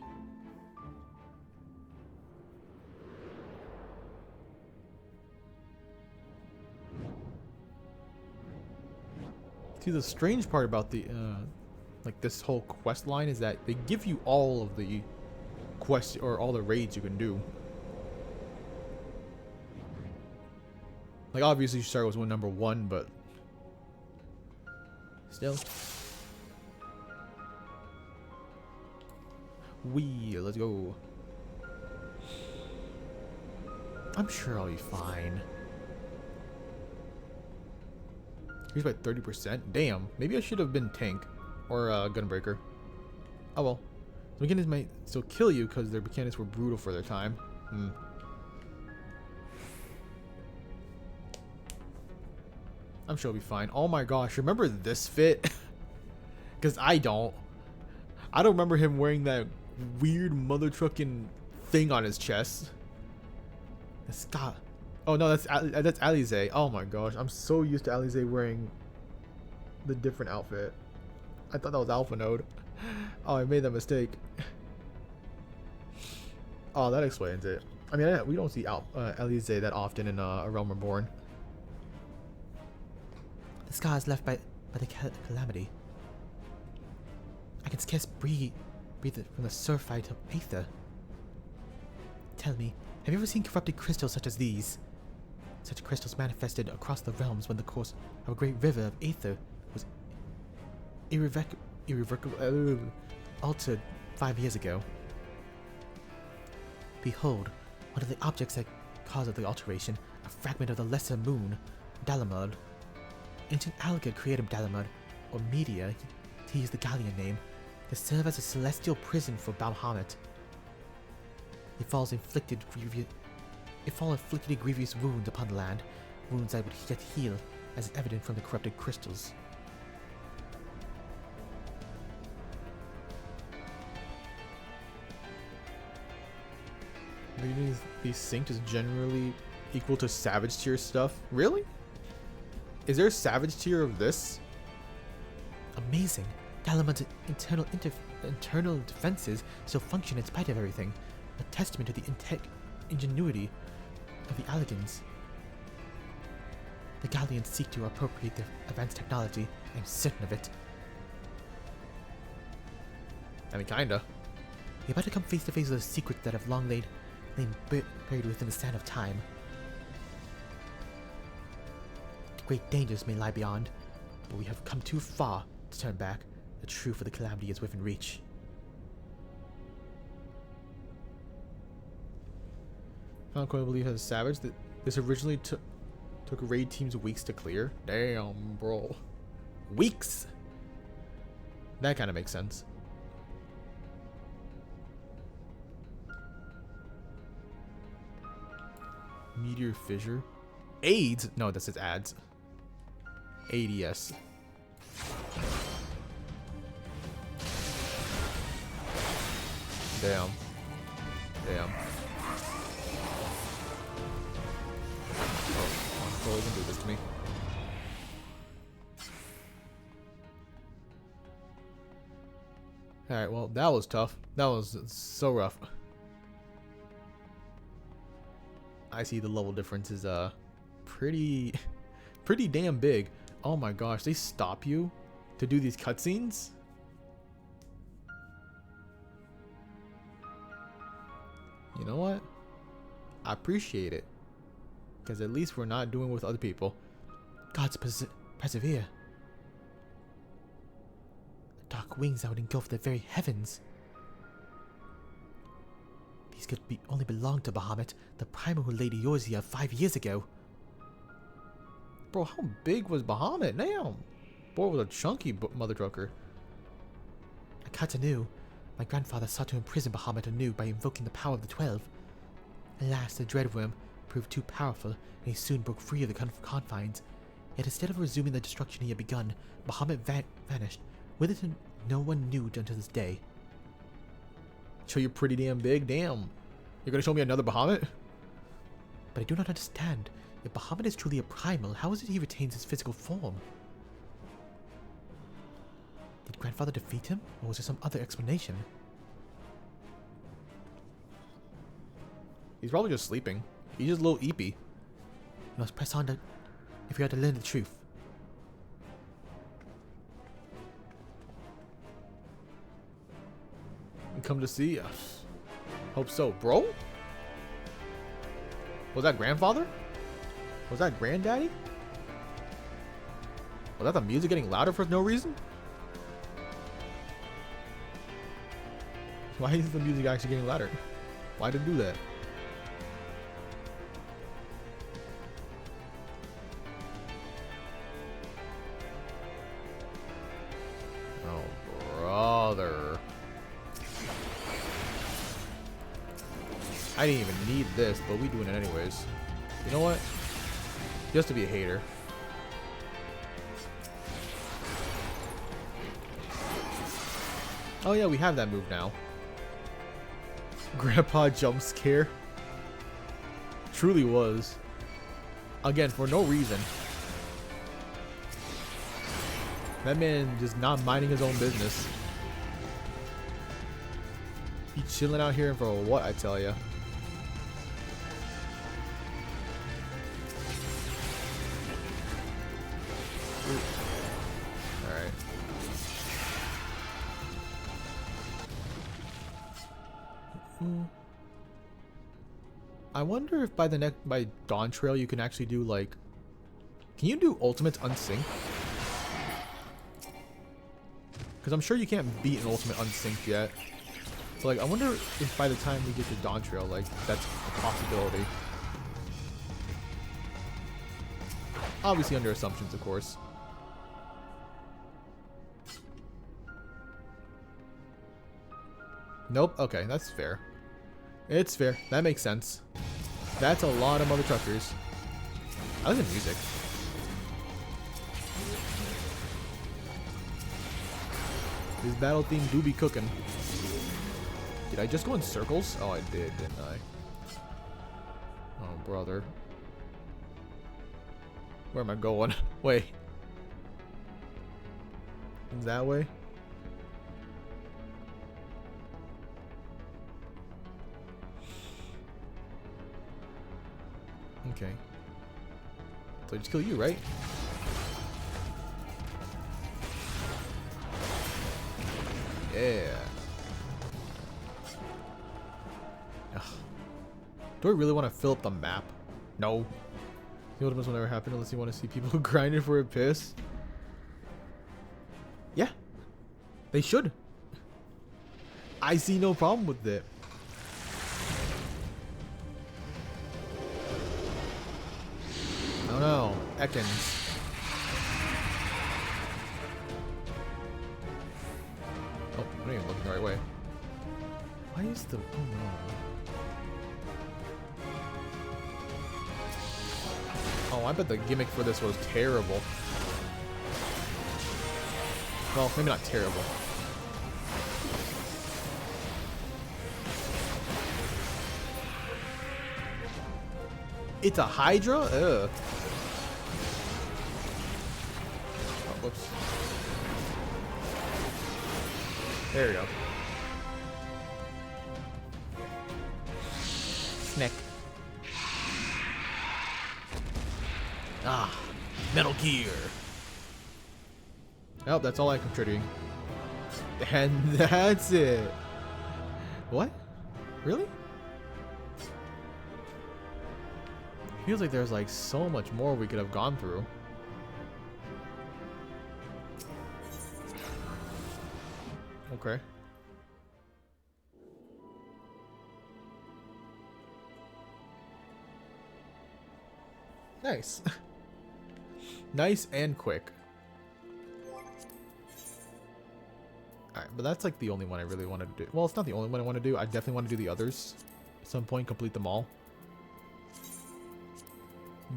See, the strange part about the, like this whole quest line is that they give you all of the quests or all the raids you can do. Like, obviously start was number 1, but still. Let's go. I'm sure I'll be fine. Here's by 30%. Damn. Maybe I should have been tank or gunbreaker. Oh well. The mechanics might still kill you because their mechanics were brutal for their time. I'm sure I'll be fine. Oh my gosh. Remember this fit? Because I don't. I don't remember him wearing that weird mother trucking thing on his chest. Stop. Oh no, that's Alize. Oh my gosh, I'm so used to Alize wearing the different outfit. I thought that was Alpha Node. Oh, I made that mistake. Oh, that explains it. I mean, we don't see Alize that often in A Realm Reborn. The scars left by the calamity. I can scarce breathe from the surfeit of aether. Tell me, have you ever seen corrupted crystals such as these? Such crystals manifested across the realms when the course of a great river of aether was irrevocably altered 5 years ago. Behold, one of the objects that caused the alteration, a fragment of the lesser moon, Dalamud. Ancient Alga created Dalamud, or Media, to use the Gallian name, to serve as a celestial prison for Bahamut. It falls inflicted grievous wounds upon the land, wounds that would yet heal, as evident from the corrupted crystals. These synced is generally equal to savage tier stuff. Really? Is there a savage tier of this? Amazing. Dalamud's internal defenses still function in spite of everything. A testament to the ingenuity of the Alligans. The Gallians seek to appropriate their advanced technology. I'm certain of it. I mean, kinda. You're about to come face to face with the secrets that have long lain buried within the sand of time. Great dangers may lie beyond, but we have come too far to turn back. The truth of the calamity is within reach. I don't believe has a savage. This originally took raid teams weeks to clear. Damn, bro. Weeks! That kind of makes sense. Meteor fissure. AIDS? No, that says ads. ADS. Damn. Damn. Oh, you can do this to me. Alright, well, that was tough. That was so rough. I see the level difference is pretty damn big. Oh my gosh, they stop you to do these cutscenes? You know what? I appreciate it. Because at least we're not doing it with other people. Gods persevere. The dark wings that would engulf the very heavens. These could only belong to Bahamut, the primal who laid Eorzea 5 years ago. Bro, how big was Bahamut? Damn. Boy was a chunky mother trucker. Akata knew. My grandfather sought to imprison Bahamut anew by invoking the power of the 12. Alas, the Dreadworm proved too powerful, and he soon broke free of the confines. Yet instead of resuming the destruction he had begun, Bahamut vanished, whither no one knew until this day. So you're pretty damn big? Damn. You're gonna show me another Bahamut? But I do not understand. If Bahamut is truly a primal, how is it he retains his physical form? Did Grandfather defeat him, or was there some other explanation? He's probably just sleeping. He's just a little eepy. You must press on if you are to learn the truth. And come to see us. Hope so. Bro? Was that grandfather? Was that granddaddy? Was that the music getting louder for no reason? Why is the music actually getting louder? Why did it do that? Oh, brother. I didn't even need this, but we doing it anyways. You know what? Just to be a hater. Oh yeah, we have that move now. Grandpa jump scare. Truly was. Again, for no reason. That man just not minding his own business. He chilling out here for what, I tell ya. I wonder if by Dawn Trail you can actually do like... Can you do ultimates unsync? Because I'm sure you can't beat an ultimate unsynced yet. So like, I wonder if by the time we get to Dawn Trail, like, that's a possibility. Obviously under assumptions, of course. Nope. Okay, that's fair. It's fair. That makes sense. That's a lot of mother truckers. I like the music. This battle theme do be cooking. Did I just go in circles? Oh, I did, didn't I? Oh, brother. Where am I going? Wait. That way? Okay. So I just kill you, right? Yeah. Ugh. Do I really want to fill up the map? No. The ultimates will never happen unless you want to see people grinding for a piss. Yeah. They should. I see no problem with it. Oh no. Ekans. Oh, I'm not even looking the right way. Why is the... Oh no. Oh, I bet the gimmick for this was terrible. Well, maybe not terrible. It's a Hydra? Ugh. Oh, whoops. There we go. Snack. Ah, Metal Gear. Oh, that's all I'm contributing. And that's it. What? Really? Feels like there's like so much more we could have gone through. Okay. Nice. Nice and quick. Alright, but that's like the only one I really want to do. Well, it's not the only one I want to do. I definitely want to do the others at some point, complete them all.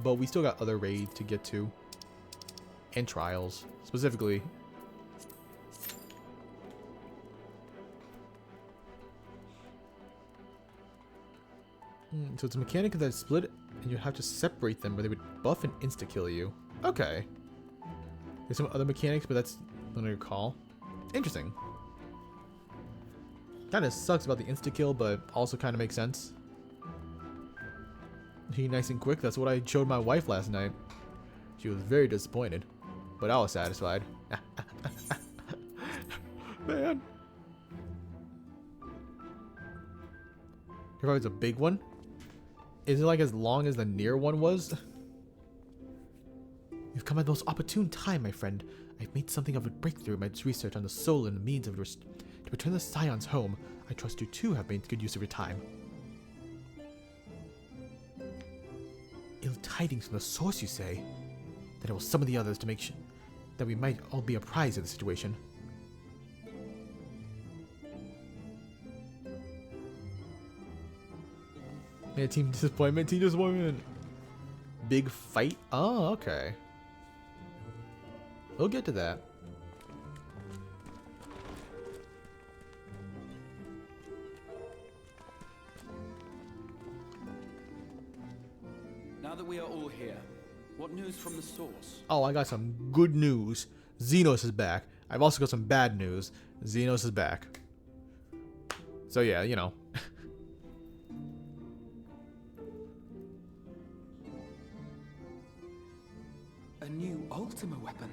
But we still got other raids to get to. And trials, specifically. So it's a mechanic that split, and you have to separate them, where they would buff and insta-kill you. Okay. There's some other mechanics, but that's not your call. Interesting. Kind of sucks about the insta-kill, but also kind of makes sense. He nice and quick. That's what I showed my wife last night. She was very disappointed, but I was satisfied. Man. If I was a big one, is it like as long as the near one was? You've come at the most opportune time, my friend. I've made something of a breakthrough in my research on the soul and the means of to return the Scions home. I trust you too have made good use of your time. Ill tidings from the source, you say? Then I will summon the others to make sure that we might all be apprised of the situation. Yeah, team disappointment, team disappointment. Big fight? Oh, okay. We'll get to that. Now that we are all here, what news from the source? Oh, I got some good news. Xenos is back. I've also got some bad news. Xenos is back. So yeah, you know. A new Ultima weapon.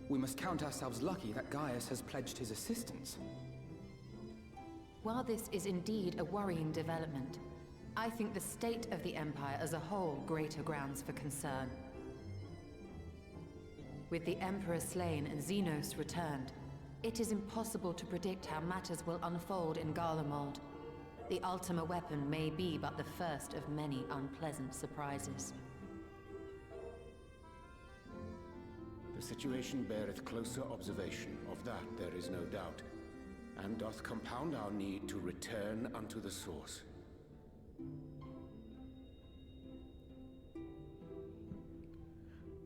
We must count ourselves lucky that Gaius has pledged his assistance. While this is indeed a worrying development, I think the state of the Empire as a whole greater grounds for concern. With the Emperor slain and Xenos returned, it is impossible to predict how matters will unfold in Garlemald. The Ultima weapon may be but the first of many unpleasant surprises. The situation beareth closer observation, of that there is no doubt, and doth compound our need to return unto the source.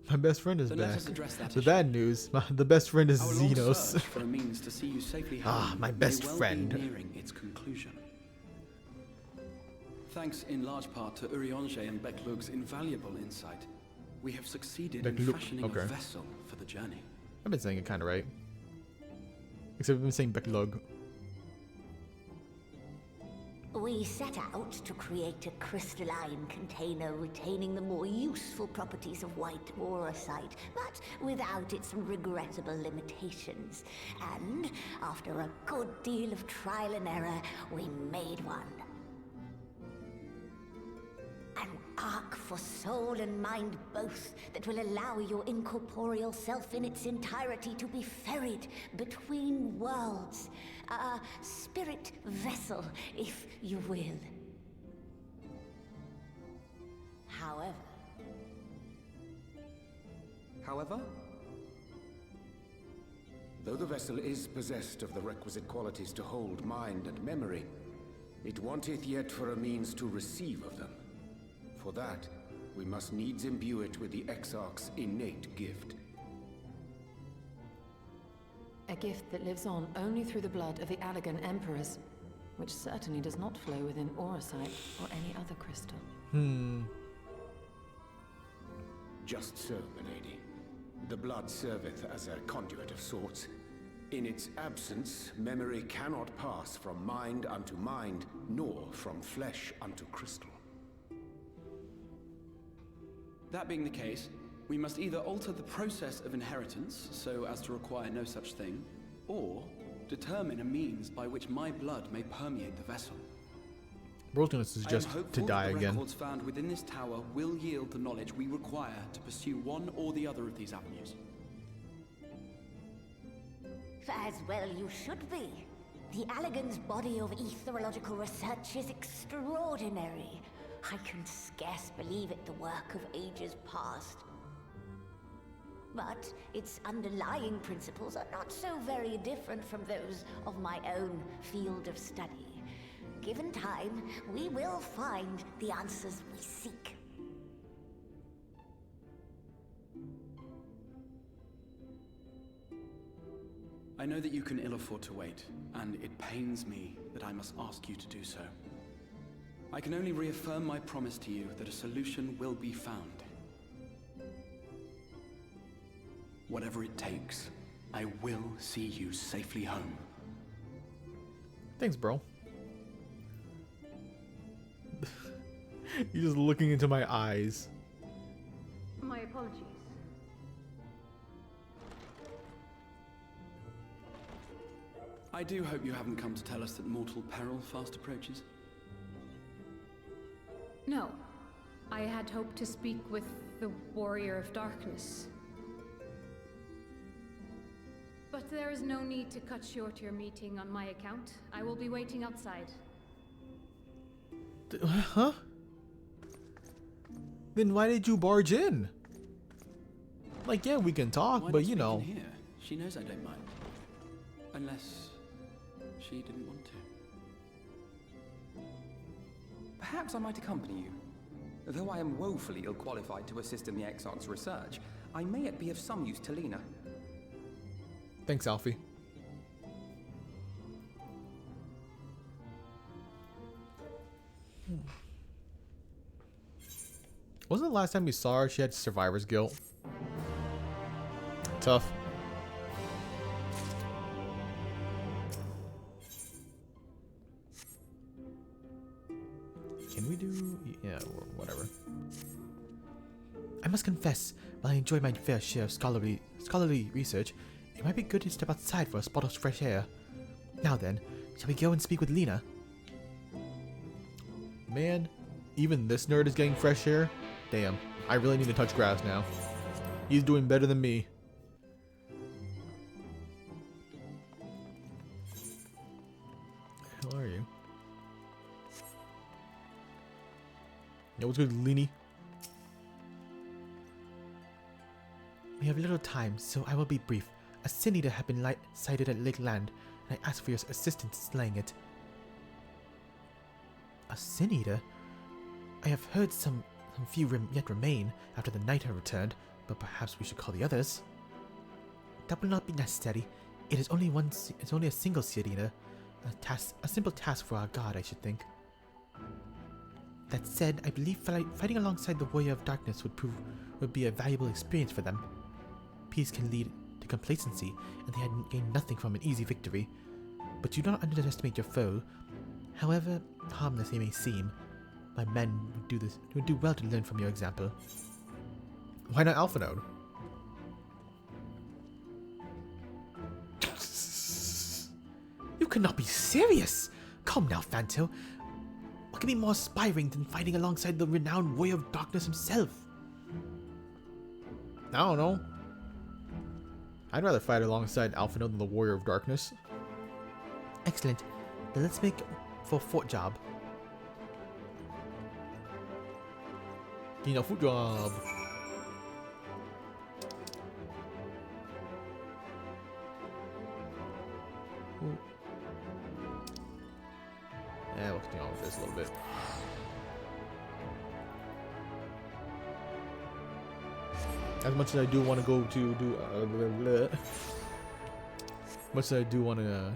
My best friend is Then back. let us address that The issue. bad news, the best friend is Our long Xenos. search for a means to see you safely home Ah, my may best well friend. be nearing its conclusion. Thanks in large part to Urianger and Beklug's invaluable insight, we have succeeded in Beklug, fashioning okay. a vessel for the journey. I've been saying it kind of right. Except I've been saying Beklug. We set out to create a crystalline container retaining the more useful properties of white aurosite, but without its regrettable limitations. And after a good deal of trial and error, we made one. An ark for soul and mind both that will allow your incorporeal self in its entirety to be ferried between worlds. A spirit vessel, if you will. However? Though the vessel is possessed of the requisite qualities to hold mind and memory, it wanteth yet for a means to receive of them. For that, we must needs imbue it with the Exarch's innate gift. A gift that lives on only through the blood of the Allegan Emperors, which certainly does not flow within aurosite or any other crystal. Just so, milady. The blood serveth as a conduit of sorts. In its absence, memory cannot pass from mind unto mind, nor from flesh unto crystal. That being the case, we must either alter the process of inheritance so as to require no such thing, or determine a means by which my blood may permeate the vessel. Bro's gonna suggest to die the again. records found within this tower will yield the knowledge we require to pursue one or the other of these avenues. As well you should be. The Allegan's body of etherological research is extraordinary. I can scarce believe it the work of ages past. But its underlying principles are not so very different from those of my own field of study. Given time, we will find the answers we seek. I know that you can ill afford to wait, and it pains me that I must ask you to do so. I can only reaffirm my promise to you that a solution will be found. Whatever it takes, I will see you safely home. Thanks, bro. You're just looking into my eyes. My apologies. I do hope you haven't come to tell us that mortal peril fast approaches. No. I had hoped to speak with the Warrior of Darkness. But there is no need to cut short your meeting on my account. I will be waiting outside. Huh? Then why did you barge in? Like, yeah, we can talk, Why but not you speak know. in here? She knows I don't mind. Unless she didn't want to. Perhaps I might accompany you. Though I am woefully ill-qualified to assist in the Exarch's research, I may yet be of some use to Lena. Thanks, Alfie. Wasn't the last time we saw her, she had survivor's guilt? Tough. Can we do... yeah, or whatever. I must confess, while I enjoy my fair share of scholarly research, it might be good to step outside for a spot of fresh air. Now then, shall we go and speak with Lena? Man, even this nerd is getting fresh air. Damn, I really need to touch grass now. He's doing better than me. How are you? Yo, what's good, Leany? We have little time, so I will be brief. A sin eater had been sighted at Lake Land, and I ask for your assistance in slaying it. A sin eater? I have heard some few yet remain after the night have returned, but perhaps we should call the others. That will not be necessary. It is only a single sin eater. A simple task for our god, I should think. That said, I believe fighting alongside the Warrior of Darkness would be a valuable experience for them. Peace can lead to complacency, and they had gained nothing from an easy victory. But do not underestimate your foe. However harmless they may seem, my men would do well to learn from your example. Why not Alpha Node? You cannot be serious! Come now, Fanto. What can be more inspiring than fighting alongside the renowned Warrior of Darkness himself? I don't know. I'd rather fight alongside Alpha Node than the Warrior of Darkness. Excellent. Then let's make for a fort job. You know, foot job. Ooh. Yeah, we'll continue on with this a little bit. As much as I do want to go to do much as I do want to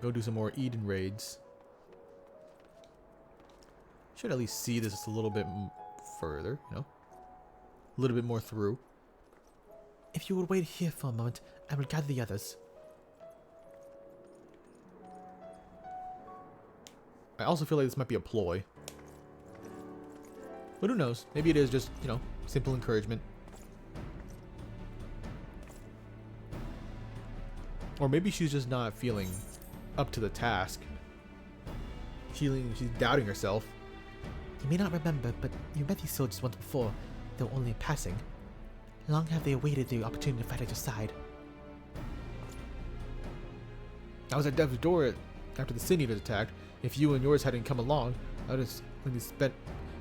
go do some more Eden raids, should at least see this just a little bit further, you know, a little bit more through. If you would wait here for a moment, I will gather the others. I also feel like this might be a ploy, but who knows? Maybe it is just, you know, simple encouragement. Or maybe she's just not feeling up to the task. She's doubting herself. You may not remember, but you met these soldiers once before, though only in passing. Long have they awaited the opportunity to fight at your side. I was at Dev's door after the Sin Eaters attacked. If you and yours hadn't come along, I would have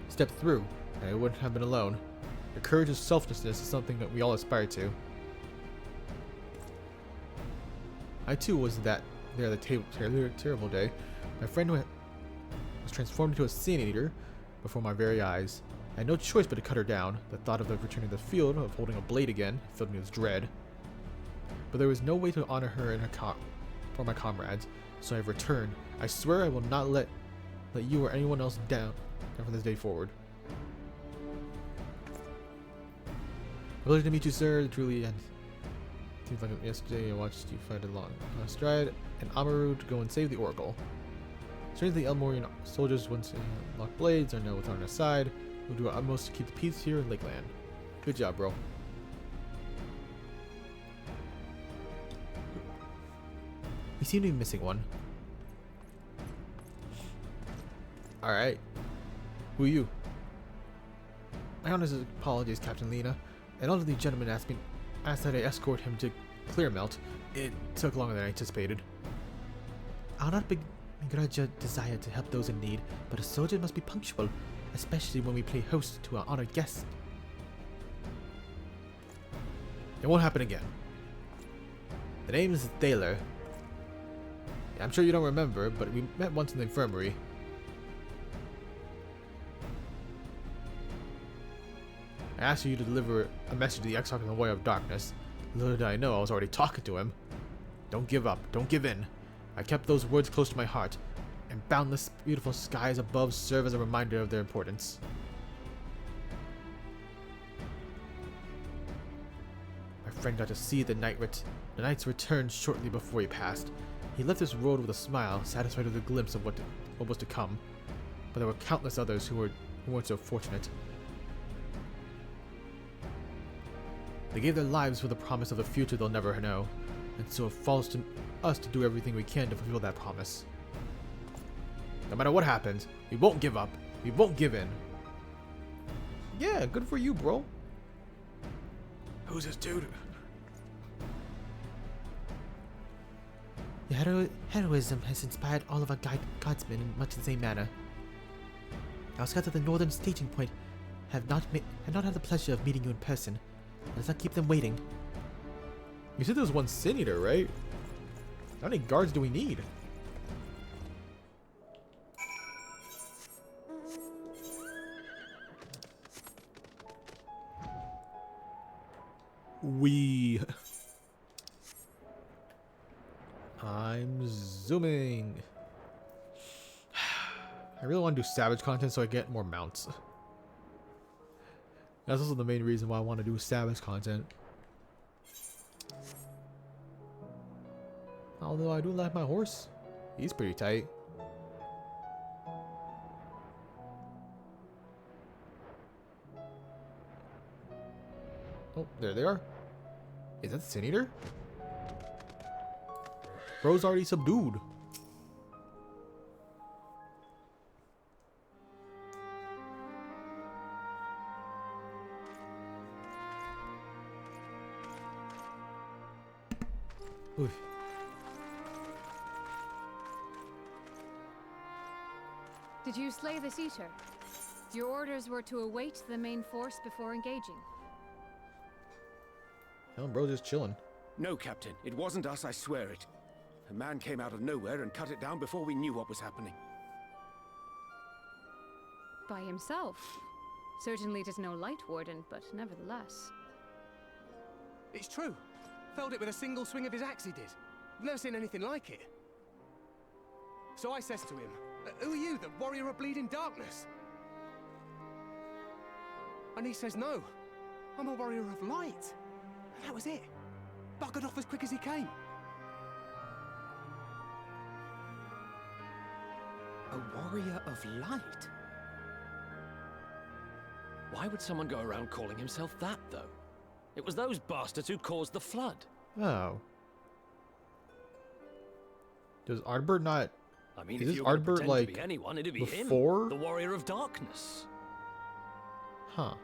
stepped through, and I wouldn't have been alone. Your courage and selflessness is something that we all aspire to. I too was there the terrible day. My friend was transformed into a Sin Eater before my very eyes. I had no choice but to cut her down. The thought of returning to the field, of holding a blade again, filled me with dread. But there was no way to honor her and or my comrades, so I have returned. I swear I will not let you or anyone else down from this day forward. A pleasure to meet you, sir. Truly, and seems like yesterday I watched you fight along Stride and Amaru to go and save the Oracle. Strangely, Elmorian soldiers, once locked blades, are now on our side. We'll do our utmost to keep the peace here in Lakeland. Good job, bro. We seem to be missing one. Alright. Who are you? My honest apologies, Captain Lena. An elderly gentleman asked that I escort him to Clearmelt. It took longer than I anticipated. I'll not begrudge your desire to help those in need, but a soldier must be punctual, especially when we play host to our honored guest. It won't happen again. The name is Thaler. I'm sure you don't remember, but we met once in the infirmary. I asked you to deliver a message to the Exarch of the Warrior of Darkness. Little did I know I was already talking to him. Don't give up. Don't give in. I kept those words close to my heart, and boundless, beautiful skies above serve as a reminder of their importance. My friend got to see the knight's return shortly before he passed. He left this world with a smile, satisfied with a glimpse of what was to come. But there were countless others who weren't so fortunate. They gave their lives for the promise of a future they'll never know, and so it falls to us to do everything we can to fulfill that promise. No matter what happens, we won't give up, we won't give in, Yeah, good for you, bro. Who's this dude? Your heroism has inspired all of our guardsmen in much the same manner. Our scouts at the northern staging point have not had the pleasure of meeting you in person. Let's not keep them waiting. You said there was one Sin Eater, right? How many guards do we need? I'm zooming. I really want to do Savage content so I get more mounts. That's also the main reason why I want to do Savage content. Although I do like my horse. He's pretty tight. Oh, there they are. Is that the Sin Eater? Bro's already subdued. Oof. Did you slay this Eater? Your orders were to await the main force before engaging. No, bro, just chilling. No, Captain. It wasn't us, I swear it. A man came out of nowhere and cut it down before we knew what was happening. By himself. Certainly it is no light warden, but nevertheless. It's true. Felled it with a single swing of his axe, he did. I've never seen anything like it. So I says to him, who are you, the warrior of bleeding darkness? And he says, no, I'm a warrior of light. And that was it. Buggered off as quick as he came. A warrior of light? Why would someone go around calling himself that, though? It was those bastards who caused the flood. Oh. Does Ardbert not... I mean, is if this you were to Ardbert, pretend like, to be anyone, it'd be before? him, the warrior of darkness. Huh.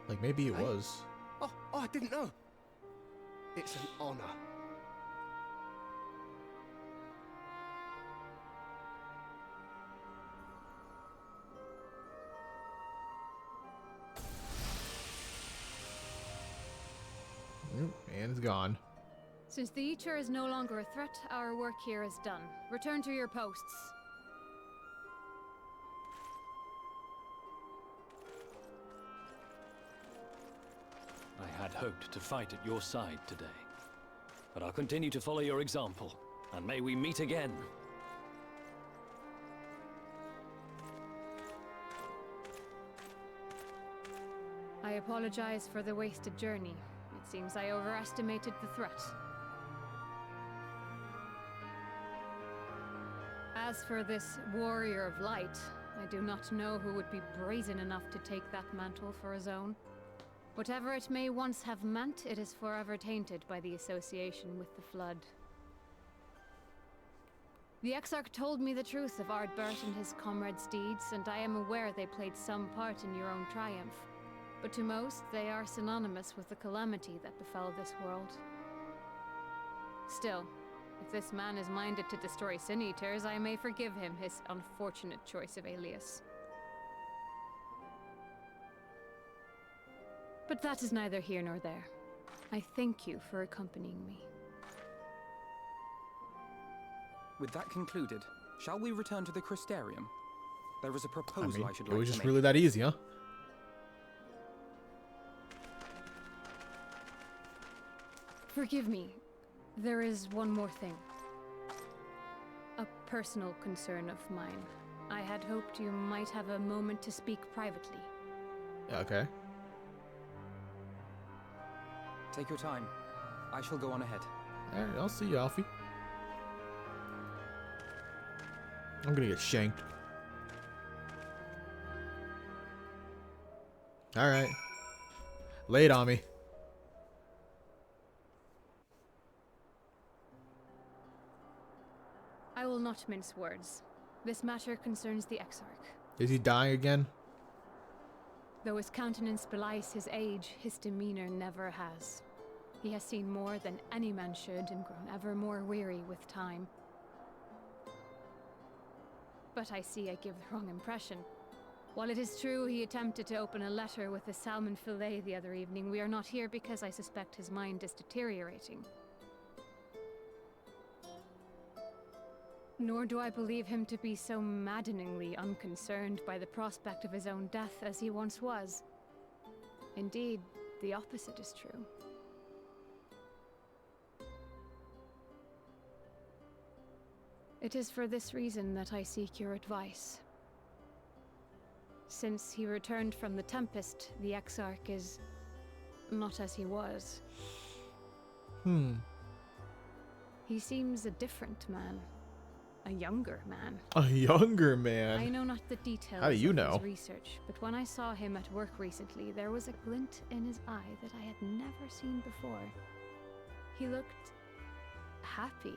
Like, maybe it was. Oh, I didn't know. It's an honor. And it's gone. Since the Eater is no longer a threat, our work here is done. Return to your posts. I had hoped to fight at your side today. But I'll continue to follow your example, and may we meet again. I apologize for the wasted journey. It seems I overestimated the threat. As for this warrior of light, I do not know who would be brazen enough to take that mantle for his own. Whatever it may once have meant, it is forever tainted by the association with the Flood. The Exarch told me the truth of Ardbert and his comrades' deeds, and I am aware they played some part in your own triumph. But to most, they are synonymous with the calamity that befell this world. Still, if this man is minded to destroy Sin Eaters, I may forgive him his unfortunate choice of alias. But that is neither here nor there. I thank you for accompanying me. With that concluded, shall we return to the Crystarium? There is a proposal I should like to make. It was just really that easy, huh? Forgive me. There is one more thing. A personal concern of mine. I had hoped you might have a moment to speak privately. Okay. Take your time. I shall go on ahead. Alright, I'll see you, Alfie. I'm gonna get shanked. Alright. Lay it on me. I will not mince words. This matter concerns the Exarch. Is he dying again? Though his countenance belies his age, his demeanor never has. He has seen more than any man should and grown ever more weary with time. But I see I give the wrong impression. While it is true he attempted to open a letter with a salmon fillet the other evening, we are not here because I suspect his mind is deteriorating. Nor do I believe him to be so maddeningly unconcerned by the prospect of his own death as he once was. Indeed, the opposite is true. It is for this reason that I seek your advice. Since he returned from the Tempest, the Exarch is not as he was. He seems a different man. A younger man. A younger man? I know not the details How do you of know? his research, but when I saw him at work recently, there was a glint in his eye that I had never seen before. He looked happy.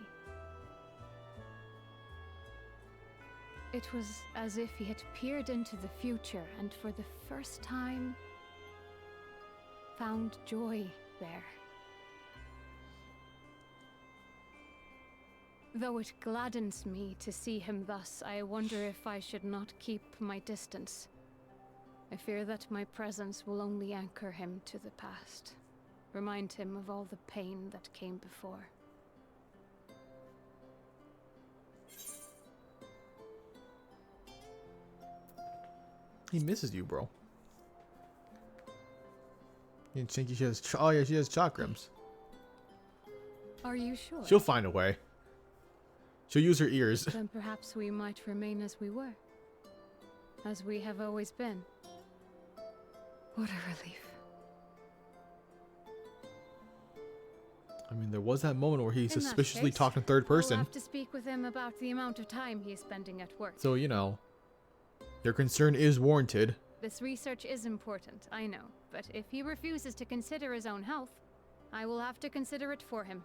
It was as if he had peered into the future and for the first time found joy there. Though it gladdens me to see him thus, I wonder if I should not keep my distance. I fear that my presence will only anchor him to the past, remind him of all the pain that came before. He misses you, bro. You think she has? Oh yeah, she has chakrams. Are you sure? She'll find a way. She'll use her ears. Then perhaps we might remain as we were. As we have always been. What a relief. I mean, there was that moment where he In that suspiciously case, talked in third person. We'll have to speak with him about the amount of time he is spending at work. So, you know, your concern is warranted. This research is important, I know. But if he refuses to consider his own health, I will have to consider it for him.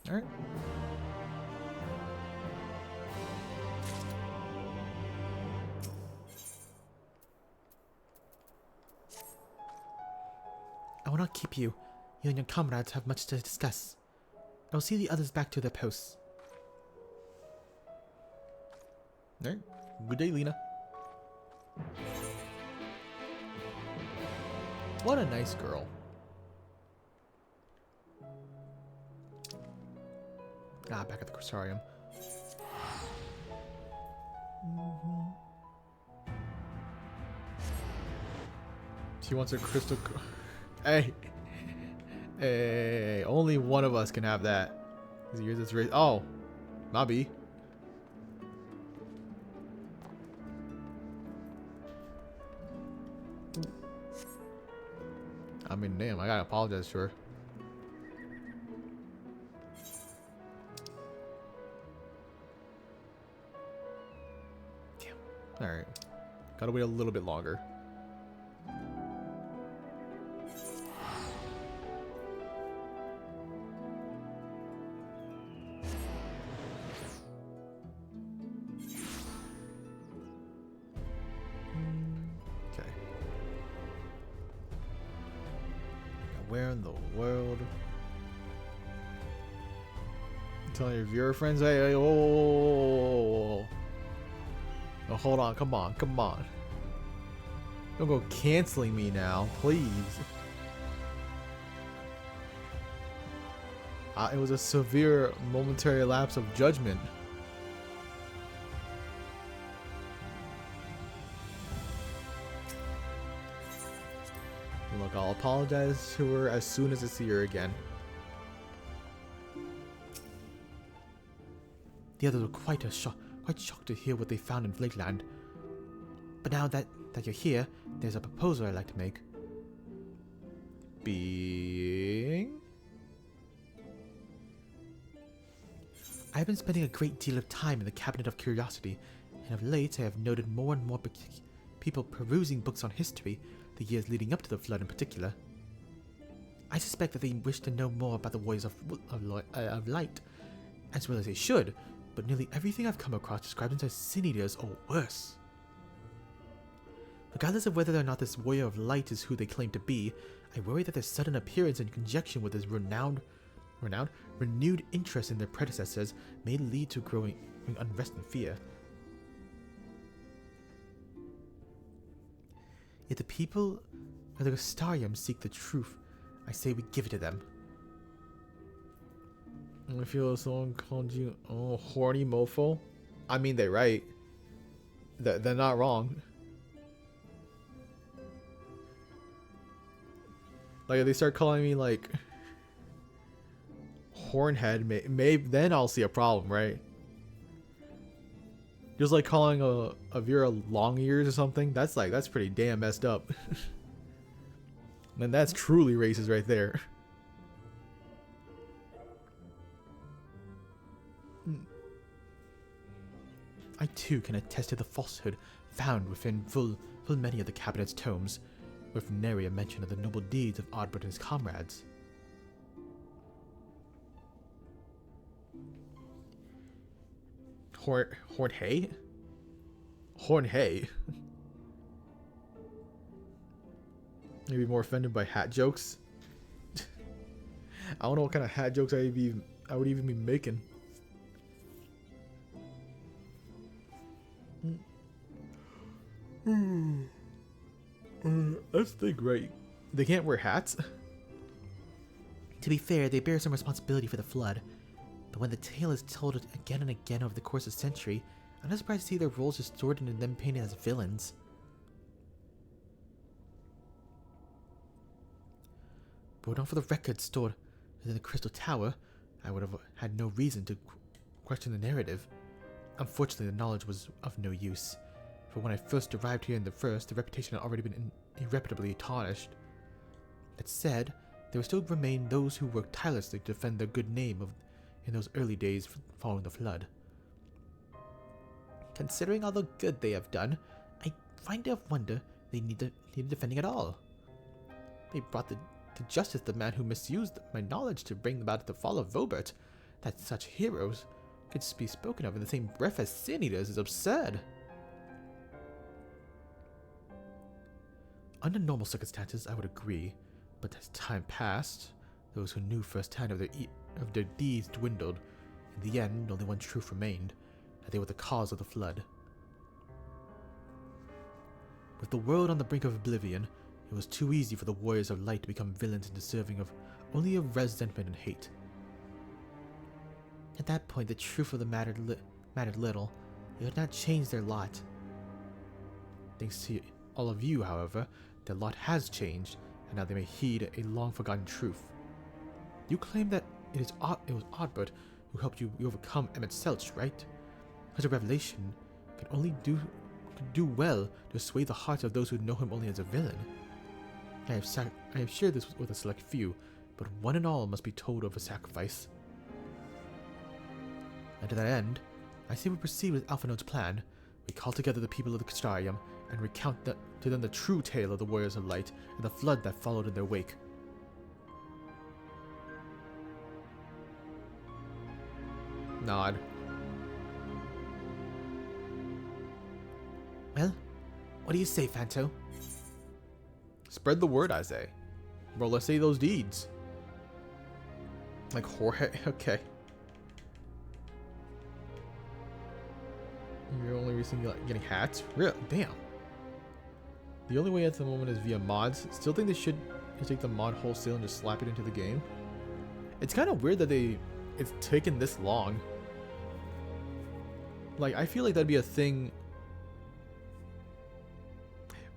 All right. I will not keep you. You and your comrades have much to discuss. I will see the others back to their posts. All right. Good day, Lena. What a nice girl. Back at the Crystarium. She wants her crystal. Hey. Hey. Only one of us can have that. Oh. Nobby. I mean, damn, I gotta apologize to her. Alright. Gotta wait a little bit longer. Okay. Where in the world? Tell your viewer friends, hey, oh, hold on, come on. Don't go canceling me now, please. It was a severe momentary lapse of judgment. Look, I'll apologize to her as soon as I see her again. The others were quite shocked to hear what they found in Flakeland. But now that you're here, there's a proposal I'd like to make. Being? I've been spending a great deal of time in the Cabinet of Curiosity, and of late I have noted more and more people perusing books on history, the years leading up to the Flood in particular. I suspect that they wish to know more about the Warriors of Light, as well as they should, but nearly everything I've come across describes them as sin eaters or worse. Regardless of whether or not this warrior of light is who they claim to be, I worry that their sudden appearance in conjunction with his renewed interest in their predecessors may lead to growing unrest and fear. If the people of the Castarium seek the truth, I say we give it to them. I feel someone called you horny mofo. I mean, they're right. They're not wrong. Like, if they start calling me like hornhead, maybe then I'll see a problem, right? Just like calling a Vera long ears or something. That's pretty damn messed up. And that's truly racist right there. I too can attest to the falsehood found within full many of the cabinet's tomes, with nary a mention of the noble deeds of Odbert and his comrades. Hornhay? Hornhay? Maybe more offended by hat jokes. I don't know what kind of hat jokes I would even be making. Let's think right. They can't wear hats? To be fair, they bear some responsibility for the flood, but when the tale is told again and again over the course of a century, I'm not surprised to see their roles distorted and them painted as villains. But were not for the records stored within the Crystal Tower, I would have had no reason to question the narrative. Unfortunately, the knowledge was of no use, for when I first arrived here the reputation had already been irreparably tarnished. That said, there still remain those who worked tirelessly to defend their good name in those early days following the flood. Considering all the good they have done, I find it of wonder they needed defending at all. They brought to justice the man who misused my knowledge to bring about the fall of Vobert. That such heroes could be spoken of in the same breath as sin eaters is absurd. Under normal circumstances, I would agree, but as time passed, those who knew firsthand of their deeds dwindled. In the end, only one truth remained, that they were the cause of the flood. With the world on the brink of oblivion, it was too easy for the warriors of light to become villains and deserving of only of resentment and hate. At that point, the truth of the mattered little. It would not change their lot. Thanks to all of you, however, their lot has changed, and now they may heed a long-forgotten truth. You claim that it was Odbert who helped you overcome Emmett Selch, right? Such a revelation could do well to sway the hearts of those who know him only as a villain. I have shared this with a select few, but one and all must be told of a sacrifice. And to that end, I say we proceed with Alpha Node's plan. We call together the people of the Castarium and recount to them the true tale of the Warriors of Light and the flood that followed in their wake. Nod. Well, what do you say, Fanto? Spread the word, I say. Bro, let's say those deeds. Like Jorge, okay. You're only recently getting hats? Real? Damn. The only way at the moment is via mods. Still think they should take the mod wholesale and just slap it into the game. It's kind of weird that it's taken this long. Like, I feel like that'd be a thing.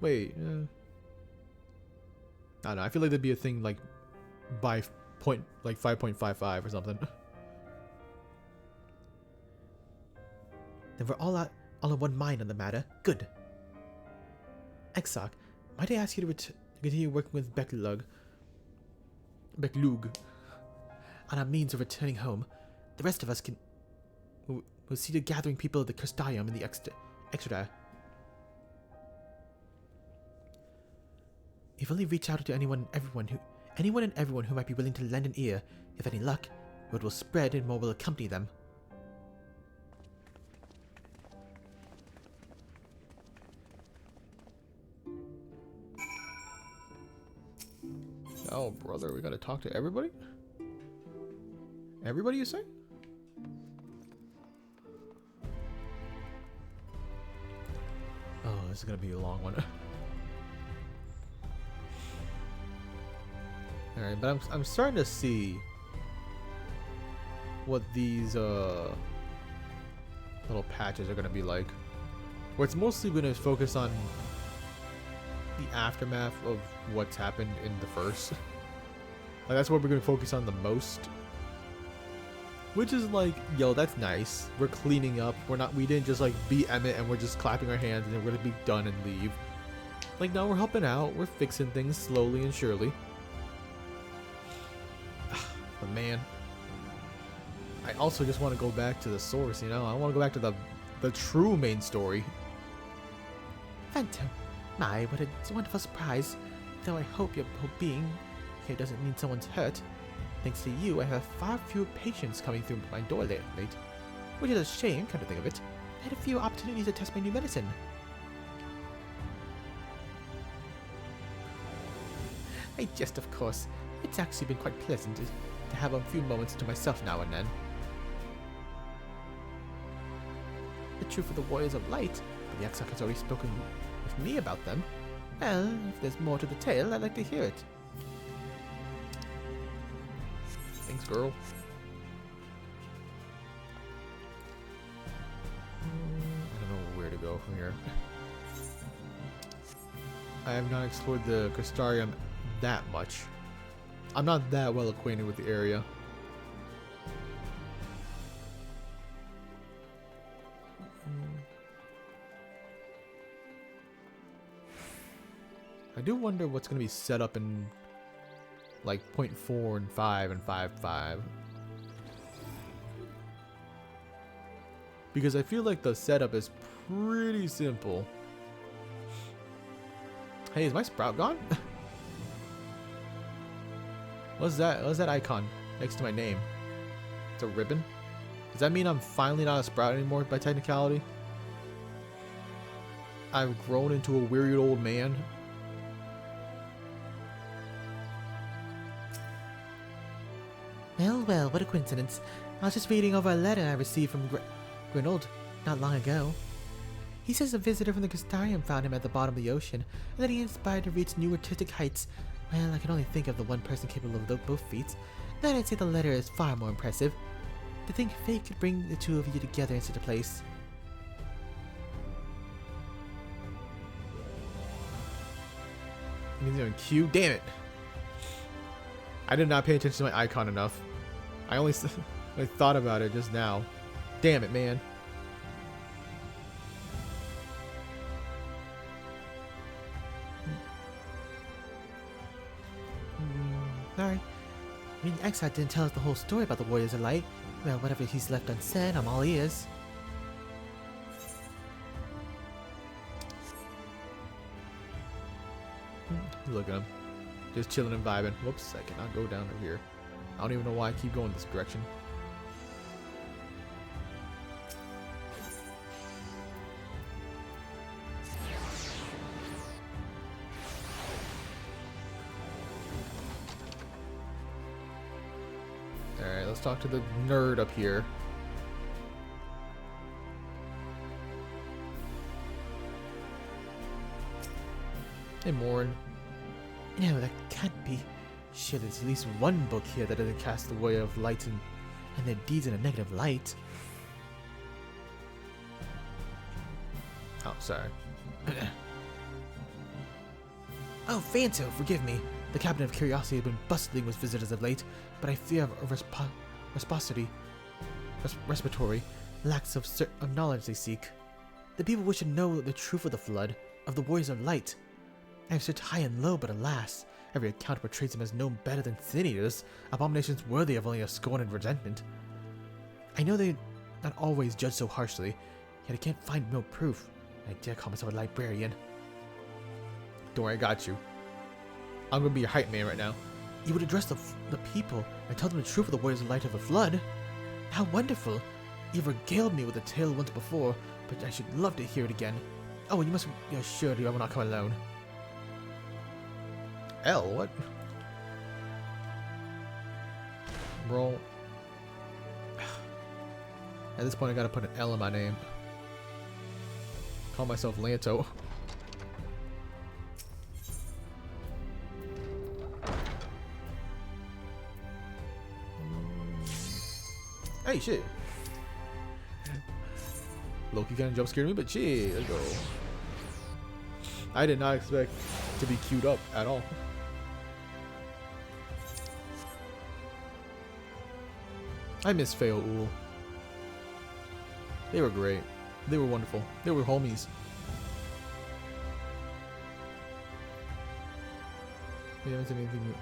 Wait. I don't know. I feel like that'd be a thing like by 5.55 or something. Then we're all in one mind on the matter. Good. Exarch, might I ask you to continue working with Beklug on our means of returning home? The rest of us will see to gathering people of the Castarium in the Extra. If only reach out to anyone and everyone who might be willing to lend an ear. If any luck, word will spread and more will accompany them. Oh, brother, we gotta talk to everybody? Everybody, you say? Oh, this is gonna be a long one. Alright, but I'm starting to see what these little patches are gonna be like. Where it's mostly gonna focus on the aftermath of what's happened in the first. Like, that's what we're gonna focus on the most. Which is like, yo, that's nice. We're cleaning up. We didn't just like beat Emmett and we're just clapping our hands and then we're gonna be done and leave. Like, no, we're helping out. We're fixing things slowly and surely. But man, I also just want to go back to the source, you know? I want to go back to the true main story. Phantom, my, what a wonderful surprise. Though I hope your being here doesn't mean someone's hurt. Thanks to you, I have far fewer patients coming through my door late, which is a shame, come to think of it. I had a few opportunities to test my new medicine. I jest, of course. It's actually been quite pleasant to have a few moments to myself now and then. The truth of the Warriors of Light, but the Exarch has already spoken with me about them. Well, if there's more to the tale, I'd like to hear it. Thanks, girl. I don't know where to go from here. I have not explored the Crystarium that much. I'm not that well acquainted with the area. I do wonder what's going to be set up in like 0.4 and 5 and 5.5. Because I feel like the setup is pretty simple. Hey, is my sprout gone? What's that? What's that icon next to my name? It's a ribbon? Does that mean I'm finally not a sprout anymore by technicality? I've grown into a weary old man. Well, well, what a coincidence. I was just reading over a letter I received from Grinold not long ago. He says a visitor from the Crystarium found him at the bottom of the ocean, and that he inspired to reach new artistic heights. Well, I can only think of the one person capable of both feats. Then I'd say the letter is far more impressive. To think fate could bring the two of you together in such a place. He's doing Q. Damn it! I did not pay attention to my icon enough. I only thought about it just now. Damn it, man. Sorry. I mean, Exarch didn't tell us the whole story about the Warriors of Light. Well, whatever he's left unsaid, I'm all ears. Look at him. Just chilling and vibing. Whoops, I cannot go down over here. I don't even know why I keep going this direction. Alright, let's talk to the nerd up here. Hey, Morin. No, that can't be. Sure, there's at least one book here that doesn't cast the Warrior of Light and their deeds in a negative light. Oh, sorry. Oh, Phantom, forgive me. The Cabinet of Curiosity has been bustling with visitors of late, but I fear respiratory lacks of knowledge they seek. The people wish to know the truth of the Flood, of the Warriors of Light. I have searched high and low, but alas, every account portrays them as no better than sin eaters, abominations worthy of only a scorn and resentment. I know they not always judge so harshly, yet I can't find no proof. I dare call myself a librarian. Don't worry, I got you. I'm gonna be your hype man right now. You would address the people and tell them the truth of the Warriors of Light of the Flood? How wonderful! You've regaled me with the tale once before, but I should love to hear it again. Oh, and you must be assured I will not come alone. L, what? Roll. At this point, I gotta put an L in my name. Call myself Lanto. Hey, shit. Loki kind of jump scared me, but shit, let's go. I did not expect to be queued up at all. I miss Feo Uul. They were great. They were wonderful. They were homies. We haven't done anything.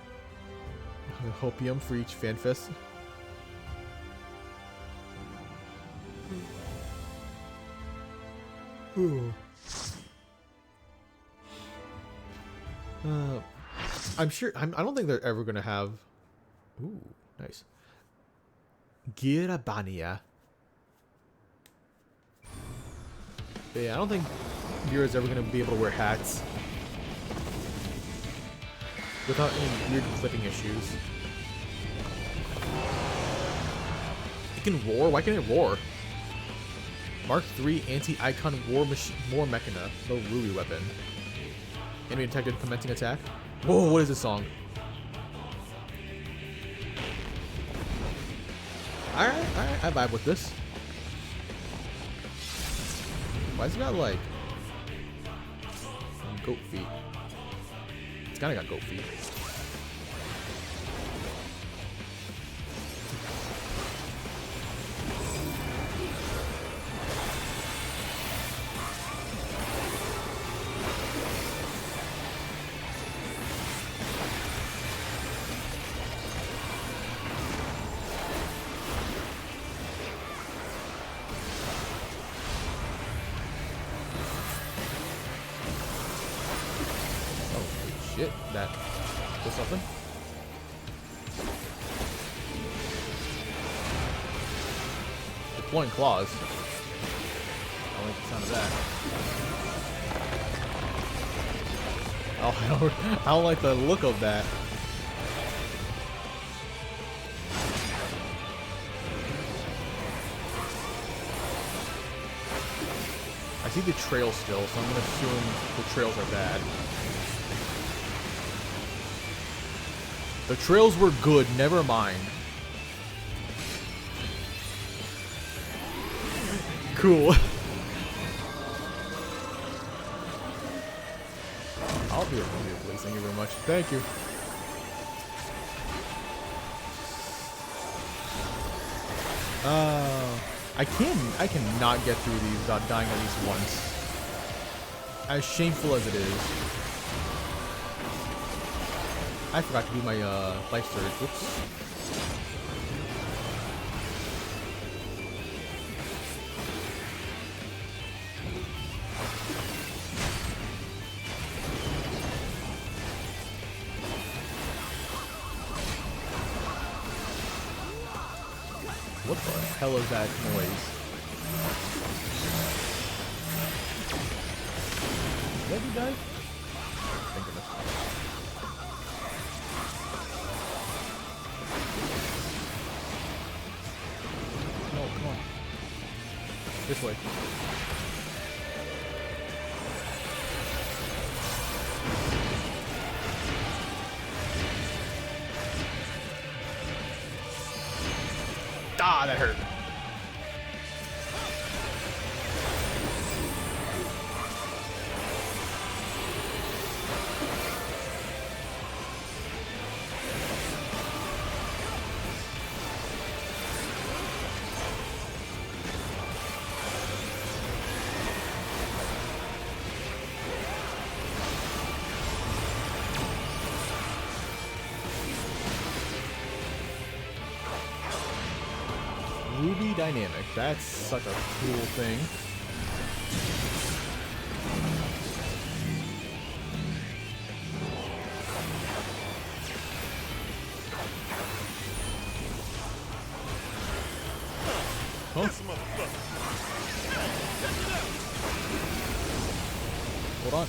Hopium for each fan fest. Ooh. I'm sure. I don't think they're ever gonna have. Ooh, nice. Girabania. But yeah, I don't think Gira's ever gonna be able to wear hats without any weird clipping issues. It can roar. Why can't it roar? Mark III Anti-Icon War Mechana, the Ruby weapon. Enemy detected commencing attack. Whoa, what is this song? Alright, I vibe with this. Why's it got like goat feet? It's kinda got goat feet. Shit, that was something. Deploying claws. I don't like the sound of that. Oh, I don't like the look of that. I see the trail still, so I'm gonna assume the trails are bad. The trails were good, never mind. Cool. I'll do it for you, please. Thank you very much. Thank you. I cannot get through these without dying at least once. As shameful as it is. I forgot to do my life surge. Whoops. What the hell is that noise? Did he die? Thank goodness. No, come on. This way. Ah, that hurt. Ruby Dynamic. That's such a cool thing. Huh? Hold on.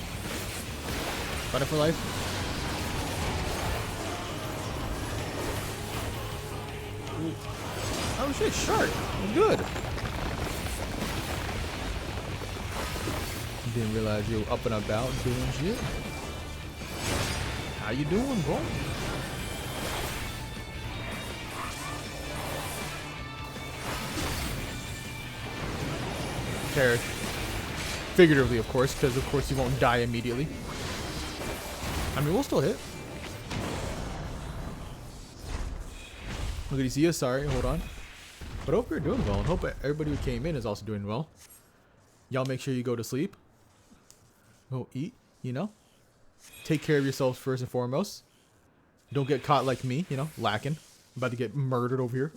Fighting for life. Oh shit, shark. Good. Didn't realize you were up and about doing shit. How you doing, bro? Perish. Figuratively, of course, because of course you won't die immediately. I mean, we'll still hit. Look at you see us. Sorry, hold on. But I hope you're doing well, and hope everybody who came in is also doing well. Y'all make sure you go to sleep. Go eat, you know. Take care of yourselves first and foremost. Don't get caught like me, you know, lacking. I'm about to get murdered over here.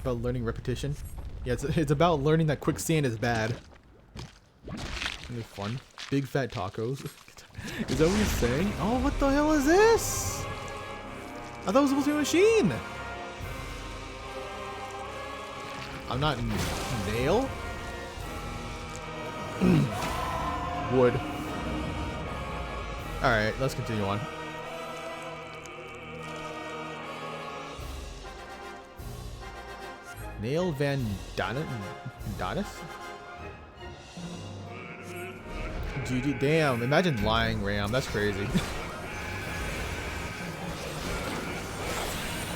About learning repetition. Yeah, it's about learning that quicksand is bad. It's fun. Big fat tacos. Is that what you're saying? Oh, what the hell is this? I thought it was supposed to be a machine. I'm not nail. Wood. All right, let's continue on. Nail Van Donis? GG. Damn, imagine lying, Ram. That's crazy.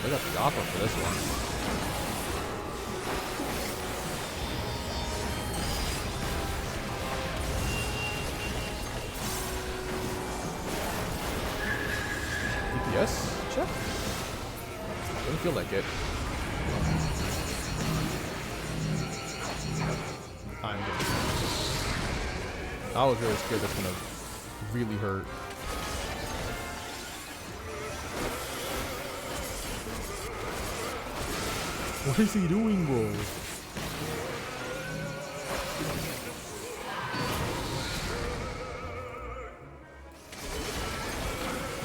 I got the offer for this one. DPS? Check. Doesn't feel like it. I'm good. I was really scared that's gonna really hurt. What is he doing, bro?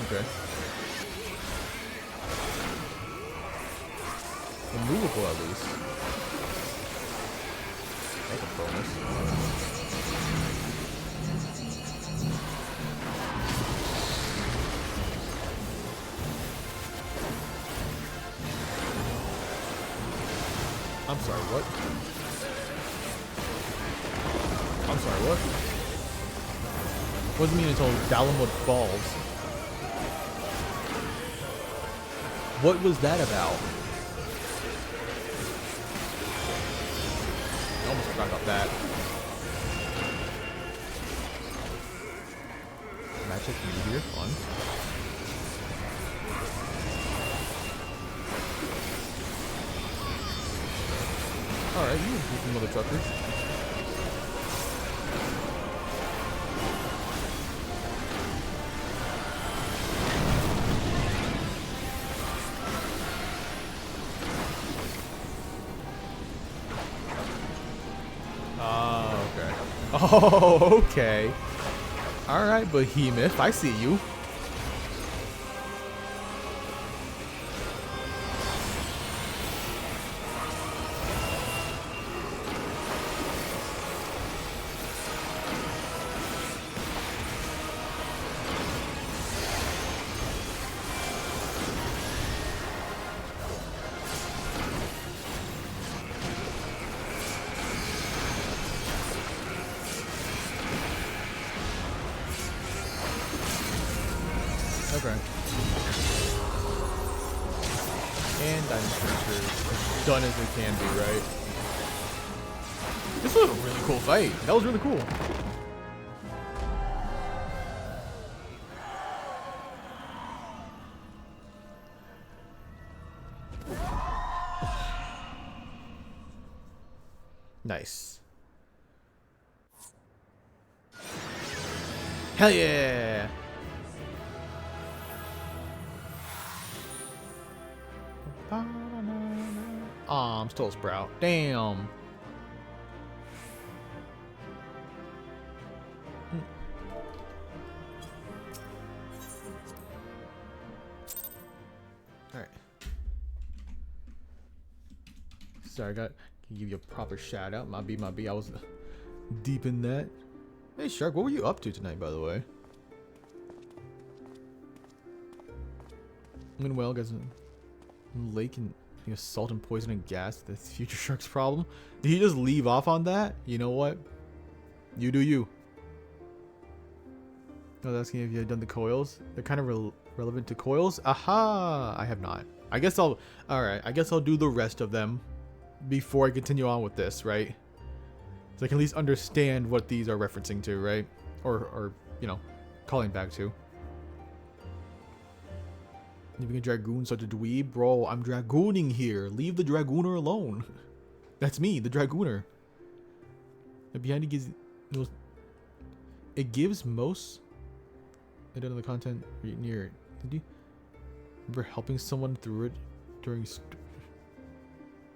Okay. Immovable at least. That's a bonus. I'm sorry, what? I'm sorry, what? Wasn't mean until Dalamud falls. What was that about? I almost forgot about that. Magic meteor, fun. Alright, you some mother truckers. Oh, okay. Oh, okay. Alright, Behemoth, I see you. Okay. And Diamond Cruncher as done as it can be, right? This was a really cool fight. That was really cool. Nice. Hell yeah! Aw, I'm still a sprout. Damn. Alright. Sorry, I got to give you a proper shout out. My B. I was deep in that. Hey, Shark, what were you up to tonight, by the way? Meanwhile, guys, lake and salt and poison and gas. The future shark's problem. Did he just leave off on that? You know what? You do you. I was asking if you had done the coils. They're kind of relevant to coils. Aha! I have not. I guess I'll. All right. I guess I'll do the rest of them before I continue on with this, right? So I can at least understand what these are referencing to, right? Or calling back to. Leaving a dragoon such a dweeb? Bro, I'm dragooning here. Leave the dragooner alone. That's me, the dragooner. The behind it gives... It gives most... I don't know the content near it. Did you remember helping someone through it during...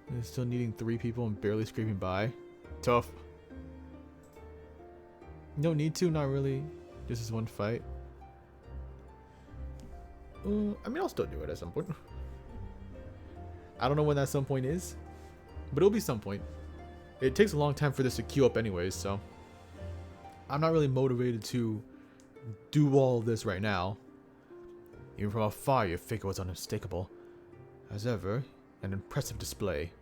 and still needing 3 people and barely scraping by? Tough. No need to, not really. Just this one fight. I mean, I'll still do it at some point. I don't know when that some point is, but it'll be some point. It takes a long time for this to queue up anyways, so I'm not really motivated to do all of this right now. Even from afar, your figure was unmistakable. As ever, an impressive display.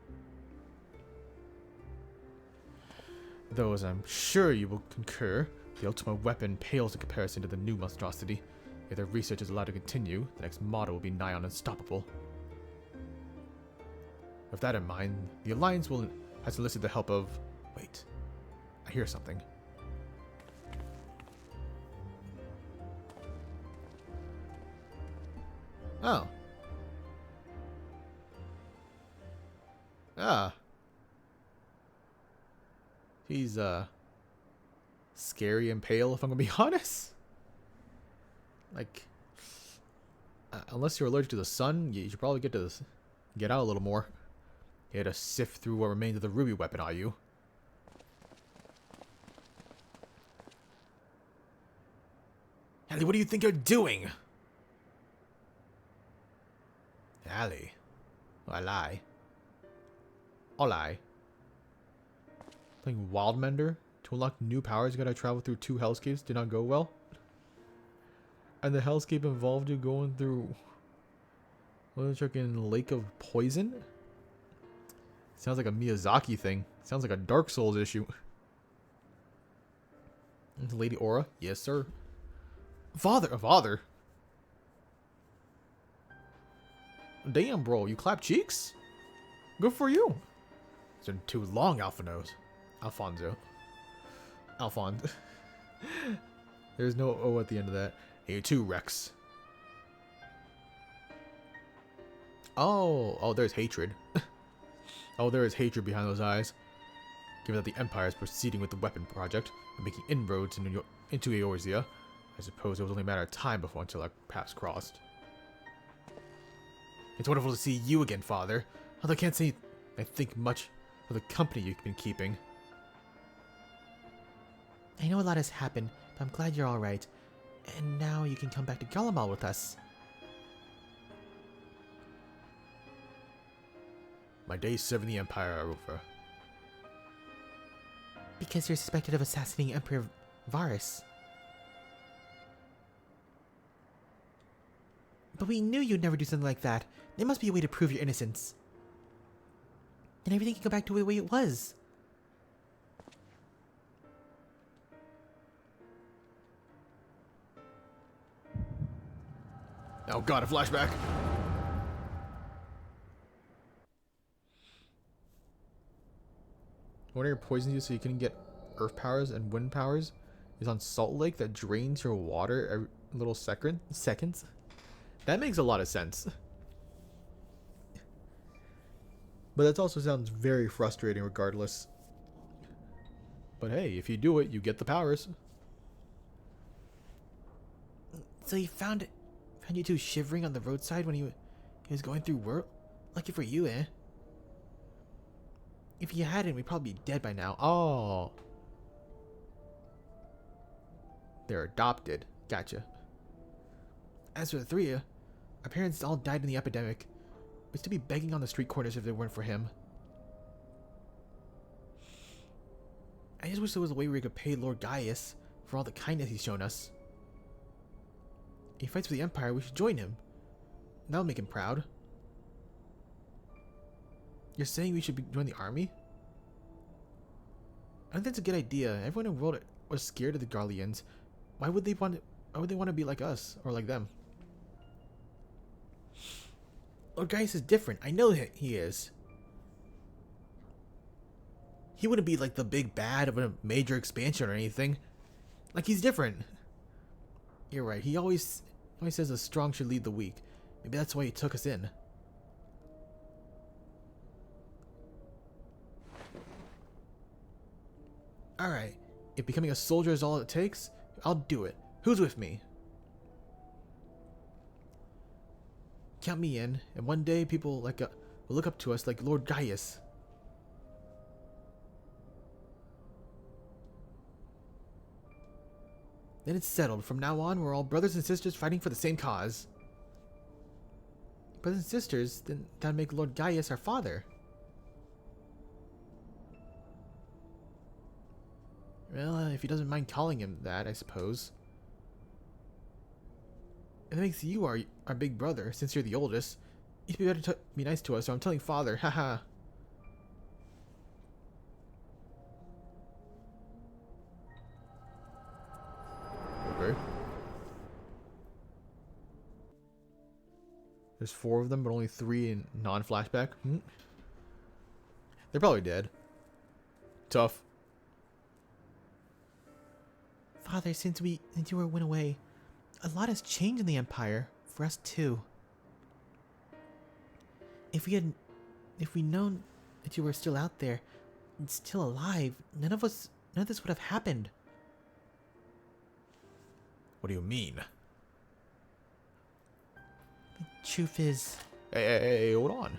Though, as I'm sure you will concur, the ultimate weapon pales in comparison to the new monstrosity. If their research is allowed to continue, the next model will be nigh on unstoppable. With that in mind, the Alliance has enlisted the help of... Wait, I hear something. Oh. Ah. He's, scary and pale, if I'm gonna be honest. Like, unless you're allergic to the sun, you should probably get out a little more. Here to sift through what remains of the ruby weapon, are you? Allie, what do you think you're doing? Allie. Oh, I lie. I'll lie. Playing Wildmender? To unlock new powers, you gotta travel through 2 hellscapes. Did not go well. And the hellscape involved you going through... what was it, in Lake of Poison? Sounds like a Miyazaki thing. Sounds like a Dark Souls issue. Lady Aura? Yes, sir. Father? Damn, bro. You clap cheeks? Good for you. It's been too long, Alfonso. There's no O at the end of that. You too, Rex. Oh, there's hatred. Oh, there is hatred behind those eyes. Given that the Empire is proceeding with the weapon project and making inroads into Eorzea, I suppose it was only a matter of time until our paths crossed. It's wonderful to see you again, Father. Although I can't say I think much of the company you've been keeping. I know a lot has happened, but I'm glad you're alright. And now you can come back to Garlemald with us. My days serving the Empire are over. Because you're suspected of assassinating Emperor Varus. But we knew you'd never do something like that. There must be a way to prove your innocence. And everything can go back to the way it was. Oh god, a flashback. Warrior poisons you so you can get earth powers and wind powers is on Salt Lake that drains your water every little seconds. That makes a lot of sense. But that also sounds very frustrating regardless. But hey, if you do it, you get the powers. So you found you two shivering on the roadside when he was going through work? Lucky for you, eh? If you hadn't, we'd probably be dead by now. Oh. They're adopted. Gotcha. As for the 3 of you, our parents all died in the epidemic. We'd still be begging on the street corners if it weren't for him. I just wish there was a way where we could pay Lord Gaius for all the kindness he's shown us. If he fights for the Empire, we should join him. That'll make him proud. You're saying we should join the army? I think that's a good idea. Everyone in the world was scared of the Garleans. Why would they want to be like us or like them? Lord Gaius is different. I know he is. He wouldn't be like the big bad of a major expansion or anything. Like, he's different. You're right. He always says the strong should lead the weak. Maybe that's why he took us in. Alright. If becoming a soldier is all it takes, I'll do it. Who's with me? Count me in, and one day people will look up to us like Lord Gaius. Then it's settled. From now on, we're all brothers and sisters fighting for the same cause. Brothers and sisters? Then that'd make Lord Gaius our father. Well, if he doesn't mind calling him that, I suppose. It makes you our big brother, since you're the oldest. You'd be better to be nice to us, so I'm telling father, haha. Okay. There's 4 of them, but only 3 in non-flashback. They're probably dead. Tough. Father, since you went away, a lot has changed in the Empire. For us too. If we'd known that you were still out there and still alive, none of this would have happened. What do you mean? The truth is... Hey, hold on.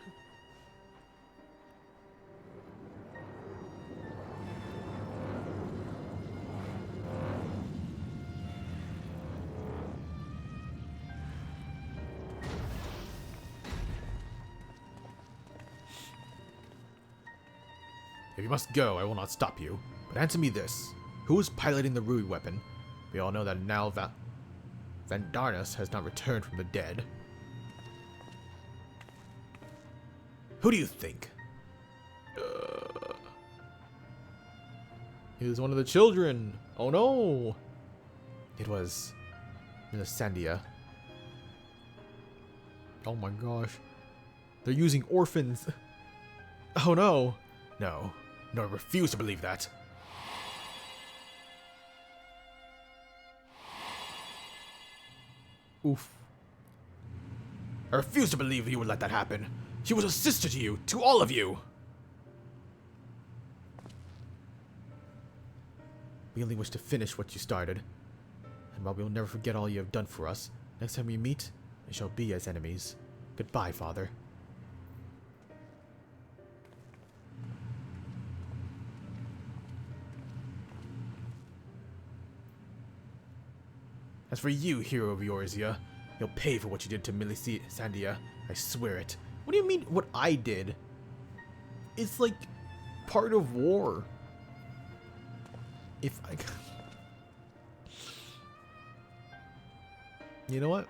If you must go, I will not stop you. But answer me this. Who is piloting the Rui weapon? We all know that now Vandarnus has not returned from the dead. Who do you think? It was one of the children. Oh no! It was Sandia. Oh my gosh. They're using orphans. Oh no. No, I refuse to believe that. Oof. I refuse to believe you would let that happen. She was a sister to you, to all of you. We only wish to finish what you started. And while we will never forget all you have done for us, next time we meet, we shall be as enemies. Goodbye, Father. As for you, hero of Eorzea, you'll pay for what you did to Sandia. I swear it. What do you mean, what I did? It's like part of war. If I... You know what?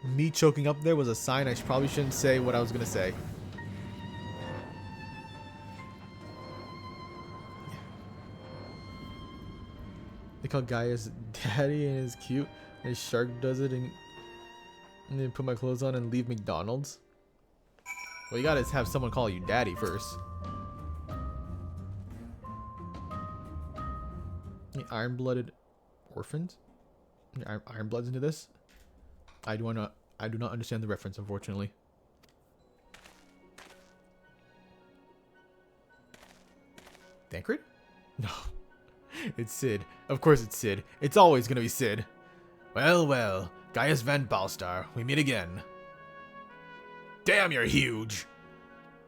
Me choking up there was a sign I probably shouldn't say what I was going to say. They call Gaius daddy and it's cute. And his shark does it and then put my clothes on and leave McDonald's. Well, you gotta have someone call you daddy first. The iron-blooded orphans? Iron-bloods into this? I do not understand the reference, unfortunately. Thancred? No. It's Sid. Of course it's Sid. It's always gonna be Sid. Well, well. Gaius Van Balstar, we meet again. Damn, you're huge!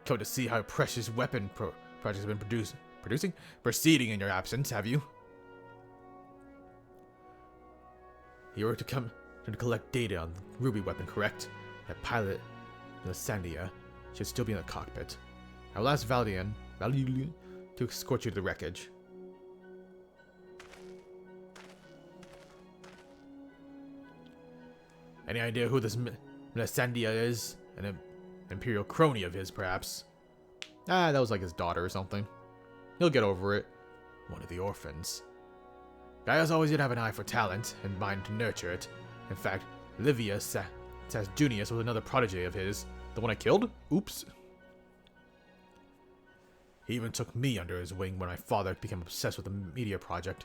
Come to see how precious weapon projects have been proceeding in your absence, have you? You were to come to collect data on the Ruby weapon, correct? That pilot, the Sandia, should still be in the cockpit. I will ask Valian to escort you to the wreckage. Any idea who this Melisandre is, an imperial crony of his, perhaps. Ah, that was like his daughter or something. He'll get over it. One of the orphans. Gaius always did have an eye for talent, and mind to nurture it. In fact, Livius Junius was another protege of his. The one I killed? Oops. He even took me under his wing when my father became obsessed with the media project.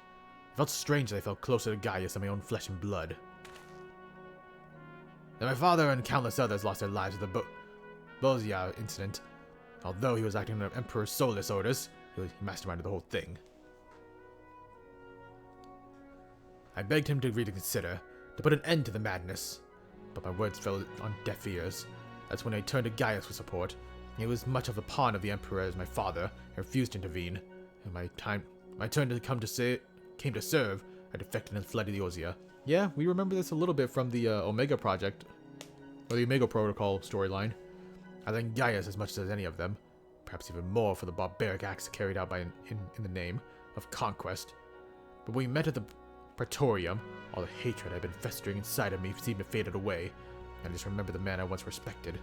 It felt strange that I felt closer to Gaius than my own flesh and blood. Then my father and countless others lost their lives at the Bozia incident. Although he was acting under Emperor Solus' orders, he masterminded the whole thing. I begged him to reconsider, to put an end to the madness, but my words fell on deaf ears. That's when I turned to Gaius for support. He was much of a pawn of the Emperor as my father, and refused to intervene. And my turn came to serve, I defected and fled to the Ozia. Yeah, we remember this a little bit from the Omega Project, or the Omega Protocol storyline. I thank Gaius as much as any of them, perhaps even more for the barbaric acts carried out in the name of conquest. But when we met at the Praetorium, all the hatred had been festering inside of me seemed to have faded away, and I just remember the man I once respected.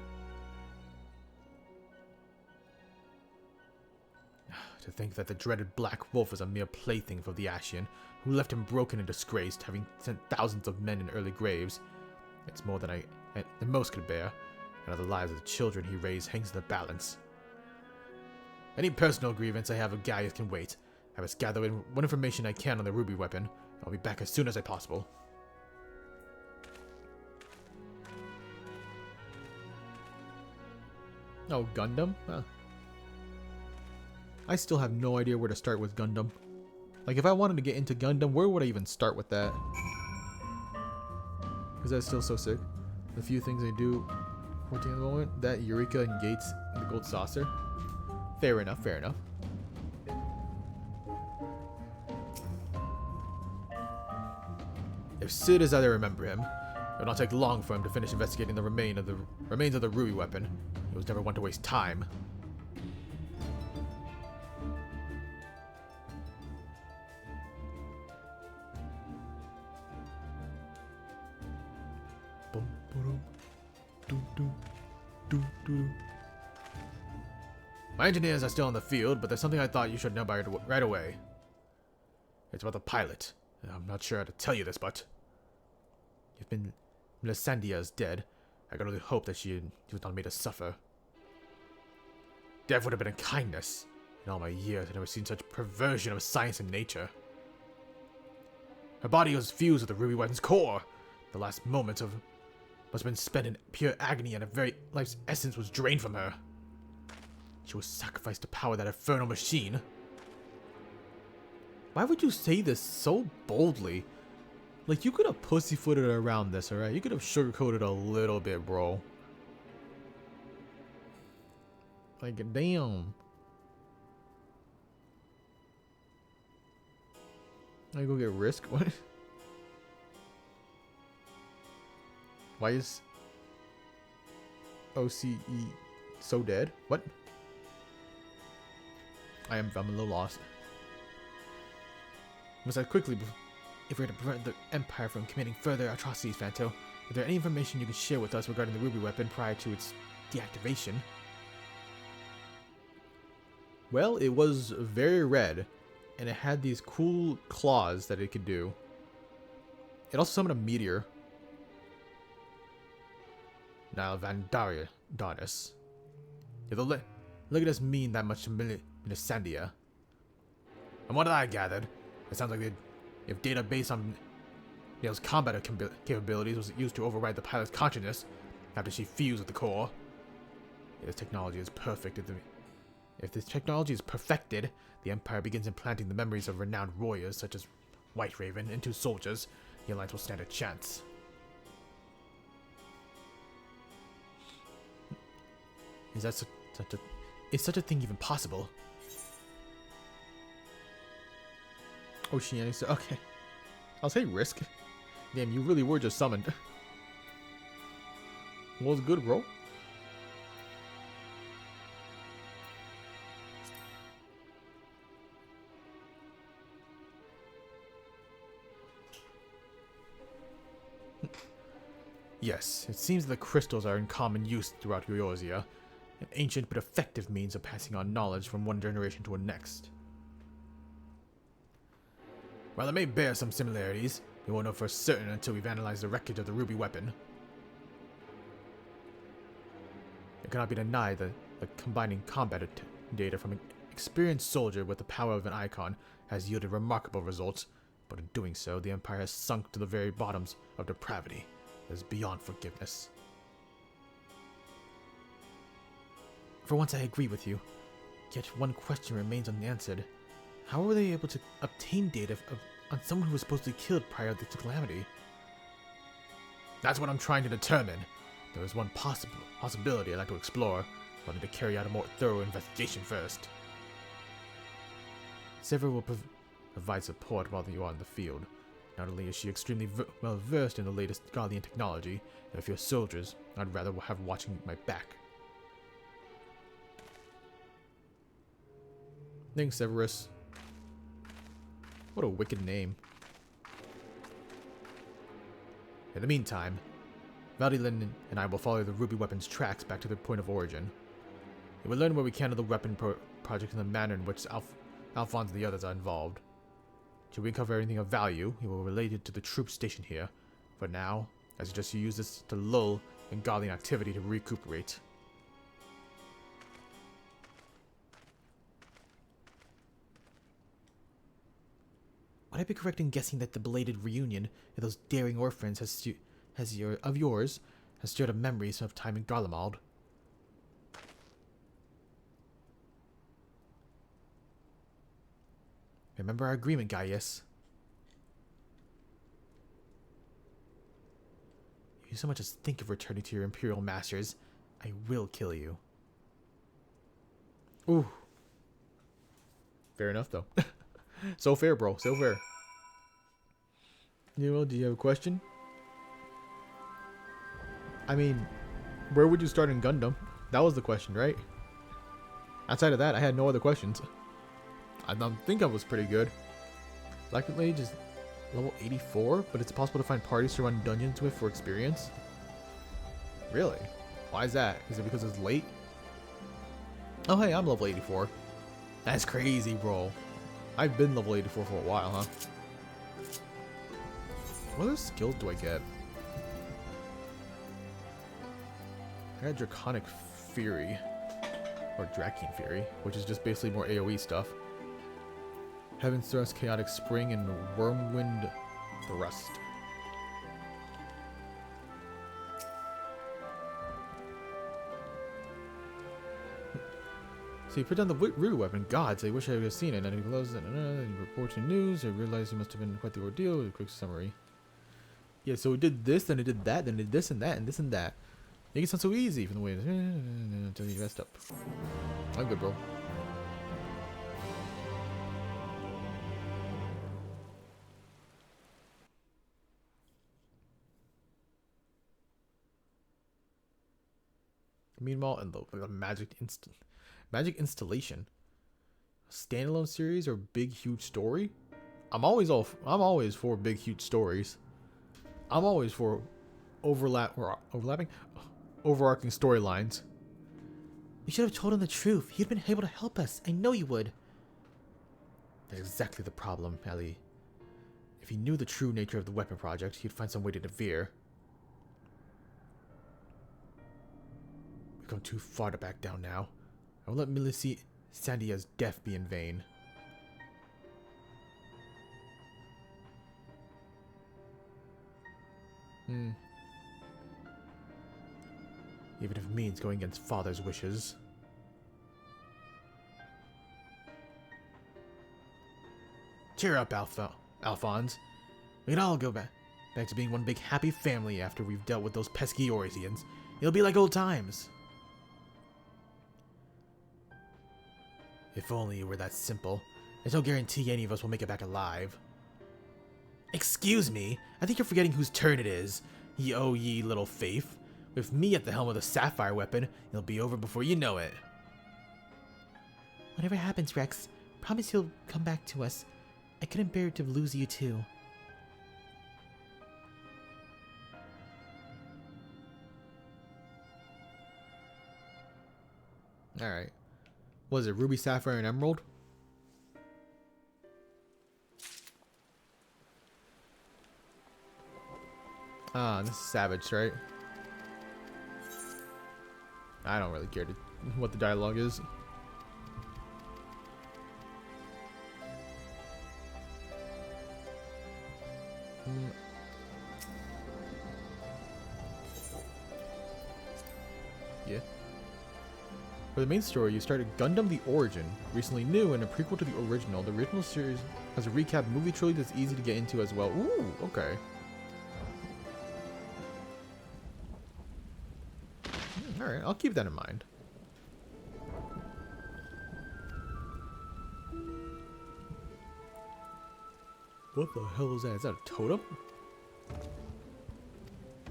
To think that the dreaded Black Wolf was a mere plaything for the Ascian, who left him broken and disgraced, having sent thousands of men in early graves. It's more than most could bear, and the lives of the children he raised hangs in the balance. Any personal grievance I have of Gaius can wait. I must gather in what information I can on the ruby weapon. I'll be back as soon as possible. Oh, Gundam? Huh. I still have no idea where to start with Gundam. Like, if I wanted to get into Gundam, where would I even start with that? Because that's still so sick. The few things I do 14 at the moment, that Eureka and Gates and the Gold Saucer. Fair enough, fair enough. If Sid is as I remember him, it will not take long for him to finish investigating the remains of the ruby weapon. He was never one to waste time. My engineers are still in the field, but there's something I thought you should know right away. It's about the pilot. I'm not sure how to tell you this, but if Melisandre is dead, I can only hope that she was not made to suffer. Death would have been a kindness. In all my years, I've never seen such perversion of science and nature. Her body was fused with the ruby weapon's core. The last moments must have been spent in pure agony, and her very life's essence was drained from her. She was sacrificed to power that infernal machine. Why would you say this so boldly? Like, you could have pussyfooted around this, alright? You could have sugarcoated a little bit, bro. Like, damn. I go get Risk? What? Why is OCE so dead? What? I'm a little lost. Must act quickly if we're to prevent the Empire from committing further atrocities, Fanto. Is there any information you can share with us regarding the ruby weapon prior to its deactivation? Well, it was very red, and it had these cool claws that it could do. It also summoned a meteor. Now, Vandaria Donis. Yeah, look at us mean that much to Melisandre. And what I gathered, it sounds like if data based on Neil's combat capabilities was used to override the pilot's consciousness after she fused with the core. If this technology is perfected, the Empire begins implanting the memories of renowned warriors such as White Raven into soldiers. The Alliance will stand a chance. Is such a thing even possible? Oceanic, okay. I'll say Risk. Damn, you really were just summoned. Was good, bro. Yes, it seems the crystals are in common use throughout Eorzea, an ancient but effective means of passing on knowledge from one generation to the next. While it may bear some similarities, we won't know for certain until we've analyzed the wreckage of the ruby weapon. It cannot be denied that combining combat data from an experienced soldier with the power of an icon has yielded remarkable results, but in doing so, the Empire has sunk to the very bottoms of depravity that is beyond forgiveness. For once I agree with you, yet one question remains unanswered. How were they able to obtain data on someone who was supposedly killed prior to the calamity? That's what I'm trying to determine. There is one possibility I'd like to explore, but I need to carry out a more thorough investigation first. Several will provide support while you are in the field. Not only is she extremely well versed in the latest Guardian technology, and if you're soldiers, I'd rather have watching my back. Thanks, Severus. What a wicked name. In the meantime, Valdilin and I will follow the ruby weapon's tracks back to their point of origin. We will learn where we can of the weapon project and the manner in which Alphonse and the others are involved. Should we uncover anything of value, we will relate it to the troops stationed here. For now, I suggest you use this to lull in Guardian activity to recuperate. Would I be correct in guessing that the belated reunion of those daring orphans has stirred up memories of time in Garlemald? Remember our agreement, Gaius. If you so much as think of returning to your Imperial masters, I will kill you. Ooh. Fair enough, though. So fair, bro. So fair. Do you have a question? I mean, where would you start in Gundam? That was the question, right? Outside of that, I had no other questions. I don't think I was pretty good. Black Mage is level 84, but it's possible to find parties to run dungeons with for experience. Really? Why is that? Is it because it's late? Oh hey, I'm level 84. That's crazy, bro. I've been level 84 for a while, huh? What other skills do I get? I got Draconic Fury. Or Drakian Fury, which is just basically more AoE stuff. Heaven's Thrust, Chaotic Spring, and Wormwind Thrust. So you put down the ruby weapon. Gods, I wish I would have seen it. And he closes it. And he reports the news. I realized it must have been quite the ordeal. A quick summary. Yeah, so it did this, then it did that, then it did this and that, and this and that. Make it sound so easy from the way it is. Until you messed up. I'm good, bro. Meanwhile, in the magic installation, standalone series or big huge story. I'm always for big huge stories. I'm always for overarching storylines. We should have told him the truth. He'd been able to help us. I know you would. That's exactly the problem, Ellie. If he knew the true nature of the weapon project, he'd find some way to interfere. We've come too far to back down now. I won't let Millicent Sandia's death be in vain. Even if it means going against Father's wishes. Cheer up, Alphonse. We can all go back to being one big happy family after we've dealt with those pesky Eorzeans. It'll be like old times. If only it were that simple. There's no guarantee any of us will make it back alive. Excuse me, I think you're forgetting whose turn it is. Ye little faith. With me at the helm of the sapphire weapon, it'll be over before you know it. Whatever happens, Rex, promise you'll come back to us. I couldn't bear to lose you too. Was it Ruby, Sapphire, and Emerald? Ah, this is Savage, right? I don't really care what the dialogue is. Yeah. For the main story, you started Gundam The Origin, recently new and a prequel to the original. The original series has a recap movie trilogy that's easy to get into as well. Ooh, okay. Alright, I'll keep that in mind. What the hell is that? Is that a totem?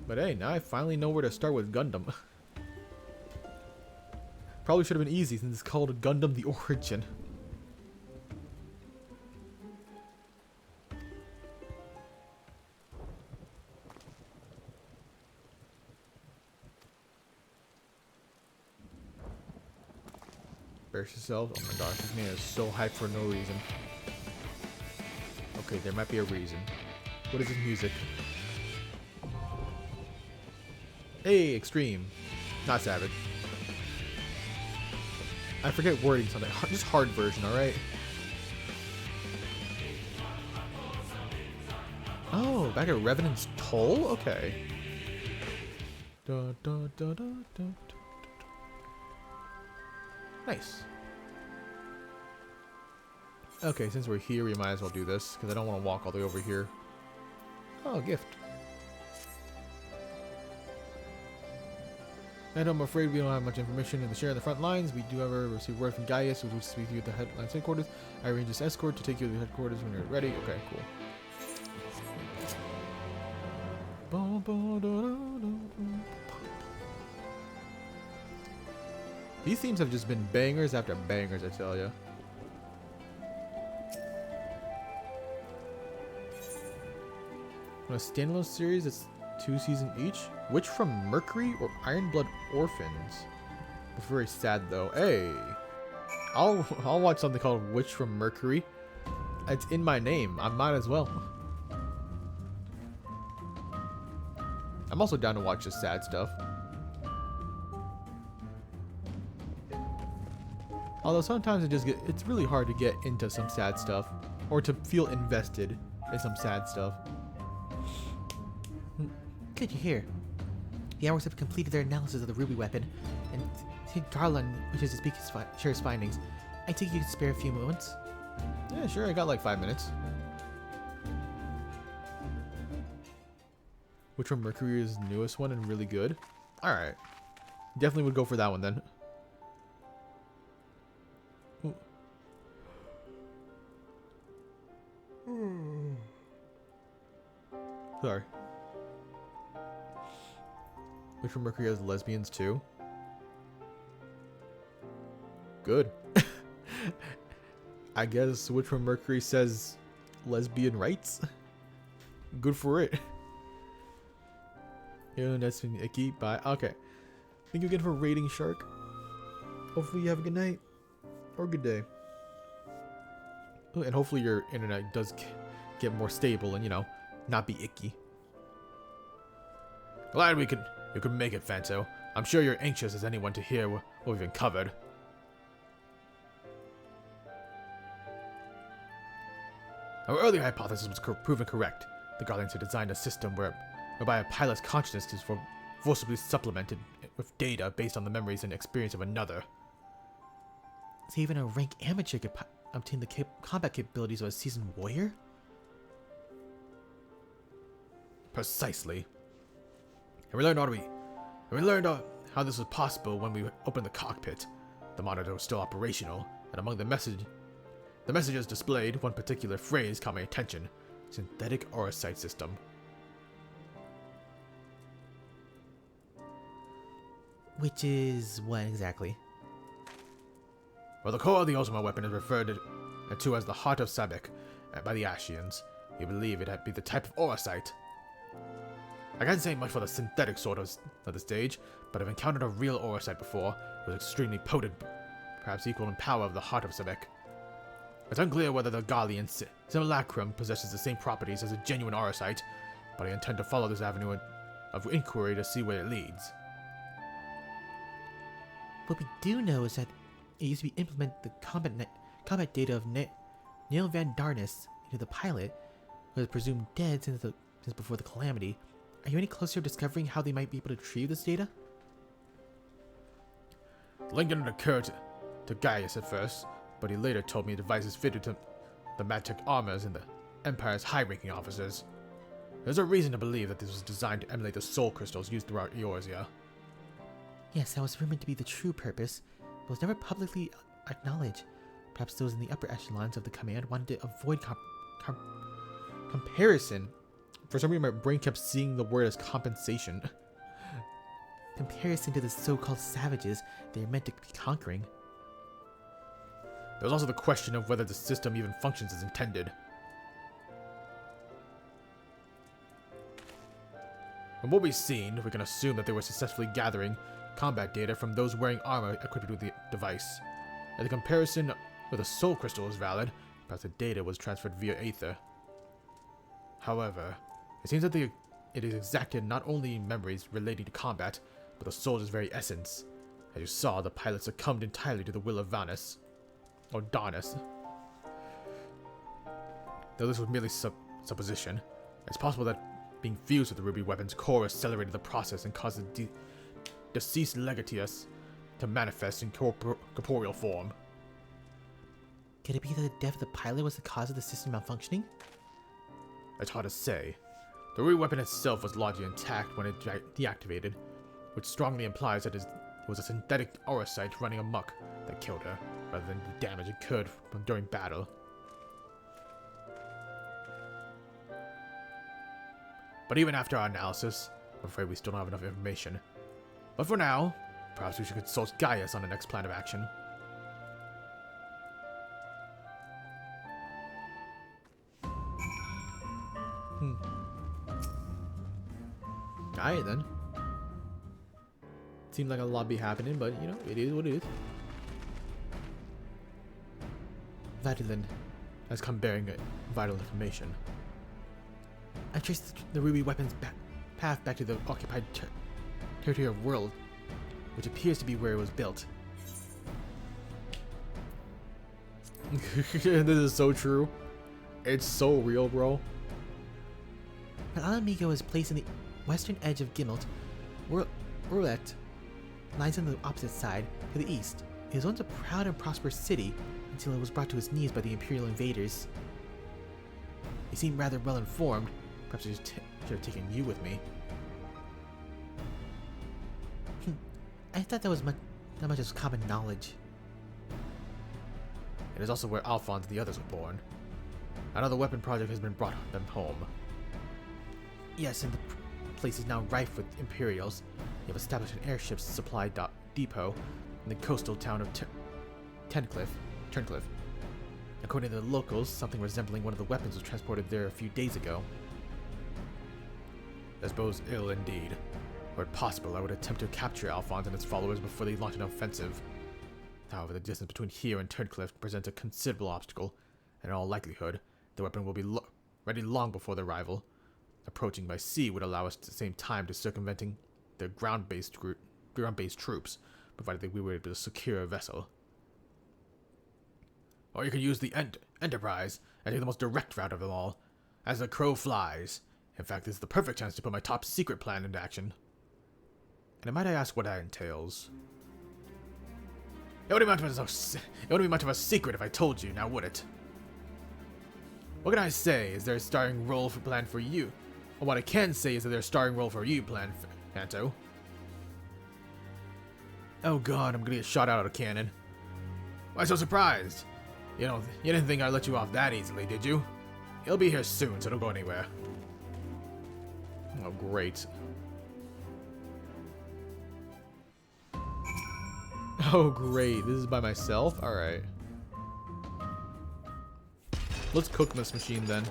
But hey, now I finally know where to start with Gundam. Probably should have been easy since it's called Gundam The Origin. Burst yourself. Oh my gosh, this man is so hyped for no reason. Okay, there might be a reason. What is this music? Hey, extreme. Not savage. I forget wording something. Just hard version, alright? Oh, back at Revenant's Toll? Okay. Nice. Okay, since we're here, we might as well do this, because I don't want to walk all the way over here. Oh, gift. And I'm afraid we don't have much information to share in the front lines. We do ever receive word from Gaius, who will speak to you at the headlines headquarters. I arrange this escort to take you to the headquarters when you're ready. Okay, cool. These themes have just been bangers after bangers, I tell ya. On a standalone series, it's 2 seasons each. Witch from Mercury or Ironblood Orphans? Very sad though. Hey, I'll watch something called Witch from Mercury. It's in my name. I might as well. I'm also down to watch the sad stuff. Although sometimes it's really hard to get into some sad stuff or to feel invested in some sad stuff. Good to hear. The Hours have completed their analysis of the Ruby weapon, and Garland wishes to share his findings. I think you could spare a few moments. Yeah, sure. I got like 5 minutes. Which one? Mercury is the newest one and really good. All right, definitely would go for that one then. Sorry. Which one? Mercury has lesbians too. Good. I guess Which One Mercury says lesbian rights. Good for it. Yeah, that's been icky. Bye. Okay. Thank you again for raiding, Shark. Hopefully you have a good night or good day. And hopefully your internet does get more stable and, you know, not be icky. Glad you could make it, Fanto. I'm sure you're anxious as anyone to hear what we've uncovered. Our earlier hypothesis was proven correct. The Guardians had designed a system whereby a pilot's consciousness is forcibly supplemented with data based on the memories and experience of another. So even a rank amateur could obtain the combat capabilities of a seasoned warrior? Precisely. And we learned how this was possible when we opened the cockpit. The monitor was still operational, and among the messages displayed, one particular phrase caught my attention: synthetic aurosite system. Which is what exactly? Well, the core of the ultimate weapon is referred to as the Heart of Sabek by the Ashians. You believe it to be the type of aurosite. I can't say much for the synthetic sort of the stage, but I've encountered a real aurosite before. It was extremely potent, perhaps equal in power of the heart of Sebek. It's unclear whether the Gallian simulacrum possesses the same properties as a genuine aurosite, but I intend to follow this avenue of inquiry to see where it leads. What we do know is that it used to be implement the combat data of Neil Van Darnus into the pilot, who is presumed dead since before the calamity. Are you any closer to discovering how they might be able to retrieve this data? The link didn't occur to Gaius at first, but he later told me devices fitted to the Magtech armors in the Empire's high-ranking officers. There's a reason to believe that this was designed to emulate the soul crystals used throughout Eorzea. Yes, that was rumored to be the true purpose, but was never publicly acknowledged. Perhaps those in the upper echelons of the command wanted to avoid comparison. For some reason, my brain kept seeing the word as compensation. Comparison to the so-called savages they are meant to be conquering. There's also the question of whether the system even functions as intended. From what we've seen, we can assume that they were successfully gathering combat data from those wearing armor equipped with the device. If the comparison with a soul crystal is valid, perhaps the data was transferred via Aether. However, it seems that it is exacted not only memories relating to combat, but the soldier's very essence. As you saw, the pilot succumbed entirely to the will of Vanus. Or Darnus. Though this was merely supposition, it's possible that being fused with the ruby weapon's core accelerated the process and caused the deceased Legatius to manifest in corporeal form. Could it be that the death of the pilot was the cause of the system malfunctioning? It's hard to say. The ruby weapon itself was largely intact when it deactivated, which strongly implies that it was a synthetic aurosite running amok that killed her, rather than the damage incurred during battle. But even after our analysis, I'm afraid we still don't have enough information. But for now, perhaps we should consult Gaius on the next plan of action. Alright then. Seemed like a lot be happening, but you know, it is what it is. Vadilin has come bearing vital information. I traced the ruby weapon's path back to the occupied territory of World, which appears to be where it was built. This is so true. It's so real, bro. But Alamigo is placed in the western edge of Gimmelt. Urlet lies on the opposite side, to the east. It was once a proud and prosperous city until it was brought to its knees by the Imperial invaders. They seem rather well informed. Perhaps I should have taken you with me. I thought that was not much as common knowledge. It is also where Alphonse and the others were born. Another weapon project has been brought them home. Yes, and the place is now rife with Imperials. They have established an airship supply depot in the coastal town of Turncliffe. According to the locals, something resembling one of the weapons was transported there a few days ago. This bodes ill indeed. Were it possible, I would attempt to capture Alphonse and his followers before they launch an offensive. However, the distance between here and Turncliffe presents a considerable obstacle, and in all likelihood, the weapon will be ready long before their arrival. Approaching by sea would allow us at the same time to circumventing their ground-based troops, provided that we were able to secure a vessel. Or you could use the Enterprise and take the most direct route of them all, as the crow flies. In fact, this is the perfect chance to put my top secret plan into action. And might I ask what that entails? It wouldn't be much of a secret if I told you, now would it? What can I say? Is there a starring role planned for you? Or what I can say is that there's a starring role for you planned, Fanto. Oh god, I'm gonna get shot out of a cannon. Why so surprised? You didn't think I'd let you off that easily, did you? He'll be here soon, so don't go anywhere. Oh, great. Oh, great. This is by myself? Alright. Let's cook this machine then.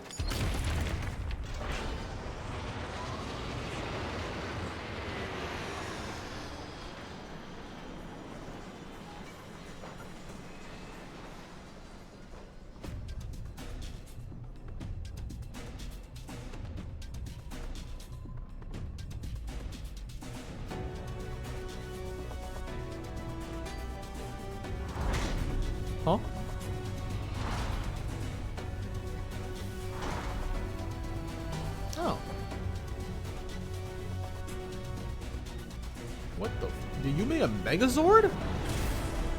need a Megazord?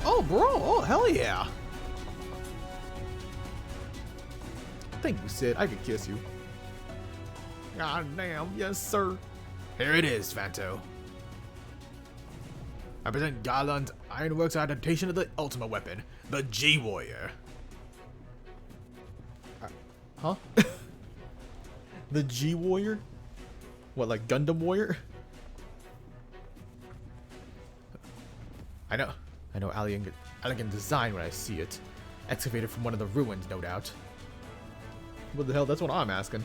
Oh, bro. Oh, hell yeah. Thank you, Sid. I could kiss you. God damn. Yes, sir. Here it is, Fanto. I present Garland's Ironworks adaptation of the ultimate weapon, the G-Warrior. Huh? The G-Warrior? What, like Gundam Warrior? I know elegant design when I see it. Excavated from one of the ruins, no doubt. What the hell? That's what I'm asking.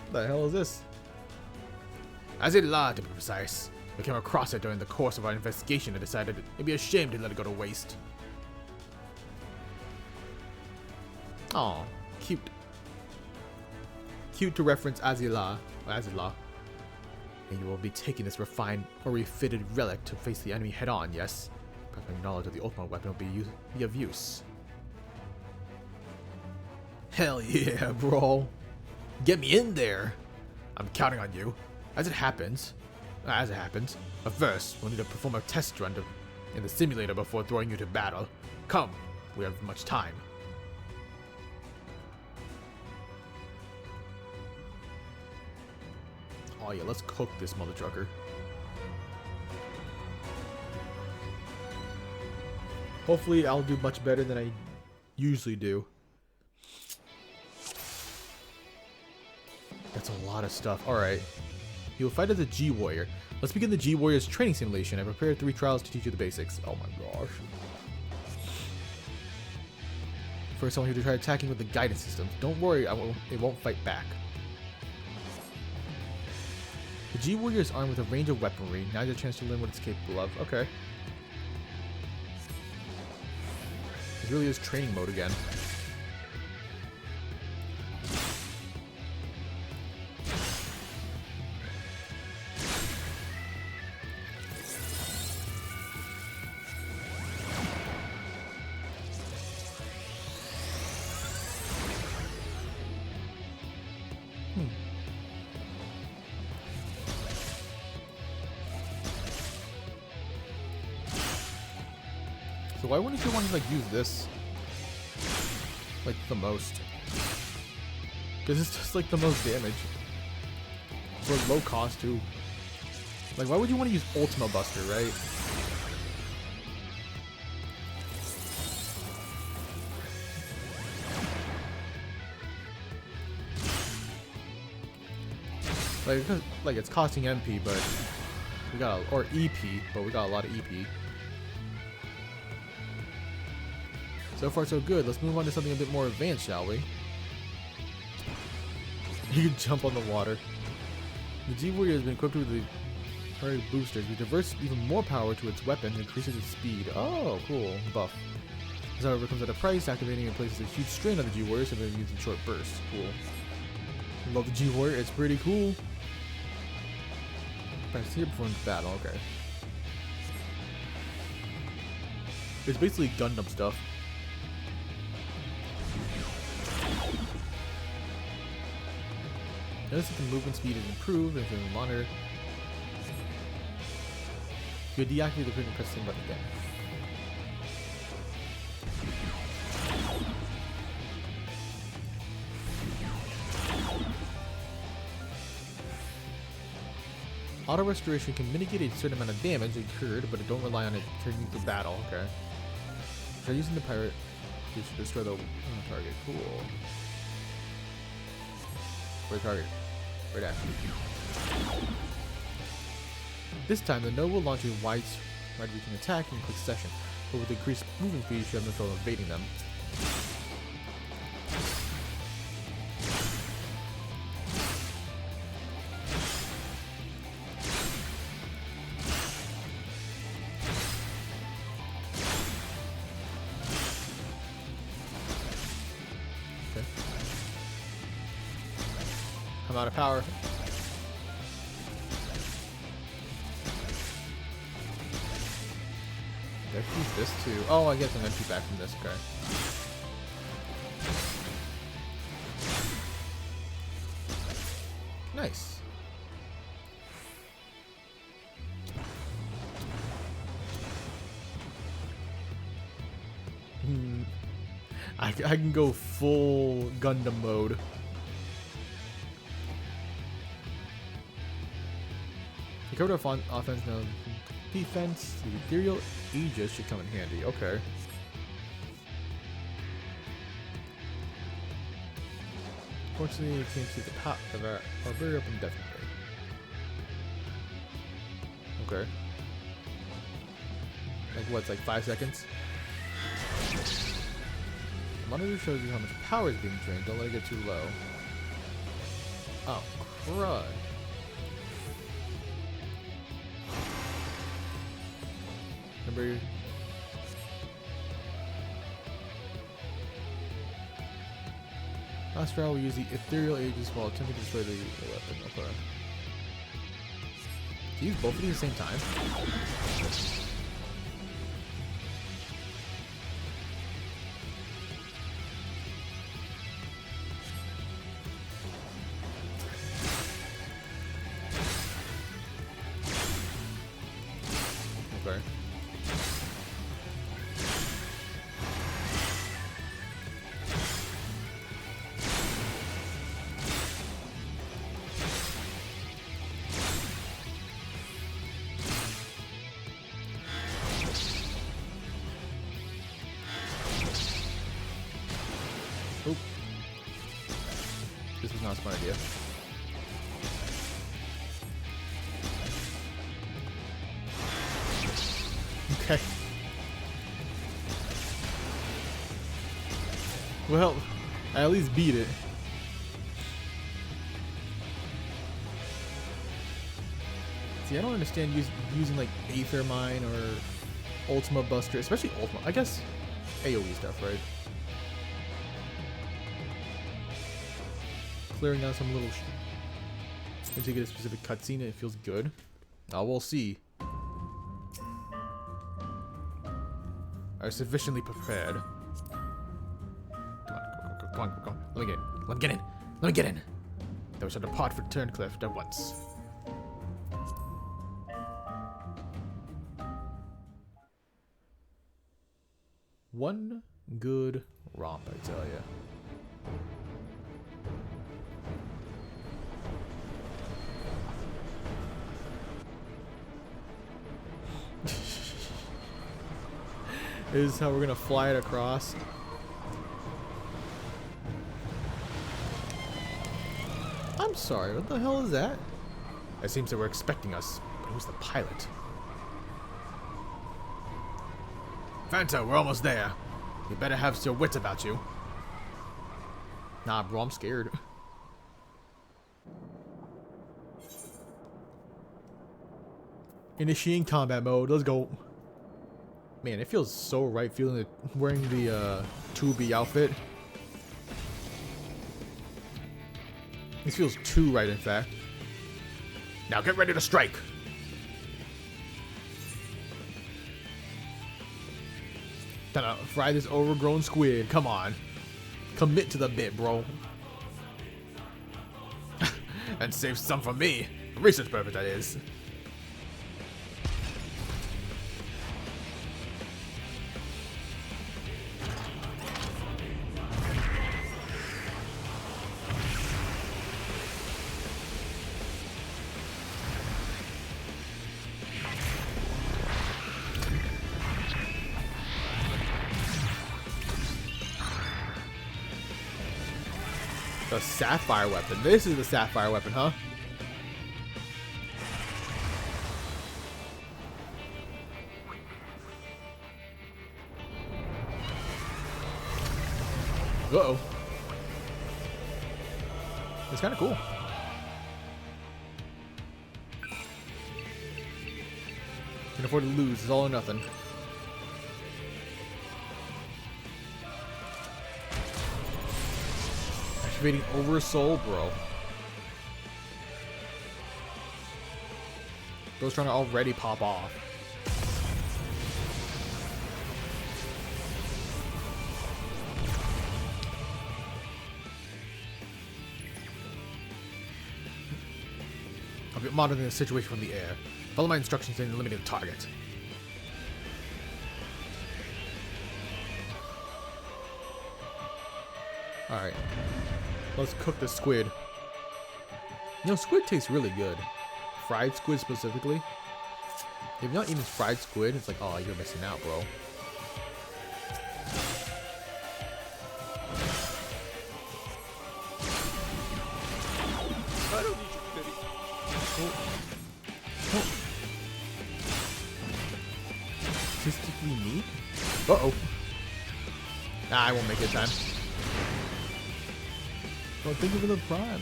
What the hell is this? Azila, to be precise. We came across it during the course of our investigation and decided it'd be a shame to let it go to waste. Aw, cute. Cute to reference Azila. And you will be taking this refined or refitted relic to face the enemy head-on, yes? Perhaps knowledge of the ultimate weapon will be of use. Hell yeah, bro. Get me in there. I'm counting on you. As it happens. But first, we'll need to perform a test run in the simulator before throwing you to battle. Come, we have much time. Oh yeah, let's cook this mother trucker. Hopefully I'll do much better than I usually do. That's a lot of stuff. Alright. You will fight as a G-Warrior. Let's begin the G-Warrior's training simulation. I prepared 3 trials to teach you the basics. Oh my gosh. First, I want you to try attacking with the guidance system. Don't worry, it won't fight back. The G-Warrior is armed with a range of weaponry. Now you have a chance to learn what it's capable of. Okay. It really is training mode again. So why wouldn't you want to like use this like the most? Because it's just like the most damage for low cost too. Like why would you want to use Ultima Buster, right? Like, because, like it's costing MP, but we got or EP, but we got a lot of EP. So far so good. Let's move on to something a bit more advanced, shall we? You can jump on the water. The G-Warrior has been equipped with the priority boosters, which diverts even more power to its weapon and increases its speed. Oh, cool. Buff. This however comes at a price. Activating and places a huge strain on the G-Warrior, so they're using short bursts. Cool. Love the G-Warrior. It's pretty cool. Practice here before battle. Okay. It's basically Gundam stuff. Notice that the movement speed is improved and feeling longer. You deactivate the quick and press the same button again. Auto restoration can mitigate a certain amount of damage incurred, but it don't rely on it turning through battle. Okay. Try using the pirate to destroy the target. Cool. For the target. Right after. This time, the Nova will launch a wide-reaching attack in a quick session, but with increased movement speed, you should have no trouble evading them. Okay. I'm out of power. Did I use this too? Oh, I guess I'm gonna shoot back from this guy. Nice. I can go full Gundam mode. You covered off on offense now. Defense, the ethereal Aegis should come in handy. Okay. Fortunately, you can't keep the pop of that Barbaria up indefinitely. Okay. Like what? It's like 5 seconds? The monitor shows you how much power is being drained. Don't let it get too low. Oh, crud. Remember? Astral will use the ethereal aegis while attempting to destroy the weapon. Okay. To use both of these at the same time? Okay. Oop. This was not a smart idea. Okay. Well, I at least beat it. See, I don't understand using like Aether Mine or Ultima Buster, especially Ultima. I guess AoE stuff, right? Clearing out some little once you get a specific cutscene, it feels good. We'll see. Are sufficiently prepared. Come on. Let me get in. Let me get in. Then we shall depart for Turncliff at once. One good romp, I tell ya. This is how we're gonna fly it across. I'm sorry, what the hell is that? It seems they were expecting us, but who's the pilot? Fanta, we're almost there. You better have your wits about you. Nah, bro, I'm scared. Initiating combat mode, let's go. Man, it feels so right wearing the 2B outfit. This feels too right, in fact. Now get ready to strike. Gonna fry this overgrown squid. Come on. Commit to the bit, bro. And save some for me. For research purpose, that is. The sapphire weapon. This is the sapphire weapon, huh? Uh-oh. It's kind of cool. Can afford to lose. It's all or nothing. Activating Oversoul, bro. Bro's trying to already pop off. I'll be monitoring the situation from the air. Follow my instructions and eliminate the target. Alright. Let's cook the squid. You know, squid tastes really good. Fried squid specifically. If you're not eating fried squid, it's like, oh, you're missing out, bro. I don't need you, baby. Statistically meat? Uh-oh. Nah, I won't make it time. Well, think of it as prime.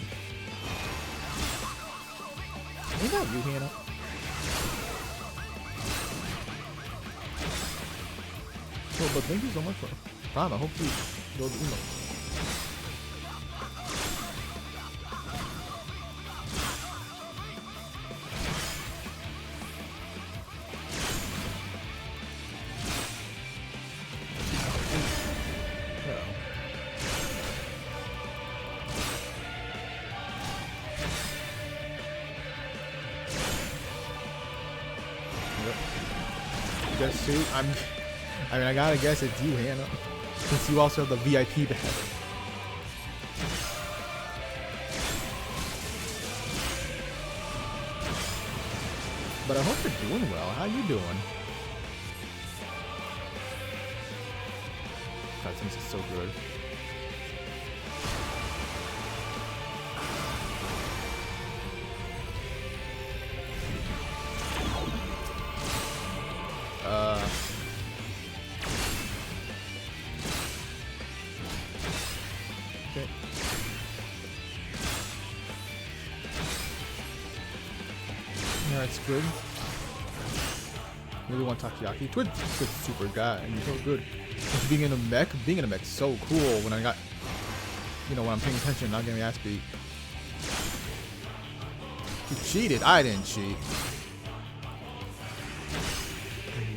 Ain't that you, Hannah? Well, but thank you so much for prime. I hope you go to email. Guess who? I mean, I gotta guess it's you, Hannah. Since you also have the VIP badge. But I hope you're doing well. How you doing? God, this is so good. Okay. Yeah, it's good. Really want takoyaki. Twit's super guy, and he's so good. Being in a mech's so cool when I got, you know, when I'm paying attention, not getting my ass beat. You cheated. I didn't cheat.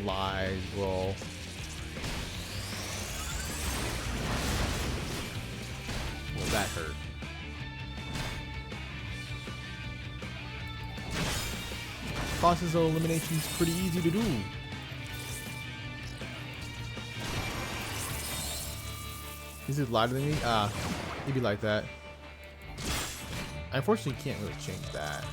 Lies, bro. Well, that hurt. Process of elimination is pretty easy to do. Is it louder than me? He'd be like that. I unfortunately can't really change that.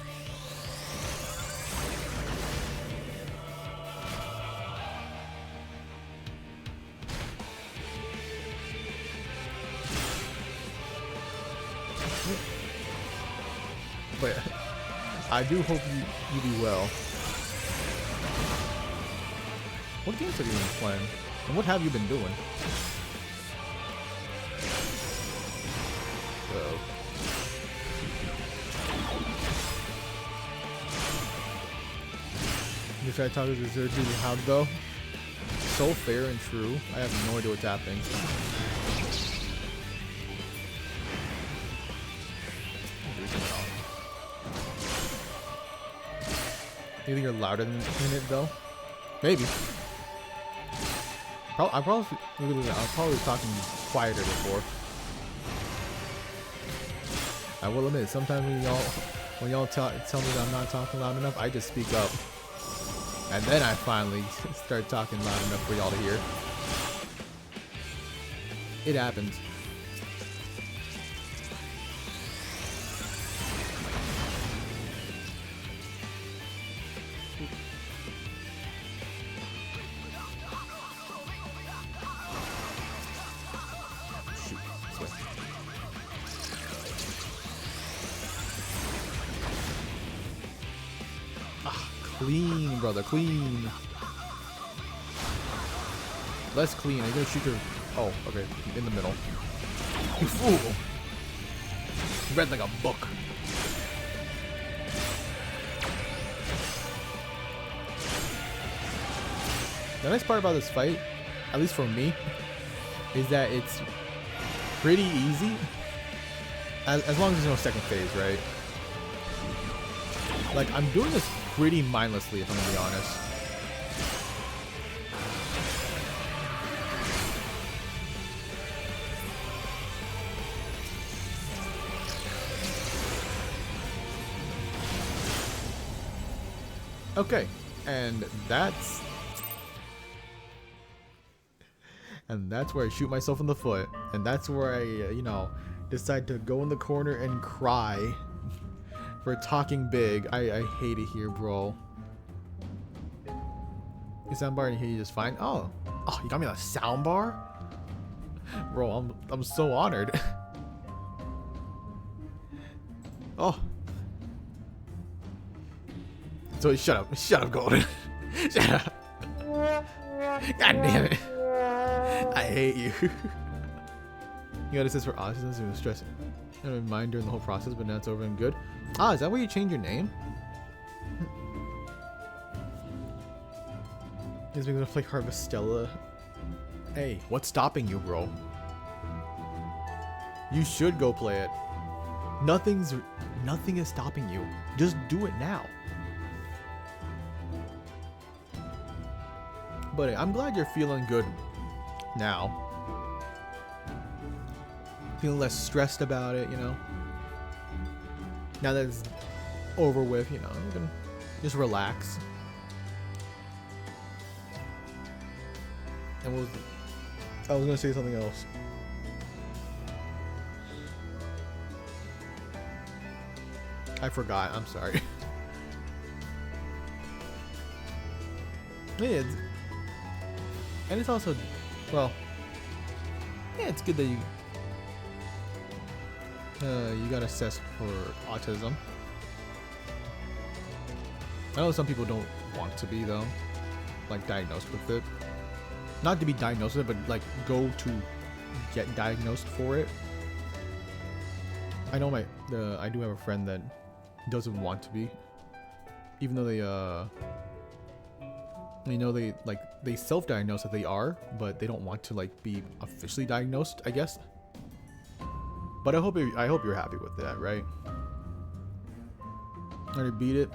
But I do hope you do well. What games have you been playing? And what have you been doing? Uh-oh. You try to talk to the surgery how to go? So fair and true. I have no idea what's happening. You think you're louder than in it though? Maybe. I was probably talking quieter before. I will admit, sometimes when y'all tell me that I'm not talking loud enough, I just speak up, and then I finally start talking loud enough for y'all to hear. It happens. Clean, brother, clean. Less clean. I'm gonna shoot your. Oh, okay. In the middle. You fool! Read like a book. The nice part about this fight, at least for me, is that it's pretty easy. As long as there's no second phase, right? Like, I'm doing this pretty mindlessly, if I'm gonna be honest. Okay, and that's And that's where I shoot myself in the foot. And that's where I, you know, decide to go in the corner and cry for talking big. I hate it here, bro. The soundbar, I hear you just fine. Oh, you got me that soundbar? Bro, I'm so honored. Oh. So shut up, Golden. Shut up. God damn it. I hate you. You got assist for autism, so it was stressing. I had a mind during the whole process, but now it's over and good. Ah, is that why you changed your name? Is we gonna play Harvestella? Hey, what's stopping you, bro? You should go play it. Nothing is stopping you. Just do it now. But I'm glad you're feeling good now. Feeling less stressed about it, you know. Now that it's over with, you know, you can just relax. And what was I was gonna say something else. I forgot. I'm sorry. Yeah, and it's also, well, yeah, it's good that you got assessed for autism. I know some people don't want to be though, like diagnosed with it. Not to be diagnosed with it, but like go to get diagnosed for it. I know I do have a friend that doesn't want to be, even though they self-diagnose that they are, but they don't want to like be officially diagnosed, I guess. But I hope you're happy with that, right? Already beat it.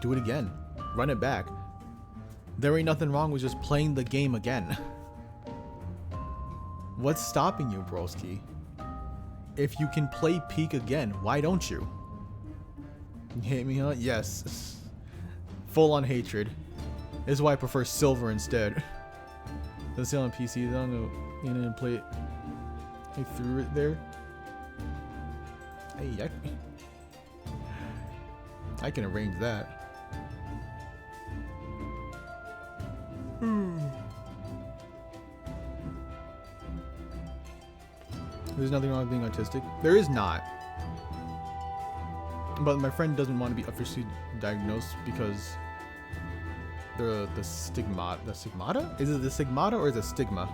Do it again. Run it back. There ain't nothing wrong with just playing the game again. What's stopping you, broski? If you can play Peak again, why don't you? You hate me, huh? Yes. Full on hatred. This is why I prefer Silver instead. Let's see on PC though. I'm gonna go play it. I threw it there. Hey, I can arrange that. There's nothing wrong with being autistic. There is not. But my friend doesn't want to be officially diagnosed because the stigmata. The stigmata? Is it the stigmata or is it stigma?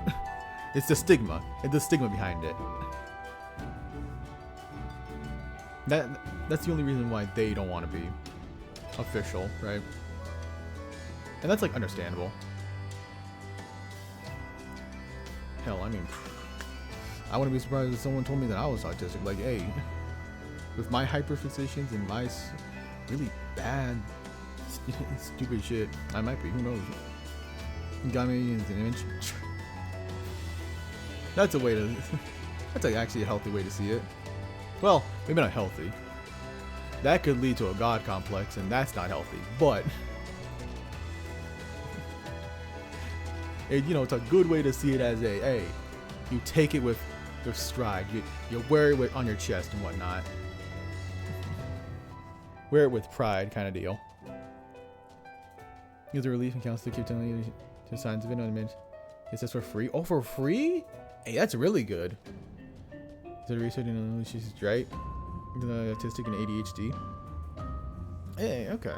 It's the stigma. It's the stigma behind it. That's the only reason why they don't want to be official, right? And that's like understandable. Hell, I mean, I wouldn't be surprised if someone told me that I was autistic. Like, hey, with my hyperfixations and my really bad, stupid shit, I might be. Who knows? You got me in an inch. That's a way to. That's actually a healthy way to see it. Well, maybe not healthy. That could lead to a god complex, and that's not healthy. But you know, it's a good way to see it as a, hey, you take it with stride. You wear it on your chest and whatnot. Wear it with pride, kind of deal. Use a relief and counselor keep telling you the signs of it. It says for free. Oh, for free? Hey, that's really good. Is it research and she's right? The autistic and ADHD. Hey, okay.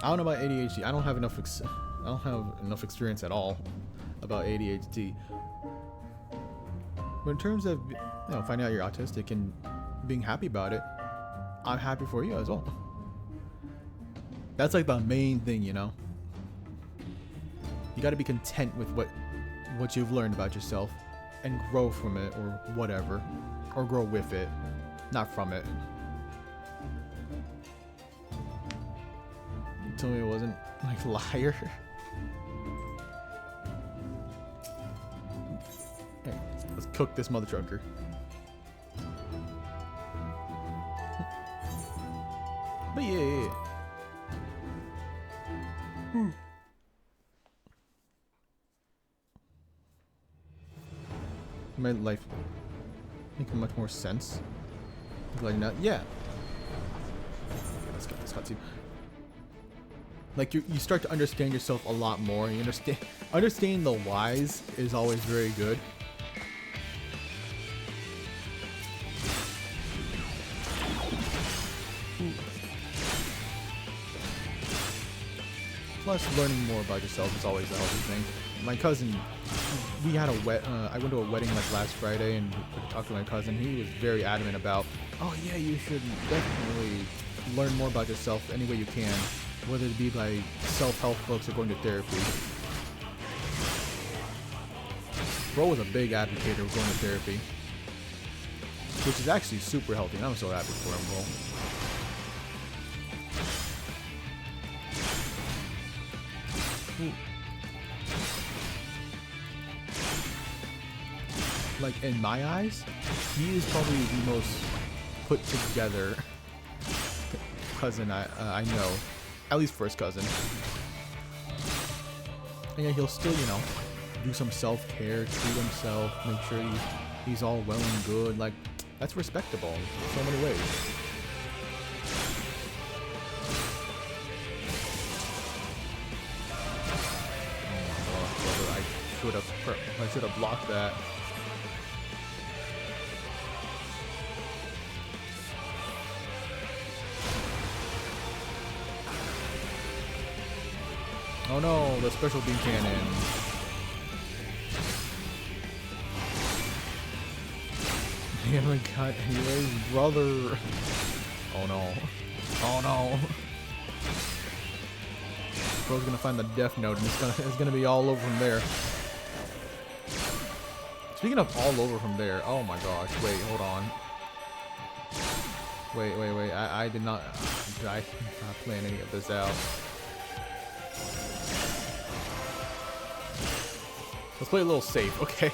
I don't know about ADHD. I don't have enough experience at all about ADHD. But in terms of, you know, finding out you're autistic and being happy about it, I'm happy for you as well. That's like the main thing, you know. You got to be content with what you've learned about yourself and grow from it or whatever, or grow with it, not from it. Tell me it wasn't like liar. Hey, let's cook this mother trucker. But yeah. My life make much more sense. Like now, yeah. Okay, let's get this cutscene. Like you start to understand yourself a lot more. You understanding the whys is always very good. Plus, learning more about yourself is always a healthy thing. My cousin, we had I went to a wedding like last Friday and talked to my cousin. He was very adamant about, oh yeah, you should definitely learn more about yourself any way you can, whether it be by self-help books or going to therapy. Bro was a big advocate of going to therapy, which is actually super healthy, and I'm so happy for him, bro. Like, in my eyes, he is probably the most put together cousin I know. At least first cousin. And yeah, he'll still, you know, do some self-care, treat himself, make sure he's all well and good. Like, that's respectable in so many ways. Oh, brother, I should have blocked that. Oh no, the special beam cannon. Damn it, got anyways, brother. Oh no. Oh no. Bro's gonna find the death note and it's gonna be all over from there. Speaking of all over from there, oh my gosh, wait, hold on. Wait, I did not plan any of this out. Let's play a little safe, okay?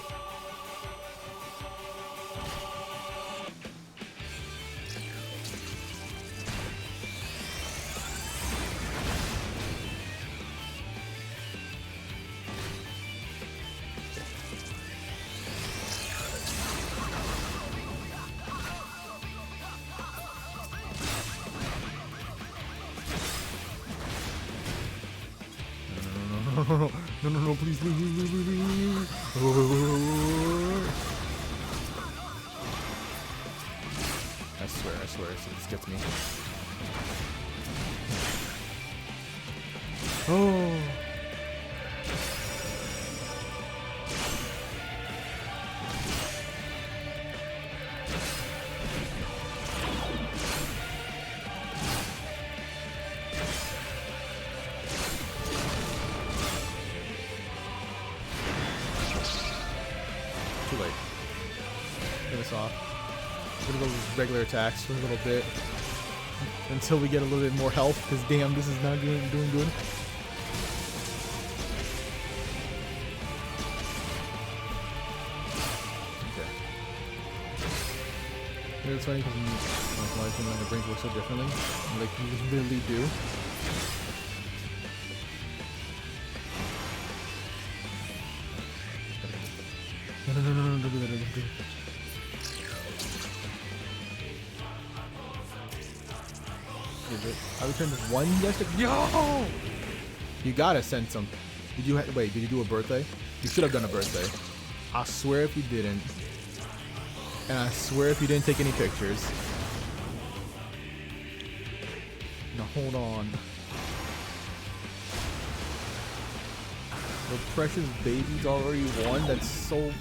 No, please. I swear, this gets me. Oh. Too late. Get us off. We're gonna go with regular attacks for a little bit until we get a little bit more health, because damn, this is not doing good. Okay. It's funny because like, the brains work so differently. Like, you literally do. No, do that. I returned one yesterday. Yo! You gotta send some. Did you do a birthday? You should have done a birthday. I swear if you didn't. And I swear if you didn't take any pictures. Now hold on. The precious baby's already won. That's so...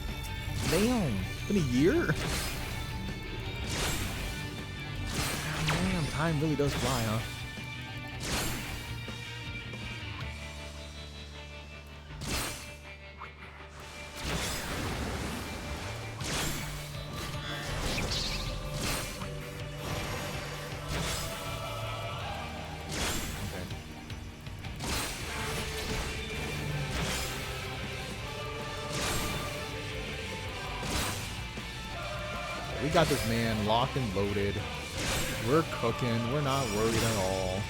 Damn. It's been a year? Damn, time really does fly, huh? We got this man locked and loaded. We're cooking. We're not worried at all.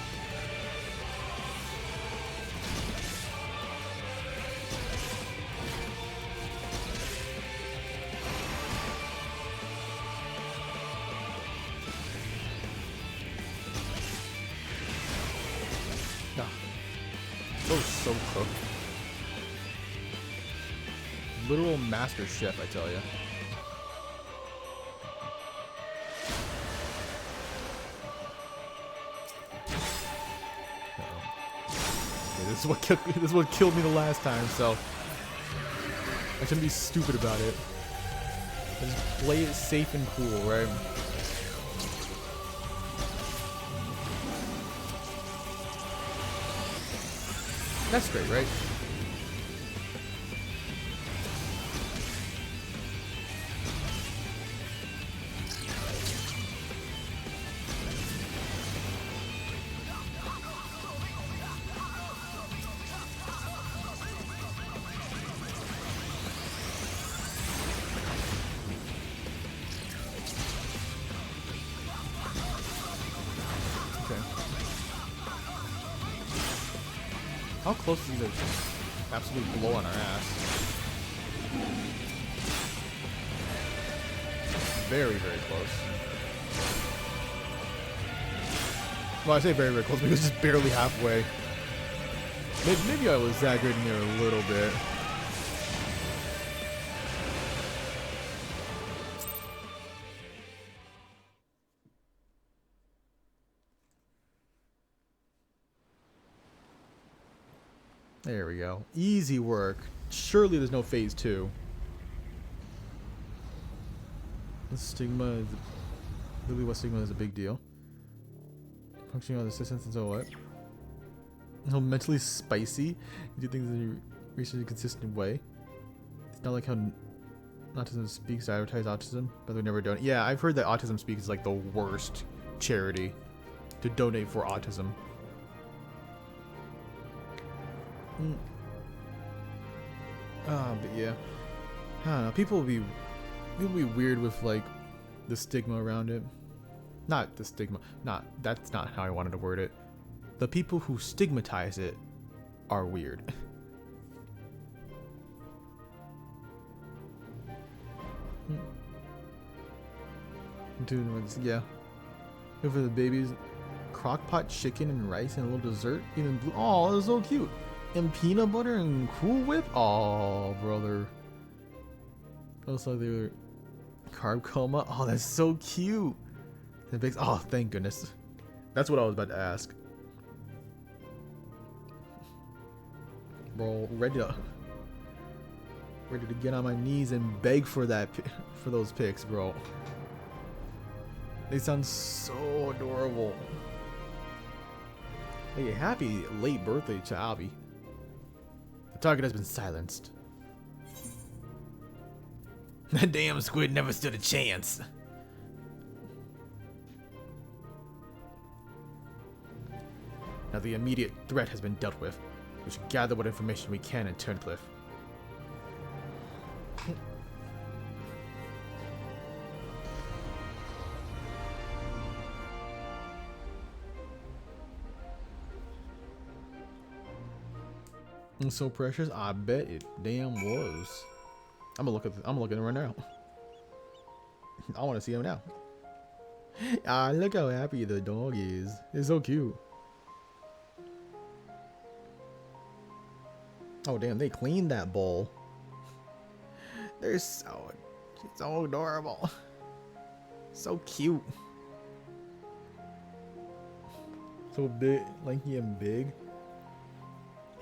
so cooked. Literal master chef, I tell you. Okay, this is what killed me the last time, so I shouldn't be stupid about it. I just play it safe and cool, right? That's great, right? How close is he to absolutely blowing our ass? Very, very close. Well, I say very, very close because it's just barely halfway. Maybe I was exaggerating here a little bit. There we go. Easy work. Surely there's no phase 2. The stigma is really what stigma is a big deal. Functioning on the assistance and so what? No, mentally spicy. You do things in a reasonably consistent way. It's not like how Autism Speaks advertise autism, but they've never done it. Yeah, I've heard that Autism Speaks is like the worst charity to donate for autism. But yeah, I don't know. People will be weird with like the stigma around it. Not the stigma. That's not how I wanted to word it. The people who stigmatize it are weird. Dude, yeah. Over the babies, crockpot chicken and rice and a little dessert. Even blue. Oh, that was so cute. And peanut butter and Cool Whip. Oh, brother. Also, they were carb coma. Oh, that's so cute. Oh, thank goodness. That's what I was about to ask. Bro, ready to get on my knees and beg for those pics, bro. They sound so adorable. Hey, happy late birthday to Abby. The target has been silenced. That damn squid never stood a chance. Now the immediate threat has been dealt with. We should gather what information we can in Turncliffe. And so precious, I bet it damn was. I'm gonna look at it right now. I want to see him now. Ah, look how happy the dog is. It's so cute. Oh damn, they cleaned that bowl. They're so adorable. So cute. So big, lanky and big.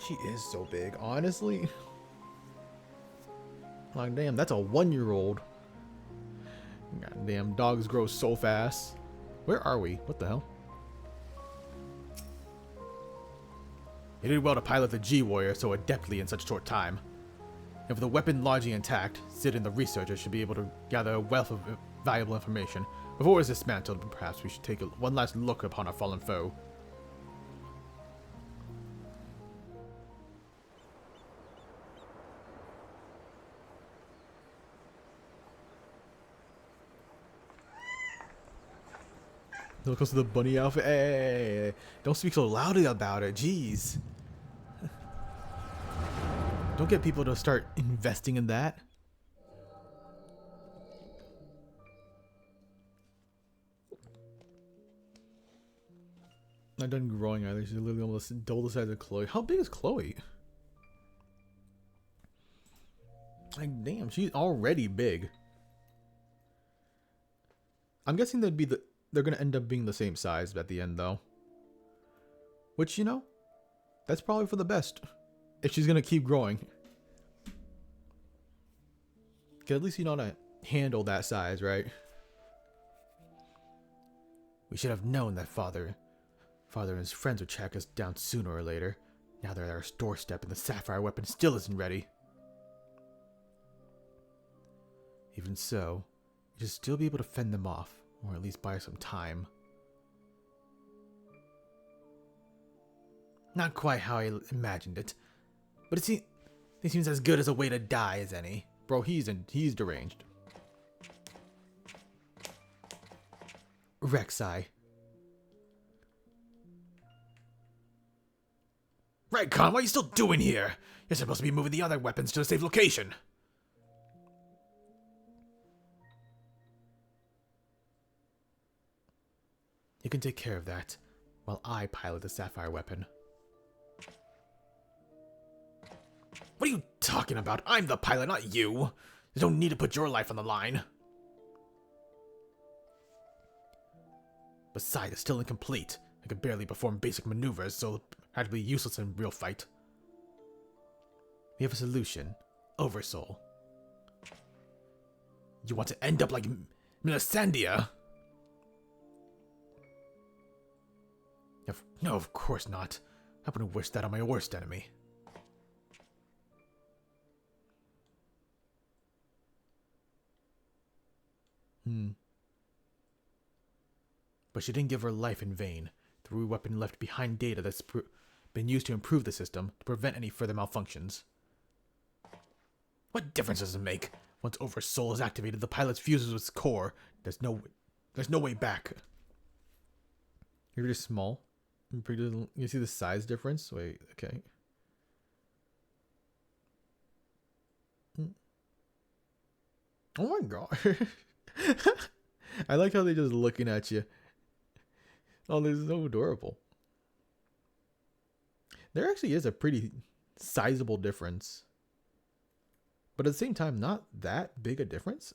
She is so big, honestly. Like damn, that's a 1-year-old. God damn, dogs grow so fast. Where are we? What the hell? You did well to pilot the G-Warrior so adeptly in such a short time. And with the weapon largely intact, Sid and the researchers should be able to gather a wealth of valuable information. Before it's dismantled, perhaps we should take one last look upon our fallen foe. Look close to the bunny outfit. Hey, don't speak so loudly about it. Jeez. Don't get people to start investing in that. Not done growing either. She's literally almost double the size of Chloe. How big is Chloe? Like, damn, she's already big. I'm guessing they're gonna end up being the same size at the end, though. Which, you know, that's probably for the best. If she's gonna keep growing. Cause at least you know how to handle that size, right? We should have known that Father and his friends would track us down sooner or later. Now they're at our doorstep and the sapphire weapon still isn't ready. Even so, we should still be able to fend them off, or at least buy some time. Not quite how I imagined it, but it seems as good as a way to die as any. Bro, he's deranged. Rek'Sai. Redcon, what are you still doing here? You're supposed to be moving the other weapons to a safe location. You can take care of that, while I pilot the sapphire weapon. What are you talking about? I'm the pilot, not you. There's no need to put your life on the line. Besides, it's still incomplete. I could barely perform basic maneuvers, so it had to be useless in real fight. We have a solution. Oversoul. You want to end up like Melisandre? No, of course not. I wouldn't wish that on my worst enemy. But she didn't give her life in vain. The Rue weapon left behind data that's been used to improve the system to prevent any further malfunctions. What difference does it make? Once Oversoul is activated, the pilot fuses with its core. There's no way back. You're just small. You see the size difference? Wait, okay. Oh my god. I like how they're just looking at you. Oh, they're so adorable. There actually is a pretty sizable difference. But at the same time, not that big a difference.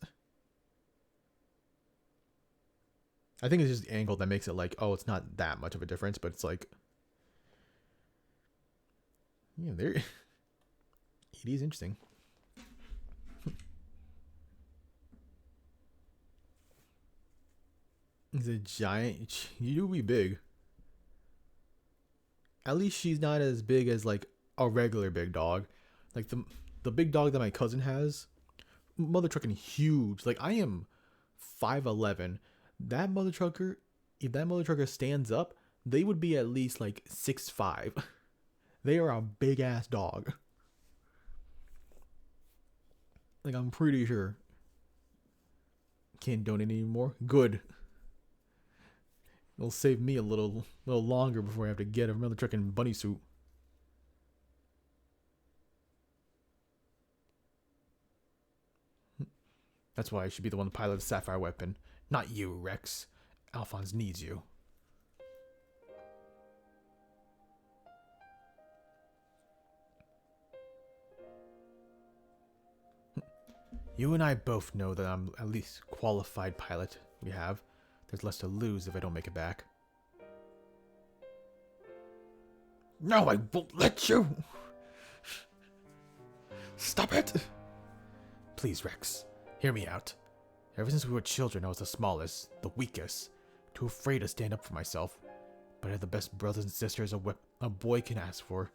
I think it's just the angle that makes it like, oh, it's not that much of a difference, but it's like, yeah, there. It is interesting. He's a giant. You be big. At least she's not as big as like a regular big dog. Like the big dog that my cousin has, mother trucking huge. Like I am 5'11". That mother trucker, if that mother trucker stands up, they would be at least like 6'5". They are a big ass dog. Like I'm pretty sure. Can't donate anymore. Good. It'll save me a little longer before I have to get another trucking bunny suit. That's why I should be the one to pilot the sapphire weapon. Not you, Rex. Alphonse needs you. You and I both know that I'm at least qualified pilot we have. There's less to lose if I don't make it back. No, I won't let you! Stop it! Please, Rex, hear me out. Ever since we were children, I was the smallest, the weakest, too afraid to stand up for myself. But I had the best brothers and sisters a boy can ask for.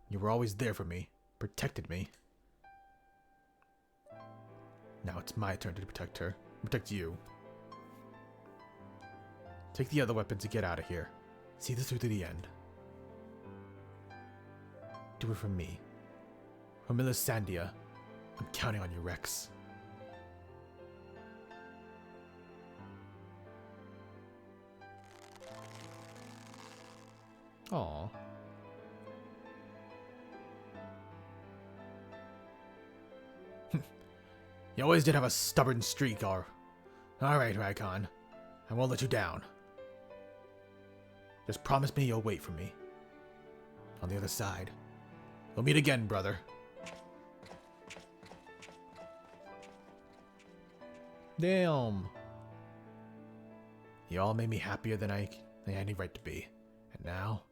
You were always there for me, protected me. Now it's my turn to protect you. Take the other weapons to get out of here. See this through to the end. Do it for me. For Melisandre. I'm counting on you, Rex. Aww. You always did have a stubborn streak, Alright, Rykon. I won't let you down. Just promise me you'll wait for me. On the other side. We'll meet again, brother. Damn. You all made me happier than I had any right to be. And now,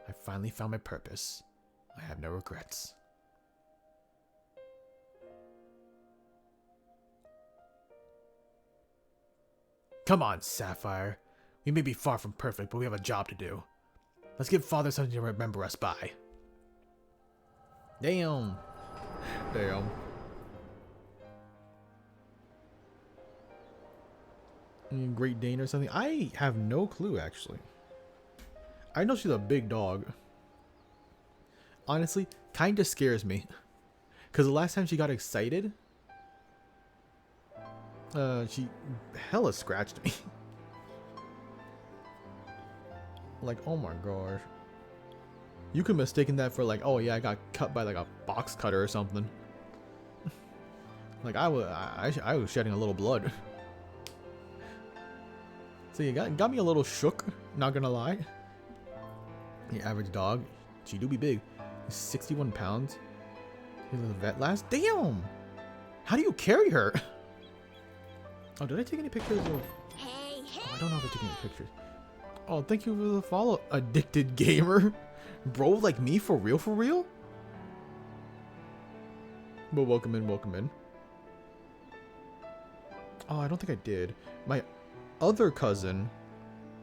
I finally found my purpose. I have no regrets. Come on, Sapphire. We may be far from perfect, but we have a job to do. Let's give Father something to remember us by. Damn. Damn. Great Dane or something? I have no clue, actually. I know she's a big dog. Honestly, kinda scares me. Because the last time she got excited, she hella scratched me. Like, oh my gosh. You could mistaken that for like, oh yeah, I got cut by like a box cutter or something. Like I was shedding a little blood. So you got me a little shook, not gonna lie. The average dog, she do be big. 61 pounds. He's a vet last. Damn! How do you carry her? Oh, did I take any pictures of... Oh, I don't know if I took any pictures. Oh, thank you for the follow, addicted gamer. Bro, like me, for real, for real? Well, welcome in, welcome in. Oh, I don't think I did. My other cousin,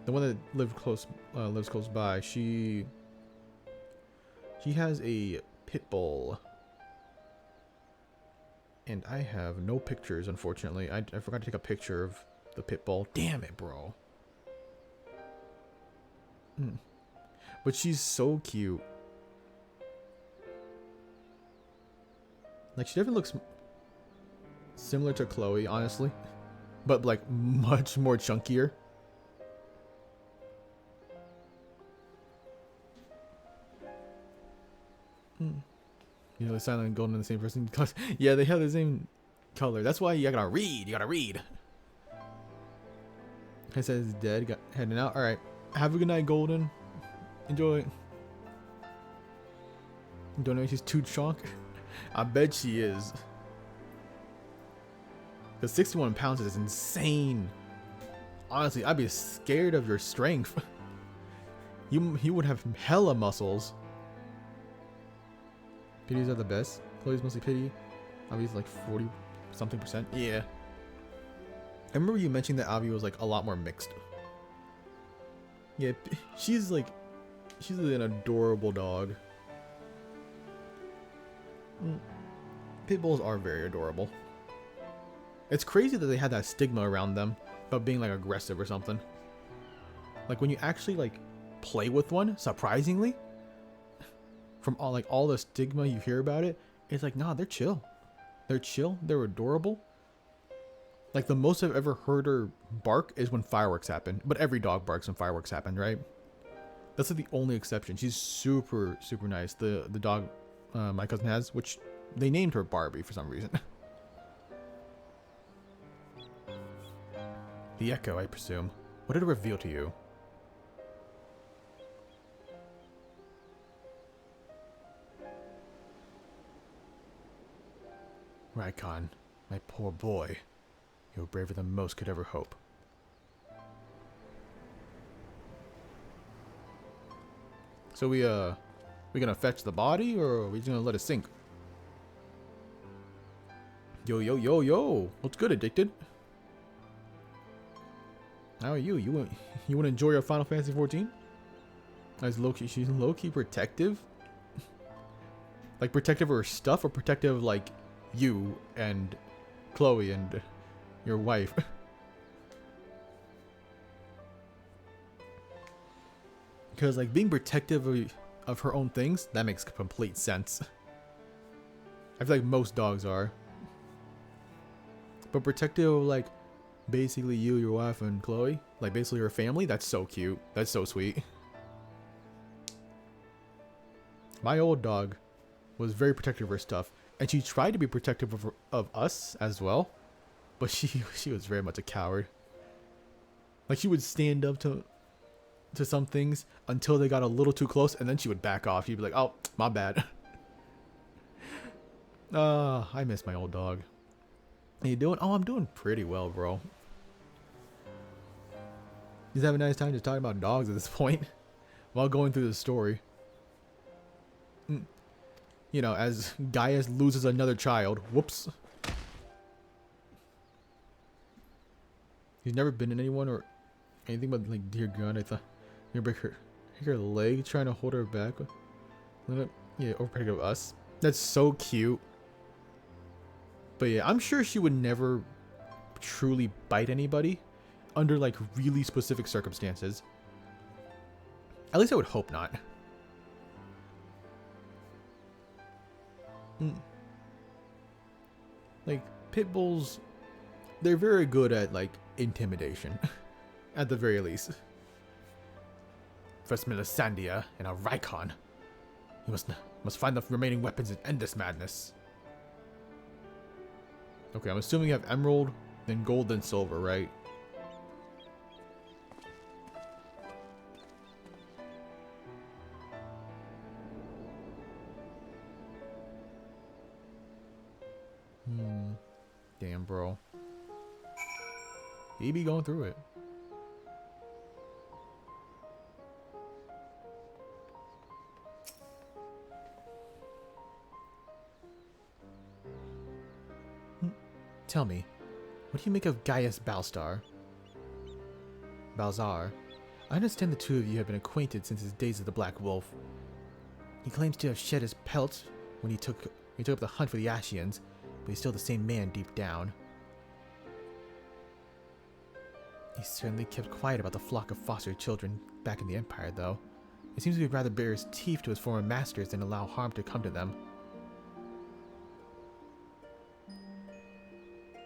the one that lives close by, she has a pit bull. And I have no pictures, unfortunately. I forgot to take a picture of the pit bull. Damn it, bro. But she's so cute. Like, she definitely looks similar to Chloe, honestly. But, like, much more chunkier. You know, the silent and golden are the same person. Yeah, they have the same color. That's why you gotta read. You gotta read. I said he's dead. Heading out. Alright. Have a good night, Golden. Enjoy. Don't know if she's too chunk. I bet she is. Because 61 pounds is insane. Honestly, I'd be scared of your strength. You would have hella muscles. Pities are the best. Chloe's mostly pity. Abby's like 40 something %. Yeah. I remember you mentioning that Abby was like a lot more mixed. Yeah, she's an adorable dog. Pit bulls are very adorable. It's crazy that they had that stigma around them about being like aggressive or something. Like when you actually like play with one, surprisingly, from all the stigma you hear about it, it's like, nah, they're chill. They're chill. They're adorable. Like the most I've ever heard her bark is when fireworks happen. But every dog barks when fireworks happen, right? That's like the only exception. She's super, super nice. The dog my cousin has, which they named her Barbie for some reason. The Echo, I presume. What did it reveal to you? Rykon, my poor boy. You were braver than most could ever hope. So we gonna fetch the body, or are we just gonna let it sink? Yo, yo, yo, yo! What's good, Addicted? How are you? You wanna enjoy your Final Fantasy 14? As low-key, she's low-key protective. Like protective of her stuff, or protective like you and Chloe and your wife? Because like being protective of her own things, that makes complete sense. I feel like most dogs are. But protective of like basically you, your wife, and Chloe, like basically her family, that's so cute. That's so sweet. My old dog was very protective of her stuff, and she tried to be protective of us as well, but she was very much a coward. Like she would stand up to some things until they got a little too close, and then she would back off. She'd be like, oh, my bad. I miss my old dog. How you doing? Oh, I'm doing pretty well, bro. Just having a nice time just talking about dogs at this point while going through the story. You know, as Gaius loses another child. Whoops. He's never been in anyone or anything but, like, dear God, I thought you break her leg trying to hold her back. Yeah, overprotective of us. That's so cute. But yeah, I'm sure she would never truly bite anybody under, like, really specific circumstances. At least I would hope not. Like, pit bulls, they're very good at, like, intimidation. At the very least. First Melisandre and our Rykon. You must find the remaining weapons and end this madness. Okay, I'm assuming you have emerald, then gold, then silver, right? Damn, bro. He be going through it. Tell me, what do you make of Gaius Balzar? I understand the two of you have been acquainted since his days of the Black Wolf. He claims to have shed his pelt when he took up the hunt for the Ashians, but he's still the same man deep down. He certainly kept quiet about the flock of foster children back in the Empire, though. It seems to be rather bare his teeth to his former masters than allow harm to come to them.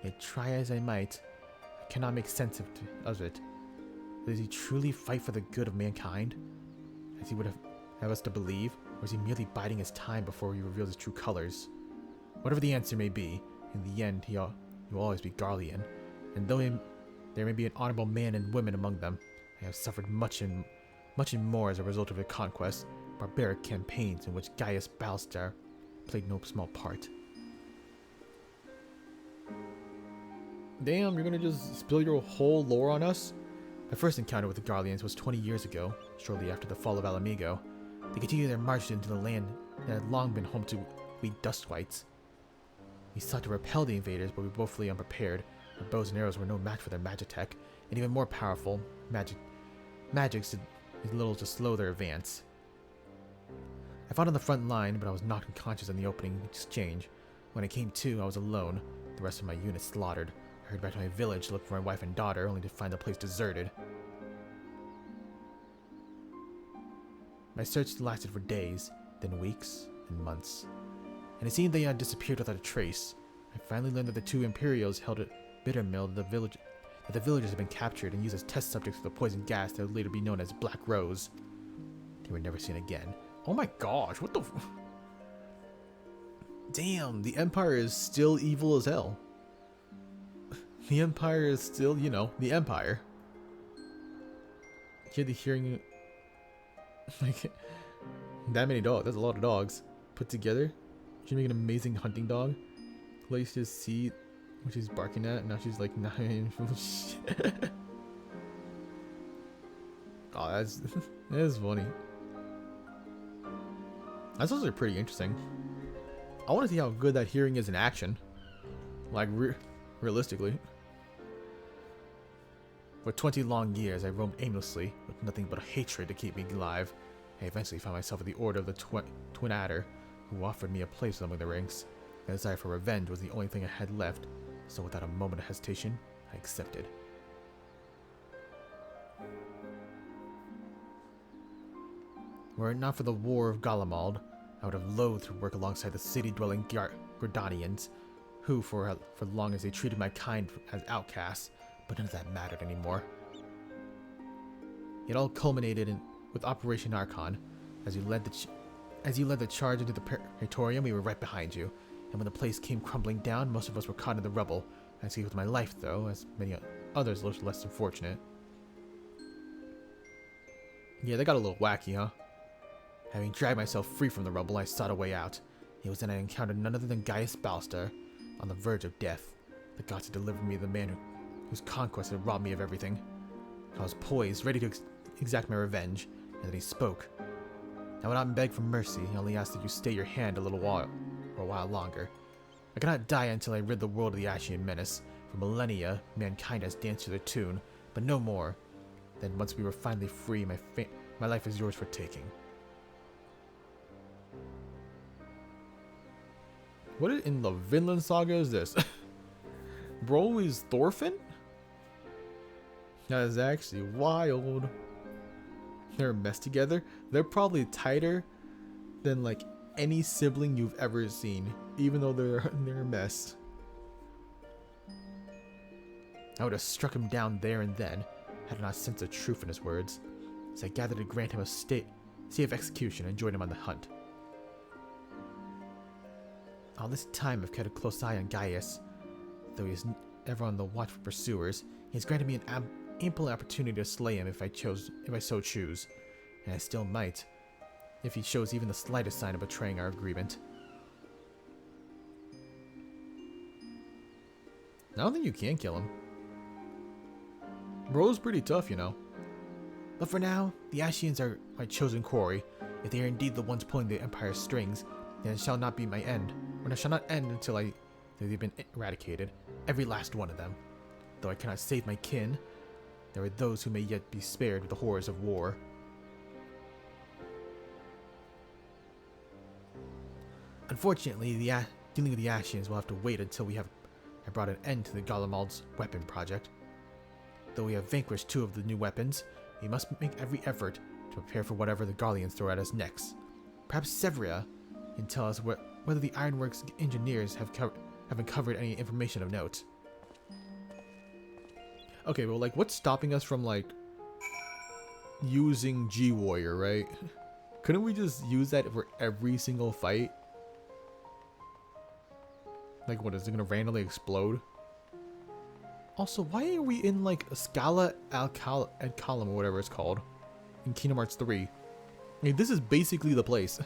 Yet try as I might, I cannot make sense of it. Does he truly fight for the good of mankind, as he would have us to believe, or is he merely biding his time before he reveals his true colors? Whatever the answer may be, in the end he will always be Garlean, and though there may be an honorable man and women among them, I have suffered much and more as a result of the conquest, barbaric campaigns in which Gaius Balzar played no small part. Damn, you're gonna just spill your whole lore on us? My first encounter with the Garleans was 20 years ago, shortly after the fall of Alamigo. They continued their march into the land that had long been home to we Dustwites. We sought to repel the invaders, but we were woefully unprepared. Our bows and arrows were no match for their magitech, and even more powerful, magics did little to slow their advance. I fought on the front line, but I was knocked unconscious in the opening exchange. When I came to, I was alone, the rest of my unit slaughtered. I hurried back to my village to look for my wife and daughter, only to find the place deserted. My search lasted for days, then weeks, and months. And it seemed they had disappeared without a trace. I finally learned that the two Imperials held a bitter mill that the villagers had been captured and used as test subjects for the poison gas that would later be known as Black Rose. They were never seen again. Oh my gosh, what the Damn, the Empire is still evil as hell. The Empire is still, you know, the Empire. Hear the hearing... like, that many dogs. That's a lot of dogs put together. She'd make an amazing hunting dog. Let you just see what she's barking at. Now she's like, nah. Oh, that's funny. That's also pretty interesting. I want to see how good that hearing is in action. Like, realistically. For 20 long years, I roamed aimlessly, with nothing but hatred to keep me alive. I eventually found myself at the order of the Twin Adder, who offered me a place among the ranks. The desire for revenge was the only thing I had left, so without a moment of hesitation, I accepted. Were it not for the War of Garlemald, I would have loathed to work alongside the city-dwelling Gordanians, who, for long as they treated my kind as outcasts, but none of that mattered anymore. It all culminated with Operation Archon. As you led the charge into the Praetorium, we were right behind you, and when the place came crumbling down, most of us were caught in the rubble. I escaped with my life, though, as many others looked less than fortunate. Yeah, they got a little wacky, huh? Having dragged myself free from the rubble, I sought a way out. It was then I encountered none other than Gaius Balzar, on the verge of death. The gods had delivered me the man whose conquest had robbed me of everything. I was poised, ready to exact my revenge, and then he spoke. I would not beg for mercy, I only ask that you stay your hand a while longer. I cannot die until I rid the world of the Ashian menace. For millennia, mankind has danced to their tune, but no more. Then once we were finally free, my life is yours for taking. What in the Vinland Saga is this? Bro is Thorfinn? That is actually wild. They're a mess together. They're probably tighter than like any sibling you've ever seen, even though they're a mess. I would have struck him down there and then, had I not sensed the truth in his words, as I gathered to grant him a stay of execution and join him on the hunt. All this time I've kept a close eye on Gaius. Though he is ever on the watch for pursuers, he has granted me an ample opportunity to slay him if I so choose, and I still might, if he shows even the slightest sign of betraying our agreement. I don't think you can kill him. Bro's pretty tough, you know. But for now, the Ashians are my chosen quarry. If they are indeed the ones pulling the Empire's strings, then it shall not be my end, or it shall not end until they've been eradicated, every last one of them. Though I cannot save my kin, there are those who may yet be spared with the horrors of war. Unfortunately, dealing with the Ashians will have to wait until we have brought an end to the Garlemald's weapon project. Though we have vanquished 2 of the new weapons, we must make every effort to prepare for whatever the Garleans throw at us next. Perhaps Sevria can tell us whether the Ironworks engineers have uncovered any information of note. Okay, well, like, what's stopping us from, like, using G-Warrior, right? Couldn't we just use that for every single fight? Like, what, is it gonna randomly explode? Also, why are we in, like, Scala ad Calam, or whatever it's called, in Kingdom Hearts 3? I mean, this is basically the place.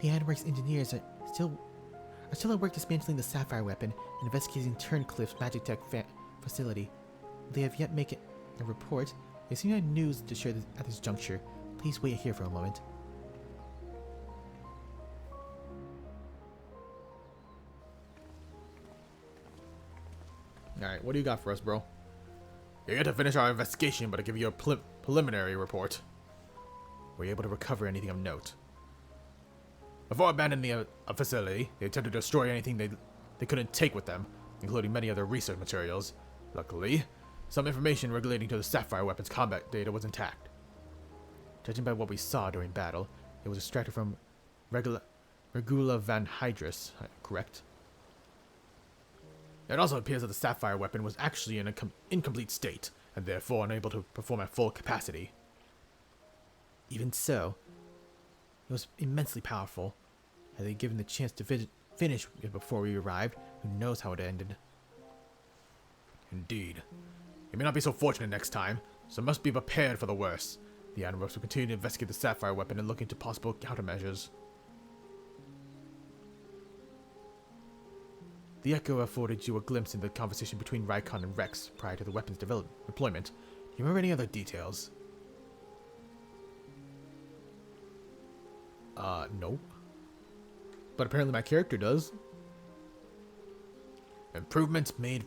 The Ironworks engineers are still at work dismantling the Sapphire weapon and investigating Turncliffe's magic tech facility. They have yet make a report. They seem to have news to share at this juncture. Please wait here for a moment. Alright, what do you got for us, bro? You're yet to finish our investigation, but I'll give you a preliminary report. Were you able to recover anything of note? Before abandoning a facility, they attempted to destroy anything they couldn't take with them, including many other research materials. Luckily, some information relating to the Sapphire weapon's combat data was intact. Judging by what we saw during battle, it was extracted from Regula van Hydrus, correct? It also appears that the Sapphire weapon was actually in an incomplete state, and therefore unable to perform at full capacity. Even so, it was immensely powerful. Had they given the chance to finish it before we arrived, who knows how it ended. Indeed. You may not be so fortunate next time, so must be prepared for the worst. The Ironworks will continue to investigate the Sapphire weapon and look into possible countermeasures. The Echo afforded you a glimpse into the conversation between Rykon and Rex prior to the weapon's deployment. Do you remember any other details? No. But apparently my character does. Improvements made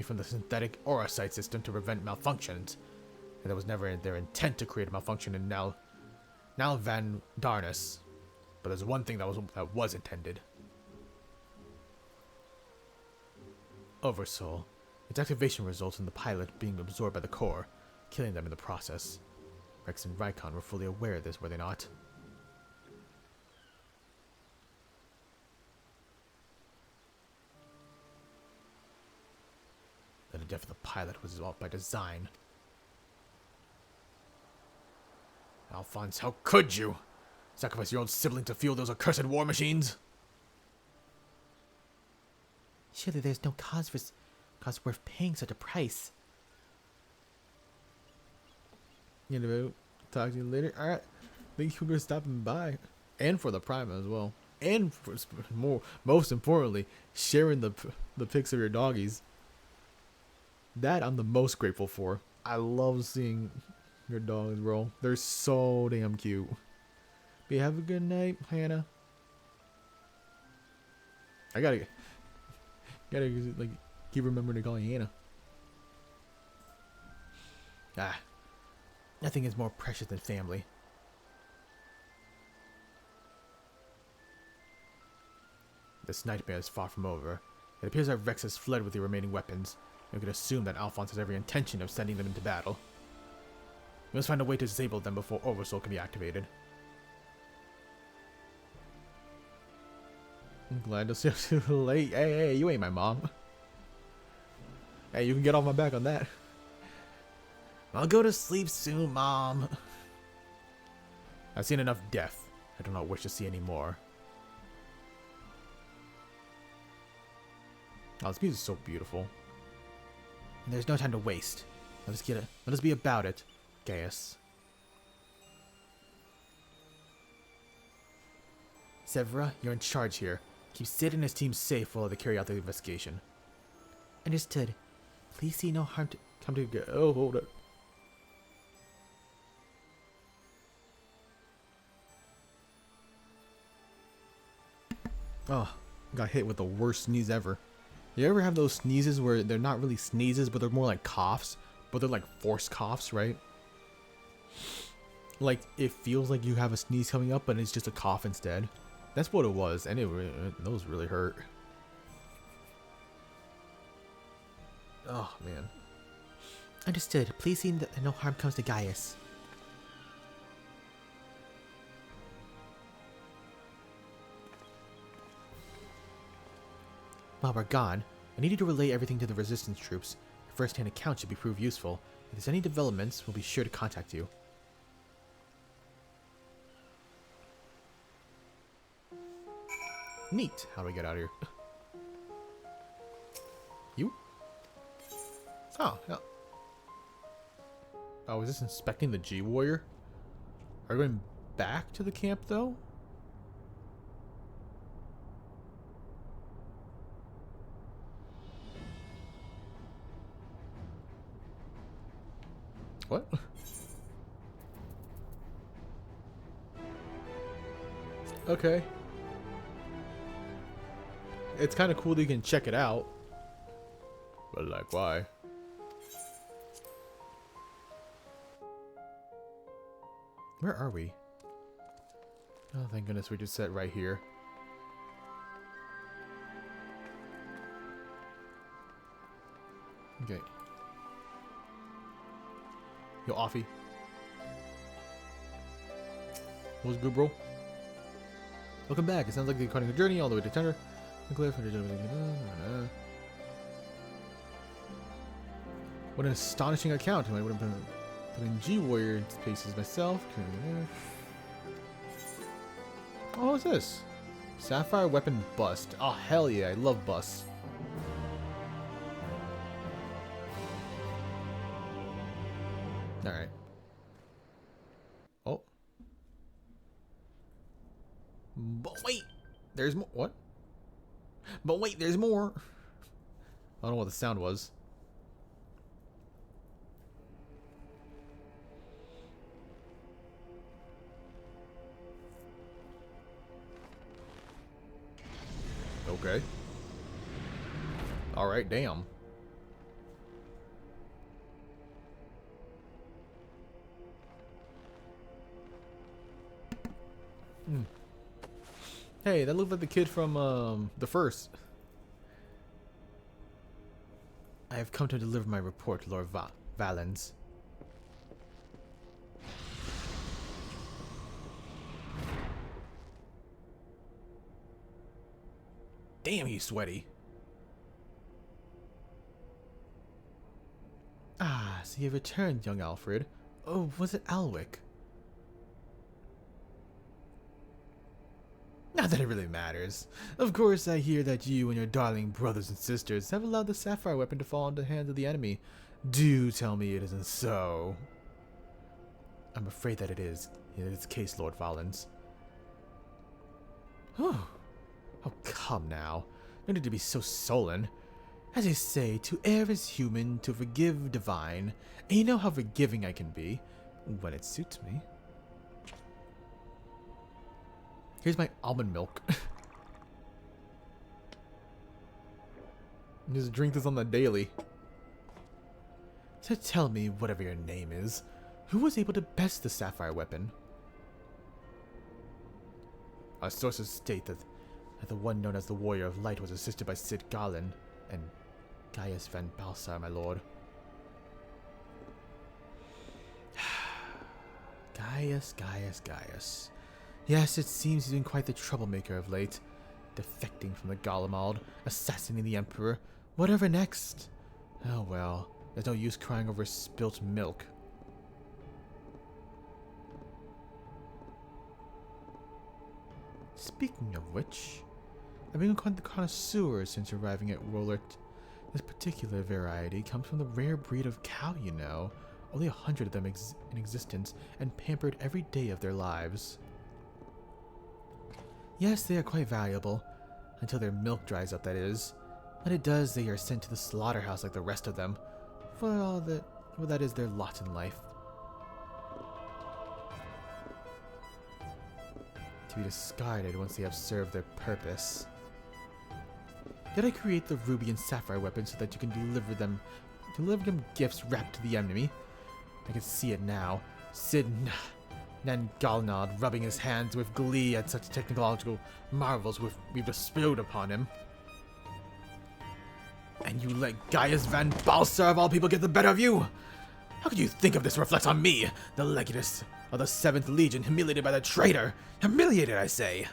from the synthetic aura sight system to prevent malfunctions. And that was never their intent to create a malfunction in Nal Van Darnus. But there's one thing that was intended. Oversoul. Its activation results in the pilot being absorbed by the core, killing them in the process. Rex and Rykon were fully aware of this, were they not? That the death of the pilot was all by design. Alphonse, how could you? Sacrifice your own sibling to fuel those accursed war machines? Surely there's no cause worth paying such a price. You know, talk to you later. Alright. Thank you for stopping by. And for the Prime as well. and most importantly, sharing the pics of your doggies. That I'm the most grateful for. I love seeing your dogs, bro. They're so damn cute. But have a good night, Hannah. I gotta like keep remembering to call you Hannah. Nothing is more precious than family. This nightmare is far from over. It appears that Rex has fled with the remaining weapons, and we can assume that Alphonse has every intention of sending them into battle. We must find a way to disable them before Oversoul can be activated. I'm glad to see you too late. Hey, you ain't my mom. Hey, you can get off my back on that. I'll go to sleep soon, Mom. I've seen enough death. I do not wish to see any more. Oh, this music is so beautiful. And there's no time to waste. Let us be about it, Gaius. Severa, you're in charge here. Keep Sid and his team safe while they carry out the investigation. Understood. Please see no harm to come to go. Oh, hold it. Oh, got hit with the worst sneeze ever. You ever have those sneezes where they're not really sneezes, but they're more like coughs, but they're like forced coughs, right? Like, it feels like you have a sneeze coming up, but it's just a cough instead. That's what it was, and those really hurt. Oh, man. Understood. Please see that no harm comes to Gaius. While we're gone, I need you to relay everything to the resistance troops. A first-hand account should be proved useful. If there's any developments, we'll be sure to contact you. Neat. How do we get out of here? You? Oh, yeah. Oh, is this inspecting the G-Warrior? Are we going back to the camp, though? What? Okay. It's kind of cool that you can check it out. But like, why? Where are we? Oh, thank goodness we just set right here. Okay. Yo, Offie. What's good, bro? Welcome back. It sounds like you're cutting a journey all the way to Tender. What an astonishing account. I would have been putting G-Warrior in spaces myself. Oh, what is this? Sapphire weapon bust. Oh, hell yeah. I love busts. Alright. Oh. But wait! There's more. What? But wait, there's more! I don't know what the sound was. Okay. Alright, damn. Hey, that looked like the kid from the first. I have come to deliver my report, Lord Valens. Damn, he's sweaty. Ah, so you've returned, young Alfred. Oh, was it Alwick? Not that it really matters. Of course, I hear that you and your darling brothers and sisters have allowed the sapphire weapon to fall into the hands of the enemy. Do tell me it isn't so. I'm afraid that it is. In this case, Lord Valens. Oh, come now. No need to be so sullen. As they say, to err is human, to forgive divine. And you know how forgiving I can be when it suits me. Here's my almond milk. Just drink this on the daily. So tell me, whatever your name is, who was able to best the sapphire weapon? Our sources state that the one known as the Warrior of Light was assisted by Sid Garland and Gaius van Balsar, my lord. Gaius. Yes, it seems he's been quite the troublemaker of late. Defecting from the Garlemald, assassinating the Emperor. Whatever next? Oh well, there's no use crying over spilt milk. Speaking of which, I've been quite the connoisseur since arriving at Rollert. This particular variety comes from the rare breed of cow, you know. Only 100 of them in existence, and pampered every day of their lives. Yes, they are quite valuable. Until their milk dries up, that is. When it does, they are sent to the slaughterhouse like the rest of them. For all that, well, that is their lot in life. To be discarded once they have served their purpose. Did I create the ruby and sapphire weapon so that you can deliver them gifts wrapped to the enemy? I can see it now. Sid Nangalnod rubbing his hands with glee at such technological marvels we've bestowed upon him. And you let Gaius van Balsar of all people get the better of you? How could you think of this reflects on me, the legatus of the 7th Legion, humiliated by the traitor? Humiliated, I say!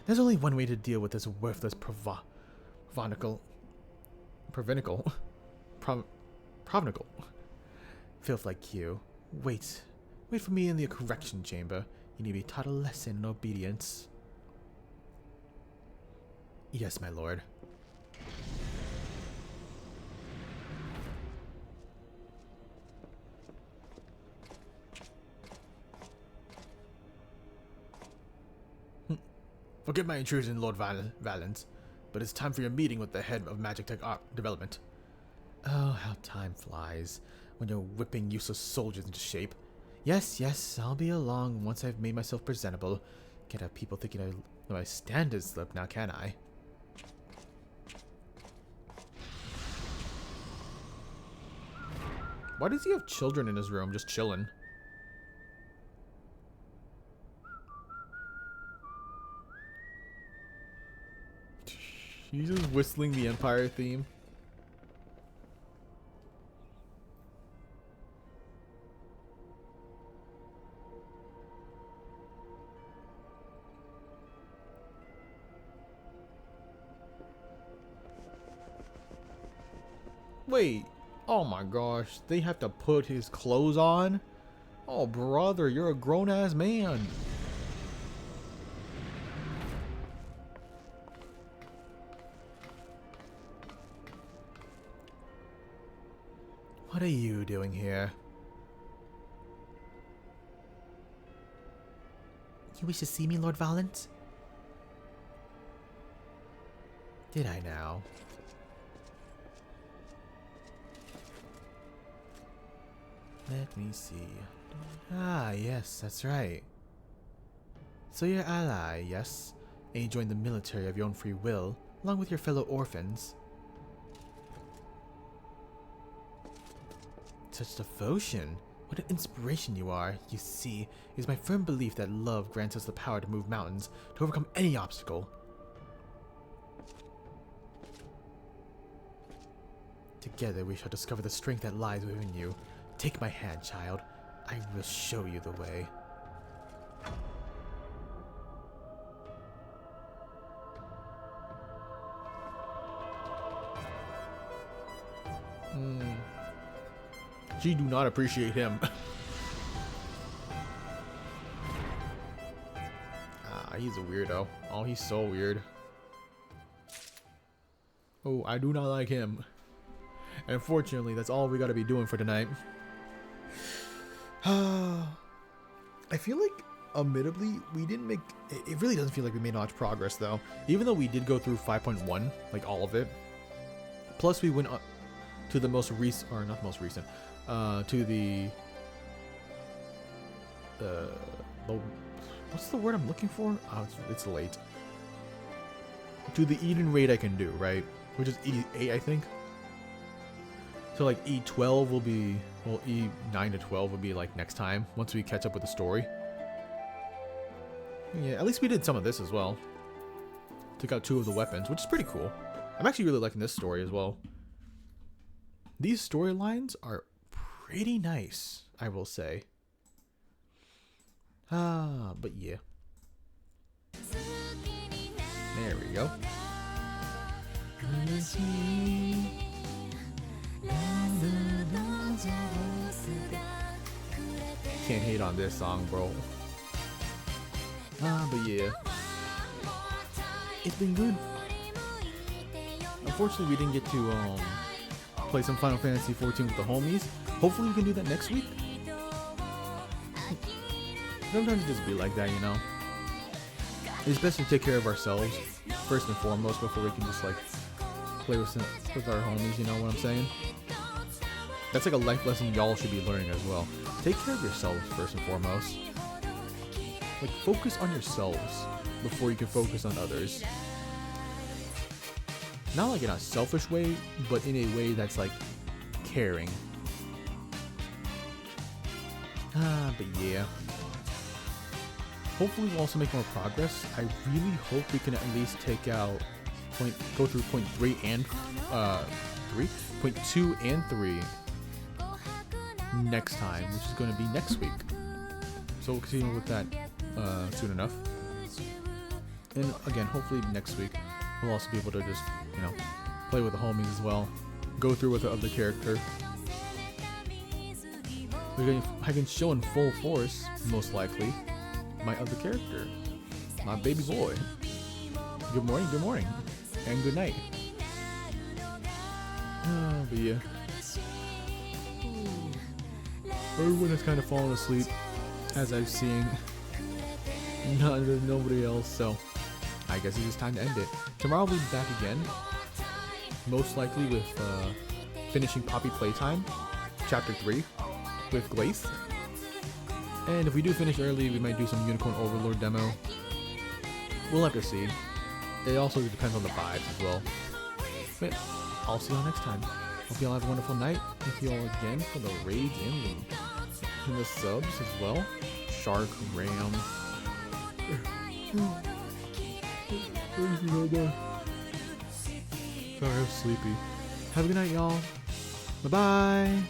There's only one way to deal with this worthless provinical filth like you. Wait for me in the correction chamber. You need to be taught a lesson in obedience. Yes, my lord. Forgive my intrusion, Lord Valens, but it's time for your meeting with the head of Magic Tech Art Development. Oh, how time flies when you're whipping useless soldiers into shape. Yes, I'll be along once I've made myself presentable. Can't have people thinking my standards slip now, can I? Why does he have children in his room just chilling? He's just whistling the Empire theme. Wait, oh my gosh, they have to put his clothes on? Oh brother, you're a grown-ass man. What are you doing here? You wish to see me, Lord Valent? Did I now? Let me see. Ah, yes, that's right. So you're ally, yes? And you joined the military of your own free will, along with your fellow orphans. Such devotion. What an inspiration you are. You see, it is my firm belief that love grants us the power to move mountains, to overcome any obstacle. Together we shall discover the strength that lies within you. Take my hand, child. I will show you the way. She do not appreciate him. He's a weirdo. Oh, he's so weird. Oh, I do not like him. And unfortunately, that's all we gotta be doing for tonight. I feel like admittedly, we didn't make... It really doesn't feel like we made much progress, though. Even though we did go through 5.1, like all of it. Plus, we went up to the most recent... Or not the most recent. To the... What's the word I'm looking for? Oh, it's late. To the Eden raid I can do, right? Which is E8, I think. So, like, E12 will be... Well, E9 to 12 will be, like, next time. Once we catch up with the story. Yeah, at least we did some of this as well. Took out 2 of the weapons, which is pretty cool. I'm actually really liking this story as well. These storylines are pretty nice, I will say. But yeah. There we go. Can't hate on this song, bro. But yeah. It's been good. Unfortunately, we didn't get to play some Final Fantasy XIV with the homies. Hopefully, we can do that next week. Sometimes it just be like that, you know. It's best to take care of ourselves first and foremost before we can just like play with our homies. You know what I'm saying? That's like a life lesson y'all should be learning as well. Take care of yourselves first and foremost. Like, focus on yourselves before you can focus on others. Not like in a selfish way, but in a way that's like caring. But yeah. Hopefully we'll also make more progress. I really hope we can at least take out go through point 3 and 2 and 3 next time, which is going to be next week. So we'll continue with that soon enough. And again, hopefully next week we'll also be able to just, you know, play with the homies as well. Go through with the other character. I can show in full force, most likely, my other character, my baby boy. Good morning, and good night. But yeah, everyone has kind of fallen asleep, as I've seen. Nobody else, so I guess it's just time to end it. Tomorrow we'll be back again, most likely with finishing Poppy Playtime, Chapter 3, with Glace. And if we do finish early, we might do some Unicorn Overlord demo. We'll have to see. It also depends on the vibes as well. But I'll see y'all next time. Hope y'all have a wonderful night. Thank you all again for the raids and the subs as well. Shark, Ram. Sorry, I'm sleepy. Have a good night, y'all. Bye-bye.